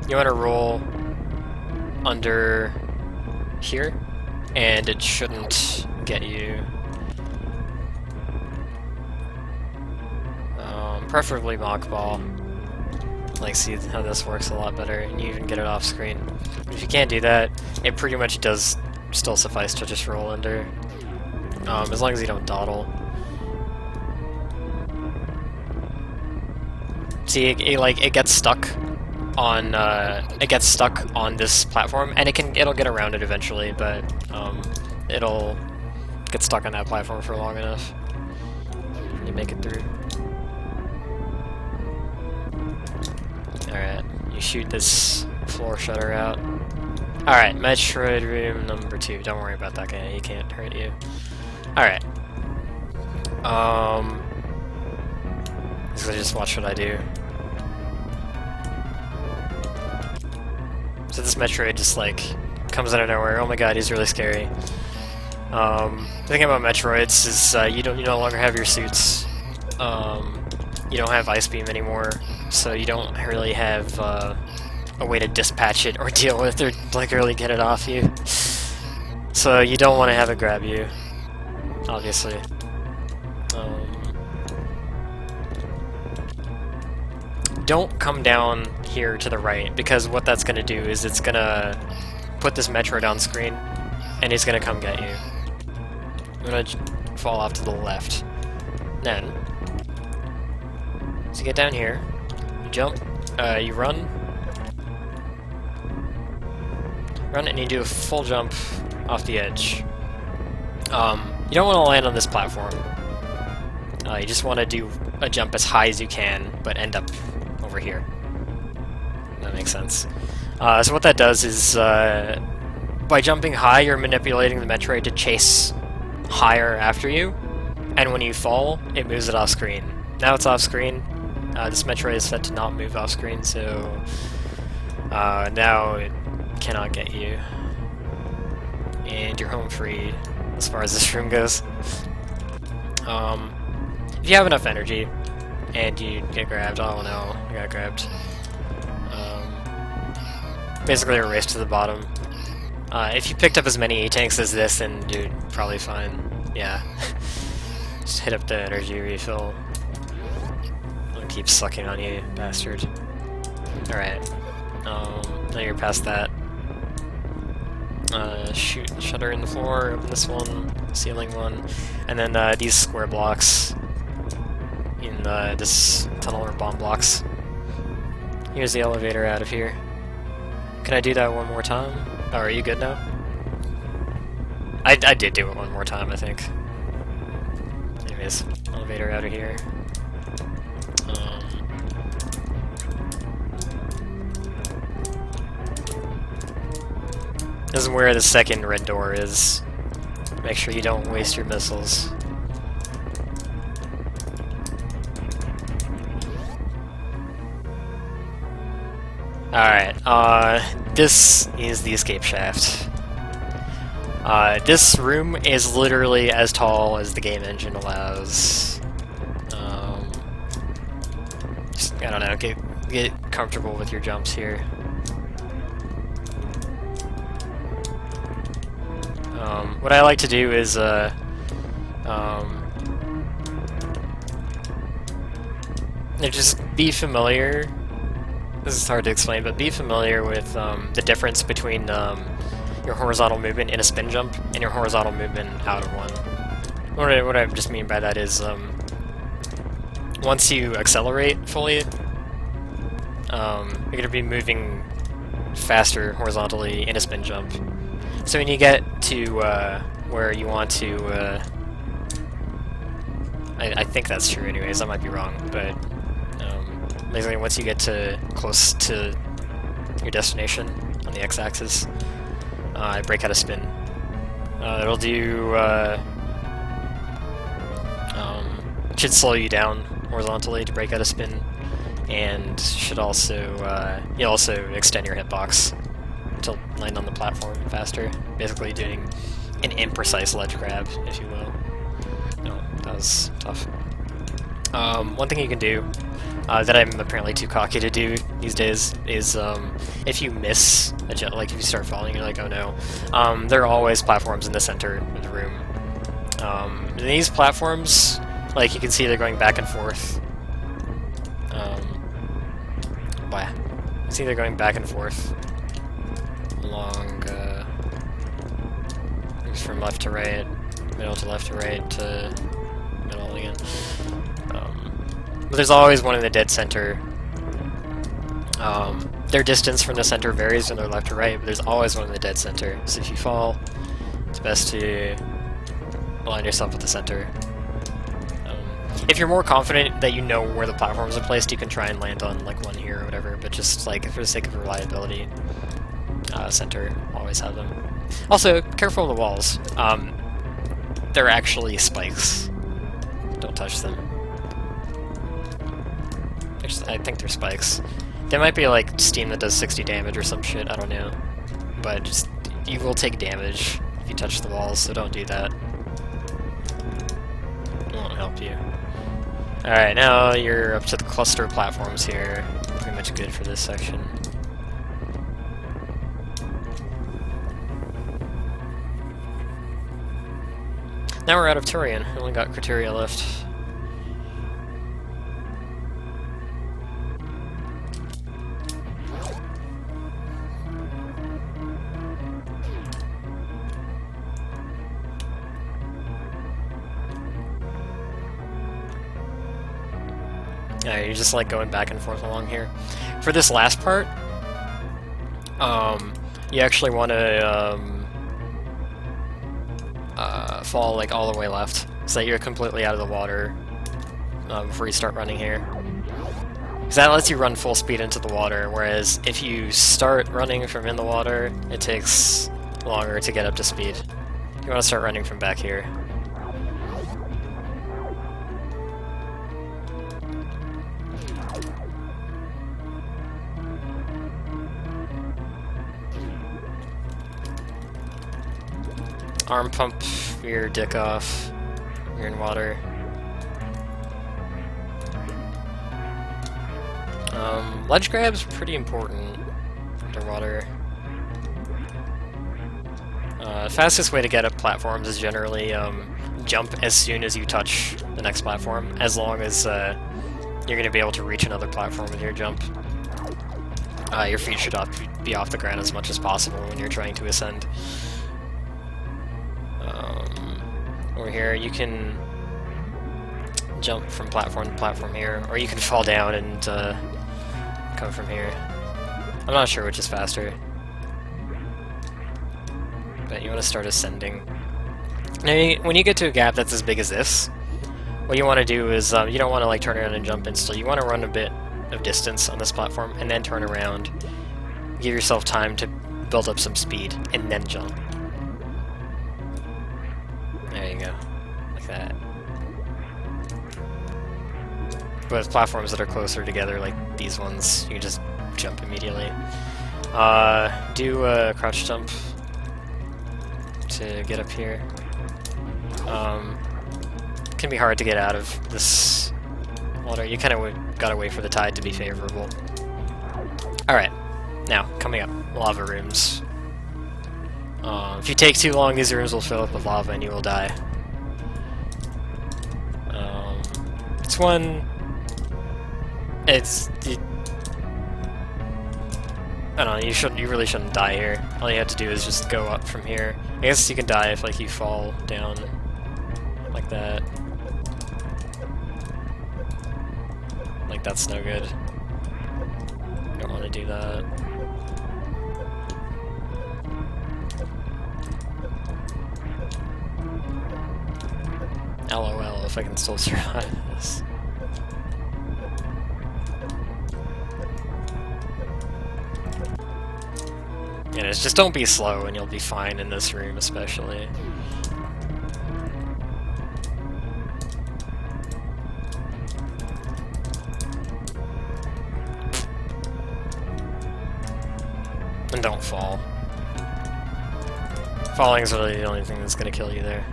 Speaker 1: You want to roll under here, and it shouldn't get you. Preferably Mock Ball. Like, see how this works a lot better, and you even get it off screen. But if you can't do that, it pretty much does still suffice to just roll under. As long as you don't dawdle. See, it gets stuck on this platform, and it'll get around it eventually, but it'll get stuck on that platform for long enough. You make it through. Alright, you shoot this floor shutter out. Alright, Metroid room number 2. Don't worry about that guy, he can't hurt you. Alright. So just watch what I do. So this Metroid just like comes out of nowhere. Oh my god, he's really scary. The thing about Metroids is you no longer have your suits. You don't have Ice Beam anymore, so you don't really have a way to dispatch it or deal with it or like really get it off you. So you don't want to have it grab you, obviously. Don't come down here to the right, because what that's going to do is it's going to put this Metroid on screen, and he's going to come get you. I'm going to fall off to the left. Then, so you get down here, you jump, you run, and you do a full jump off the edge. You don't want to land on this platform. You just want to do a jump as high as you can, but end up over here. That makes sense. So what that does is, by jumping high, you're manipulating the Metroid to chase higher after you, and when you fall, it moves it off screen. Now it's off screen. This Metroid is set to not move off screen, so now it cannot get you. And you're home free as far as this room goes. If you have enough energy, and you get grabbed, oh no, I got grabbed. Basically a race to the bottom. If you picked up as many E-tanks as this, then you're probably fine. Yeah. Just hit up the energy refill. It'll keep sucking on you, bastard. Alright. Now you're past that. Shoot shutter in the floor, open this one, ceiling one, and then these square blocks in this tunnel or bomb blocks. Here's the elevator out of here. Can I do that one more time? Oh, are you good now? I did do it one more time, I think. Anyways, elevator out of here. This is where the second red door is. Make sure you don't waste your missiles. Alright, this is the escape shaft. This room is literally as tall as the game engine allows. Just, I don't know, get comfortable with your jumps here. What I like to do is, just be familiar. This is hard to explain, but be familiar with the difference between your horizontal movement in a spin jump and your horizontal movement out of one. What I just mean by that is, once you accelerate fully, you're going to be moving faster horizontally in a spin jump. So when you get to where you want to, I think that's true anyways, I might be wrong, but basically once you get to close to your destination on the x-axis, break out a spin. It'll do should slow you down horizontally to break out a spin, and should also you'll also extend your hitbox to land on the platform faster. Basically doing an imprecise ledge grab, if you will. No, that was tough. One thing you can do that I'm apparently too cocky to do these days is if you miss a jump, like if you start falling, you're like, oh no. There are always platforms in the center of the room. These platforms, like you can see, they're going back and forth. See, they're going back and forth along from left to right, middle to left to right to middle again. But there's always one in the dead center. Their distance from the center varies when they're left to right, but there's always one in the dead center. So if you fall, it's best to align yourself with the center. If you're more confident that you know where the platforms are placed, you can try and land on like one here or whatever, but just like for the sake of reliability, center, always have them. Also, careful of the walls. They're actually spikes. Don't touch them. I think they're spikes. They might be like steam that does 60 damage or some shit, I don't know. But just, you will take damage if you touch the walls, so don't do that. It won't help you. Alright, now you're up to the cluster of platforms here. Pretty much good for this section. Now we're out of Turian. We only got criteria left. Yeah, you're just like going back and forth along here. For this last part, you actually want to fall like all the way left, so that you're completely out of the water before you start running here. Because that lets you run full speed into the water, whereas if you start running from in the water, it takes longer to get up to speed. You want to start running from back here. Arm pump your dick off. You're in water. Ledge grab's pretty important underwater. Fastest way to get up platforms is generally jump as soon as you touch the next platform, as long as you're going to be able to reach another platform with your jump. Your feet should be off the ground as much as possible when you're trying to ascend. Over here, you can jump from platform to platform here, or you can fall down and come from here. I'm not sure which is faster, but you want to start ascending. Now, when you get to a gap that's as big as this, what you want to do is you don't want to like turn around and jump instantly. You want to run a bit of distance on this platform and then turn around, give yourself time to build up some speed, and then jump. There you go, like that. With platforms that are closer together, like these ones, you can just jump immediately. Do a crouch jump to get up here. It can be hard to get out of this water. You kind of gotta wait for the tide to be favorable. Alright, now, coming up, lava rooms. If you take too long, these rooms will fill up with lava and you will die. This one... I don't know, you really shouldn't die here. All you have to do is just go up from here. I guess you can die if like you fall down like that. Like that's no good. You don't want to do that. LOL if I can still survive this. Yeah, just don't be slow and you'll be fine in this room especially. And don't fall. Falling is really the only thing that's gonna kill you there.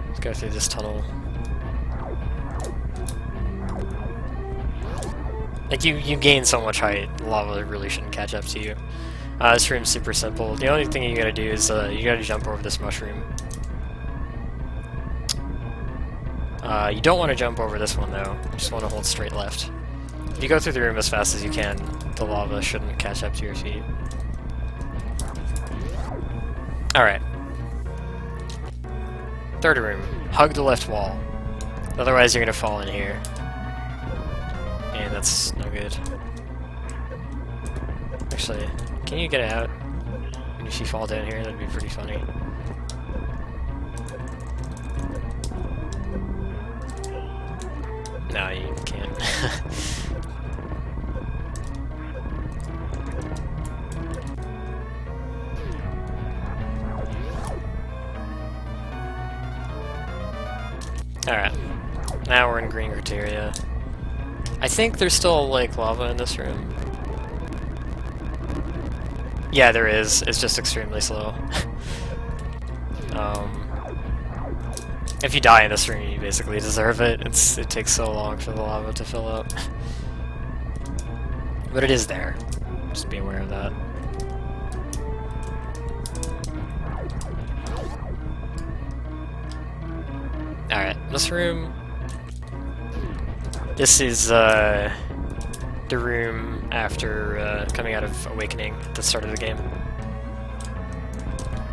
Speaker 1: Let's go through this tunnel. Like, you gain so much height, lava really shouldn't catch up to you. This room's super simple. The only thing you gotta do is, you gotta jump over this mushroom. You don't want to jump over this one, though. You just want to hold straight left. If you go through the room as fast as you can, the lava shouldn't catch up to your feet. Alright. Third room. Hug the left wall. Otherwise, you're gonna fall in here. And that's no good. Actually, can you get it out? And if you fall down here, that'd be pretty funny. No, you can't. Alright. Now we're in green criteria. I think there's still, like, lava in this room. Yeah, there is. It's just extremely slow. If you die in this room, you basically deserve it. It takes so long for the lava to fill up. But it is there. Just be aware of that. Alright, this room... This is, the room after, coming out of Awakening at the start of the game.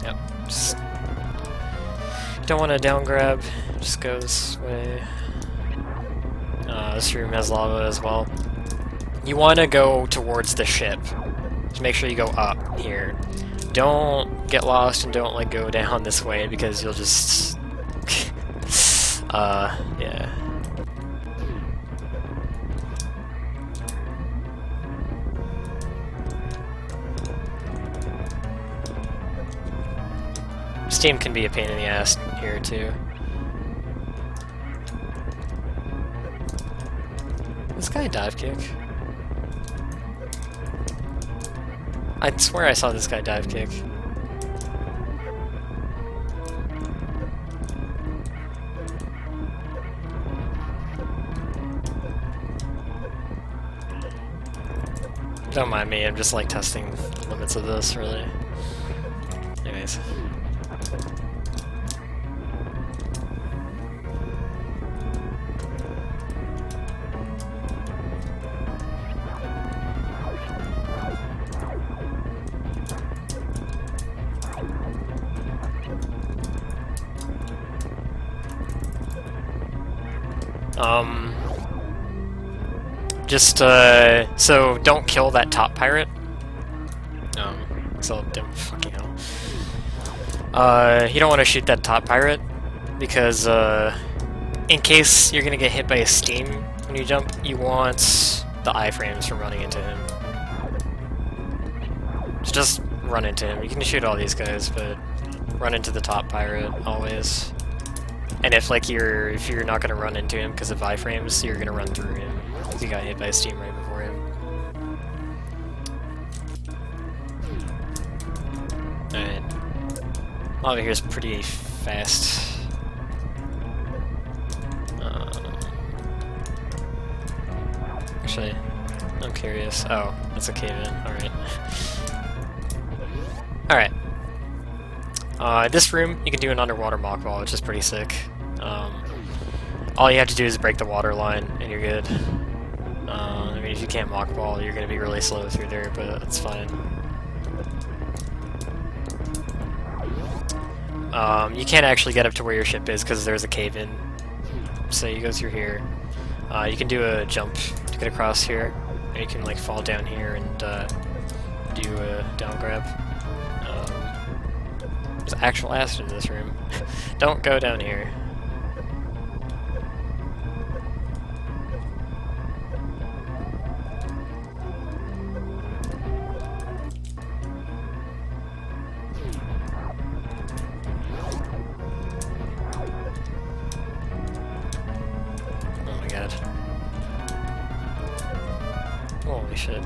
Speaker 1: Yep, just... Don't want to down grab, just go this way. This room has lava as well. You want to go towards the ship. Just make sure you go up here. Don't get lost and don't, like, go down this way because you'll just... yeah. Steam can be a pain in the ass here, too. This guy dive kick? I swear I saw this guy dive kick. Don't mind me, I'm just like testing the limits of this, really. Anyways. So don't kill that top pirate. So, fucking hell. You don't want to shoot that top pirate, because, in case you're gonna get hit by a steam when you jump, you want the iframes from running into him. So just run into him. You can shoot all these guys, but run into the top pirate, always. And if you're not gonna run into him because of iframes, you're gonna run through him. Because you got hit by a steam right before him. Alright. Lava here is pretty fast. Actually, I'm curious. Oh, that's a cave-in. Alright. Alright. This room, you can do an underwater mock ball, which is pretty sick. All you have to do is break the water line, and you're good. I mean, if you can't mock ball, you're gonna be really slow through there, but that's fine. You can't actually get up to where your ship is because there's a cave-in. So you go through here. You can do a jump to get across here. Or you can like fall down here and do a down grab. There's actual acid in this room. Don't go down here. shit.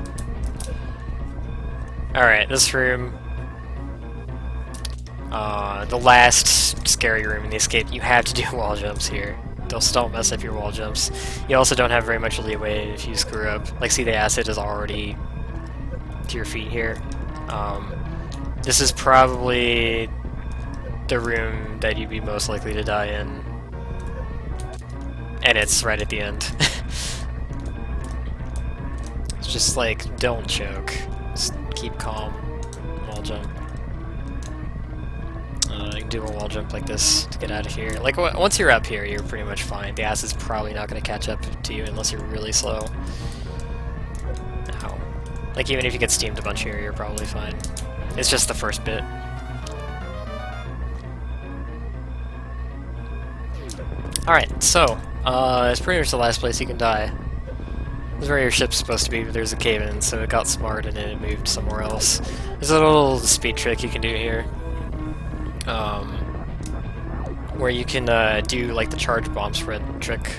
Speaker 1: Alright, this room. The last scary room in the escape, you have to do wall jumps here. Just don't mess up your wall jumps. You also don't have very much leeway if you screw up. Like, see, the acid is already to your feet here. This is probably the room that you'd be most likely to die in. And it's right at the end. It's just like, don't choke. Just keep calm. Wall jump. You can do a wall jump like this to get out of here. Like, once you're up here, you're pretty much fine. The acid's probably not going to catch up to you unless you're really slow. Ow. Like, even if you get steamed a bunch here, you're probably fine. It's just the first bit. Alright, so, it's pretty much the last place you can die. This is where your ship's supposed to be, but there's a cave-in, so it got smart and then it moved somewhere else. There's a little speed trick you can do here. Where you can do like the charge bomb spread trick.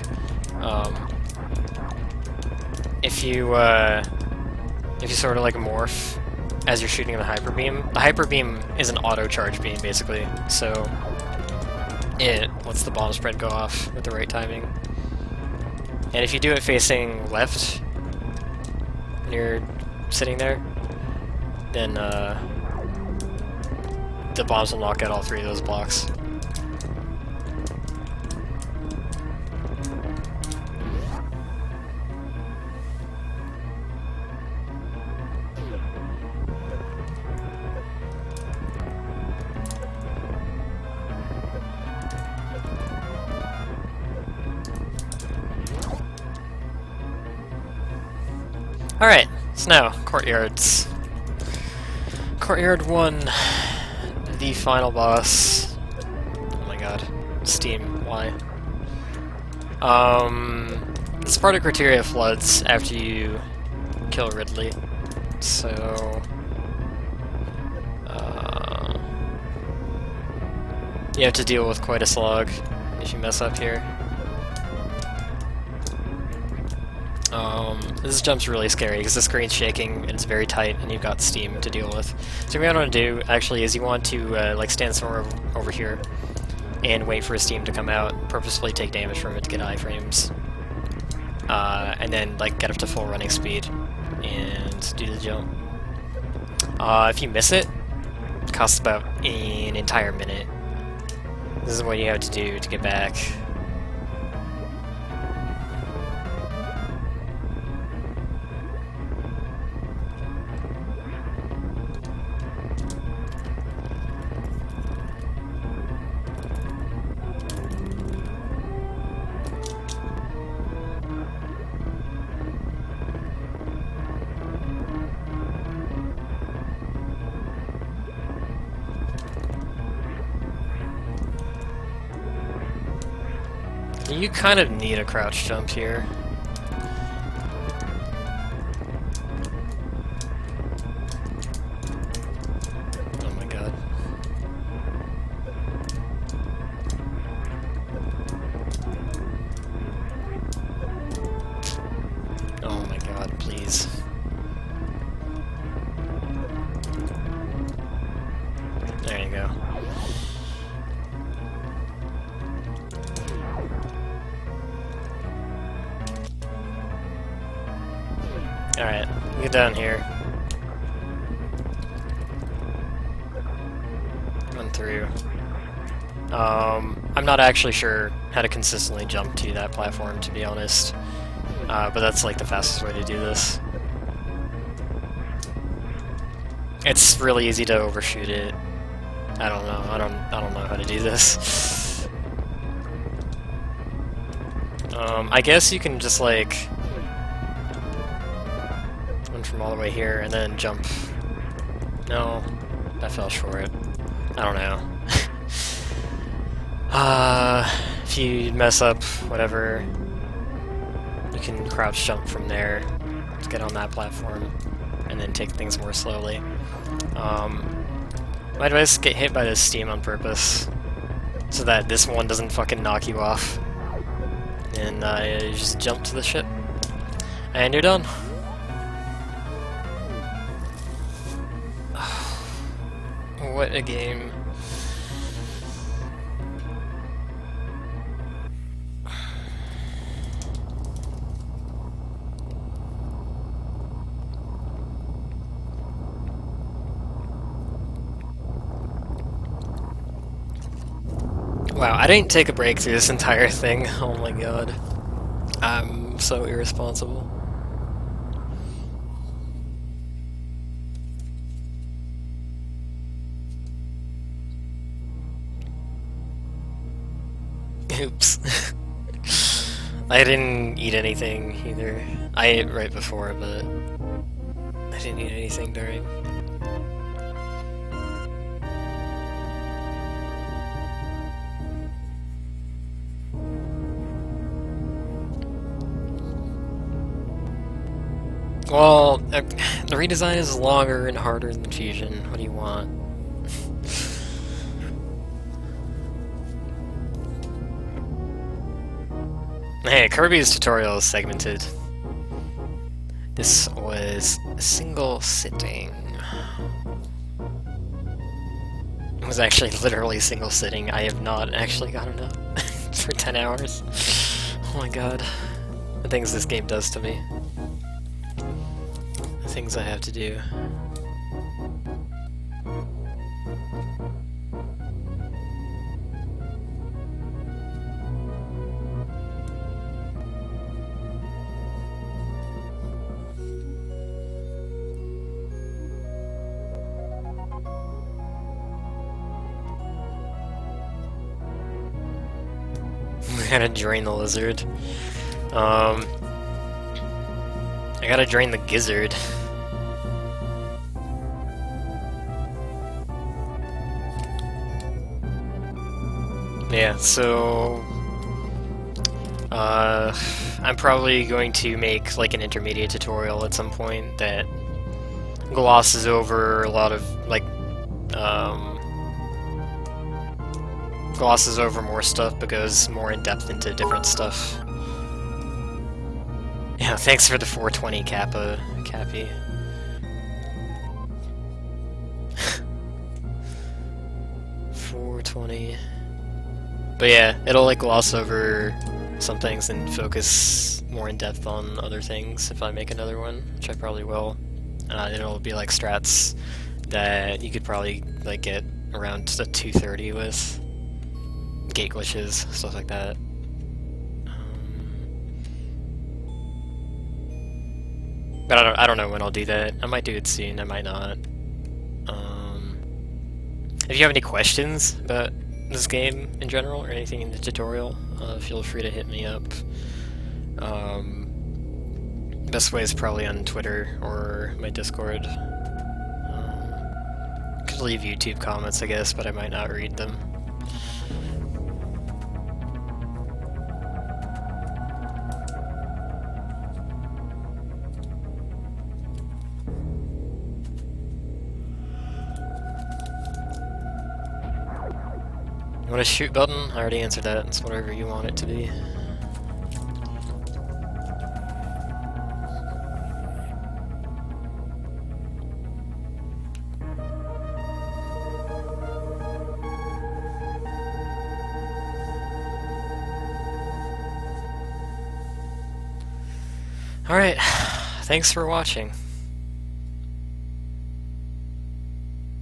Speaker 1: If you sort of like morph as you're shooting the hyper beam is an auto charge beam basically. So it lets the bomb spread go off with the right timing. And if you do it facing left when you're sitting there, then the bombs will knock out all three of those blocks. Alright, so now, courtyards. Courtyard 1, the final boss. Oh my god. Steam, why? This part of criteria floods after you kill Ridley. So you have to deal with quite a slog if you mess up here. This jump's really scary because the screen's shaking and it's very tight and you've got steam to deal with. So what you want to do, actually, is you want to like stand somewhere over here and wait for a steam to come out, purposefully take damage from it to get iframes, and then like get up to full running speed and do the jump. If you miss it, it costs about an entire minute. This is what you have to do to get back. You kind of need a crouch jump here. Oh my god. Oh my god, please. There you go. Alright, get down here. Run through. I'm not actually sure how to consistently jump to that platform, to be honest. But that's like the fastest way to do this. It's really easy to overshoot it. I don't know. I don't know how to do this. I guess you can just like from all the way here and then jump. No, that fell short. I don't know. If you mess up, whatever, you can crouch jump from there to get on that platform and then take things more slowly. My advice: get hit by this steam on purpose so that this one doesn't fucking knock you off. And you just jump to the ship and you're done. what a game. Wow, I didn't take a break through this entire thing. Oh my god. I'm so irresponsible. Oops. I didn't eat anything either. I ate right before, but I didn't eat anything during. Well, the redesign is longer and harder than Fusion. What do you want? Hey, Kirby's tutorial is segmented. This was a single sitting. It was actually literally single sitting. I have not actually gotten up for 10 hours. Oh my god. The things this game does to me. The things I have to do. I gotta drain the lizard. I gotta drain the gizzard. Yeah, so I'm probably going to make like an intermediate tutorial at some point that glosses over a lot of like glosses over more stuff but goes more in depth into different stuff. Yeah, thanks for the 420 Cappy. $420. But yeah, it'll like gloss over some things and focus more in depth on other things if I make another one, which I probably will. It'll be like strats that you could probably like get around the 230 with. Gate glitches, stuff like that. But I don't know when I'll do that. I might do it soon, I might not. If you have any questions about this game in general, or anything in the tutorial, feel free to hit me up. Best way is probably on Twitter or my Discord. Could leave YouTube comments, I guess, but I might not read them. You want a shoot button? I already answered that. It's whatever you want it to be. Alright, thanks for watching.